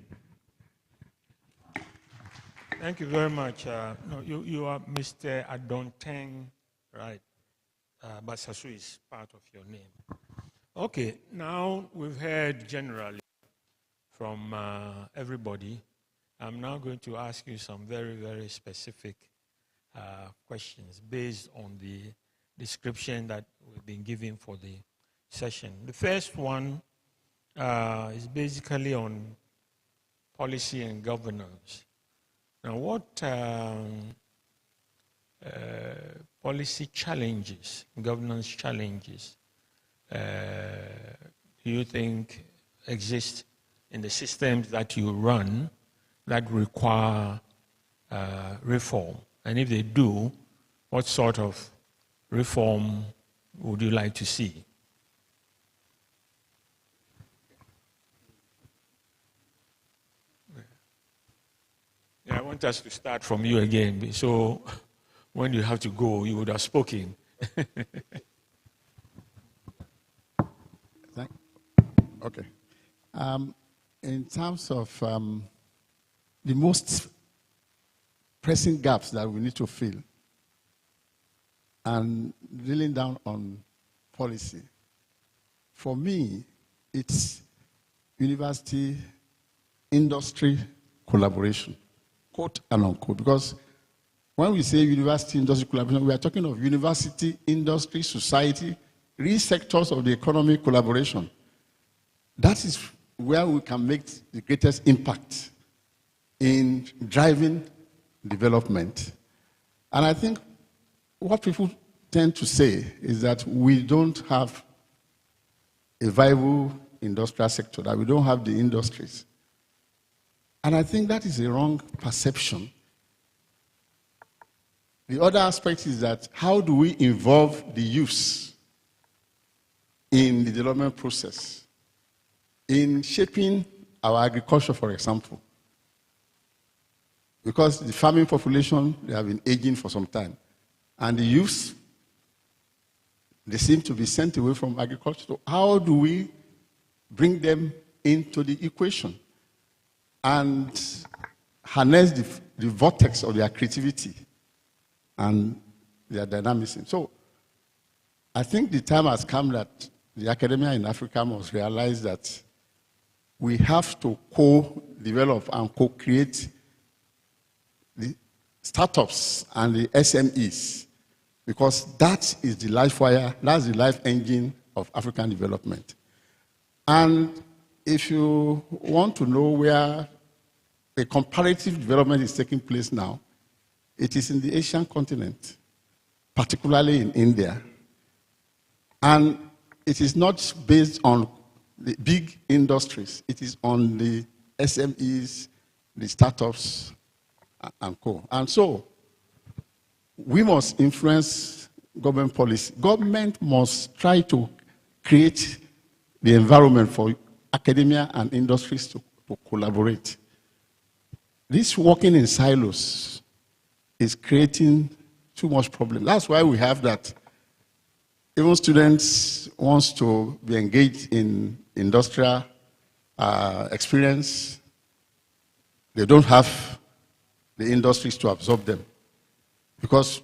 Thank you very much. You are Mr. Adonteng, right? But Sasu is part of your name. Okay, now we've heard generally from everybody. I'm now going to ask you some very, very specific questions based on the description that we've been given for the session. The first one is basically on policy and governance. Now, what policy challenges, governance challenges, do you think exist in the systems that you run that require reform? And if they do, what sort of reform would you like to see? Yeah, I want us to start from you again. So when you have to go, you would have spoken. Okay. In terms of the most pressing gaps that we need to fill and drilling down on policy, for me, it's university industry collaboration, quote and unquote, because when we say university industry collaboration, we are talking of university, industry, society, three sectors of the economy collaboration. That is where we can make the greatest impact in driving development. And I think what people tend to say is that we don't have a viable industrial sector, that we don't have the industries. And I think that is a wrong perception. The other aspect is that how do we involve the youths in the development process, in shaping our agriculture, for example? Because the farming population, they have been aging for some time. And the youths, they seem to be sent away from agriculture. So how do we bring them into the equation and harness the vortex of their creativity and their dynamism? So I think the time has come that the academia in Africa must realize that we have to co-develop and co-create the startups and the SMEs, because that is the life wire, that's the life engine of African development. And if you want to know where a comparative development is taking place now, it is in the Asian continent, particularly in India. And it is not based on the big industries, it is on the SMEs, the startups, and co. And so, we must influence government policy. Government must try to create the environment for academia and industries to collaborate. This working in silos is creating too much problem. That's why we have that even students want to be engaged in industrial experience. They don't have the industries to absorb them, because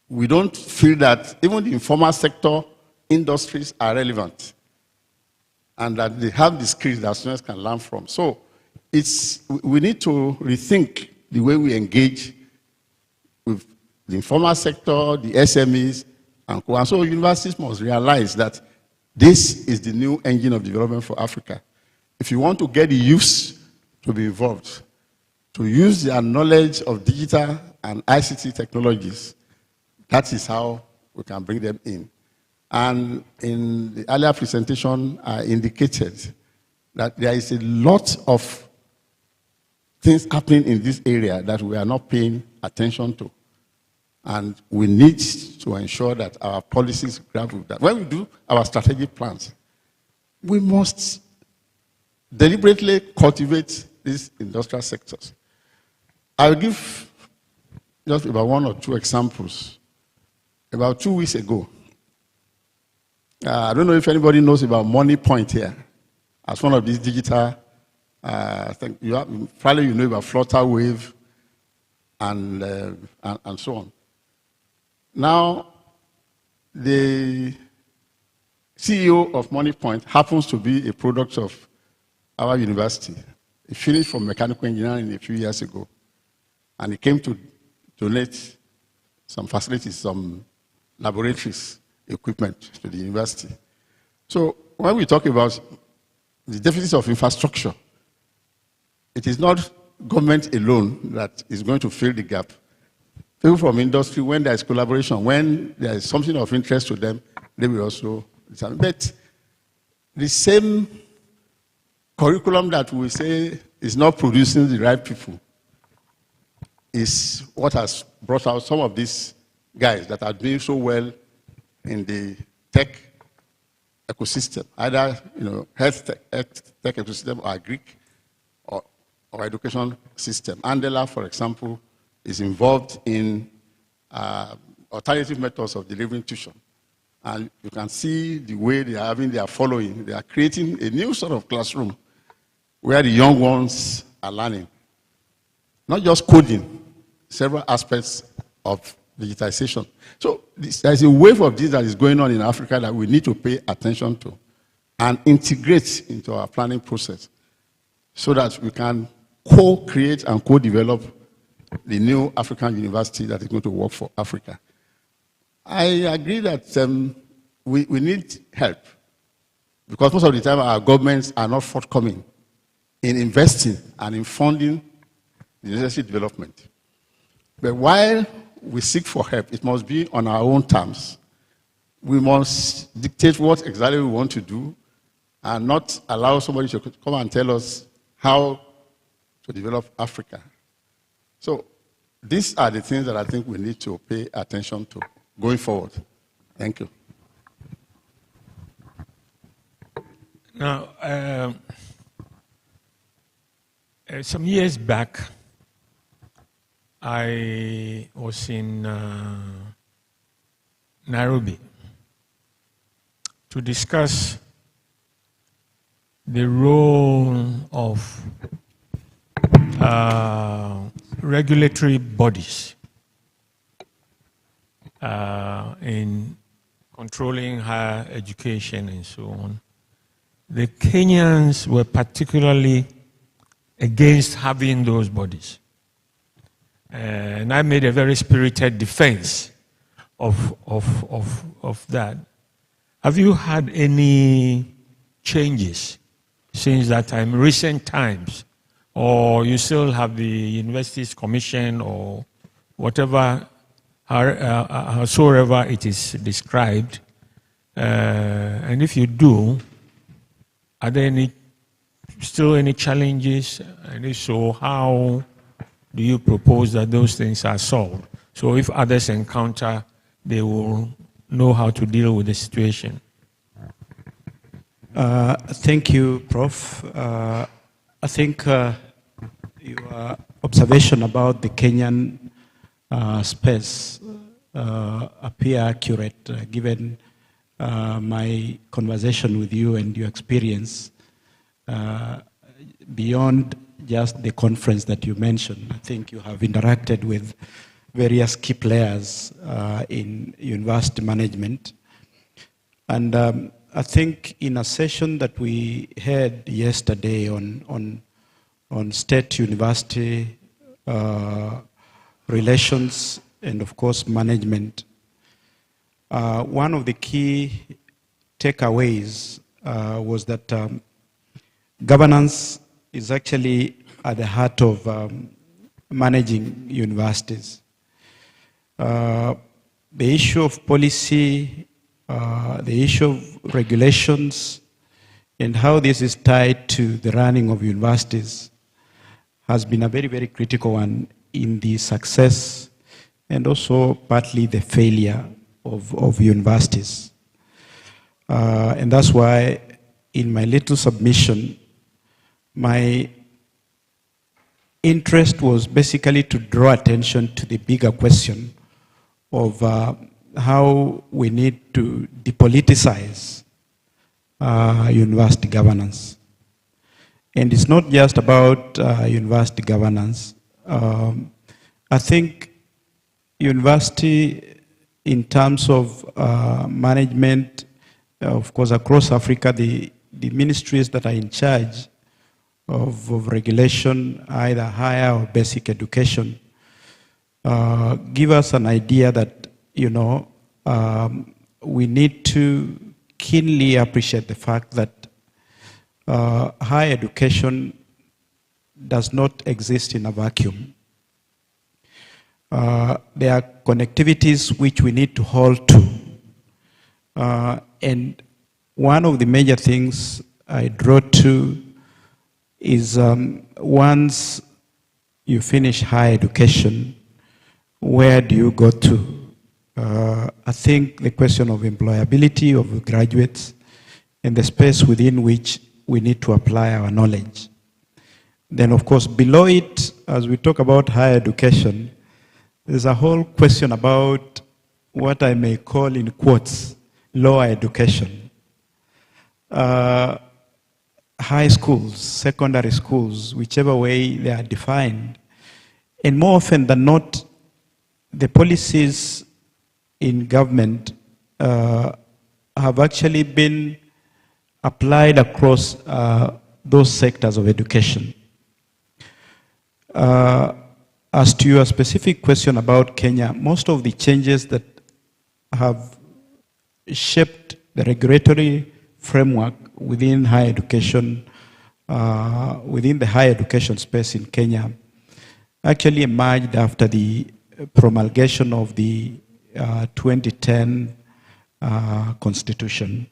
we don't feel that even the informal sector industries are relevant and that they have the skills that students can learn from. So we need to rethink the way we engage with the informal sector, the SMEs, and co. And so universities must realize that this is the new engine of development for Africa. If you want to get the youths to be involved, to use their knowledge of digital and ICT technologies, that is how we can bring them in. And in the earlier presentation, I indicated that there is a lot of things happening in this area that we are not paying attention to. And we need to ensure that our policies grab with that. When we do our strategic plans, we must deliberately cultivate these industrial sectors. I'll give just about one or two examples. About 2 weeks ago, I don't know if anybody knows about Money Point here, as one of these digital, I think probably you know about Flutterwave and so on. Now, the CEO of Money Point happens to be a product of our university. He finished from mechanical engineering a few years ago, and he came to donate some facilities, some laboratories, equipment to the university. So when we talk about the deficit of infrastructure, it is not government alone that is going to fill the gap. People from industry, when there is collaboration, when there is something of interest to them, they will also. But the same curriculum that we say is not producing the right people is what has brought out some of these guys that are doing so well in the tech ecosystem, either health tech ecosystem or agric or education system. Andela, for example, is involved in alternative methods of delivering tuition. And you can see the way they are having their following. They are creating a new sort of classroom where the young ones are learning. Not just coding, several aspects of digitization. So there's a wave of this that is going on in Africa that we need to pay attention to and integrate into our planning process so that we can co-create and co-develop the new African university that is going to work for Africa. I agree that we need help, because most of the time our governments are not forthcoming in investing and in funding the necessary development. But while we seek for help, it must be on our own terms. We must dictate what exactly we want to do and not allow somebody to come and tell us how to develop Africa. So these are the things that I think we need to pay attention to going forward. Thank you. Now, some years back, I was in Nairobi to discuss the role of regulatory bodies in controlling higher education and so on. The Kenyans were particularly against having those bodies. And I made a very spirited defense of that. Have you had any changes since that time, recent times? Or you still have the Universities Commission or whatever, howsoever it is described? And if you do, are there still any challenges? And if so, how do you propose that those things are solved? So if others encounter, they will know how to deal with the situation. Thank you, Prof. I think your observation about the Kenyan space appear accurate, given my conversation with you and your experience beyond just the conference that you mentioned. I think you have interacted with various key players in university management. And I think in a session that we had yesterday on state university relations and of course management, one of the key takeaways was that governance is actually at the heart of managing universities. The issue of policy, the issue of regulations, and how this is tied to the running of universities has been a very, very critical one in the success and also partly the failure of universities. And that's why in my little submission, my interest was basically to draw attention to the bigger question of how we need to depoliticize university governance. And it's not just about university governance. I think university in terms of management, of course, across Africa, the ministries that are in charge of regulation, either higher or basic education, give us an idea that, you know, we need to keenly appreciate the fact that higher education does not exist in a vacuum. There are connectivities which we need to hold to. And one of the major things I draw to is once you finish higher education, where do you go to? I think the question of employability of graduates and the space within which we need to apply our knowledge. Then, of course, below it, as we talk about higher education, there's a whole question about what I may call, in quotes, lower education. High schools, secondary schools, whichever way they are defined. And more often than not, the policies in government have actually been applied across those sectors of education. As to your specific question about Kenya, most of the changes that have shaped the regulatory framework within higher education, within the higher education space in Kenya, actually emerged after the promulgation of the 2010 Constitution,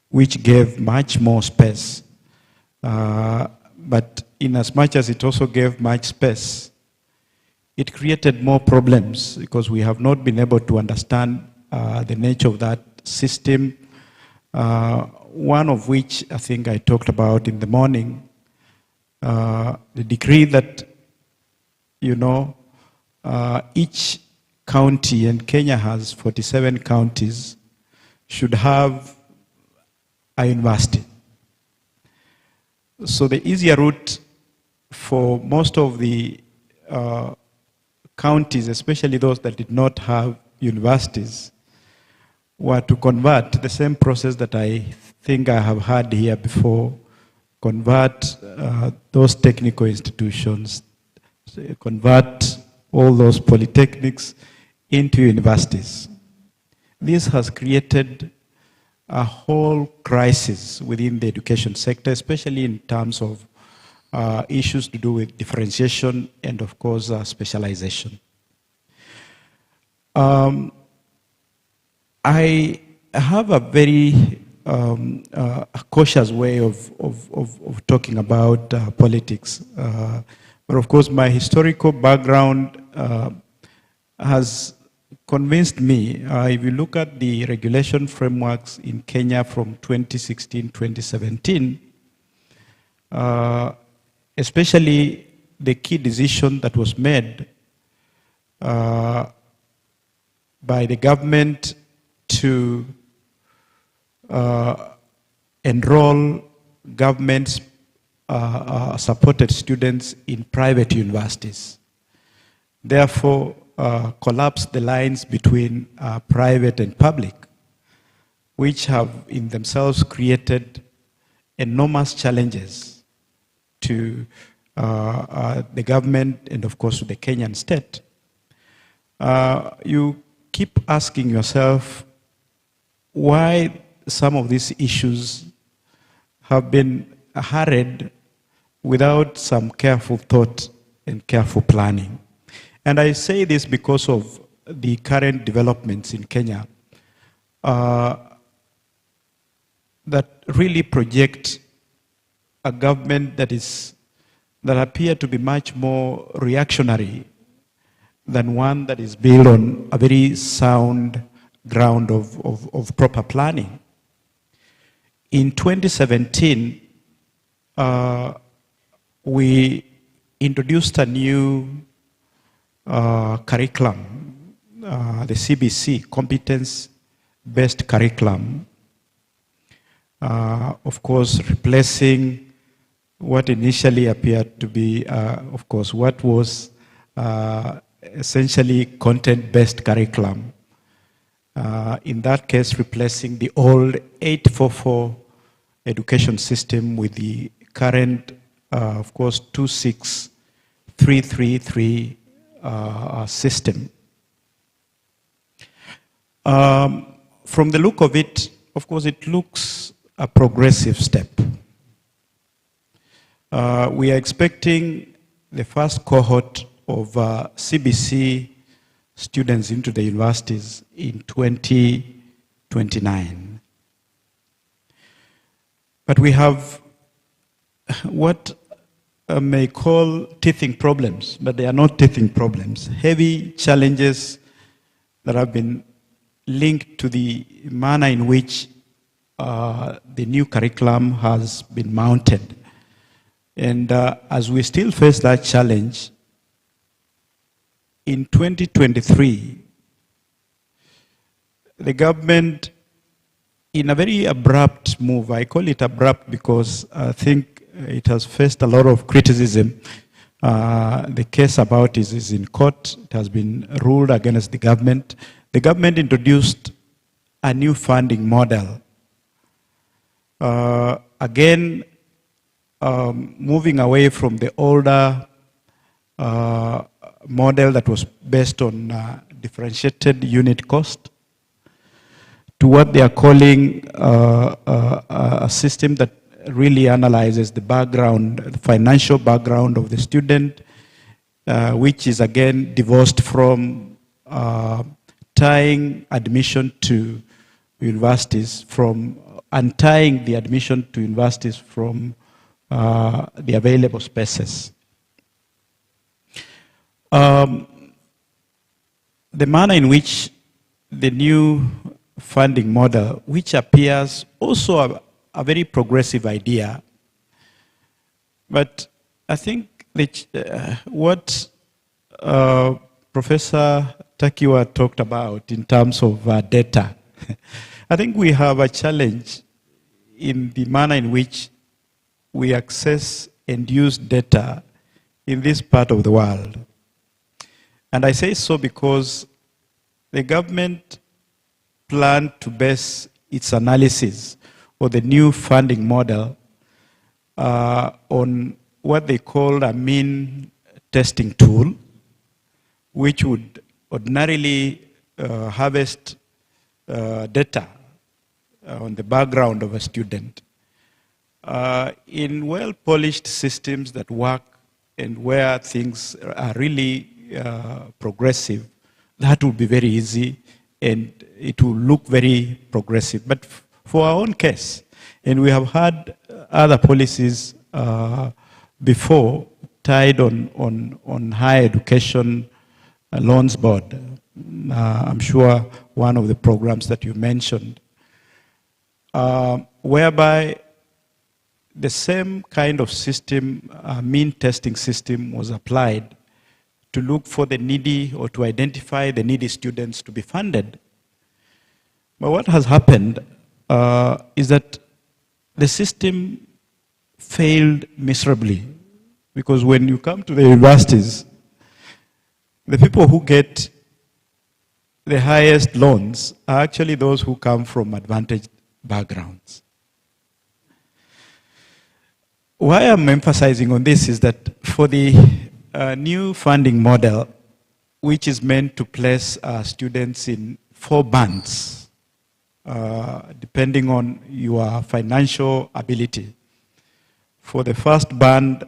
which gave much more space. But in as much as it also gave much space, it created more problems because we have not been able to understand the nature of that system, one of which I think I talked about in the morning, the decree that, each county, and Kenya has 47 counties, should have a university. So the easier route for most of the counties, especially those that did not have universities, were to convert the same process that I think I have had here before, convert those technical institutions, convert all those polytechnics into universities. This has created a whole crisis within the education sector, especially in terms of issues to do with differentiation and, of course, specialization. I have a very cautious way of talking about politics. But of course, my historical background has convinced me. If you look at the regulation frameworks in Kenya from 2016, 2017, especially the key decision that was made by the government to enroll government supported students in private universities. Therefore, collapse the lines between private and public, which have in themselves created enormous challenges to the government and, of course, to the Kenyan state. You keep asking yourself why some of these issues have been hurried without some careful thought and careful planning. And I say this because of the current developments in Kenya that really project a government that appear to be much more reactionary than one that is built on a very sound ground of proper planning. In 2017, we introduced a new curriculum, the CBC, competence-based curriculum, of course, replacing what initially appeared to be, of course, what was essentially content-based curriculum. In that case, replacing the old 844 education system with the current, of course, 26333 system. From the look of it, of course, it looks a progressive step. We are expecting the first cohort of CBC students into the universities in 2029. But we have what I may call teething problems, but they are not teething problems. Heavy challenges that have been linked to the manner in which the new curriculum has been mounted. And as we still face that challenge, in 2023, the government, in a very abrupt move, I call it abrupt because I think it has faced a lot of criticism. The case about it is in court. It has been ruled against the government. The government introduced a new funding model. Again, moving away from the older model that was based on differentiated unit cost to what they are calling a system that really analyzes the background, the financial background of the student, which is again divorced from tying admission to universities from untying the admission to universities from the available spaces. The manner in which the new funding model, which appears also a very progressive idea, but I think what Professor Takiwa talked about in terms of data, I think we have a challenge in the manner in which we access and use data in this part of the world. And I say so because the government planned to base its analysis of the new funding model on what they call a mean testing tool, which would ordinarily harvest data on the background of a student. In well-polished systems that work and where things are really progressive, that will be very easy and it will look very progressive. But for our own case, and we have had other policies before tied on higher education loans board. I'm sure one of the programs that you mentioned, whereby the same kind of system, mean testing system, was applied to look for the needy or to identify the needy students to be funded. But what has happened is that the system failed miserably, because when you come to the universities, the people who get the highest loans are actually those who come from advantaged backgrounds. Why I'm emphasizing on this is that for the new funding model, which is meant to place students in 4 bands, depending on your financial ability. For the first band,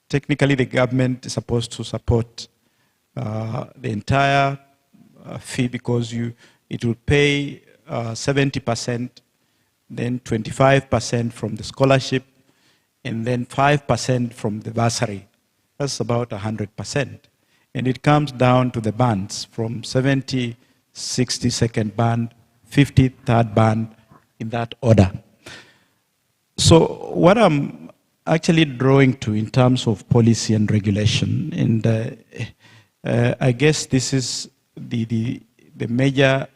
technically the government is supposed to support the entire fee, because it will pay 70%, then 25% from the scholarship, and then 5% from the bursary. That's about 100%. And it comes down to the bands from 70, 60 second band, 50 third band, in that order. So what I'm actually drawing to in terms of policy and regulation, and I guess this is the major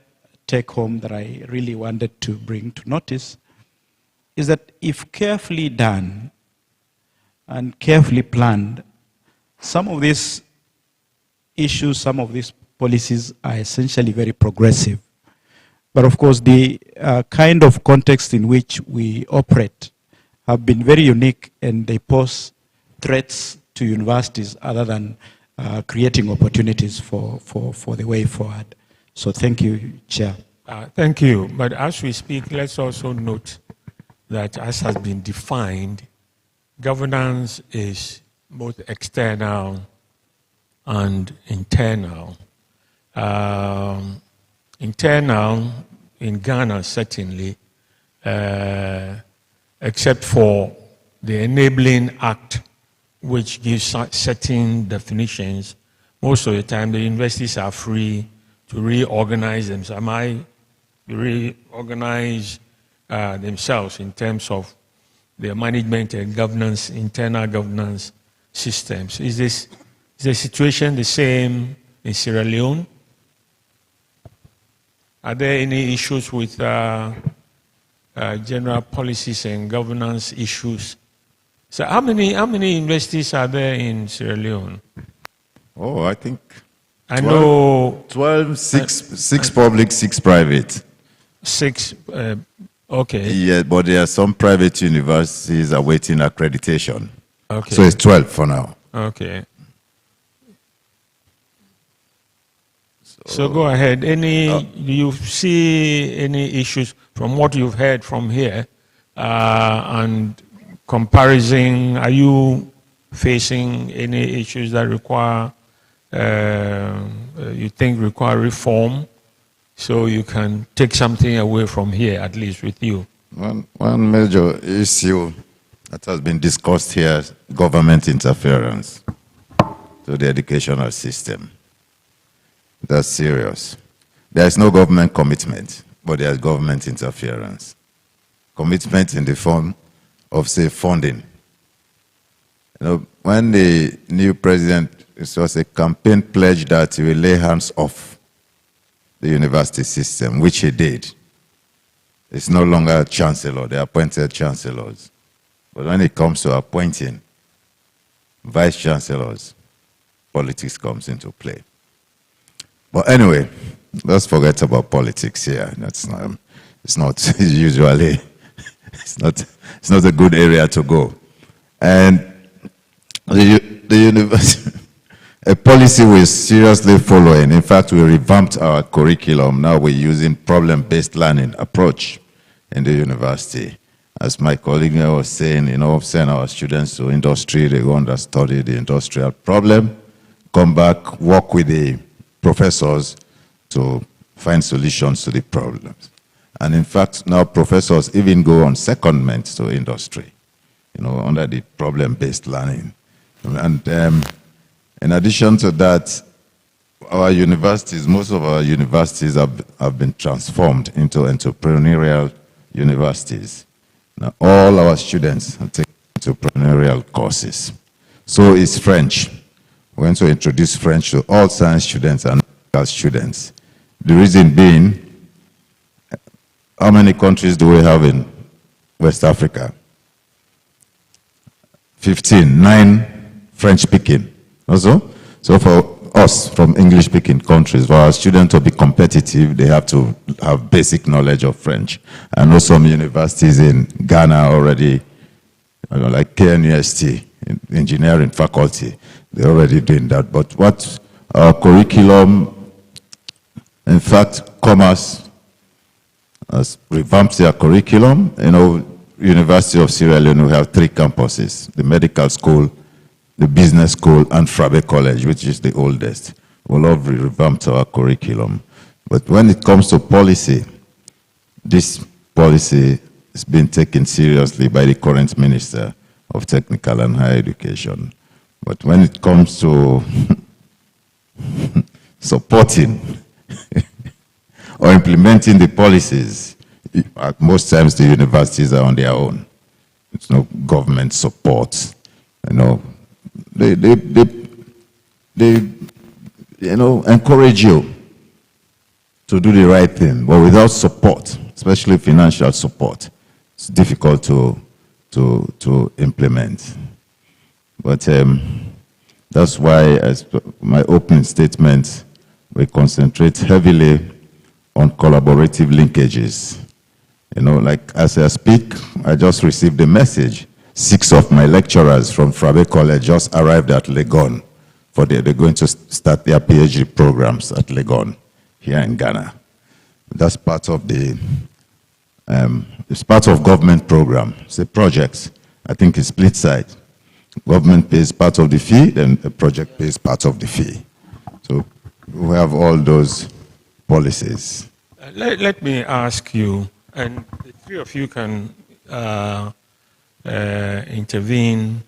take home that I really wanted to bring to notice, is that if carefully done and carefully planned, some of these issues, some of these policies are essentially very progressive. But of course, the kind of context in which we operate have been very unique, and they pose threats to universities other than creating opportunities for the way forward. So thank you, Chair. Thank you. But as we speak, let's also note that, as has been defined, governance is both external and internal. Internal in Ghana, certainly, except for the Enabling Act, which gives certain definitions. Most of the time, the universities are free to reorganize themselves. Reorganize themselves in terms of their management and governance, internal governance systems. Is the situation the same in Sierra Leone? Are there any issues with general policies and governance issues? So how many universities are there in Sierra Leone? Oh, I think 12, I know 12, 6 public, 6 private. 6, okay. Yeah, but there are some private universities awaiting accreditation. Okay. So it's 12 for now. Okay. So go ahead. Do you see any issues from what you've heard from here and comparison? Are you facing any issues that require, you think require reform, so you can take something away from here, at least with you? One major issue that has been discussed here is government interference to the educational system. That's serious. There is no government commitment, but there is government interference. Commitment in the form of, say, funding. You know, when the new president, it was a campaign pledge that he will lay hands off the university system, which he did. It's no longer a chancellor, they appointed chancellors. But when it comes to appointing vice chancellors, politics comes into play. But anyway, let's forget about politics here. It's not usually, it's not a good area to go. And the university, a policy we're seriously following. In fact, we revamped our curriculum. Now we're using problem-based learning approach in the university. As my colleague was saying, send our students to industry, they go and study the industrial problem, come back, work with the professors to find solutions to the problems. And in fact, now professors even go on secondment to industry, under the problem-based learning. And in addition to that, our universities, most of our universities have been transformed into entrepreneurial universities. Now, all our students have taken entrepreneurial courses. So is French. We're going to introduce French to all science students and medical students. The reason being, how many countries do we have in West Africa? 15, 9 French-speaking. Also, so for us from English-speaking countries, for our students to be competitive, they have to have basic knowledge of French. I know some universities in Ghana already, like KNUST, engineering faculty, they're already doing that. But what our curriculum, in fact, Commerce has revamped their curriculum. University of Sierra Leone, we have 3 campuses, the medical school, the business school, and Frabe College, which is the oldest. We'll have revamped our curriculum. But when it comes to policy, this policy is being taken seriously by the current Minister of Technical and Higher Education. But when it comes to supporting or implementing the policies, most times the universities are on their own. There's no government support. They encourage you to do the right thing, but without support, especially financial support, it's difficult to implement. But that's why, as my opening statement, we concentrate heavily on collaborative linkages. Like as I speak, I just received a message. 6 of my lecturers from Frabe College just arrived at Legon. They're going to start their PhD programs at Legon, here in Ghana. That's part of it's part of government program. It's a project. I think it's split side. Government pays part of the fee, then the project pays part of the fee. So we have all those policies. Let me ask you, and the 3 of you can intervene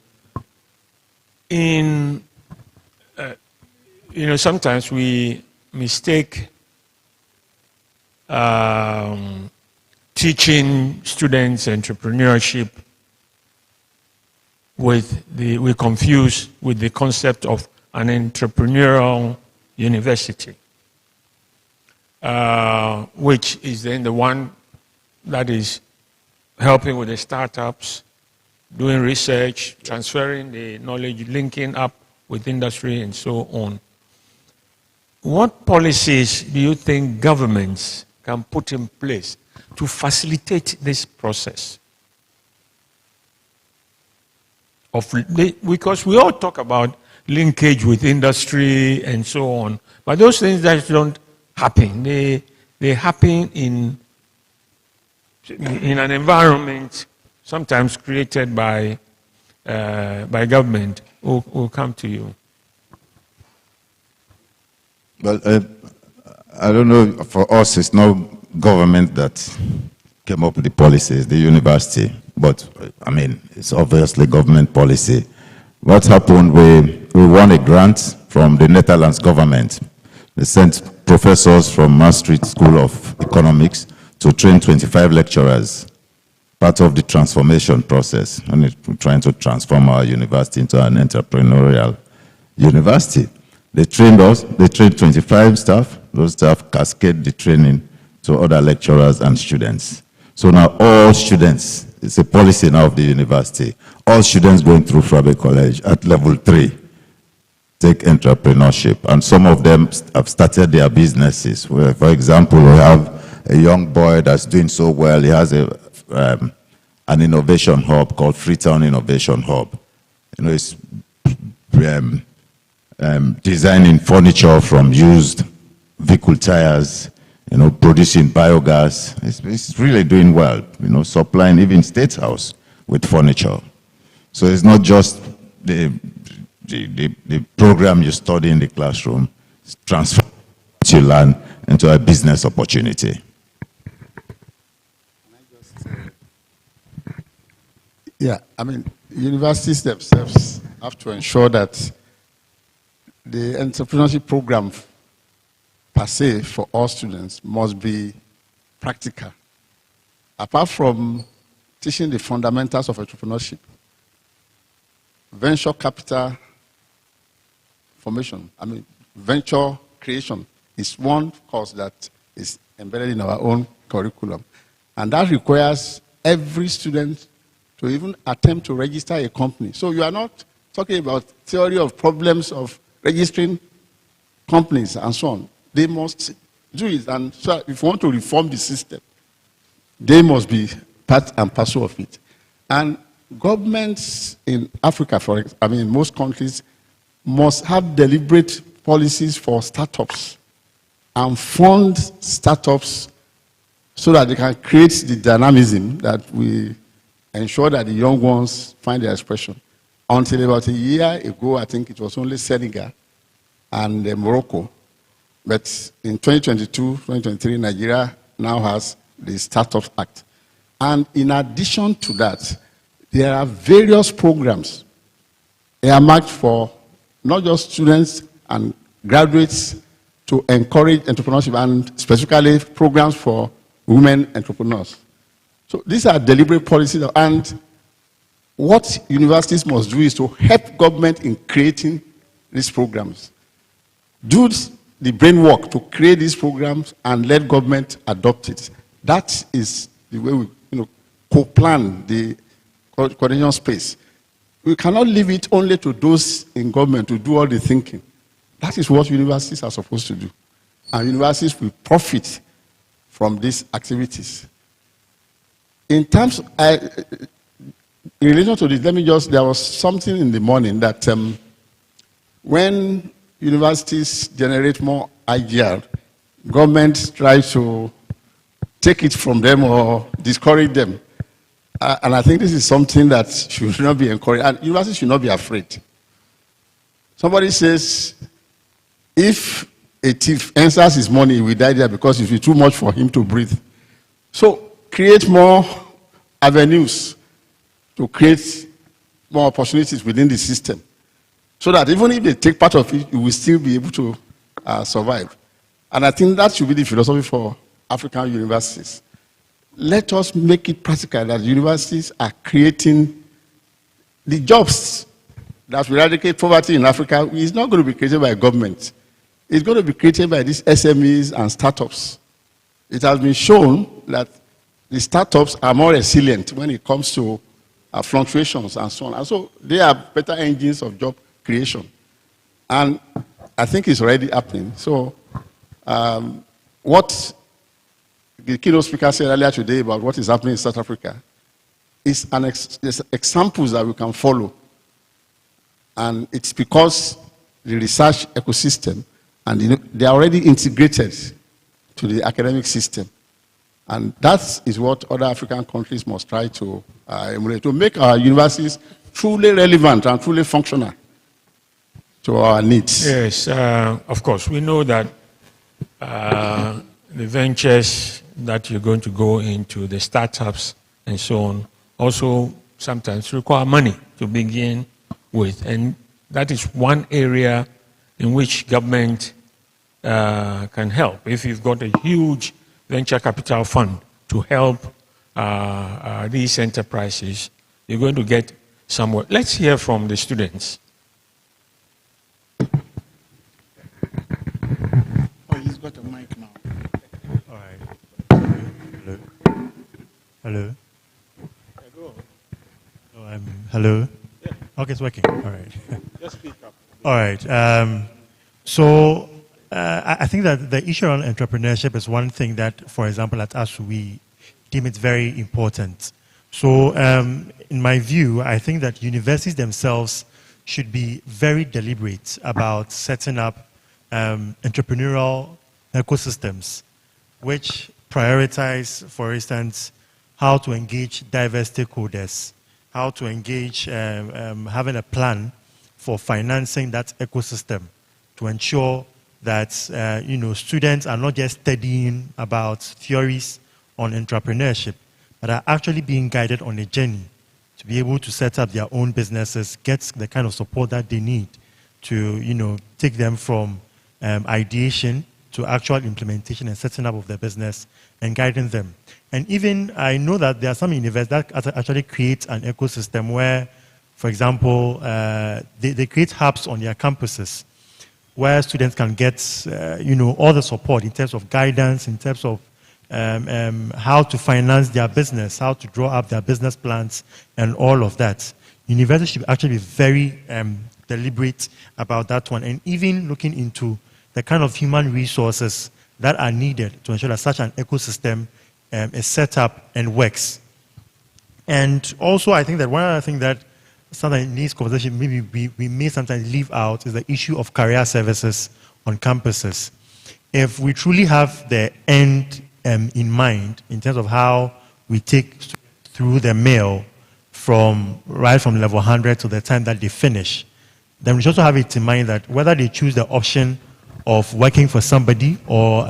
in, sometimes we mistake teaching students entrepreneurship we confuse with the concept of an entrepreneurial university, which is then the one that is helping with the startups, doing research, transferring the knowledge, linking up with industry and so on. What policies do you think governments can put in place to facilitate this process? Because we all talk about linkage with industry and so on, but those things that don't happen. They happen in an environment sometimes created by government. we'll come to you. Well, I don't know, for us, it's not government that came up with the policies, the university, but I mean, it's obviously government policy. What happened, we won a grant from the Netherlands government. They sent professors from Maastricht School of Economics to train 25 lecturers, part of the transformation process, and we're trying to transform our university into an entrepreneurial university. They trained us, they trained 25 staff, those staff cascade the training to other lecturers and students. So now all students, it's a policy now of the university, all students going through Frabe College at level 3 take entrepreneurship, and some of them have started their businesses. Where, for example, we have a young boy that's doing so well. He has an innovation hub called Freetown Innovation Hub. You know, it's designing furniture from used vehicle tires, you know, producing biogas. It's really doing well, you know, supplying even State House with furniture. So it's not just the program you study in the classroom, it's transfer what you learn into a business opportunity. Yeah, I mean, universities themselves have to ensure that the entrepreneurship program per se for all students must be practical. Apart from teaching the fundamentals of entrepreneurship, venture capital formation, I mean, venture creation is one course that is embedded in our own curriculum. And that requires every student to even attempt to register a company. So you are not talking about theory of problems of registering companies and so on. They must do it. And so if you want to reform the system, they must be part and parcel of it. And governments in Africa, most countries, must have deliberate policies for startups and fund startups so that they can create the dynamism that we ensure that the young ones find their expression. Until about a year ago, I think it was only Senegal and Morocco. But in 2022, 2023, Nigeria now has the Startups Act. And in addition to that, there are various programs earmarked for not just students and graduates to encourage entrepreneurship, and specifically programs for women entrepreneurs. So these are deliberate policies, and what universities must do is to help government in creating these programs. Do the brainwork to create these programs and let government adopt it. That is the way we co-plan the coordination space. We cannot leave it only to those in government to do all the thinking. That is what universities are supposed to do. And universities will profit from these activities. In terms, in relation to this, there was something in the morning that when universities generate more IGR, government tries to take it from them or discourage them. And I think this is something that should not be encouraged. And universities should not be afraid. Somebody says, if a thief enters his money, he will die there because it will be too much for him to breathe. So create more avenues to create more opportunities within the system, so that even if they take part of it, you will still be able to survive. And I think that should be the philosophy for African universities. Let us make it practical that universities are creating the jobs that will eradicate poverty in Africa. It's not going to be created by government. It's going to be created by these SMEs and startups. It has been shown that the startups are more resilient when it comes to fluctuations and so on. And so they are better engines of job creation. And I think it's already happening. So what the keynote speaker said earlier today about what is happening in South Africa is examples that we can follow. And it's because the research ecosystem, and they are already integrated to the academic system. And that is what other African countries must try to emulate, to make our universities truly relevant and truly functional to our needs? Yes, of course. We know that the ventures that you're going to go into, the startups and so on, also sometimes require money to begin with. And that is one area in which government can help. If you've got a huge venture capital fund to help these enterprises, you're going to get somewhere. Let's hear from the students. Oh, he's got a mic now. All right. Hello. Hello. Oh, hello. Yeah. Okay, it's working. All right. Just speak up. All right. So I think that the issue around entrepreneurship is one thing that, for example, at us, we deem it very important. So in my view, I think that universities themselves should be very deliberate about setting up entrepreneurial ecosystems which prioritize, for instance, how to engage diverse stakeholders, how to engage, having a plan for financing that ecosystem to ensure that students are not just studying about theories on entrepreneurship, but are actually being guided on a journey to be able to set up their own businesses, get the kind of support that they need to take them from ideation to actual implementation and setting up of their business and guiding them. And even I know that there are some universities that actually create an ecosystem where, for example, they create hubs on their campuses where students can get all the support in terms of guidance, in terms of how to finance their business, how to draw up their business plans, and all of that. Universities should actually be very deliberate about that one, and even looking into the kind of human resources that are needed to ensure that such an ecosystem is set up and works. And also, I think that one other thing that sometimes in this conversation maybe we may sometimes leave out is the issue of career services on campuses. If we truly have the end in mind in terms of how we take through the mill right from level 100 to the time that they finish, then we should also have it in mind that whether they choose the option of working for somebody or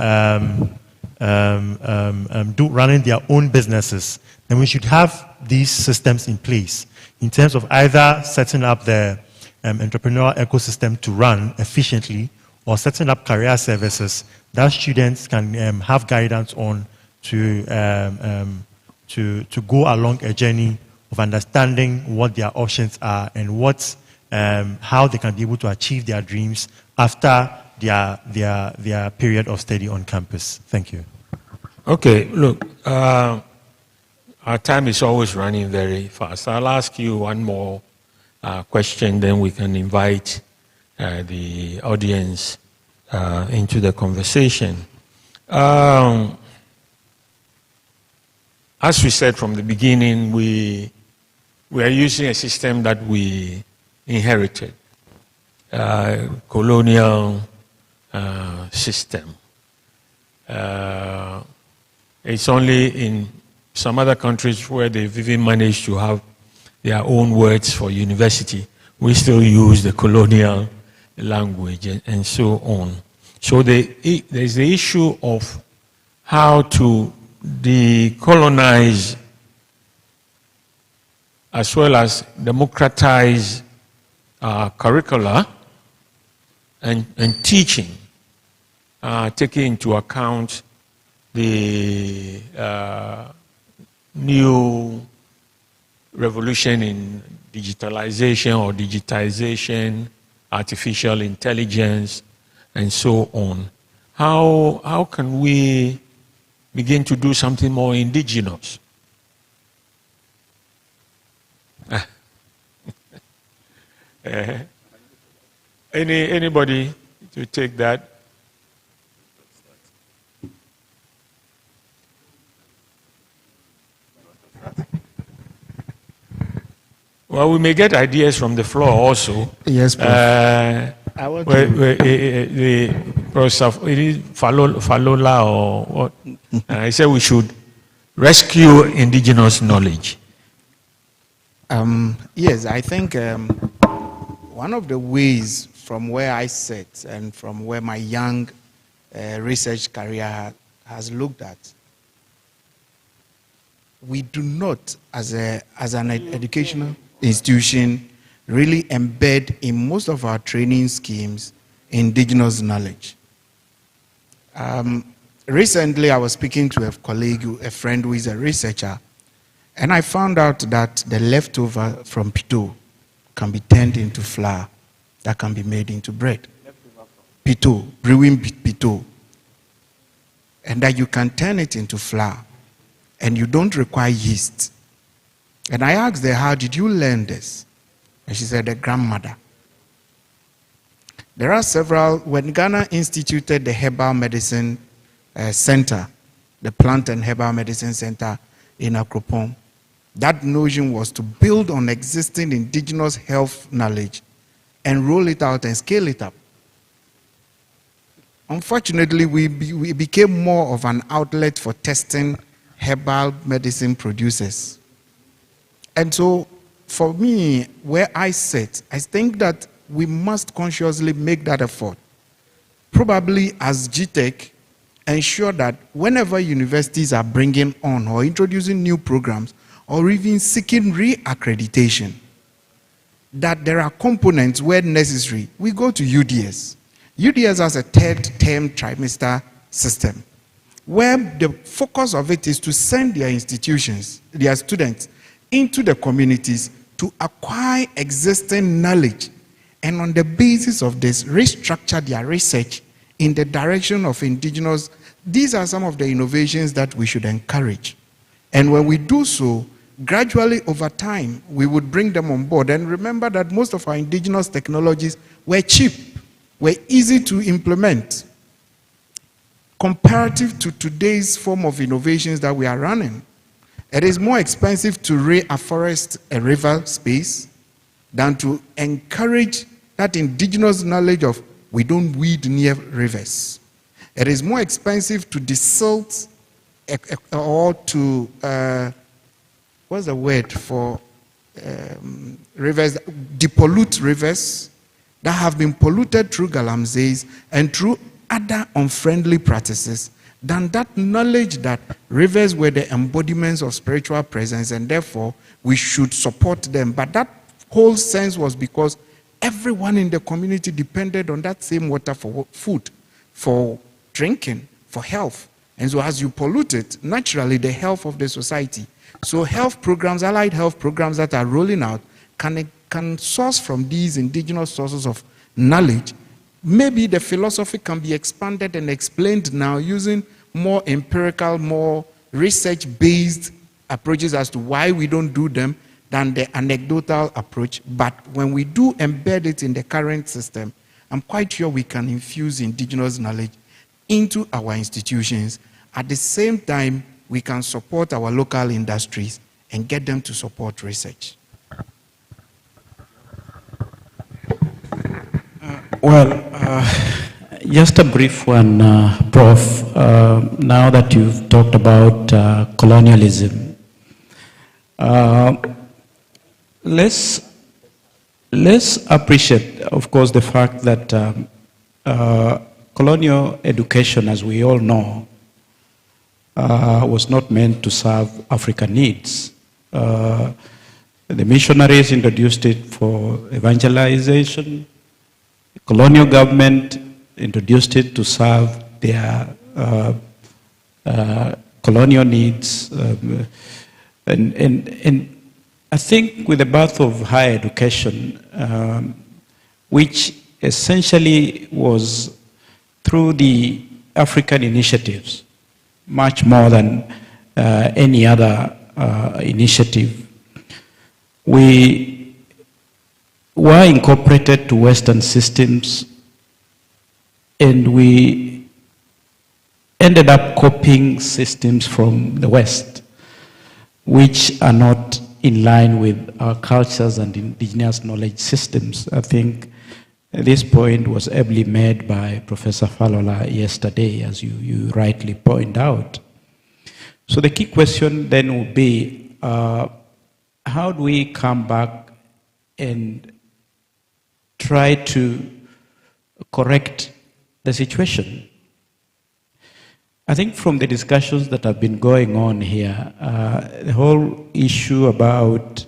running their own businesses, then we should have these systems in place in terms of either setting up the entrepreneurial ecosystem to run efficiently or setting up career services that students can have guidance on to go along a journey of understanding what their options are and how they can be able to achieve their dreams after their period of study on campus. Thank you. Okay, look, our time is always running very fast. I'll ask you one more question, then we can invite the audience into the conversation. As we said from the beginning, we are using a system that we inherited, colonial system. It's only in some other countries where they've even managed to have their own words for university. We still use the colonial language and so on. So there's the issue of how to decolonize as well as democratize curricula and teaching, taking into account the new revolution in digitalization or digitization, artificial intelligence, and so on. How can we begin to do something more indigenous? Anybody to take that? Well, we may get ideas from the floor also. Yes, Prof. The Professor Falola or what? I said we should rescue indigenous knowledge. Yes, I think one of the ways from where I sit and from where my young research career has looked at, we do not, as an educational institution, really embed in most of our training schemes indigenous knowledge. Recently, I was speaking to a colleague, a friend who is a researcher, and I found out that the leftover from pito can be turned into flour that can be made into bread. Pito, brewing pito. And that you can turn it into flour, and you don't require yeast. And I asked her, how did you learn this? And she said, the grandmother. There are several, when Ghana instituted the Herbal Medicine Center, the Plant and Herbal Medicine Center in Akropong, that notion was to build on existing indigenous health knowledge and roll it out and scale it up. Unfortunately, we became more of an outlet for testing herbal medicine producers. And so, for me, where I sit, I think that we must consciously make that effort. Probably as GTEC, ensure that whenever universities are bringing on or introducing new programs or even seeking re-accreditation, that there are components where necessary. We go to UDS. UDS has a third-term trimester system where the focus of it is to send their institutions, their students, into the communities to acquire existing knowledge, and on the basis of this, restructure their research in the direction of indigenous. These are some of the innovations that we should encourage. And when we do so, gradually over time, we would bring them on board. And remember that most of our indigenous technologies were cheap, were easy to implement, comparative to today's form of innovations that we are running. It is more expensive to reforest a river space than to encourage that indigenous knowledge of we don't weed near rivers. It is more expensive to desilt or to, what's the word for rivers, depollute rivers that have been polluted through galamseys and through other unfriendly practices than that knowledge that rivers were the embodiments of spiritual presence and therefore we should support them. But that whole sense was because everyone in the community depended on that same water for food, for drinking, for health. And so as you pollute it, naturally the health of the society. So health programs, allied health programs that are rolling out can source from these indigenous sources of knowledge. Maybe the philosophy can be expanded and explained now using more empirical, more research-based approaches as to why we don't do them than the anecdotal approach. But when we do embed it in the current system, I'm quite sure we can infuse indigenous knowledge into our institutions. At the same time, we can support our local industries and get them to support research. Just a brief one, Prof. Now that you've talked about colonialism, let's appreciate, of course, the fact that colonial education, as we all know, was not meant to serve African needs. The missionaries introduced it for evangelization. The colonial government introduced it to serve their colonial needs. And I think with the birth of higher education, which essentially was through the African initiatives, much more than any other initiative, we were incorporated to Western systems, and we ended up copying systems from the West, which are not in line with our cultures and indigenous knowledge systems. I think this point was ably made by Professor Falola yesterday, as you rightly point out. So the key question then would be, how do we come back and try to correct the situation. I think from the discussions that have been going on here, the whole issue about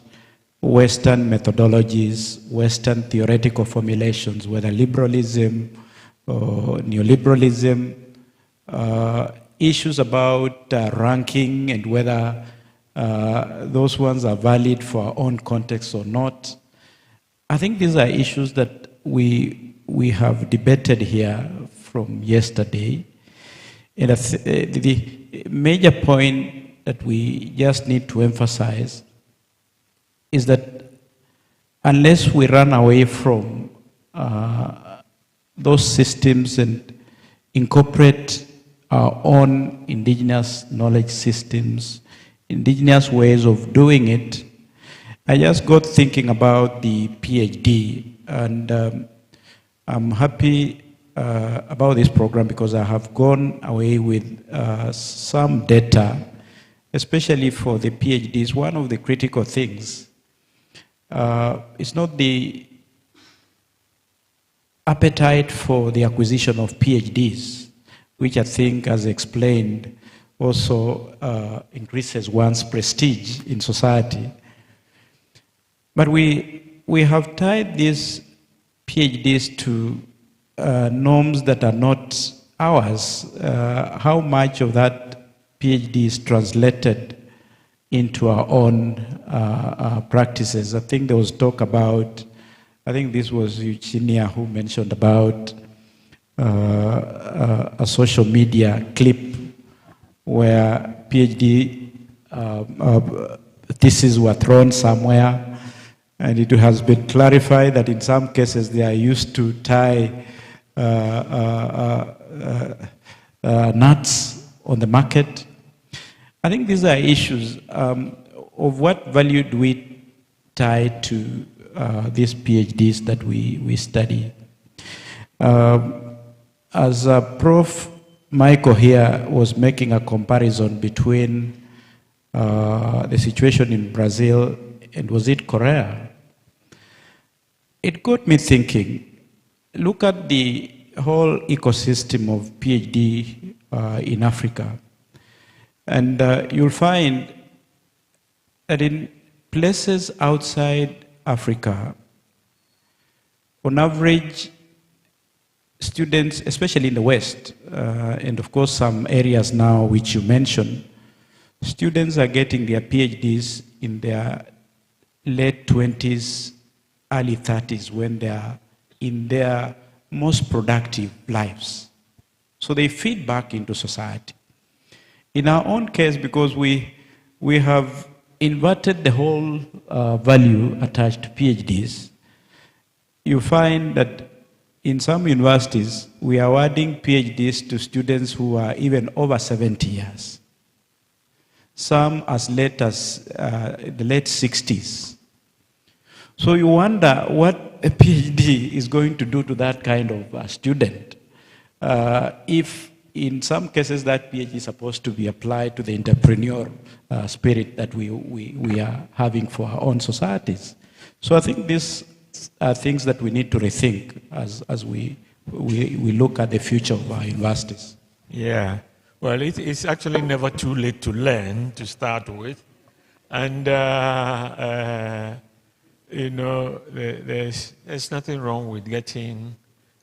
Western methodologies, Western theoretical formulations, whether liberalism or neoliberalism, issues about ranking and whether those ones are valid for our own context or not. I think these are issues that we have debated here from yesterday. And the major point that we just need to emphasize is that unless we run away from those systems and incorporate our own indigenous knowledge systems, indigenous ways of doing it, I just got thinking about the PhD, and I'm happy about this program because I have gone away with some data, especially for the PhDs. One of the critical things is not the appetite for the acquisition of PhDs, which I think, as explained, also increases one's prestige in society. But we have tied these PhDs to norms that are not ours. How much of that PhD is translated into our own practices? I think there was talk about, I think this was Eugenia who mentioned about a social media clip where PhD theses were thrown somewhere, and it has been clarified that in some cases they are used to tie nuts on the market. I think these are issues of what value do we tie to these PhDs that we study. As Prof. Michael here was making a comparison between the situation in Brazil and was it Korea? It got me thinking. Look at the whole ecosystem of PhD in Africa. And you'll find that in places outside Africa, on average, students, especially in the West, and of course some areas now which you mentioned, students are getting their PhDs in their late 20s, early 30s, when they are in their most productive lives. So they feed back into society. In our own case, because we have inverted the whole value attached to PhDs, you find that in some universities, we are awarding PhDs to students who are even over 70 years. Some as late as the late 60s. So you wonder what a PhD is going to do to that kind of student. If in some cases that PhD is supposed to be applied to the entrepreneurial spirit that we are having for our own societies. So I think these are things that we need to rethink as we look at the future of our universities. Yeah, well, it's actually never too late to learn to start with. And, you know, there's nothing wrong with getting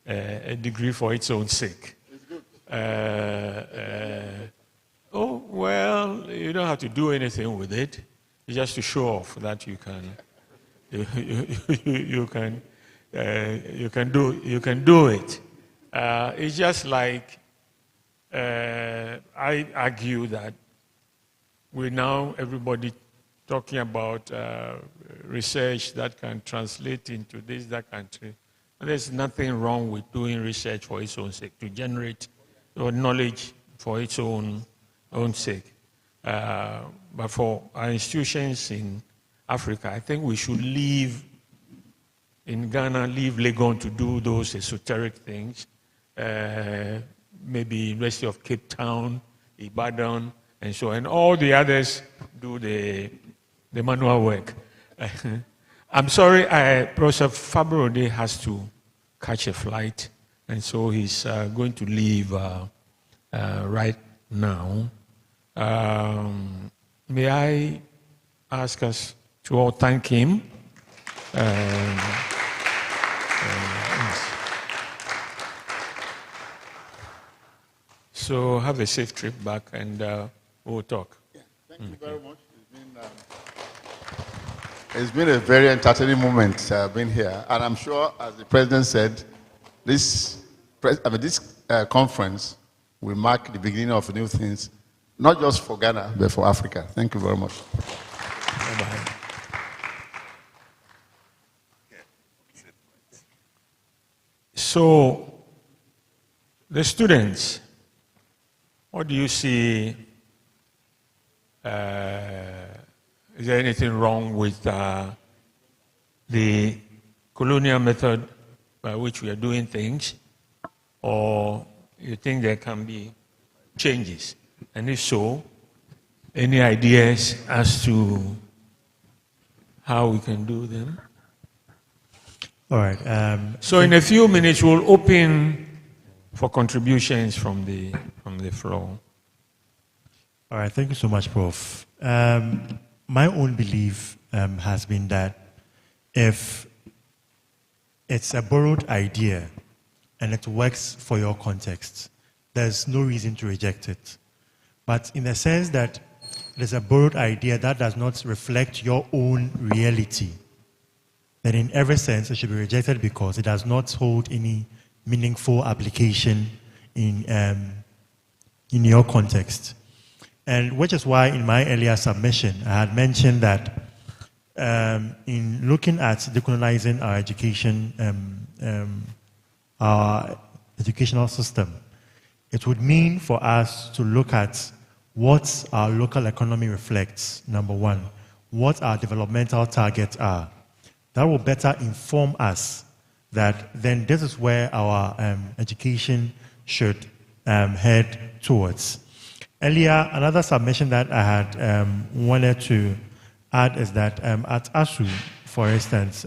a degree for its own sake. Oh, well, you don't have to do anything with it. It's just to show off that you can do it. It's just like I argue that we now everybody talking about research that can translate into this, that country. There's nothing wrong with doing research for its own sake, to generate knowledge for its own sake. But for our institutions in Africa, I think we should leave, in Ghana, leave Legon to do those esoteric things. Maybe University of Cape Town, Ibadan, and so on. And all the others do the manual work. I'm sorry, Professor Fabrode has to catch a flight. and so he's going to leave right now. May I ask us to all thank him? Yes. So have a safe trip back, and we'll talk. Yeah, thank you very much. It's been a very entertaining moment being here, and I'm sure, as the president said, this conference will mark the beginning of new things, not just for Ghana, but for Africa. Thank you very much. Bye-bye. So, the students, what do you see? Is there anything wrong with the colonial method by which we are doing things? Or you think there can be changes? And if so, any ideas as to how we can do them? All right. So in a few minutes, we'll open for contributions from the floor. All right. Thank you so much, Prof. My own belief has been that if it's a borrowed idea and it works for your context, there's no reason to reject it. But in the sense that there's a borrowed idea that does not reflect your own reality, then in every sense it should be rejected because it does not hold any meaningful application in your context. And which is why in my earlier submission I had mentioned that in looking at decolonizing our educational system, it would mean for us to look at what our local economy reflects, number one, what our developmental targets are. That will better inform us that then this is where our education should head towards. Earlier, another submission that I had wanted to add is that at ASU, for instance,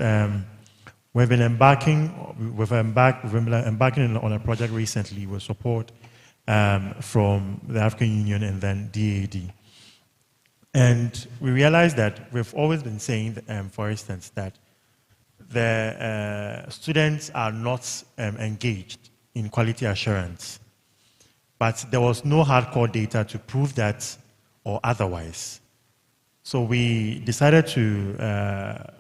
we've been embarking on a project recently with support from the African Union and then DAD. And we realized that we've always been saying, for instance, that the students are not engaged in quality assurance. But there was no hardcore data to prove that or otherwise. So we decided to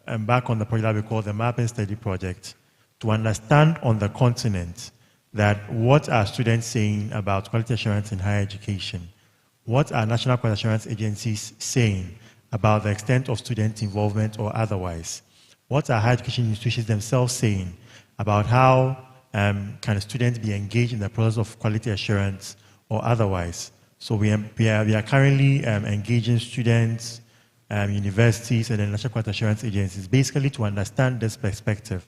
embark on the project that we call the Map and Study Project to understand on the continent that what are students saying about quality assurance in higher education? What are national quality assurance agencies saying about the extent of student involvement or otherwise? What are higher education institutions themselves saying about how can students be engaged in the process of quality assurance or otherwise? So we are currently engaging students, universities, and then national quality assurance agencies, basically to understand this perspective,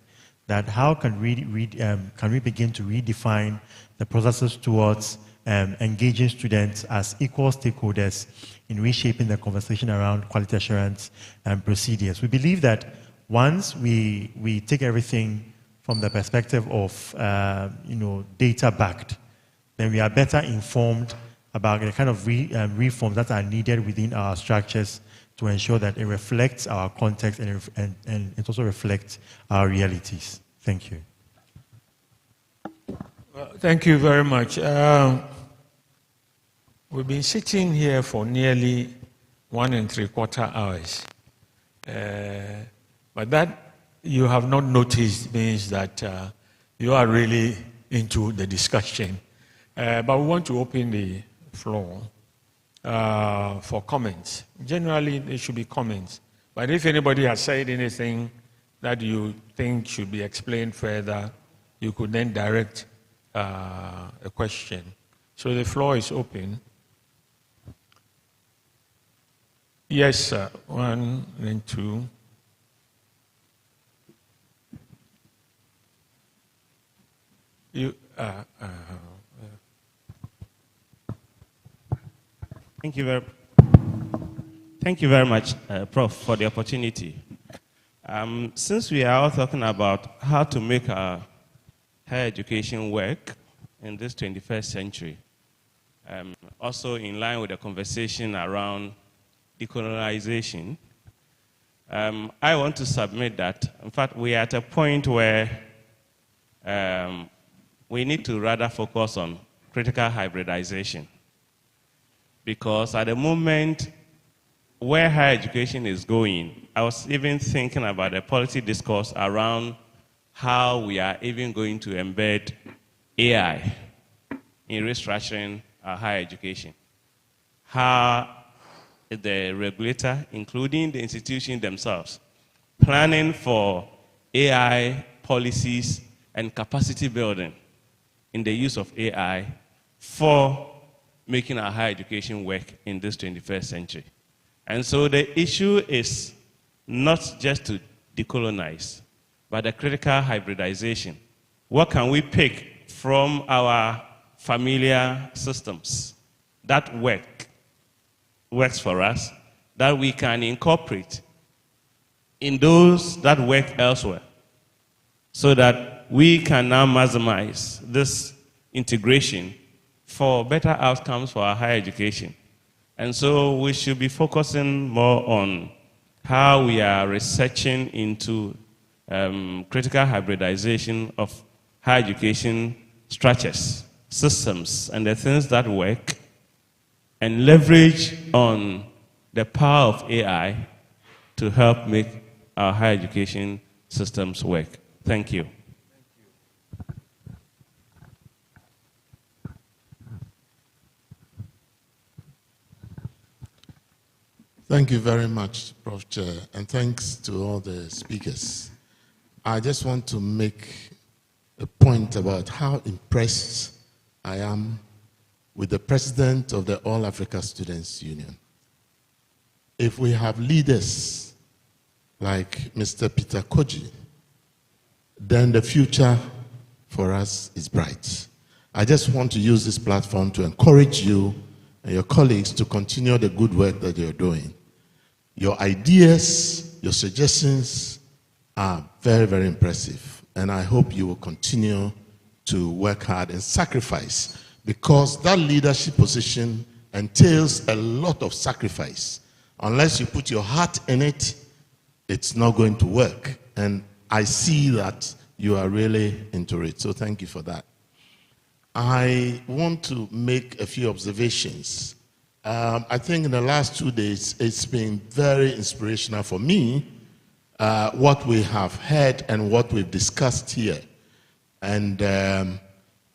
that how can we begin to redefine the processes towards engaging students as equal stakeholders in reshaping the conversation around quality assurance and procedures. We believe that once we take everything from the perspective of data-backed, then we are better informed about the kind of reforms that are needed within our structures to ensure that it reflects our context and it also reflects our realities. Thank you. Thank you very much. We've been sitting here for nearly 1 3/4 hours. But that you have not noticed means that you are really into the discussion. But we want to open the floor for comments. Generally, there should be comments. But if anybody has said anything that you think should be explained further, you could then direct a question. So the floor is open. Yes, sir. 1 and 2. Thank you very much, Prof, for the opportunity. Since we are all talking about how to make our higher education work in this 21st century. Also in line with the conversation around decolonization, I want to submit that, in fact, we are at a point where we need to rather focus on critical hybridization. Because at the moment, where higher education is going, I was even thinking about the policy discourse around how we are even going to embed AI in restructuring our higher education. How the regulator, including the institutions themselves, planning for AI policies and capacity building in the use of AI for making our higher education work in this 21st century. And so the issue is not just to decolonize, but the critical hybridization. What can we pick from our familiar systems that works for us, that we can incorporate in those that work elsewhere, so that we can now maximize this integration for better outcomes for our higher education. And so we should be focusing more on how we are researching into critical hybridization of higher education structures, systems, and the things that work, and leverage on the power of AI to help make our higher education systems work. Thank you. Thank you very much, Prof. Chair, and thanks to all the speakers. I just want to make a point about how impressed I am with the president of the All Africa Students Union. If we have leaders like Mr. Peter Koji, then the future for us is bright. I just want to use this platform to encourage you and your colleagues to continue the good work that you're doing. Your ideas, your suggestions are very, very impressive, and I hope you will continue to work hard and sacrifice, because that leadership position entails a lot of sacrifice. Unless you put your heart in it, it's not going to work. And I see that you are really into it, so thank you for that. I want to make a few observations. I think in the last 2 days, it's been very inspirational for me, what we have heard and what we've discussed here. And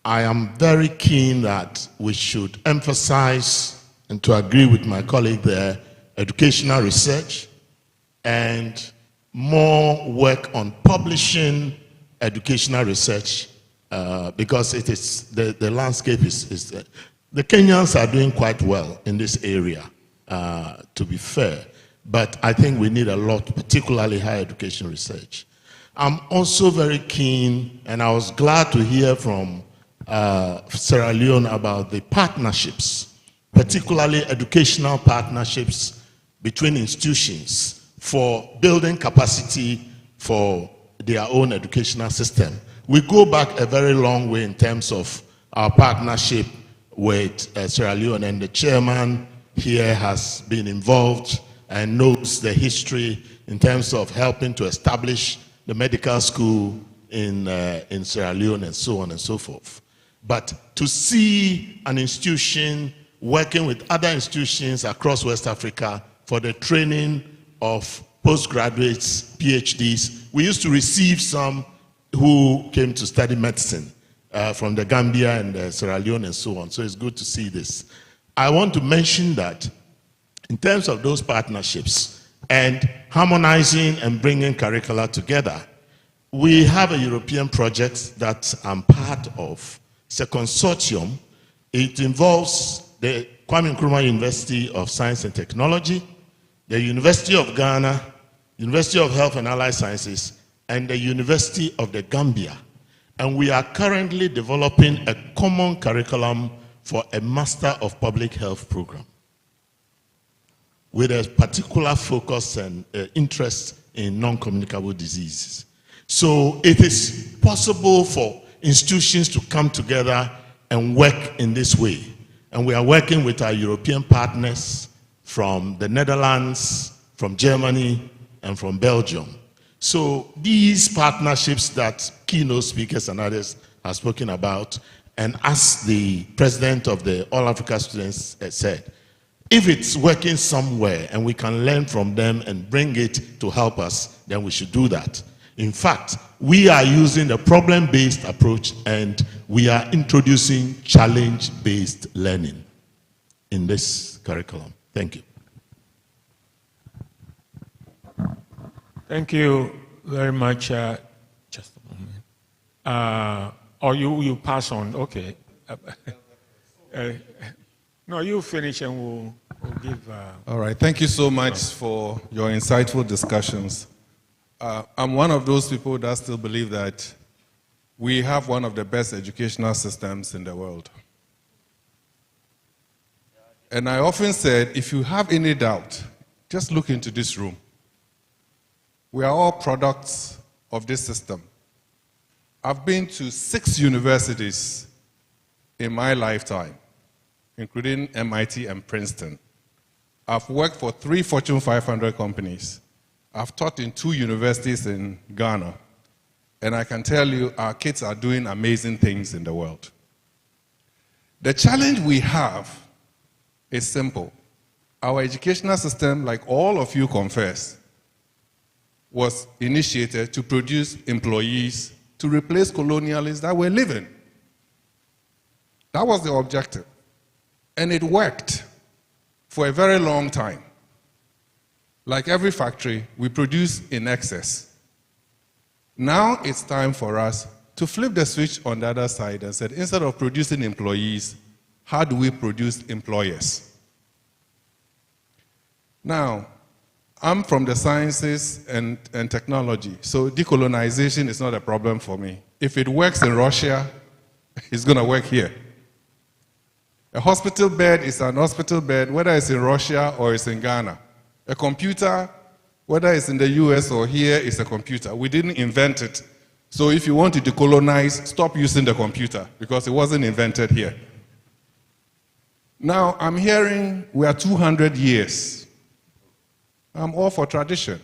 I am very keen that we should emphasize, and to agree with my colleague there, educational research and more work on publishing educational research, because it is the landscape is the Kenyans are doing quite well in this area, to be fair, but I think we need a lot, particularly higher education research. I'm also very keen, and I was glad to hear from Sierra Leone about the partnerships, particularly educational partnerships between institutions for building capacity for their own educational system. We go back a very long way in terms of our partnership with Sierra Leone, and the chairman here has been involved and knows the history in terms of helping to establish the medical school in Sierra Leone and so on and so forth. But to see an institution working with other institutions across West Africa for the training of postgraduates, PhDs, we used to receive some who came to study medicine from the Gambia and Sierra Leone and so on. So it's good to see this. I want to mention that in terms of those partnerships and harmonizing and bringing curricula together, we have a European project that I'm part of. It's a consortium. It involves the Kwame Nkrumah University of Science and Technology, the University of Ghana, University of Health and Allied Sciences, and the University of the Gambia. And we are currently developing a common curriculum for a Master of Public Health program with a particular focus and interest in non-communicable diseases. So it is possible for institutions to come together and work in this way. And we are working with our European partners from the Netherlands, from Germany, and from Belgium. So these partnerships that keynote speakers and others have spoken about, and as the president of the All Africa Students said, if it's working somewhere and we can learn from them and bring it to help us, then we should do that. In fact, we are using a problem-based approach and we are introducing challenge-based learning in this curriculum. Thank you. Thank you very much. Just a moment. Or you pass on, okay. No, you finish and we'll give... All right, thank you so much for your insightful discussions. I'm one of those people that still believe that we have one of the best educational systems in the world. And I often said, if you have any doubt, just look into this room. We are all products of this system. I've been to 6 universities in my lifetime, including MIT and Princeton. I've worked for 3 Fortune 500 companies. I've taught in 2 universities in Ghana. And I can tell you, our kids are doing amazing things in the world. The challenge we have is simple. Our educational system, like all of you confess, was initiated to produce employees to replace colonialists that were living. That was the objective. And it worked for a very long time. Like every factory, we produce in excess. Now it's time for us to flip the switch on the other side and say, instead of producing employees, how do we produce employers? Now, I'm from the sciences and technology, so decolonization is not a problem for me. If it works in Russia, it's going to work here. A hospital bed is an hospital bed, whether it's in Russia or it's in Ghana. A computer, whether it's in the US or here, is a computer. We didn't invent it. So if you want to decolonize, stop using the computer because it wasn't invented here. Now, I'm hearing we are 200 years. I'm all for tradition.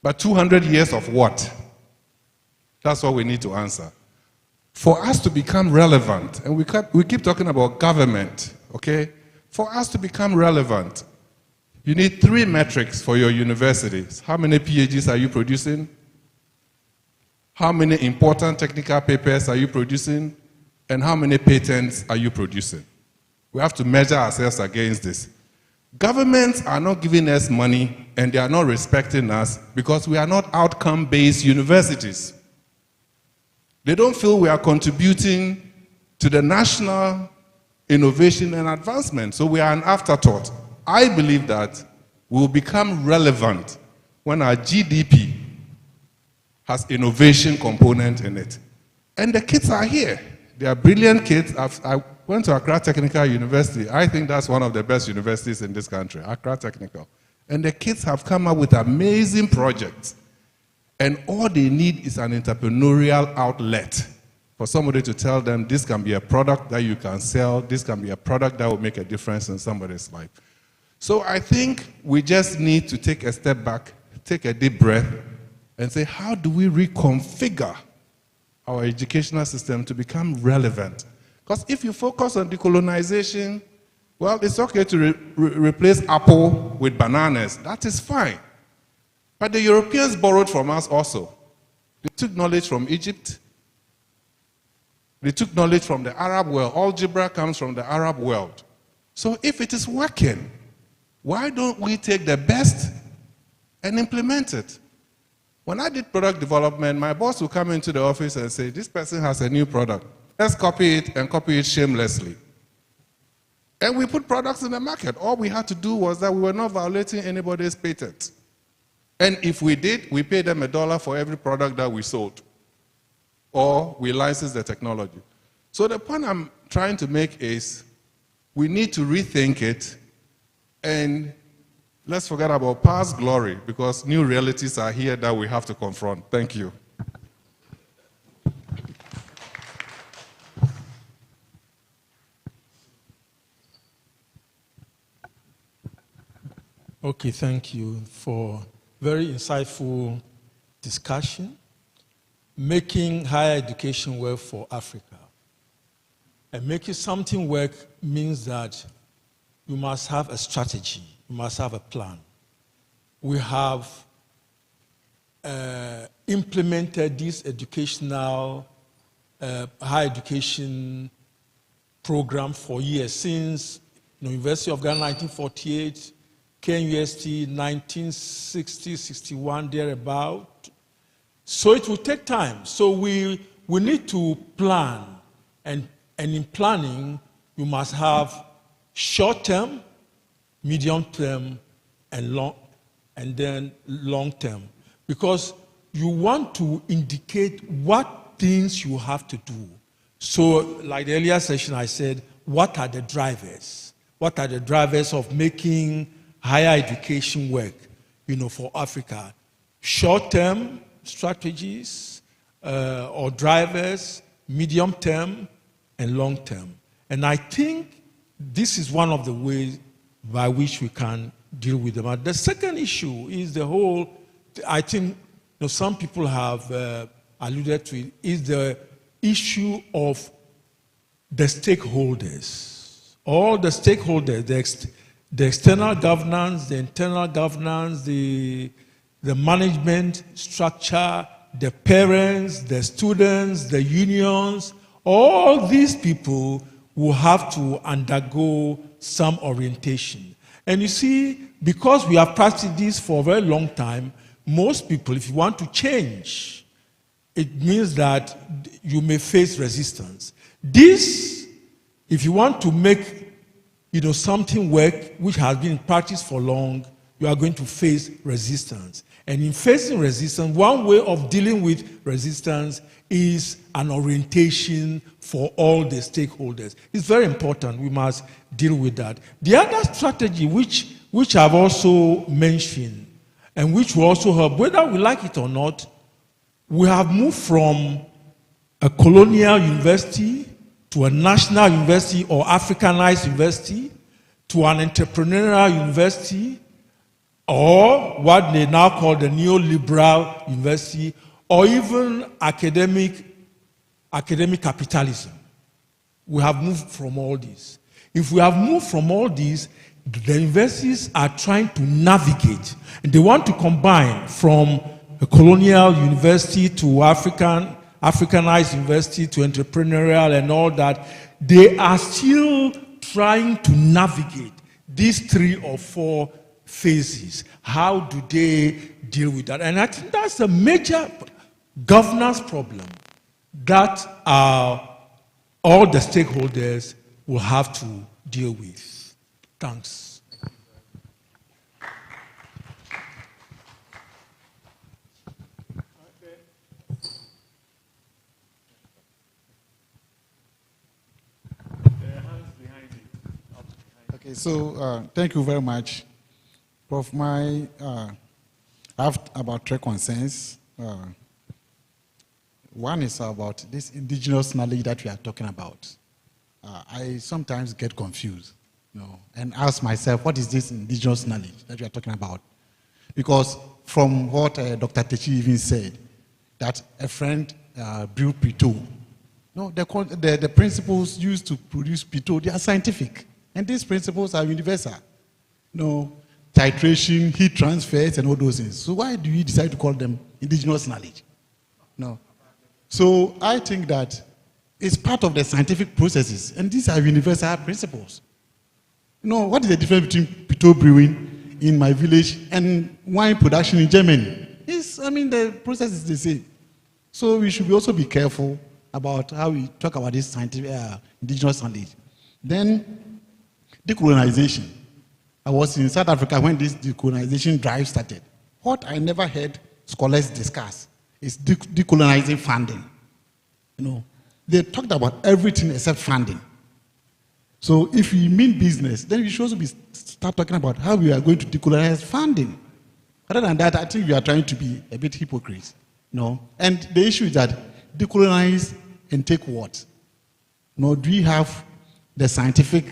But 200 years of what? That's what we need to answer. For us to become relevant, and we keep talking about government, okay? For us to become relevant, you need 3 metrics for your universities. How many PhDs are you producing? How many important technical papers are you producing? And how many patents are you producing? We have to measure ourselves against this. Governments are not giving us money and they are not respecting us because we are not outcome-based universities. They don't feel we are contributing to the national innovation and advancement, so we are an afterthought. I believe that we will become relevant when our GDP has innovation component in it. And the kids are here. They are brilliant kids. I went to Accra Technical University. I think that's one of the best universities in this country, Accra Technical. And the kids have come up with amazing projects. And all they need is an entrepreneurial outlet for somebody to tell them this can be a product that you can sell, this can be a product that will make a difference in somebody's life. So I think we just need to take a step back, take a deep breath, and say, how do we reconfigure our educational system to become relevant? Because if you focus on decolonization, well, it's okay to replace apple with bananas. That is fine. But the Europeans borrowed from us also. They took knowledge from Egypt. They took knowledge from the Arab world. Algebra comes from the Arab world. So if it is working, why don't we take the best and implement it? When I did product development, my boss would come into the office and say, this person has a new product. Let's copy it and copy it shamelessly. And we put products in the market. All we had to do was that we were not violating anybody's patent. And if we did, we paid them $1 for every product that we sold. Or we licensed the technology. So the point I'm trying to make is we need to rethink it and let's forget about past glory because new realities are here that we have to confront. Thank you. Okay, thank you for very insightful discussion. Making higher education work for Africa. And making something work means that you must have a strategy, you must have a plan. We have implemented this educational, higher education program for years, since University of Ghana 1948, KNUST 1960, 61, thereabout. So it will take time. So we need to plan, and in planning, you must have short-term, medium-term, and then long-term, because you want to indicate what things you have to do. So, like the earlier session, I said, what are the drivers? What are the drivers of making higher education work, for Africa? Short-term strategies or drivers, medium-term, and long-term. And I think this is one of the ways by which we can deal with them. The second issue is the whole, I think some people have alluded to it, is the issue of the stakeholders. All the stakeholders, the external governance, the internal governance, the management structure, the parents, the students, the unions, all these people will have to undergo some orientation. And you see, because we have practiced this for a very long time, most people, if you want to change, it means that you may face resistance. This, if you want to make something work which has been in practice for long, you are going to face resistance. And in facing resistance, one way of dealing with resistance is an orientation for all the stakeholders. It's very important. We must deal with that. The other strategy which I've also mentioned, and which will also help, whether we like it or not, we have moved from a colonial university to a national university or Africanized university to an entrepreneurial university, or what they now call the neoliberal university, or even academic capitalism. We have moved from all this. If we have moved from all this, the universities are trying to navigate, and they want to combine from a colonial university to Africanized university to entrepreneurial and all that. They are still trying to navigate these 3 or 4 phases. How do they deal with that? And I think that's a major governance problem that all the stakeholders will have to deal with. Thanks. Okay, so thank you very much. Prof, I have about 3 concerns. One is about this indigenous knowledge that we are talking about. I sometimes get confused, and ask myself, what is this indigenous knowledge that we are talking about? Because from what Dr. Techi even said, that a friend brewed pito. No, the principles used to produce pito, they are scientific. And these principles are universal. Titration, heat transfers, and all those things. So why do you decide to call them indigenous knowledge? No. So I think that it's part of the scientific processes, and these are universal principles. What is the difference between pito brewing in my village and wine production in Germany? The process is the same. So we should also be careful about how we talk about this scientific indigenous knowledge. Then, decolonization. I was in South Africa when this decolonization drive started. What I never heard scholars discuss is decolonizing funding. They talked about everything except funding. So if we mean business, then we should also start talking about how we are going to decolonize funding. Other than that, I think we are trying to be a bit hypocrites. And the issue is that decolonize and take what? Do we have the scientific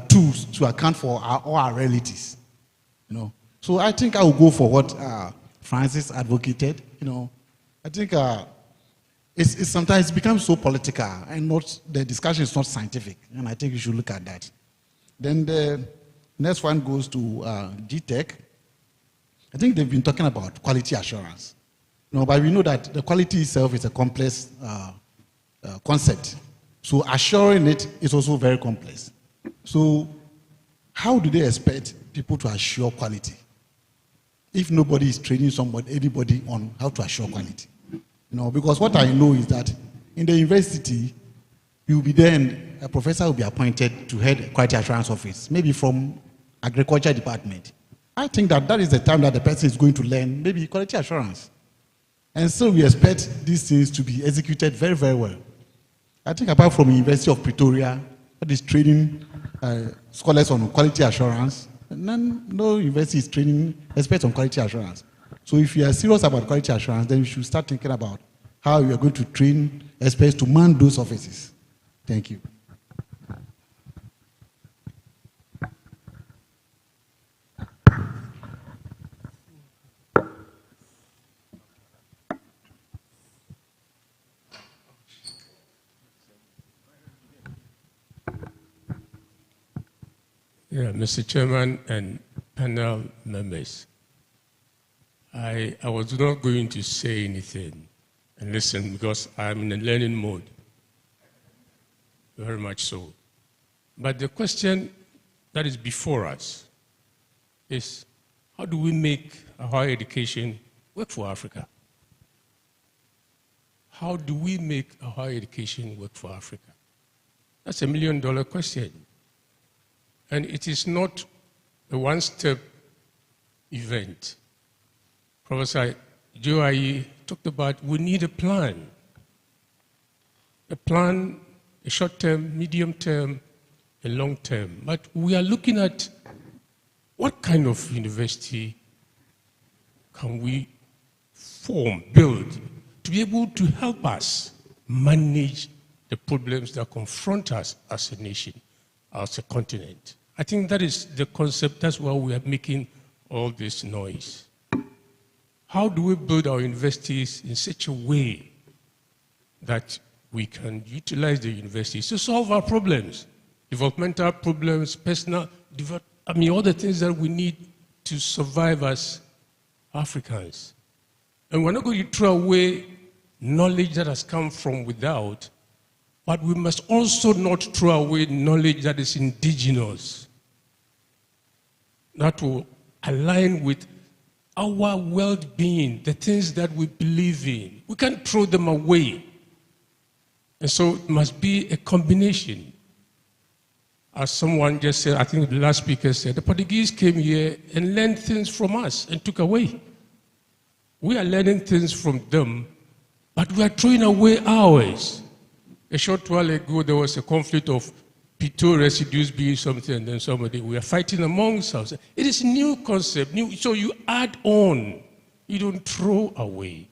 tools to account for all our realities? So I think I will go for what Francis advocated. You know, I think it's sometimes it becomes so political and not the discussion is not scientific, and I think you should look at that. Then the next one goes to GTech. I think they've been talking about quality assurance. You know, but we know that the quality itself is a complex concept. So assuring it is also very complex. So how do they expect people to assure quality if nobody is training anybody on how to assure quality? You know, because what I know is that in the university, you'll be there and a professor will be appointed to head a quality assurance office, maybe from agriculture department. I think that is the time that the person is going to learn maybe quality assurance. And so we expect these things to be executed very, very well. I think apart from the University of Pretoria, that is training scholars on quality assurance, no university is training experts on quality assurance. So if you are serious about quality assurance, then you should start thinking about how you are going to train experts to man those offices. Thank you. Yeah, Mr. Chairman and panel members, I was not going to say anything and listen because I'm in a learning mode, very much so. But the question that is before us is, how do we make a higher education work for Africa? How do we make a higher education work for Africa? That's $1 million question. And it is not a one-step event. Professor Joai talked about we need a plan. A plan, a short-term, medium-term, a long-term. But we are looking at what kind of university can we form, build, to be able to help us manage the problems that confront us as a nation, as a continent. I think that is the concept. That's why we are making all this noise. How do we build our universities in such a way that we can utilize the universities to solve our problems, developmental problems, personal, all the things that we need to survive as Africans. And we're not going to throw away knowledge that has come from without, but we must also not throw away knowledge that is indigenous, that will align with our well-being, the things that we believe in. We can't throw them away. And so it must be a combination. As someone just said, I think the last speaker said, the Portuguese came here and learned things from us and took away. We are learning things from them, but we are throwing away ours. A short while ago, there was a conflict of P2 residues being something and then somebody. We are fighting amongst ourselves. It is a new concept, so you add on. You don't throw away.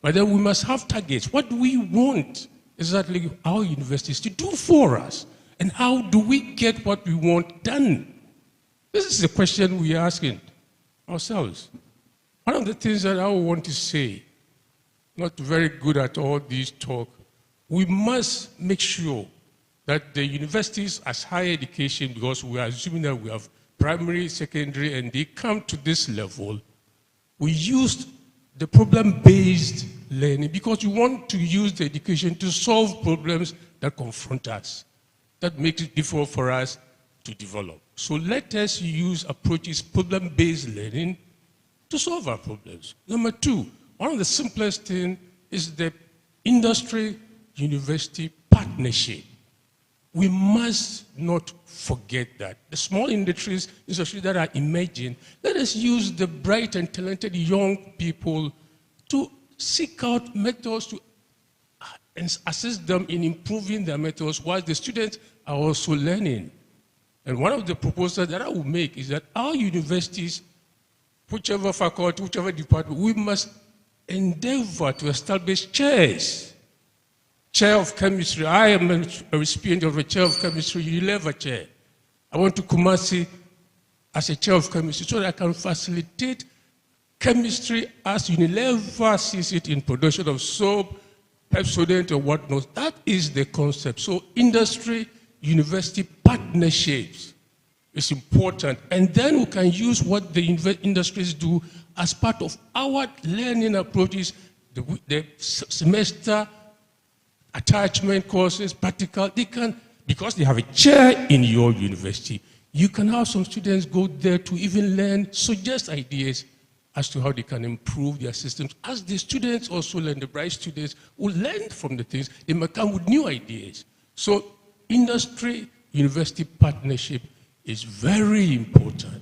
But then we must have targets. What do we want exactly our universities to do for us? And how do we get what we want done? This is the question we are asking ourselves. One of the things that I want to say, not very good at all these talk, we must make sure that the universities as higher education, because we are assuming that we have primary, secondary, and they come to this level, we used the problem-based learning because we want to use the education to solve problems that confront us, that makes it difficult for us to develop. So let us use approaches, problem-based learning, to solve our problems. Number two, one of the simplest things is the industry-university partnership. We must not forget that. The small industries, especially that are emerging, let us use the bright and talented young people to seek out methods to assist them in improving their methods while the students are also learning. And one of the proposals that I will make is that our universities, whichever faculty, whichever department, we must endeavor to establish chairs. Chair of chemistry. I am a recipient of a chair of chemistry, Unilever chair. I went to Kumasi as a chair of chemistry so that I can facilitate chemistry as Unilever sees it in production of soap, Pepsodent, or whatnot. That is the concept. So industry, university partnerships is important. And then we can use what the industries do as part of our learning approaches, the semester attachment courses, practical. They can, because they have a chair in your university, you can have some students go there to even learn, suggest ideas as to how they can improve their systems. As the students also learn, the bright students will learn from the things, they might come with new ideas. So industry-university partnership is very important.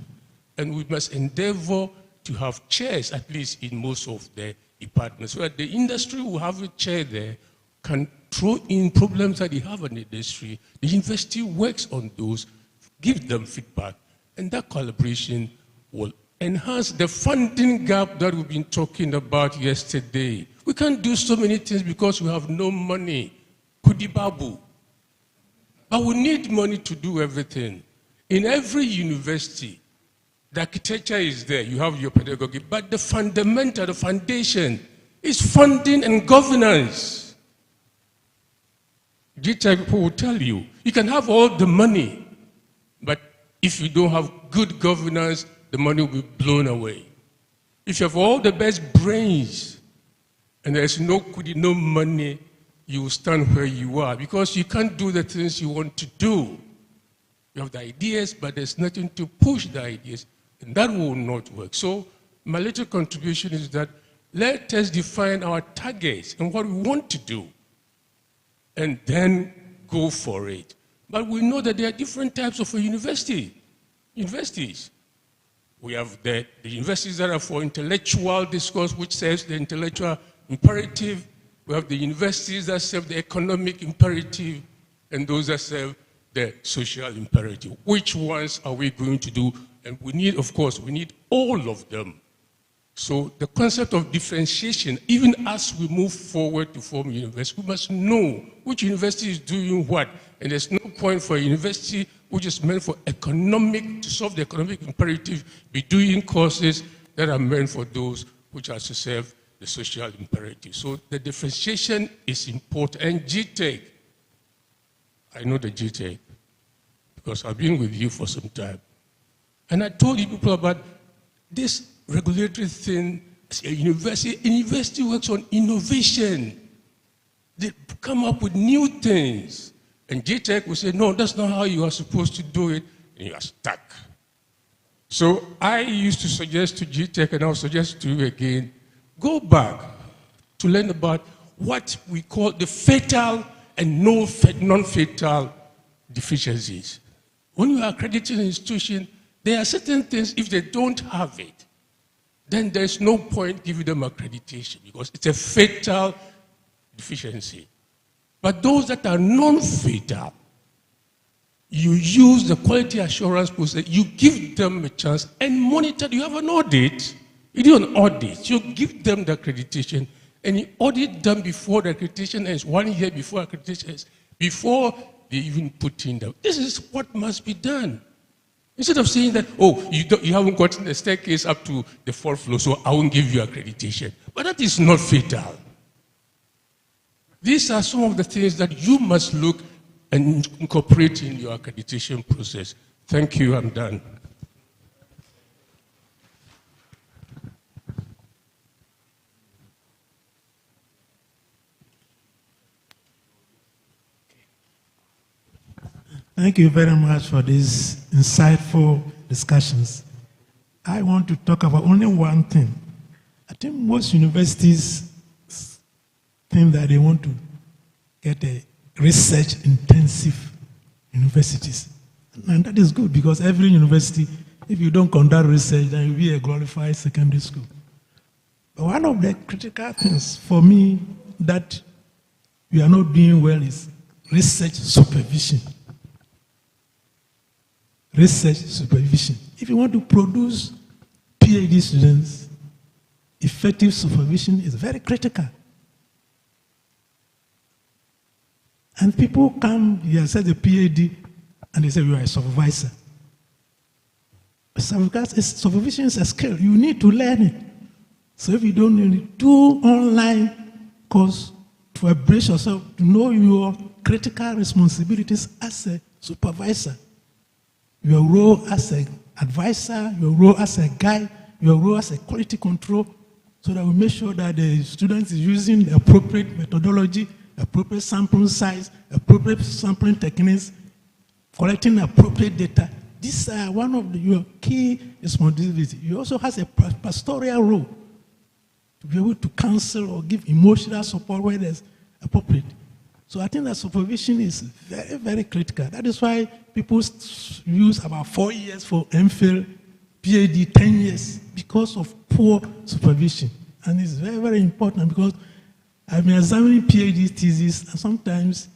And we must endeavor to have chairs, at least in most of the departments, so that the industry will have a chair there, can throw in problems that they have in the industry. The university works on those, give them feedback, and that collaboration will enhance the funding gap that we've been talking about yesterday. We can't do so many things because we have no money. Kudibabu. But we need money to do everything. In every university, the architecture is there, you have your pedagogy, but the fundamental, the foundation, is funding and governance. GTI people will tell you, you can have all the money, but if you don't have good governance, the money will be blown away. If you have all the best brains and there's no money, you will stand where you are because you can't do the things you want to do. You have the ideas, but there's nothing to push the ideas, and that will not work. So my little contribution is that let us define our targets and what we want to do, and then go for it. But we know that there are different types of universities. We have the universities that are for intellectual discourse, which serves the intellectual imperative. We have the universities that serve the economic imperative, and those that serve the social imperative. Which ones are we going to do? And we need, of course, we need all of them. So the concept of differentiation, even as we move forward to form university, we must know which university is doing what. And there's no point for a university which is meant for to solve the economic imperative, be doing courses that are meant for those which are to serve the social imperative. So the differentiation is important. And GTEC, I know the GTEC because I've been with you for some time. And I told you people about this regulatory thing. A university works on innovation. They come up with new things. And GTEC will say, no, that's not how you are supposed to do it. And you are stuck. So I used to suggest to GTEC, and I'll suggest to you again, go back to learn about what we call the fatal and non-fatal deficiencies. When you are accrediting an institution, there are certain things, if they don't have it, then there's no point giving them accreditation because it's a fatal deficiency. But those that are non-fatal, you use the quality assurance process, you give them a chance and monitor. You have an audit. You do an audit. You give them the accreditation and you audit them before the accreditation ends, 1 year before accreditation ends, before they even put in them. This is what must be done. Instead of saying that, oh, you haven't gotten the staircase up to the 4th floor, so I won't give you accreditation. But that is not fatal. These are some of the things that you must look and incorporate in your accreditation process. Thank you, I'm done. Thank you very much for these insightful discussions. I want to talk about only one thing. I think most universities think that they want to get a research-intensive universities. And that is good because every university, if you don't conduct research, then you'll be a glorified secondary school. But one of the critical things for me that we are not doing well is research supervision. Research supervision. If you want to produce PhD students, effective supervision is very critical. And people come here, say the PhD, and they say, you are a supervisor. Supervision is a skill. You need to learn it. So if you don't really do online course to embrace yourself, to know your critical responsibilities as a supervisor, your role as an advisor, your role as a guide, your role as a quality control, so that we make sure that the students is using the appropriate methodology, appropriate sample size, appropriate sampling techniques, collecting appropriate data. These are one of your key responsibilities. You also have a pastoral role to be able to counsel or give emotional support where there's appropriate. So I think that supervision is very, very critical. That is why people use about 4 years for MPhil, PhD, 10 years, because of poor supervision. And it's very, very important because I've been examining PhD theses, and sometimes,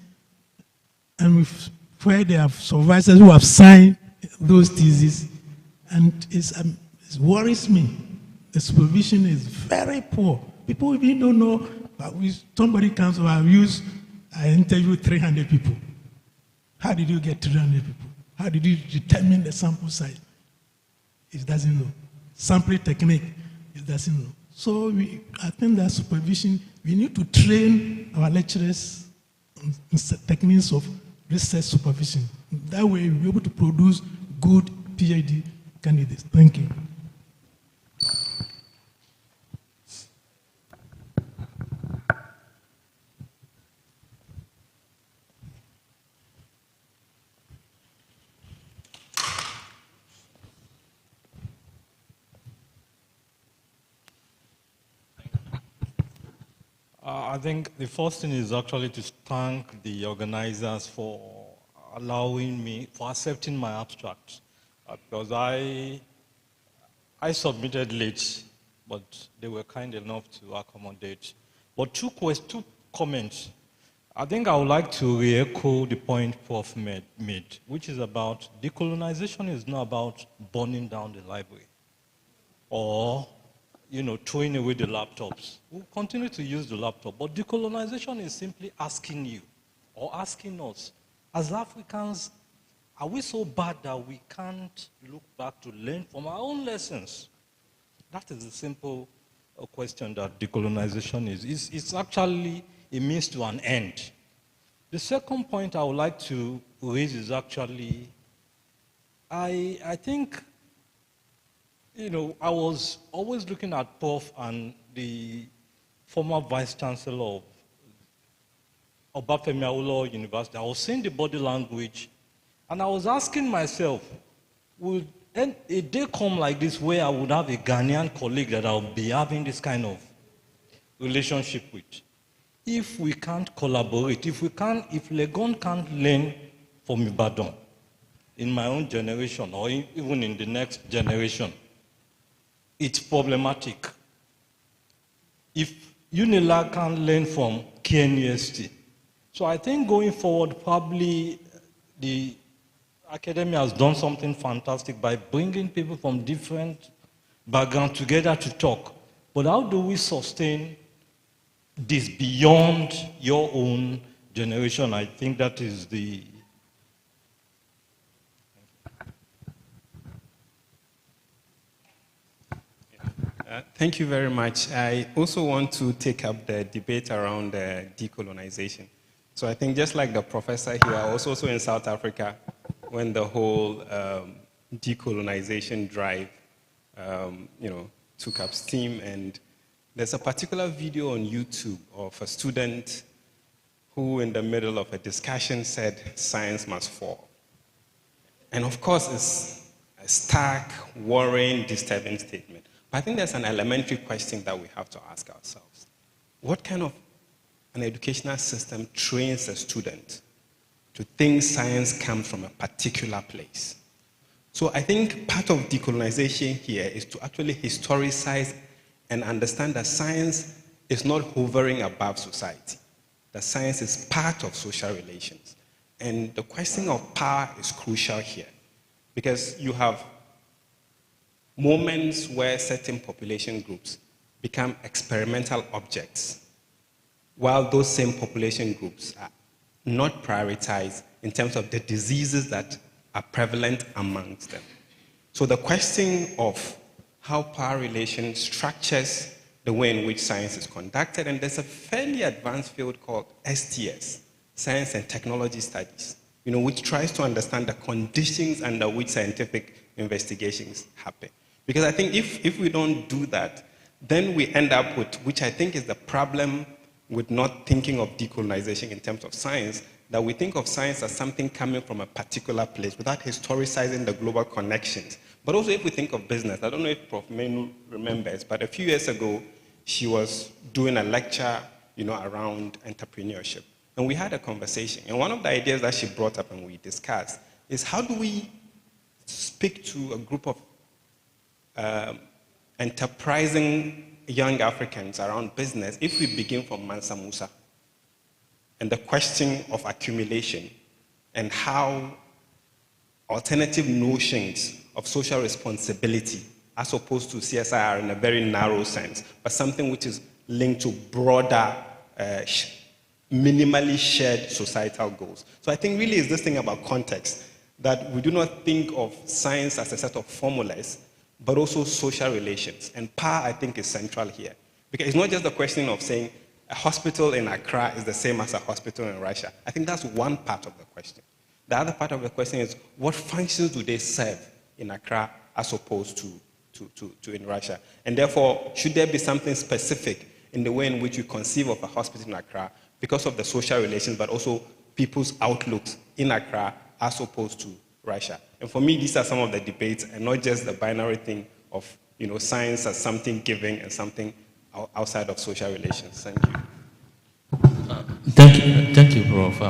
where they have supervisors who have signed those theses, and it worries me. The supervision is very poor. People even don't know, but somebody comes over, I interviewed 300 people. How did you get 300 people? How did you determine the sample size? It doesn't know. Sampling technique, it doesn't know. So I think that supervision, we need to train our lecturers on techniques of research supervision. That way we'll be able to produce good PhD candidates. Thank you. I think the first thing is actually to thank the organizers for allowing me, for accepting my abstract. Because I submitted late, but they were kind enough to accommodate. But two comments. I think I would like to re-echo the point Prof made, which is about decolonization is not about burning down the library or throwing away the laptops. We'll continue to use the laptop, but decolonization is simply asking you or asking us, as Africans, are we so bad that we can't look back to learn from our own lessons? That is the simple question that decolonization is. It's actually a means to an end. The second point I would like to raise is actually, I think, I was always looking at Prof and the former Vice Chancellor of Obafemi Awolowo University. I was seeing the body language, and I was asking myself, would a day come like this where I would have a Ghanaian colleague that I would be having this kind of relationship with? If we can't collaborate, if Legon can't learn from Ibadan in my own generation or even in the next generation, it's problematic. If UNILAG can't learn from KNUST. So I think going forward, probably the academia has done something fantastic by bringing people from different backgrounds together to talk. But how do we sustain this beyond your own generation? I think that is the... Thank you very much. I also want to take up the debate around decolonization. So I think just like the professor here, I was also in South Africa when the whole decolonization drive, took up steam. And there's a particular video on YouTube of a student who, in the middle of a discussion, said, "Science must fall." And of course, it's a stark, worrying, disturbing statement. I think there's an elementary question that we have to ask ourselves. What kind of an educational system trains a student to think science comes from a particular place? So I think part of decolonization here is to actually historicize and understand that science is not hovering above society, that science is part of social relations. And the question of power is crucial here, because you have moments where certain population groups become experimental objects, while those same population groups are not prioritized in terms of the diseases that are prevalent amongst them. So the question of how power relations structures the way in which science is conducted, and there's a fairly advanced field called STS, Science and Technology Studies, which tries to understand the conditions under which scientific investigations happen. Because I think if we don't do that, then we end up with, which I think is the problem with not thinking of decolonization in terms of science, that we think of science as something coming from a particular place without historicizing the global connections. But also if we think of business, I don't know if Prof. Menu remembers, but a few years ago, she was doing a lecture, around entrepreneurship. And we had a conversation. And one of the ideas that she brought up and we discussed is how do we speak to a group of enterprising young Africans around business if we begin from Mansa Musa and the question of accumulation and how alternative notions of social responsibility as opposed to CSR in a very narrow sense, but something which is linked to broader, minimally shared societal goals. So I think really it's this thing about context, that we do not think of science as a set of formulas, but also social relations. And power, I think, is central here. Because it's not just the question of saying a hospital in Accra is the same as a hospital in Russia. I think that's one part of the question. The other part of the question is, what functions do they serve in Accra as opposed to in Russia? And therefore, should there be something specific in the way in which we conceive of a hospital in Accra because of the social relations, but also people's outlooks in Accra as opposed to Russia? And for me, these are some of the debates, and not just the binary thing of science as something giving and something outside of social relations. Thank you. Thank you, Prof.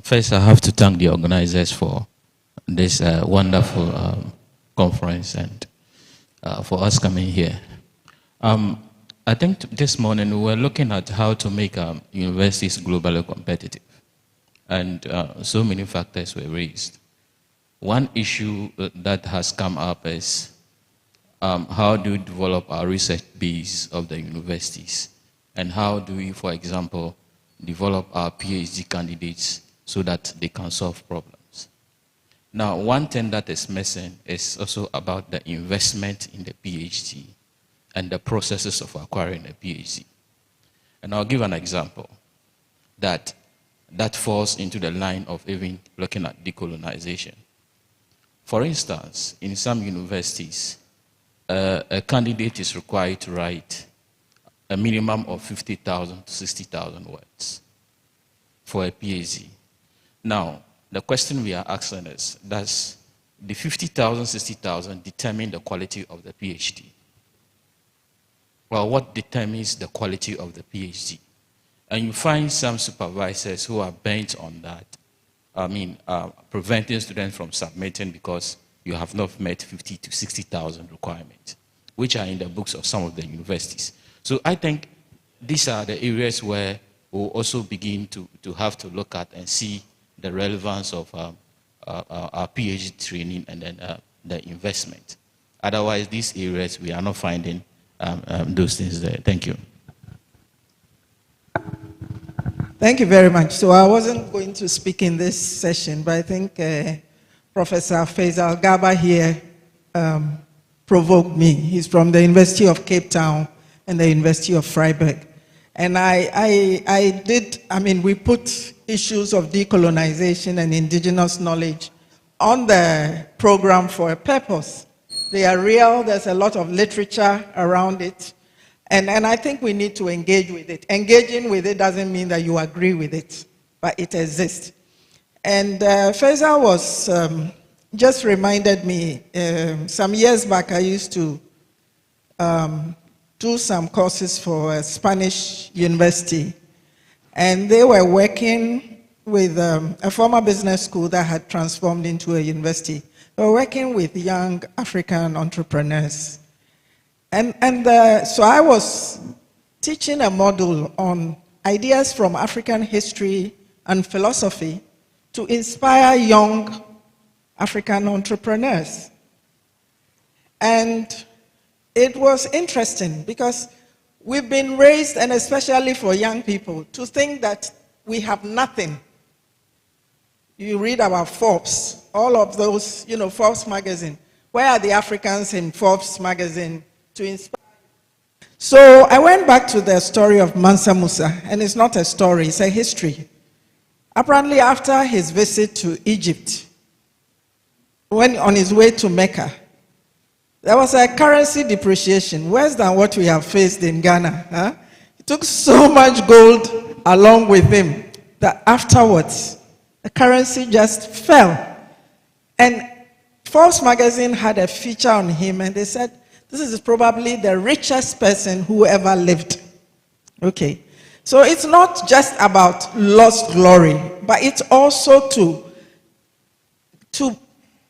First, I have to thank the organizers for this wonderful conference and for us coming here. I think this morning we were looking at how to make universities globally competitive, and so many factors were raised. One issue that has come up is how do we develop our research base of the universities, and how do we, for example, develop our PhD candidates so that they can solve problems. Now, one thing that is missing is also about the investment in the PhD and the processes of acquiring a PhD. And I'll give an example that falls into the line of even looking at decolonization. For instance, in some universities, a candidate is required to write a minimum of 50,000 to 60,000 words for a PhD. Now, the question we are asking is, does the 50,000, 60,000 determine the quality of the PhD? Well, what determines the quality of the PhD? And you find some supervisors who are bent on that. Preventing students from submitting because you have not met 50 to 60,000 requirements, which are in the books of some of the universities. So I think these are the areas where we'll also begin to have to look at and see the relevance of our PhD training and then the investment. Otherwise, these areas, we are not finding those things there. Thank you. Thank you very much. So I wasn't going to speak in this session, but I think Professor Faisal Gaba here provoked me. He's from the University of Cape Town and the University of Freiburg. And we put issues of decolonization and indigenous knowledge on the program for a purpose. They are real, there's a lot of literature around it. And I think we need to engage with it. Engaging with it doesn't mean that you agree with it, but it exists. And Faisal was, just reminded me, some years back I used to do some courses for a Spanish university. And they were working with a former business school that had transformed into a university. They were working with young African entrepreneurs. So I was teaching a module on ideas from African history and philosophy to inspire young African entrepreneurs. And it was interesting because we've been raised, and especially for young people, to think that we have nothing. You read about Forbes, all of those, Forbes magazine. Where are the Africans in Forbes magazine to inspire? So I went back to the story of Mansa Musa, and it's not a story, it's a history. Apparently, after his visit to Egypt, when on his way to Mecca, there was a currency depreciation, worse than what we have faced in Ghana. Huh? He took so much gold along with him that afterwards, the currency just fell. And Forbes magazine had a feature on him, and they said, this is probably the richest person who ever lived. Okay. So it's not just about lost glory, but it's also to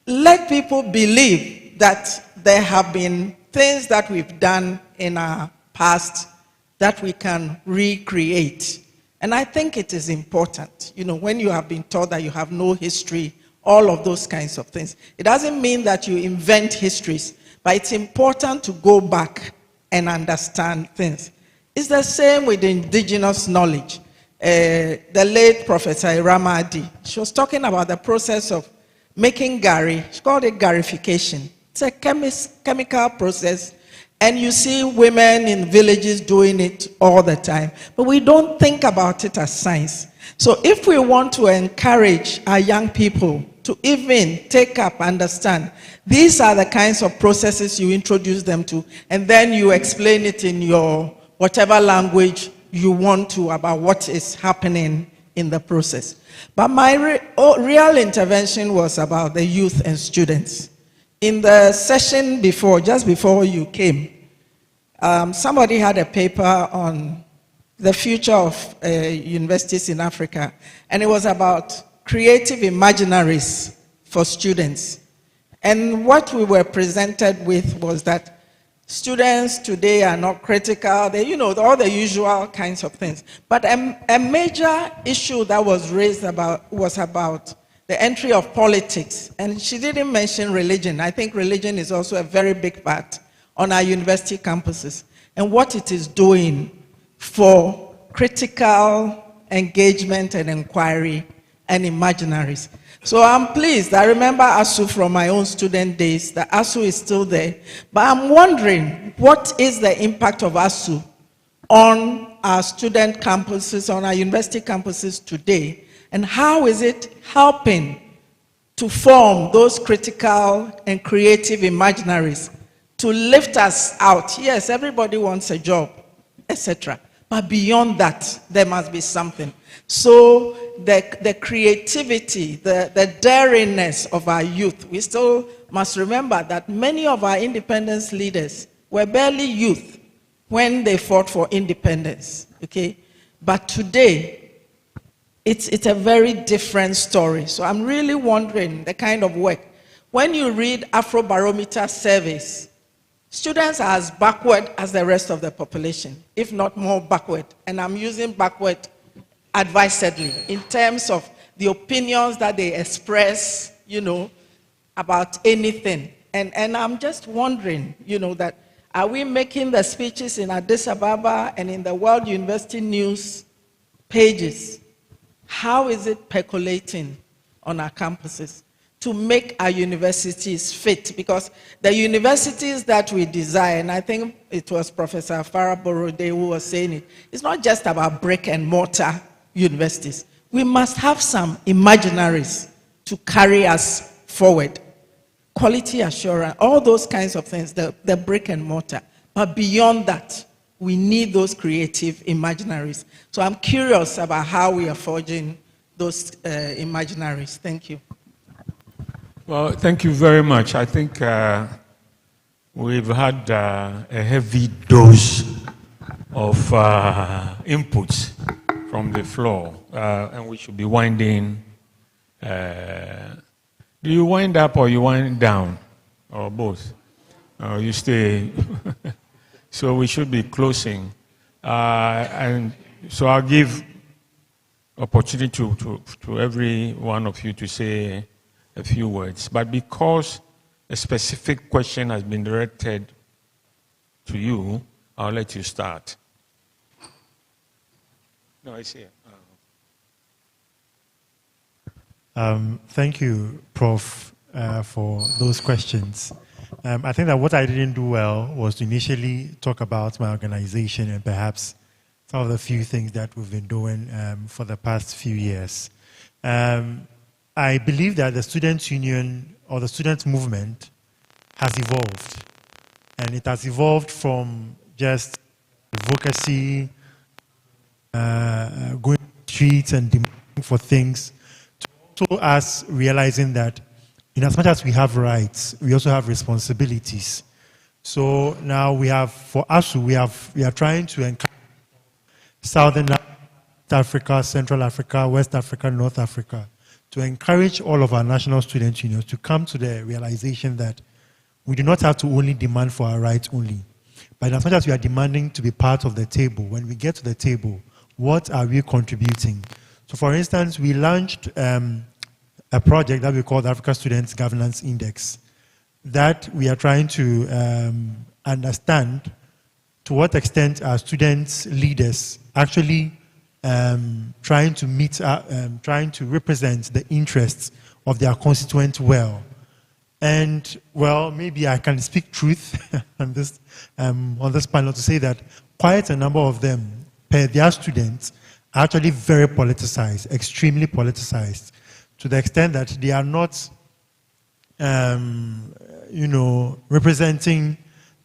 let people believe that there have been things that we've done in our past that we can recreate. And I think it is important, when you have been taught that you have no history, all of those kinds of things. It doesn't mean that you invent histories, but it's important to go back and understand things. It's the same with indigenous knowledge. The late Professor Iramadi, she was talking about the process of making gari. She called it garification. It's a chemical process, and you see women in villages doing it all the time. But we don't think about it as science. So if we want to encourage our young people to even take up, understand, these are the kinds of processes you introduce them to, and then you explain it in your whatever language you want to about what is happening in the process. But my real intervention was about the youth and students. In the session before, just before you came, somebody had a paper on the future of universities in Africa, and it was about creative imaginaries for students. And what we were presented with was that students today are not critical, they, all the usual kinds of things. But a major issue that was raised was about the entry of politics. And she didn't mention religion. I think religion is also a very big part on our university campuses and what it is doing for critical engagement and inquiry and imaginaries. So I'm pleased. I remember ASU from my own student days. The ASU is still there. But I'm wondering, what is the impact of ASU on our student campuses, on our university campuses today? And how is it helping to form those critical and creative imaginaries to lift us out? Yes, everybody wants a job, etc. But beyond that, there must be something. So the creativity, the daringness of our youth, we still must remember that many of our independence leaders were barely youth when they fought for independence, okay? But today, it's a very different story. So I'm really wondering the kind of work. When you read Afrobarometer surveys, students are as backward as the rest of the population, if not more backward. And I'm using backward advisedly in terms of the opinions that they express, about anything. And I'm just wondering, that are we making the speeches in Addis Ababa and in the World University News pages? How is it percolating on our campuses to make our universities fit? Because the universities that we desire, and I think it was Professor Farah Borode who was saying it, it's not just about brick and mortar universities. We must have some imaginaries to carry us forward. Quality assurance, all those kinds of things, the brick and mortar. But beyond that, we need those creative imaginaries. So I'm curious about how we are forging those imaginaries. Thank you. Well, thank you very much. I think we've had a heavy dose of inputs from the floor, and we should be winding. Do you wind up or you wind down, or both? Or you stay? So we should be closing, and so I'll give opportunity to every one of you to say a few words. But because a specific question has been directed to you, I'll let you start. No, it's here. Thank you, Prof, for those questions. I think that what I didn't do well was to initially talk about my organization and perhaps some of the few things that we've been doing for the past few years. I believe that the students' union or the students' movement has evolved. And it has evolved from just advocacy, going to the streets and demanding for things, to also us realizing that in as much as we have rights, we also have responsibilities. So now we have, for ASU, we are trying to encourage Southern Africa, Central Africa, West Africa, North Africa, to encourage all of our national student unions to come to the realization that we do not have to only demand for our rights only. But as much as we are demanding to be part of the table, when we get to the table, what are we contributing? So for instance, we launched a project that we call the Africa Students Governance Index, that we are trying to understand to what extent are students, leaders, actually trying to meet, trying to represent the interests of their constituents well. And, well, maybe I can speak truth on this panel to say that quite a number of them, their students, are actually very politicized, extremely politicized, to the extent that they are not, representing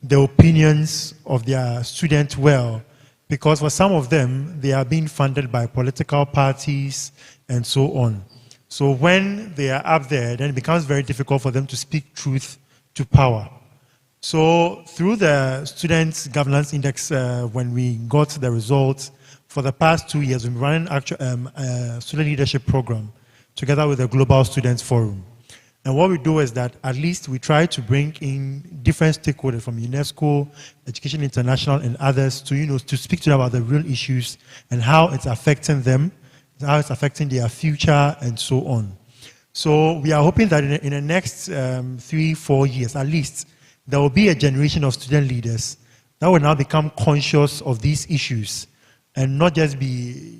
the opinions of their students well, because for some of them, they are being funded by political parties and so on. So when they are up there, then it becomes very difficult for them to speak truth to power. So through the Students' Governance Index, when we got the results, for the past 2 years, we've been running a student leadership program together with the Global Students Forum. And what we do is that at least we try to bring in different stakeholders from UNESCO, Education International, and others to, to speak to them about the real issues and how it's affecting them, how it's affecting their future, and so on. So we are hoping that in the next 3-4 years, at least, there will be a generation of student leaders that will now become conscious of these issues and not just be,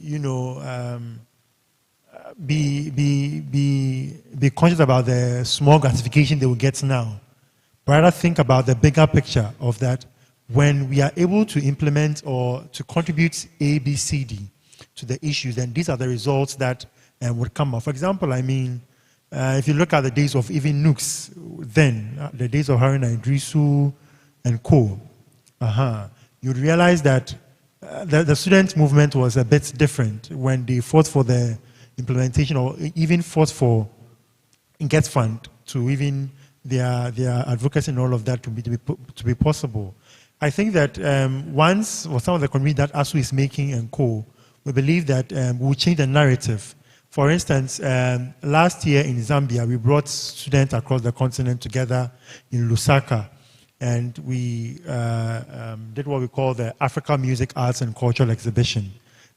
be conscious about the small gratification they will get now, but rather think about the bigger picture of that. When we are able to implement or to contribute A, B, C, D to the issues, then these are the results that would come up. For example, I mean, if you look at the days of even nukes, then the days of Haruna Idrisu and co, you'd realize that the student movement was a bit different when they fought for the implementation or even fought for get fund to even their advocacy and all of that to be possible. I think that once, or some of the community that ASU is making and co, we believe that we will change the narrative. For instance, last year in Zambia, we brought students across the continent together in Lusaka, and we did what we call the Africa Music, Arts and Cultural Exhibition.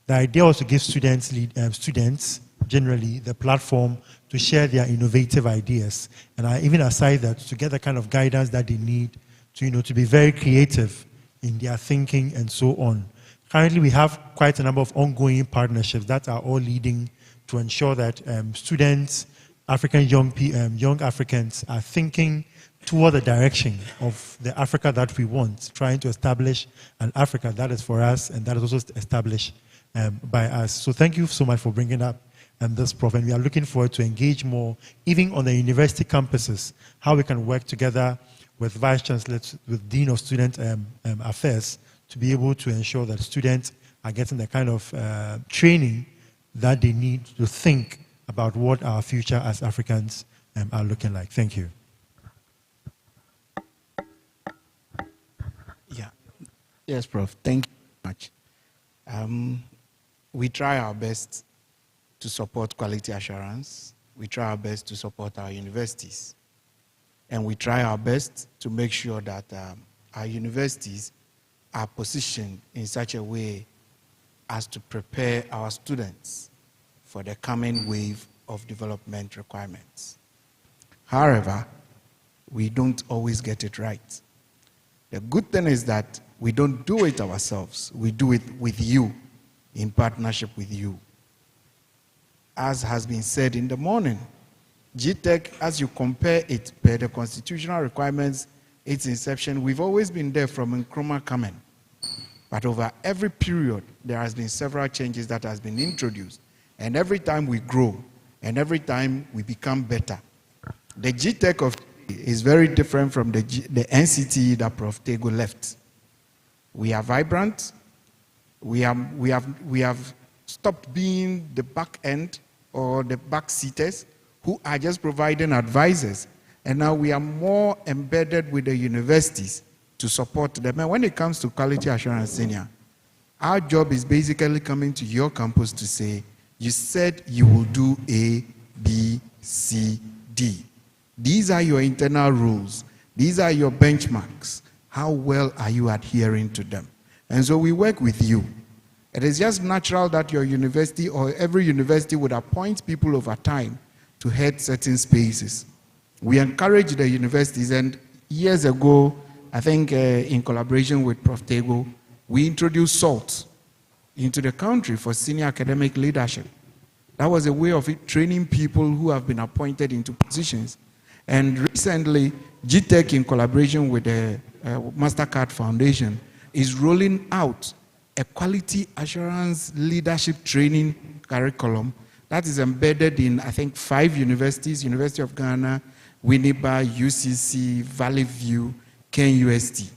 The idea was to give students generally the platform to share their innovative ideas. And I even aside that to get the kind of guidance that they need to, to be very creative in their thinking and so on. Currently, we have quite a number of ongoing partnerships that are all leading to ensure that students, African young Africans are thinking toward the direction of the Africa that we want, trying to establish an Africa that is for us and that is also established by us. So thank you so much for bringing up this, Prof. And we are looking forward to engage more, even on the university campuses, how we can work together with Vice Chancellors, with Dean of Student Affairs, to be able to ensure that students are getting the kind of training that they need to think about what our future as Africans are looking like. Thank you. Yeah. Yes, Prof. Thank you very much. We try our best to support quality assurance. We try our best to support our universities. And we try our best to make sure that our universities are positioned in such a way as to prepare our students for the coming wave of development requirements. However, we don't always get it right. The good thing is that we don't do it ourselves. We do it with you, in partnership with you. as has been said in the morning. GTech, as you compare it per the constitutional requirements, its inception, we've always been there from Nkrumah coming. But over every period, there has been several changes that has been introduced. And every time we grow, and every time we become better. The GTech of today is very different from the NCT that Prof. Tego left. We are vibrant. We have stopped being the back end or the back seaters who are just providing advisors. And now we are more embedded with the universities to support them. And when it comes to quality assurance senior, our job is basically coming to your campus to say, you said you will do A, B, C, D. These are your internal rules. These are your benchmarks. How well are you adhering to them? And so we work with you. It is just natural that your university or every university would appoint people over time to head certain spaces. We encourage the universities, and years ago, I think in collaboration with Prof. Tego, we introduced SALT into the country for senior academic leadership. That was a way of training people who have been appointed into positions. And recently, GTech, in collaboration with the MasterCard Foundation, is rolling out a quality assurance leadership training curriculum that is embedded in, I think, 5 universities: University of Ghana, Winneba, UCC, Valley View, Ken UST.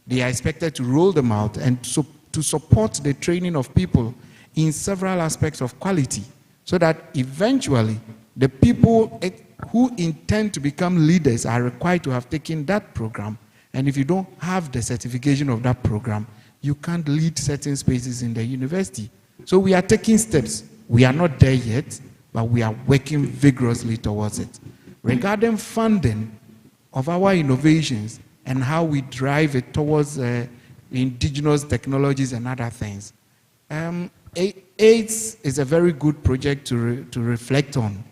They are expected to roll them out and to support the training of people in several aspects of quality, so that eventually the people who intend to become leaders are required to have taken that program. And if you don't have the certification of that program, you can't lead certain spaces in the university. So we are taking steps. We are not there yet, but we are working vigorously towards it. Regarding funding of our innovations and how we drive it towards indigenous technologies and other things, AIDS is a very good project to reflect on.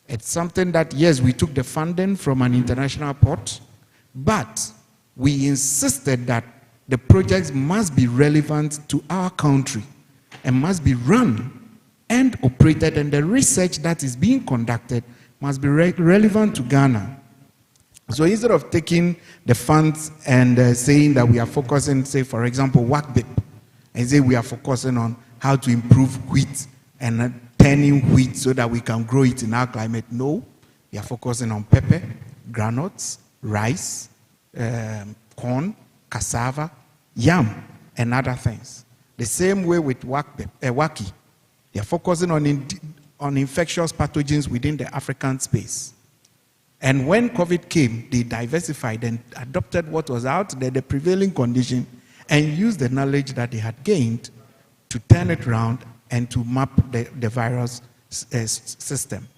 It's something that, yes, we took the funding from an international pot, but we insisted that the projects must be relevant to our country and must be run and operated, and the research that is being conducted must be relevant to Ghana. So instead of taking the funds and saying that we are focusing, say, for example, WACBIP, and say we are focusing on how to improve wheat and turning wheat so that we can grow it in our climate. No, we are focusing on pepper, granules, rice, corn, cassava, yam, and other things. The same way with WACI. They are focusing on infectious pathogens within the African space. And when COVID came, they diversified and adopted what was out there, the prevailing condition, and used the knowledge that they had gained to turn it around and to map the virus system.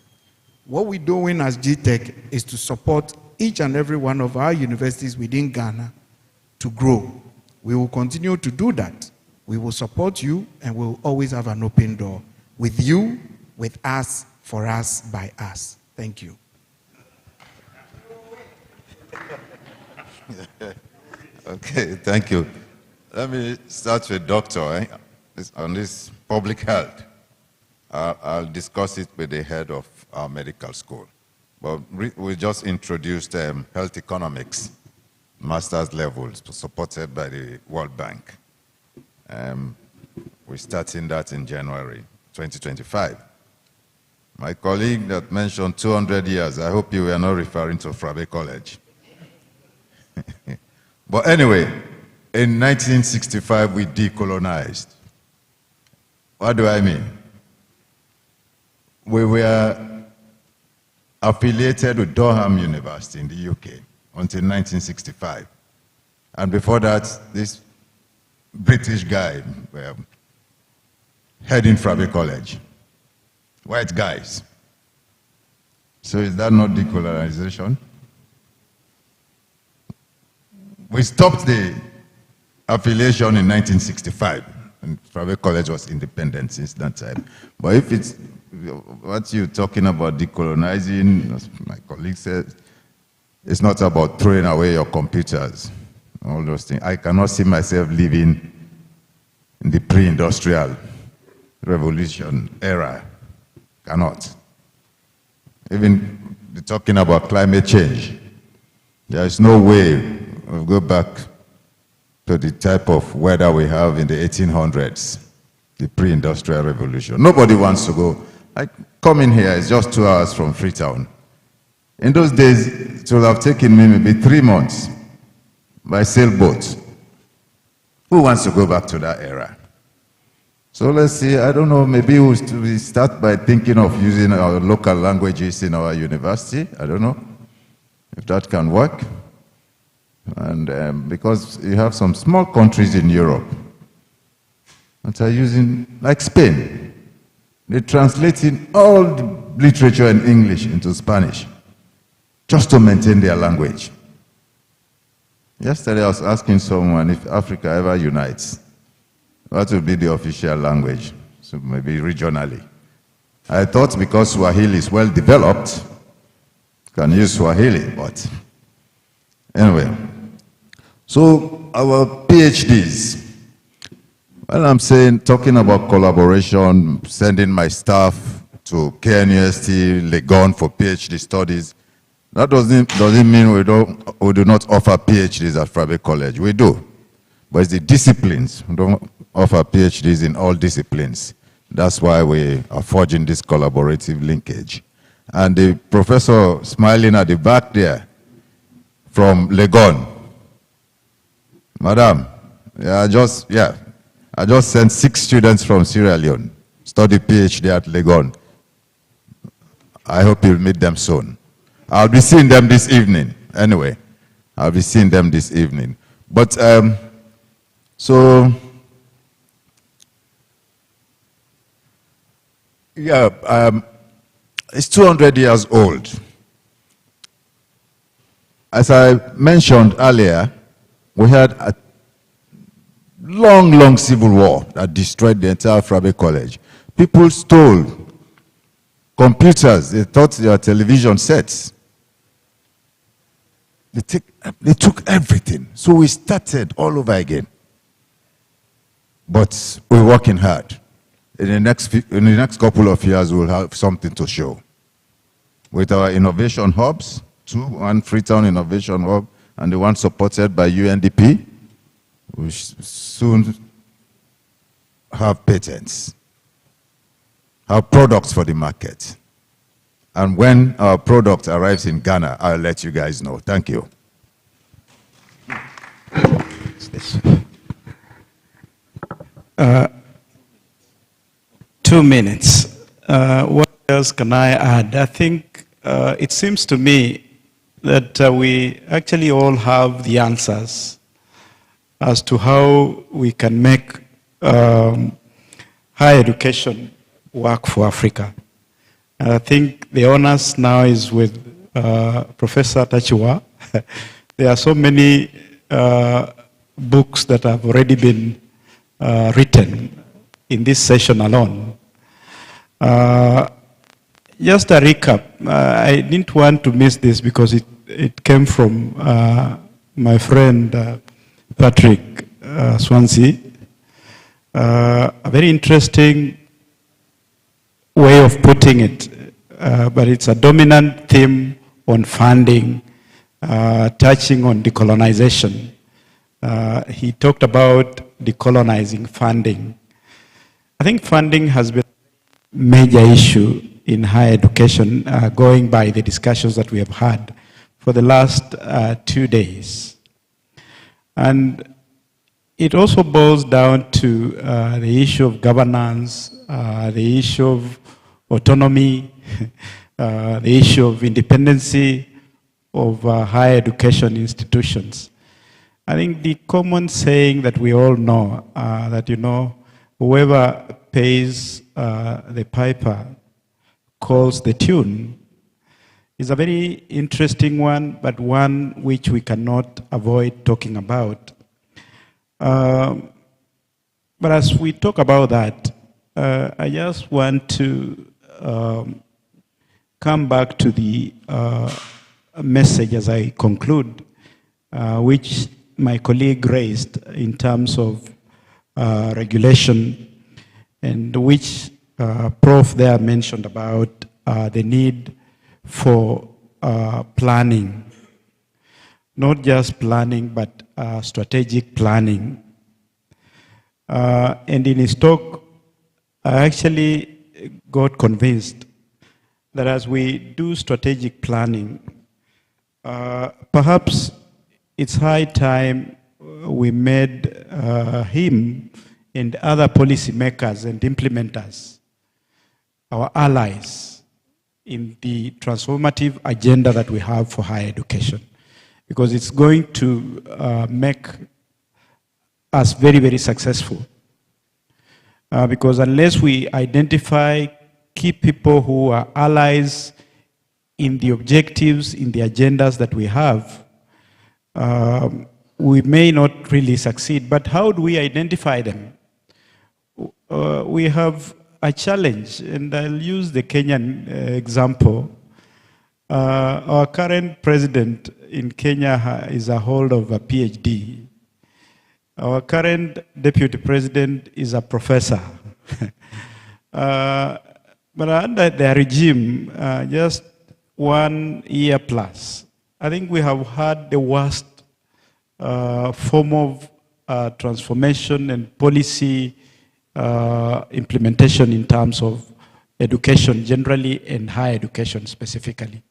What we're doing as GTech is to support each and every one of our universities within Ghana to grow. We will continue to do that. We will support you, and we'll always have an open door with you, with us, for us, by us. Thank you. Okay, thank you. Let me start with Doctor on this public health. I'll discuss it with the head of our medical school. But we just introduced health economics, master's levels, supported by the World Bank. We're starting that in January 2025. My colleague that mentioned 200 years, I hope you were not referring to Frabe College. But anyway, in 1965, we decolonized. What do I mean? We were affiliated with Durham University in the UK until 1965. And before that, this British guy heading Frabe College. White guys. So is that not decolonization? We stopped the affiliation in 1965, and Frabe College was independent since that time. But if it's what you're talking about decolonizing, as my colleague said, it's not about throwing away your computers, all those things. I cannot see myself living in the pre-industrial revolution era. Cannot. Even talking about climate change, there is no way we'll go back to the type of weather we have in the 1800s, the pre-industrial revolution. Nobody wants to go. Like, coming here is just 2 hours from Freetown. In those days, it would have taken me maybe 3 months by sailboat. Who wants to go back to that era? So let's see, I don't know, maybe we start by thinking of using our local languages in our university. I don't know if that can work. And because you have some small countries in Europe that are using, like Spain, they're translating all the literature in English into Spanish just to maintain their language. Yesterday I was asking someone if Africa ever unites, what will be the official language? So maybe regionally. I thought because Swahili is well developed, can use Swahili, but anyway. So our PhDs, when I'm talking about collaboration, sending my staff to KNUST, Legon for PhD studies, that doesn't mean we do not offer PhDs at Frabe College. We do. But it's the disciplines. We don't offer PhDs in all disciplines. That's why we are forging this collaborative linkage. And the professor smiling at the back there from Legon. Madam, I just sent 6 students from Sierra Leone, study PhD at Legon. I hope you'll meet them soon. I'll be seeing them this evening. Anyway, I'll be seeing them this evening. But, it's 200 years old. As I mentioned earlier, we had a long civil war that destroyed the entire Frabe College. People stole computers. They thought they were television sets. They took everything. So we started all over again. But we're working hard. In the next couple of years, we'll have something to show. With our innovation hubs, 2, one Freetown Innovation Hub, and the one supported by UNDP, we soon have patents, have products for the market. And when our product arrives in Ghana, I'll let you guys know. Thank you. 2 minutes. What else can I add? I think it seems to me that we actually all have the answers as to how we can make higher education work for Africa. I think the honors now is with Professor Tachiwa. There are so many books that have already been written in this session alone. Just a recap. I didn't want to miss this because it came from my friend Patrick Swansea. A very interesting way of putting it, but it's a dominant theme on funding, touching on decolonization. He talked about decolonizing funding. I think funding has been a major issue in higher education, going by the discussions that we have had for the last 2 days. And it also boils down to the issue of governance, the issue of autonomy, the issue of independency of higher education institutions. I think the common saying that we all know, that, whoever pays the piper calls the tune, is a very interesting one, but one which we cannot avoid talking about. But as we talk about that, I just want to come back to the message as I conclude, which my colleague raised in terms of regulation, and which Prof there mentioned about the need for planning, not just planning, but strategic planning. And in his talk, I actually got convinced that as we do strategic planning, perhaps it's high time we made him and other policymakers and implementers our allies in the transformative agenda that we have for higher education, because it's going to make us very, very successful. Because unless we identify key people who are allies in the objectives, in the agendas that we have, we may not really succeed. But how do we identify them? We have a challenge, and I'll use the Kenyan example. Our current president in Kenya is a holder of a PhD. Our current deputy president is a professor. But under their regime, just 1 year plus, I think we have had the worst form of transformation and policy implementation in terms of education generally and higher education specifically.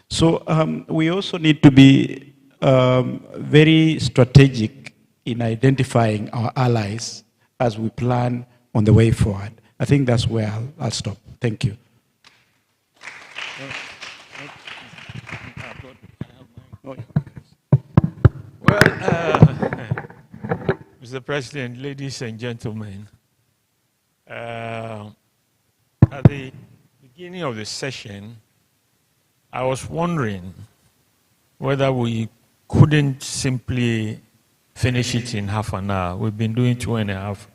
So we also need to be very strategic in identifying our allies as we plan on the way forward. I think that's where I'll stop. Thank you. Well, Mr. President, ladies and gentlemen, at the beginning of the session, I was wondering whether we couldn't simply finish it in half an hour. We've been doing 2.5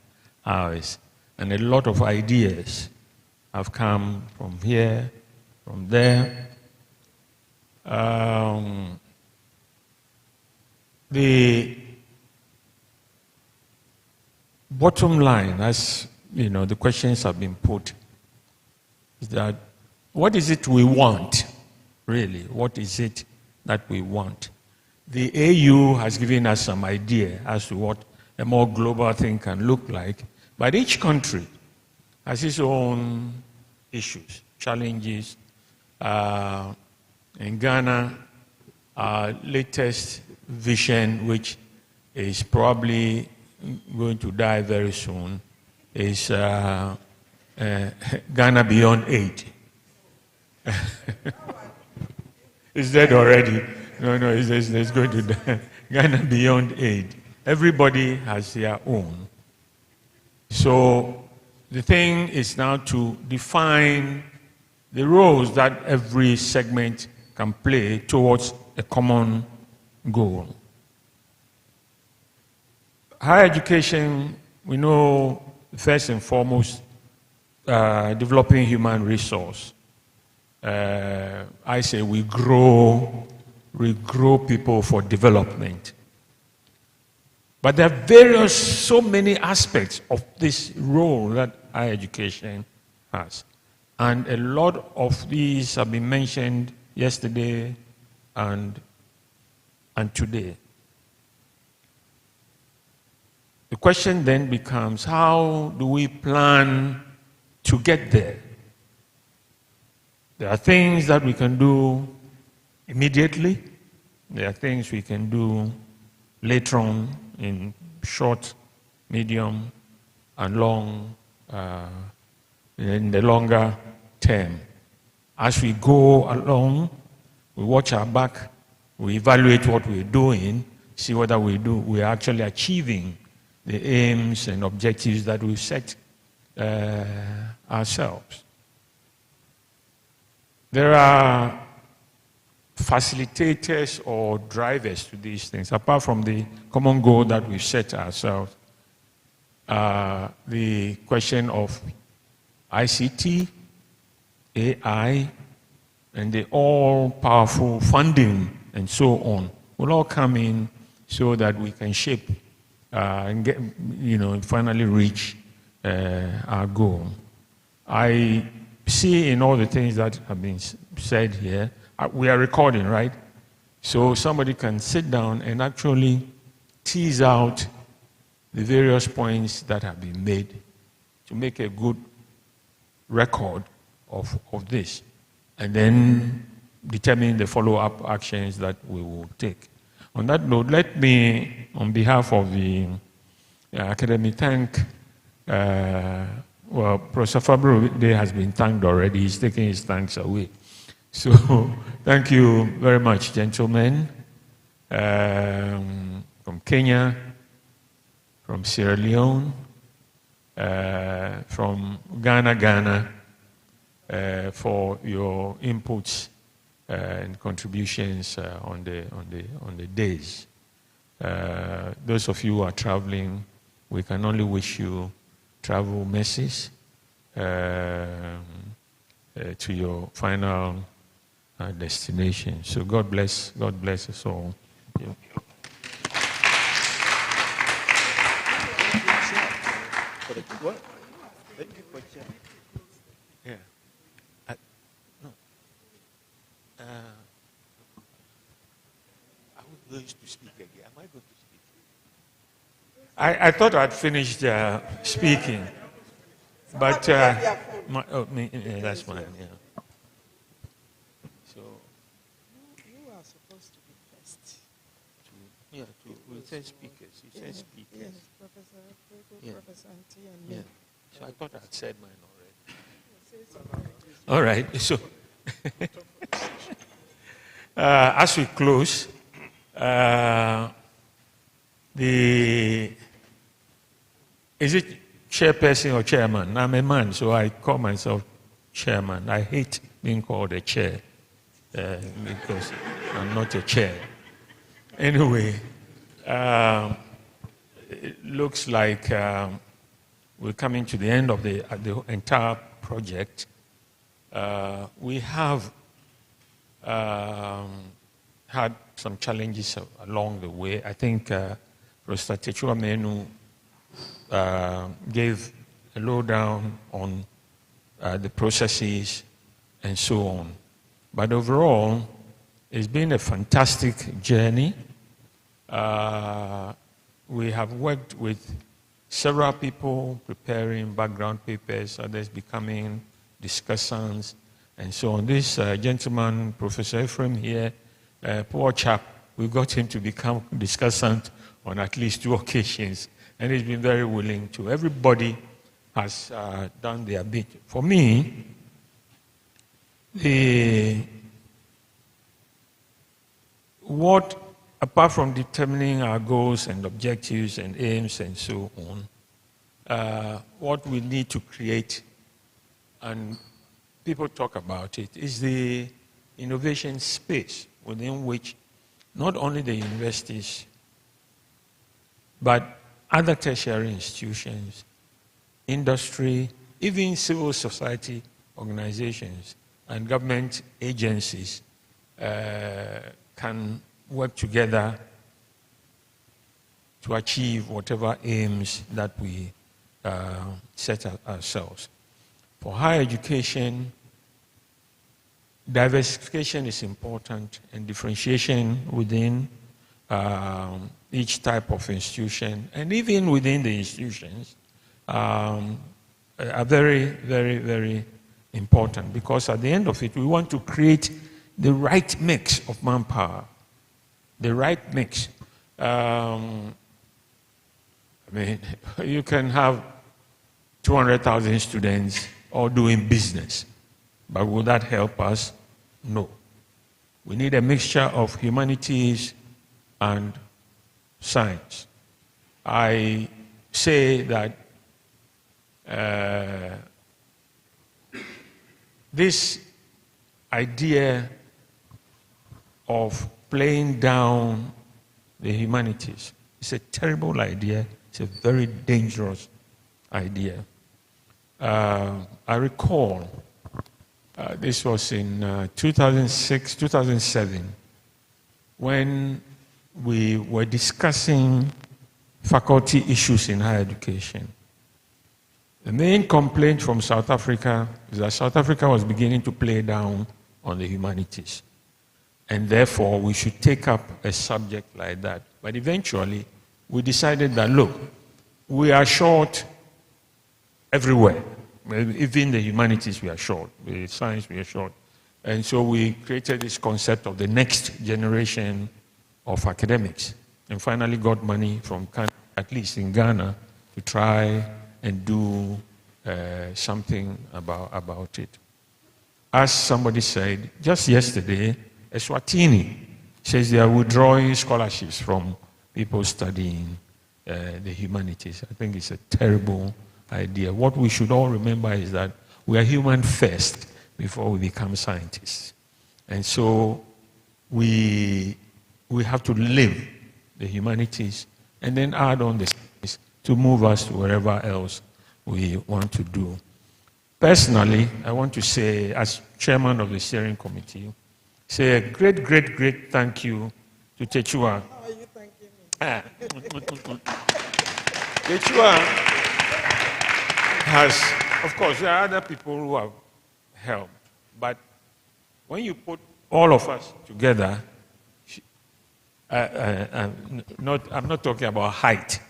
hours, and a lot of ideas have come from here, from there. The bottom line, as you know, the questions have been put, is that what is it we want, really? What is it that we want? The AU has given us some idea as to what a more global thing can look like, but each country has its own issues, challenges. In Ghana, our latest vision, which is probably going to die very soon, is Ghana Beyond Aid. It's dead already. No, it's going to die. Ghana Beyond Aid. Everybody has their own. So the thing is now to define the roles that every segment can play towards a common goal. Higher education, we know first and foremost, developing human resource. I say we grow people for development. But there are so many aspects of this role that higher education has. And a lot of these have been mentioned yesterday and today. The question then becomes, how do we plan to get there? There are things that we can do immediately. There are things we can do later on in short, medium, and long, in the longer term. As we go along, we watch our back, we evaluate what we're doing, see whether we're actually achieving the aims and objectives that we've set ourselves. There are facilitators or drivers to these things, apart from the common goal that we've set ourselves. The question of ICT, AI, and the all-powerful funding and so on will all come in so that we can shape and get, finally reach our goal. I see in all the things that have been said here, we are recording, right? So somebody can sit down and actually tease out the various points that have been made to make a good record of this, and then determine the follow-up actions that we will take. On that note, let me, on behalf of the Academy, thank, well, Professor Fabro has been thanked already. He's taking his thanks away. So thank you very much, gentlemen, from Kenya, from Sierra Leone, from Ghana, for your inputs and contributions on the days. Those of you who are traveling, we can only wish you travel mercies to your final destination. So God bless us all. Yeah. Yeah. No. Are we going to speak again? Am I going to speak? I thought I'd finished speaking, but that's fine. Yeah. So you are supposed to be first. We said speakers. You said speakers. Yes, Professor Kweko, Yeah. Professor Anti, and me. Yeah. So I thought I'd said mine already. All right. So as we close, is it chairperson or chairman? I'm a man, so I call myself chairman. I hate being called a chair because I'm not a chair. Anyway, it looks like we're coming to the end of the entire project. We have had some challenges along the way. I think Professor Techua Menu gave a lowdown on the processes and so on. But overall, it's been a fantastic journey. We have worked with several people preparing background papers, others becoming discussants, and so on. This gentleman, Professor Ephraim here, poor chap, we got him to become discussant on at least 2 occasions, and he's been very willing to. Everybody has done their bit. For me, apart from determining our goals and objectives and aims and so on, what we need to create, and people talk about it, is the innovation space within which not only the universities, but other tertiary institutions, industry, even civil society organizations and government agencies can work together to achieve whatever aims that we set ourselves. For higher education, diversification is important, and differentiation within each type of institution, and even within the institutions, are very, very, very important, because at the end of it, we want to create the right mix of manpower. The right mix. I mean, you can have 200,000 students all doing business, but will that help us? No. We need a mixture of humanities and science. I say that this idea of playing down the humanities is a terrible idea. It's a very dangerous idea. I recall this was in 2006, 2007, when we were discussing faculty issues in higher education. The main complaint from South Africa is that South Africa was beginning to play down on the humanities. And therefore, we should take up a subject like that. But eventually, we decided that, look, we are short everywhere. Even the humanities, we are short. The science, we are short. And so we created this concept of the next generation of academics, and finally got money from, at least in Ghana, to try and do something about it. As somebody said, just yesterday, Eswatini says they are withdrawing scholarships from people studying the humanities. I think it's a terrible idea. What we should all remember is that we are human first before we become scientists. And so we have to live the humanities and then add on the science to move us to wherever else we want to do. Personally, I want to say, as chairman of the steering committee, say a great, great, great thank you to Techua. How are you thanking me? Techua has, of course, there are other people who have helped, but when you put all of us together, I'm not talking about height.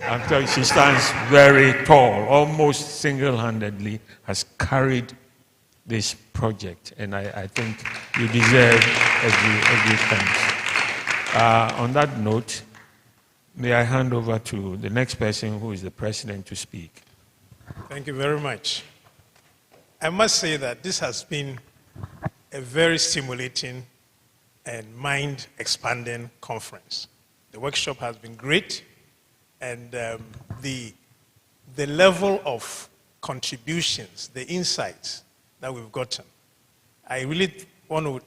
I'm telling you, she stands very tall, almost single-handedly has carried this project, and I think you deserve every thanks. On that note, may I hand over to the next person who is the president to speak. Thank you very much. I must say that this has been a very stimulating and mind-expanding conference. The workshop has been great, and the level of contributions, the insights that we've gotten, I really want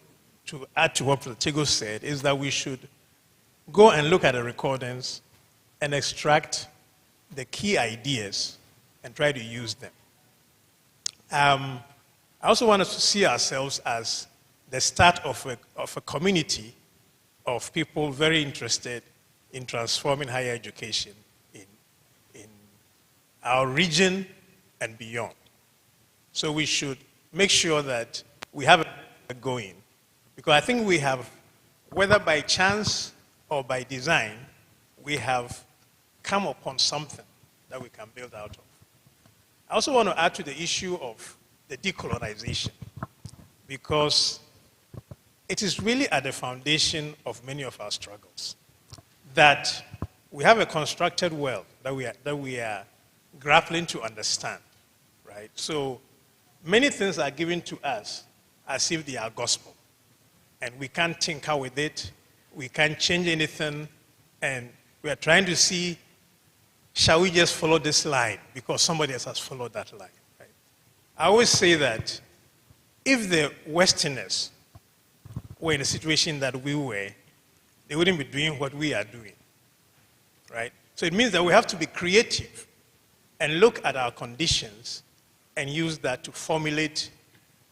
to add to what Tego said, is that we should go and look at the recordings and extract the key ideas and try to use them. I also want us to see ourselves as the start of a community of people very interested in transforming higher education in our region and beyond. So we should make sure that we have it going, because I think we have, whether by chance or by design, we have come upon something that we can build out of. I also want to add to the issue of the decolonization, because it is really at the foundation of many of our struggles, that we have a constructed world that we are grappling to understand, right? So many things are given to us as if they are gospel, and we can't tinker with it, we can't change anything, and we are trying to see, shall we just follow this line because somebody else has followed that line, right? I always say that if the Westerners were in a situation that we were, they wouldn't be doing what we are doing, right? So it means that we have to be creative and look at our conditions and use that to formulate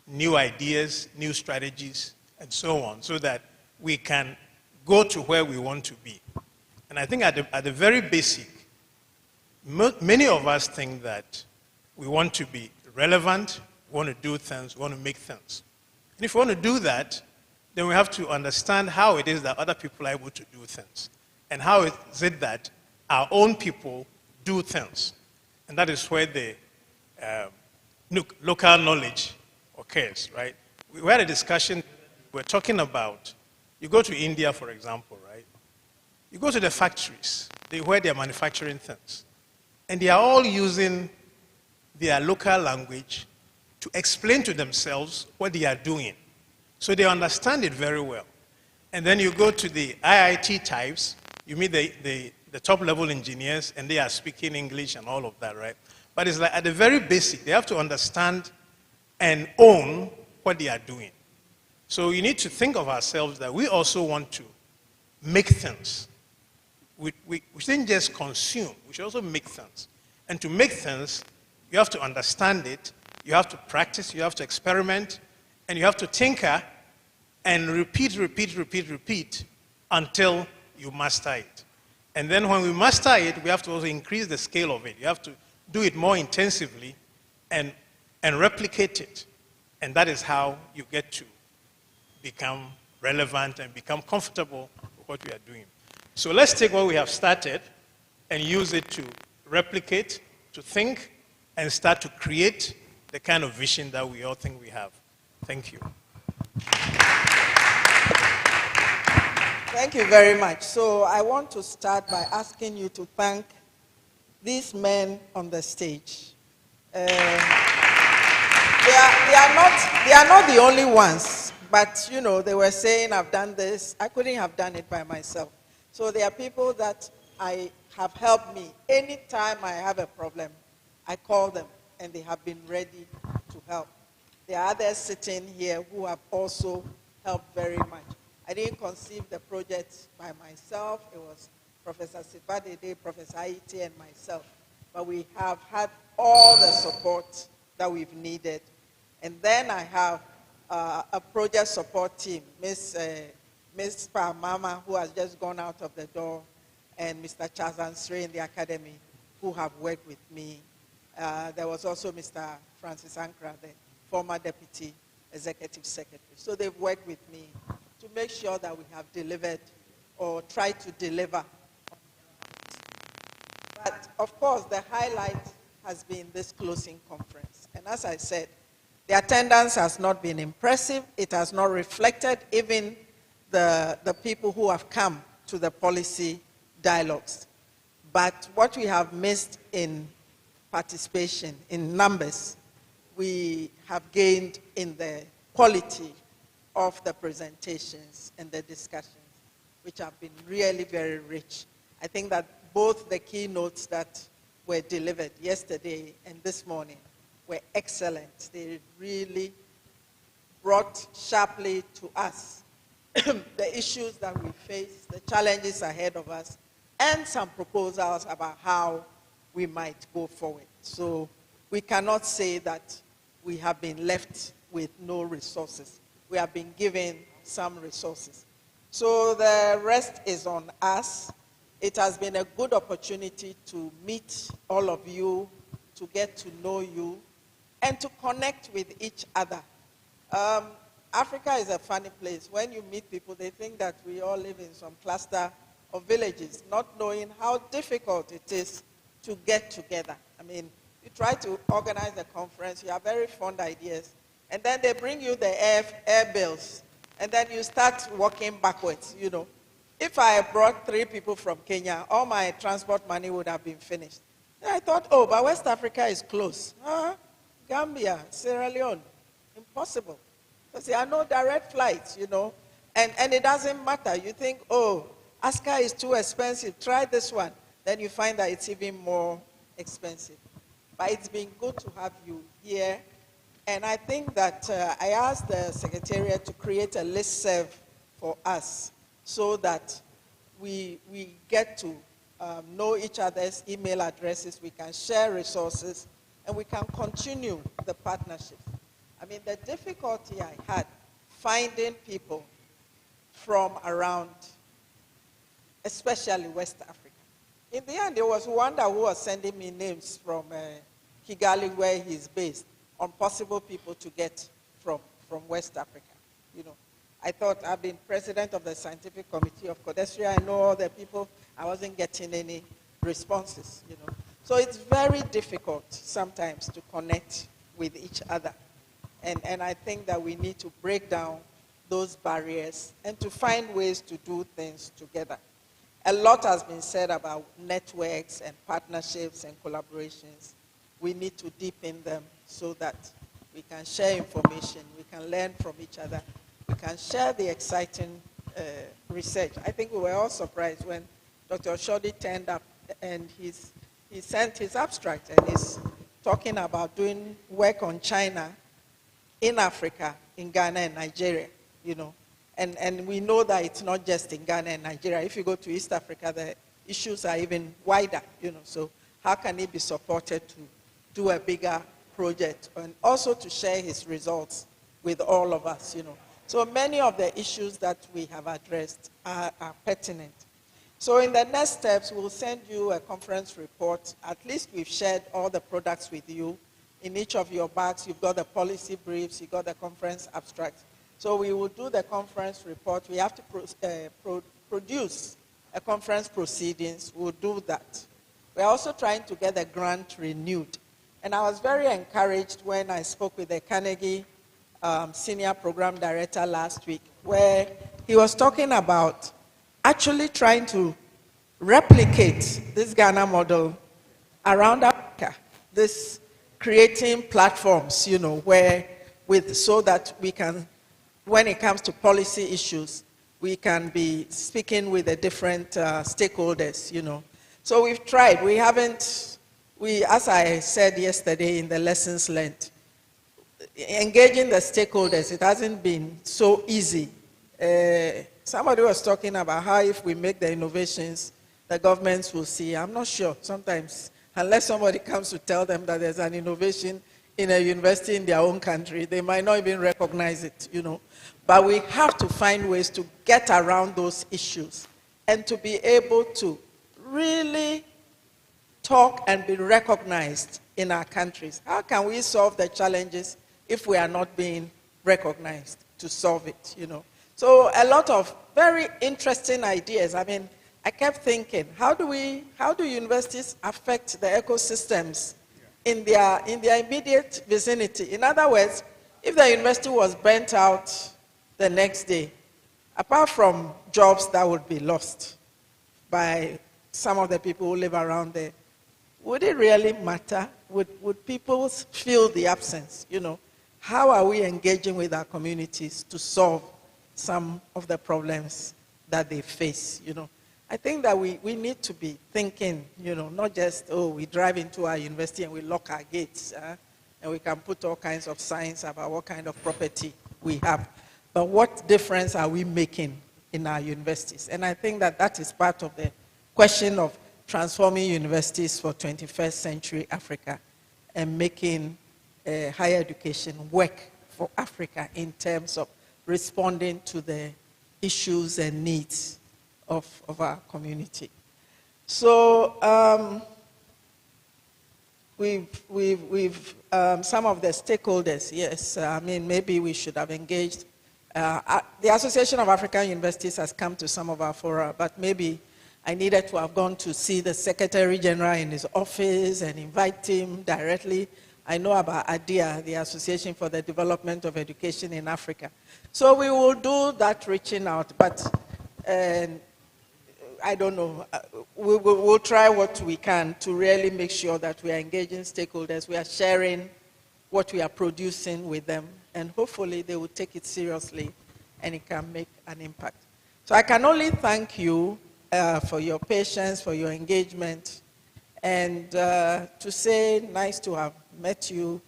new ideas, new strategies, and so on, so that we can go to where we want to be. And I think at the very basic, many of us think that we want to be relevant, we want to do things, we want to make things. And if we want to do that, then we have to understand how it is that other people are able to do things, and how is it that our own people do things. And that is where the local knowledge occurs, right? We had a discussion, we're talking about, you go to India, for example, right? You go to the factories, where they're manufacturing things, and they are all using their local language to explain to themselves what they are doing. So they understand it very well. And then you go to the IIT types, you meet the top level engineers, and they are speaking English and all of that, right? But it's like at the very basic, they have to understand and own what they are doing. So you need to think of ourselves that we also want to make things. We shouldn't just consume, we should also make things. And to make things, you have to understand it, you have to practice, you have to experiment, and you have to tinker and repeat until you master it. And then when we master it, we have to also increase the scale of it. You have to do it more intensively, and replicate it. And that is how you get to become relevant and become comfortable with what we are doing. So let's take what we have started and use it to replicate, to think, and start to create the kind of vision that we all think we have. Thank you. Thank you very much. So I want to start by asking you to thank these men on the stage. They are not the only ones, but you know, they were saying, I've done this. I couldn't have done it by myself. So there are people that I have helped me. Anytime I have a problem, I call them, and they have been ready to help. There are others sitting here who have also helped very much. I didn't conceive the project by myself. It was Professor Sifadede, Professor Aiti, and myself. But we have had all the support that we've needed. And then I have a project support team, Miss Mama, who has just gone out of the door, and Mr. Chazansri in the academy, who have worked with me. There was also Mr. Francis Ankra, the former Deputy Executive Secretary. So they've worked with me to make sure that we have delivered or tried to deliver. But of course, the highlight has been this closing conference. And as I said, the attendance has not been impressive. It has not reflected even the people who have come to the policy dialogues. But what we have missed in participation, in numbers, we have gained in the quality of the presentations and the discussions, which have been really very rich. I think that both the keynotes that were delivered yesterday and this morning were excellent. They really brought sharply to us the issues that we face, the challenges ahead of us, and some proposals about how we might go forward. So we cannot say that we have been left with no resources. We have been given some resources. So the rest is on us. It has been a good opportunity to meet all of you, to get to know you, and to connect with each other. Africa is a funny place. When you meet people, they think that we all live in some cluster of villages, not knowing how difficult it is to get together. I mean, you try to organize a conference, you have very fond ideas, and then they bring you the air bills, and then you start walking backwards, you know. If I brought 3 people from Kenya, all my transport money would have been finished. Then I thought, oh, but West Africa is close. Gambia, Sierra Leone, impossible. Because there are no direct flights, you know. And it doesn't matter. You think, oh, Aska is too expensive, try this one. Then you find that it's even more expensive. But it's been good to have you here. And I think that I asked the Secretariat to create a listserv for us so that we get to know each other's email addresses, we can share resources, and we can continue the partnership. I mean, the difficulty I had finding people from around, especially West Africa. In the end, there was Wanda who was sending me names from Kigali, where he's based, on possible people to get from West Africa. You know, I thought I've been president of the scientific committee of Codestria. I know all the people. I wasn't getting any responses. You know, so it's very difficult sometimes to connect with each other, and I think that we need to break down those barriers and to find ways to do things together. A lot has been said about networks and partnerships and collaborations. We need to deepen them so that we can share information, we can learn from each other, we can share the exciting research. I think we were all surprised when Dr. Oshodi turned up and he sent his abstract and he's talking about doing work on China in Africa, in Ghana and Nigeria, you know. And we know that it's not just in Ghana and Nigeria. If you go to East Africa, the issues are even wider, you know. So how can he be supported to do a bigger project and also to share his results with all of us, you know. So many of the issues that we have addressed are pertinent. So in the next steps, we'll send you a conference report. At least we've shared all the products with you. In each of your bags, you've got the policy briefs, you've got the conference abstract. So we will do the conference report. We have to produce a conference proceedings. We'll do that. We're also trying to get the grant renewed. And I was very encouraged when I spoke with the Carnegie Senior Program Director last week, where he was talking about actually trying to replicate this Ghana model around Africa, this creating platforms, you know, so that we can, when it comes to policy issues, we can be speaking with the different stakeholders, you know. So we've tried. We haven't, as I said yesterday in the lessons learned, engaging the stakeholders, it hasn't been so easy. Somebody was talking about how if we make the innovations, the governments will see. I'm not sure sometimes, unless somebody comes to tell them that there's an innovation in a university in their own country, they might not even recognize it, you know. But we have to find ways to get around those issues and to be able to really talk and be recognized in our countries. How can we solve the challenges if we are not being recognized to solve it, you know? So a lot of very interesting ideas. I mean, I kept thinking, how do universities affect the ecosystems in their immediate vicinity? In other words, if the university was burnt out the next day, apart from jobs that would be lost by some of the people who live around there, would it really matter? Would people feel the absence, you know? How are we engaging with our communities to solve some of the problems that they face, you know? I think that we need to be thinking, you know, not just, oh, we drive into our university and we lock our gates, and we can put all kinds of signs about what kind of property we have. But what difference are we making in our universities? And I think that that is part of the question of transforming universities for 21st century Africa and making higher education work for Africa in terms of responding to the issues and needs of our community. So some of the stakeholders, yes, I mean, maybe we should have engaged. The Association of African Universities has come to some of our fora, but maybe I needed to have gone to see the Secretary General in his office and invite him directly. I know about ADIA, the Association for the Development of Education in Africa. So we will do that reaching out, but I don't know. We'll try what we can to really make sure that we are engaging stakeholders, we are sharing what we are producing with them, and hopefully they will take it seriously and it can make an impact. So I can only thank you for your patience, for your engagement, and to say nice to have met you.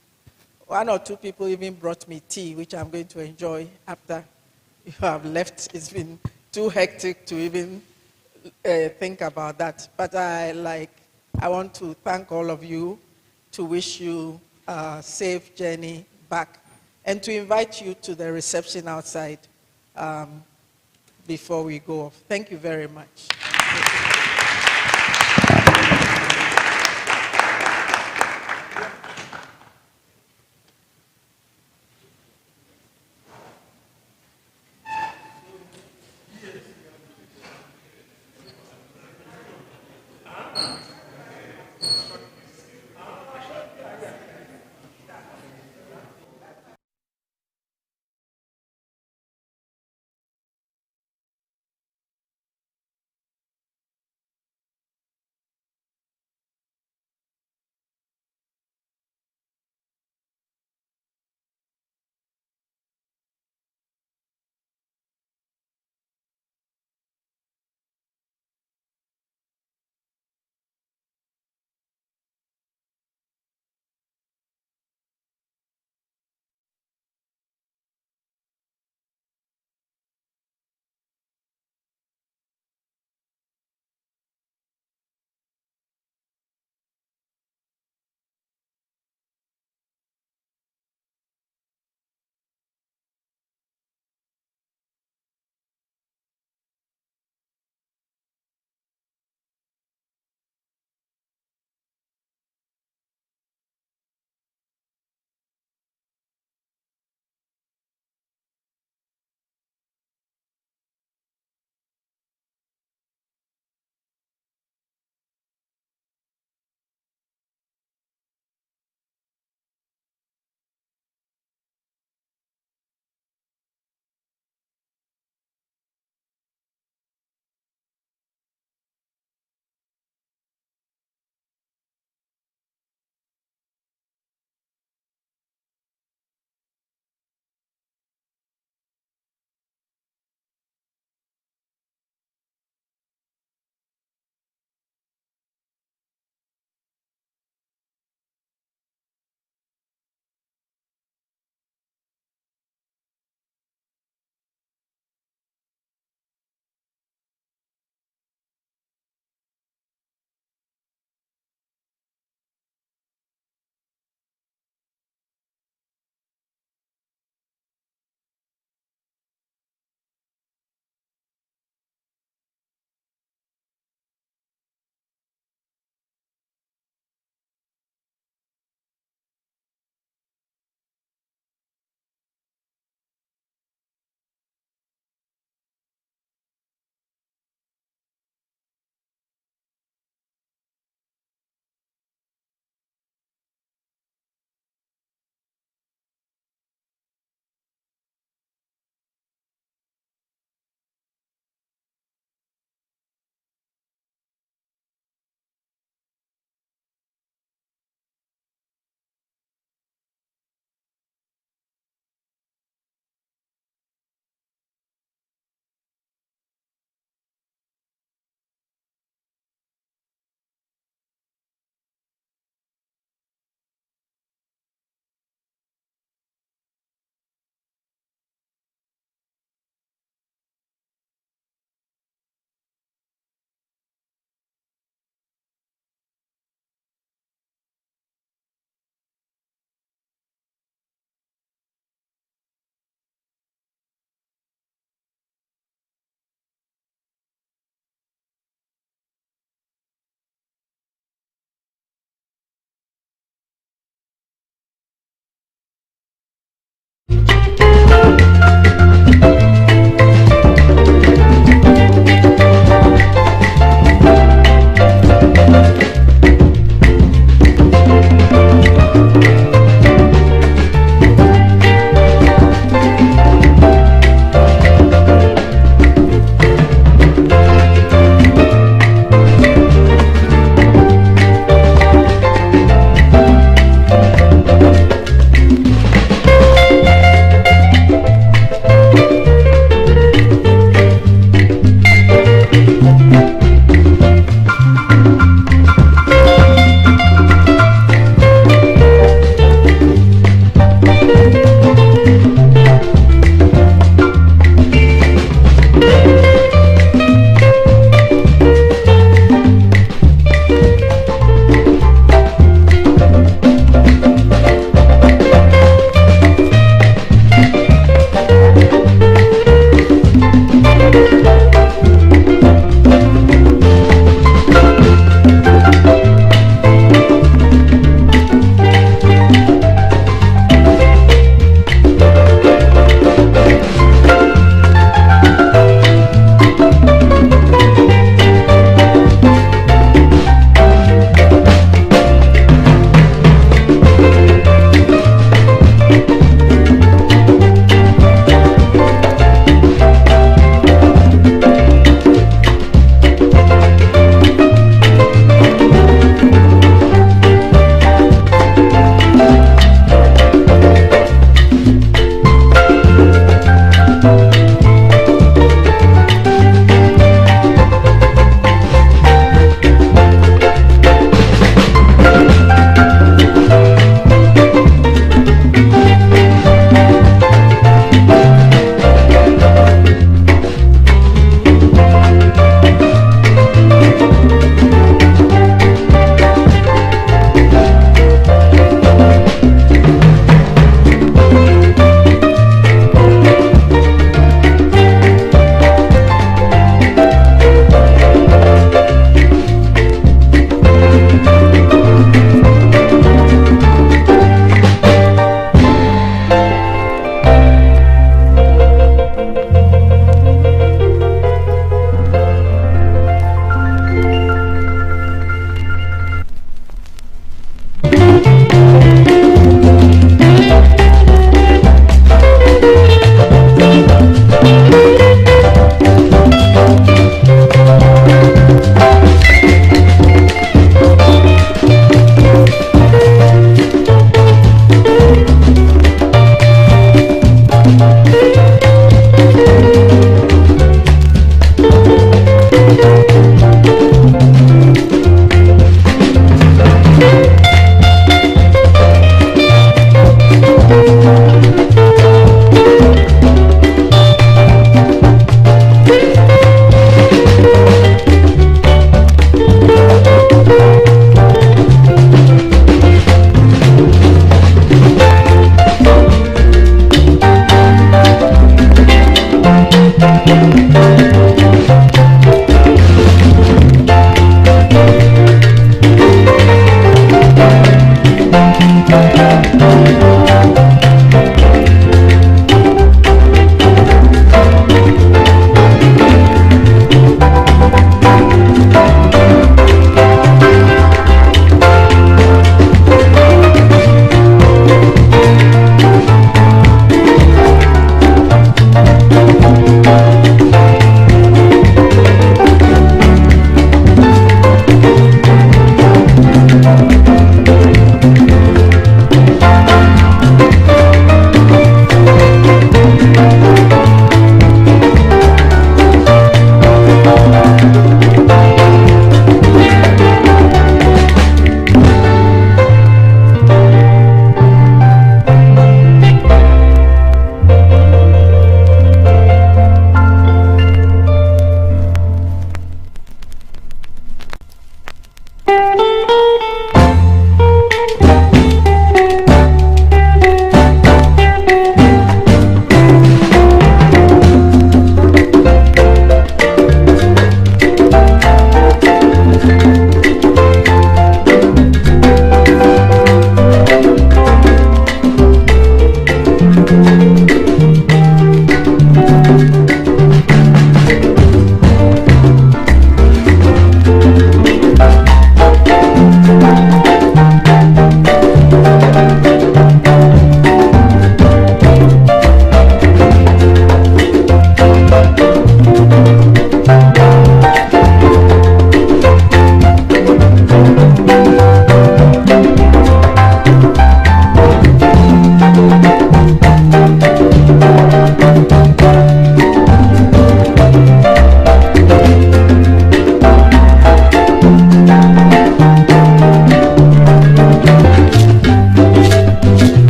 One or two people even brought me tea, which I'm going to enjoy after you have left. It's been too hectic to even think about that. But I want to thank all of you, to wish you a safe journey back, and to invite you to the reception outside before we go off. Thank you very much. you.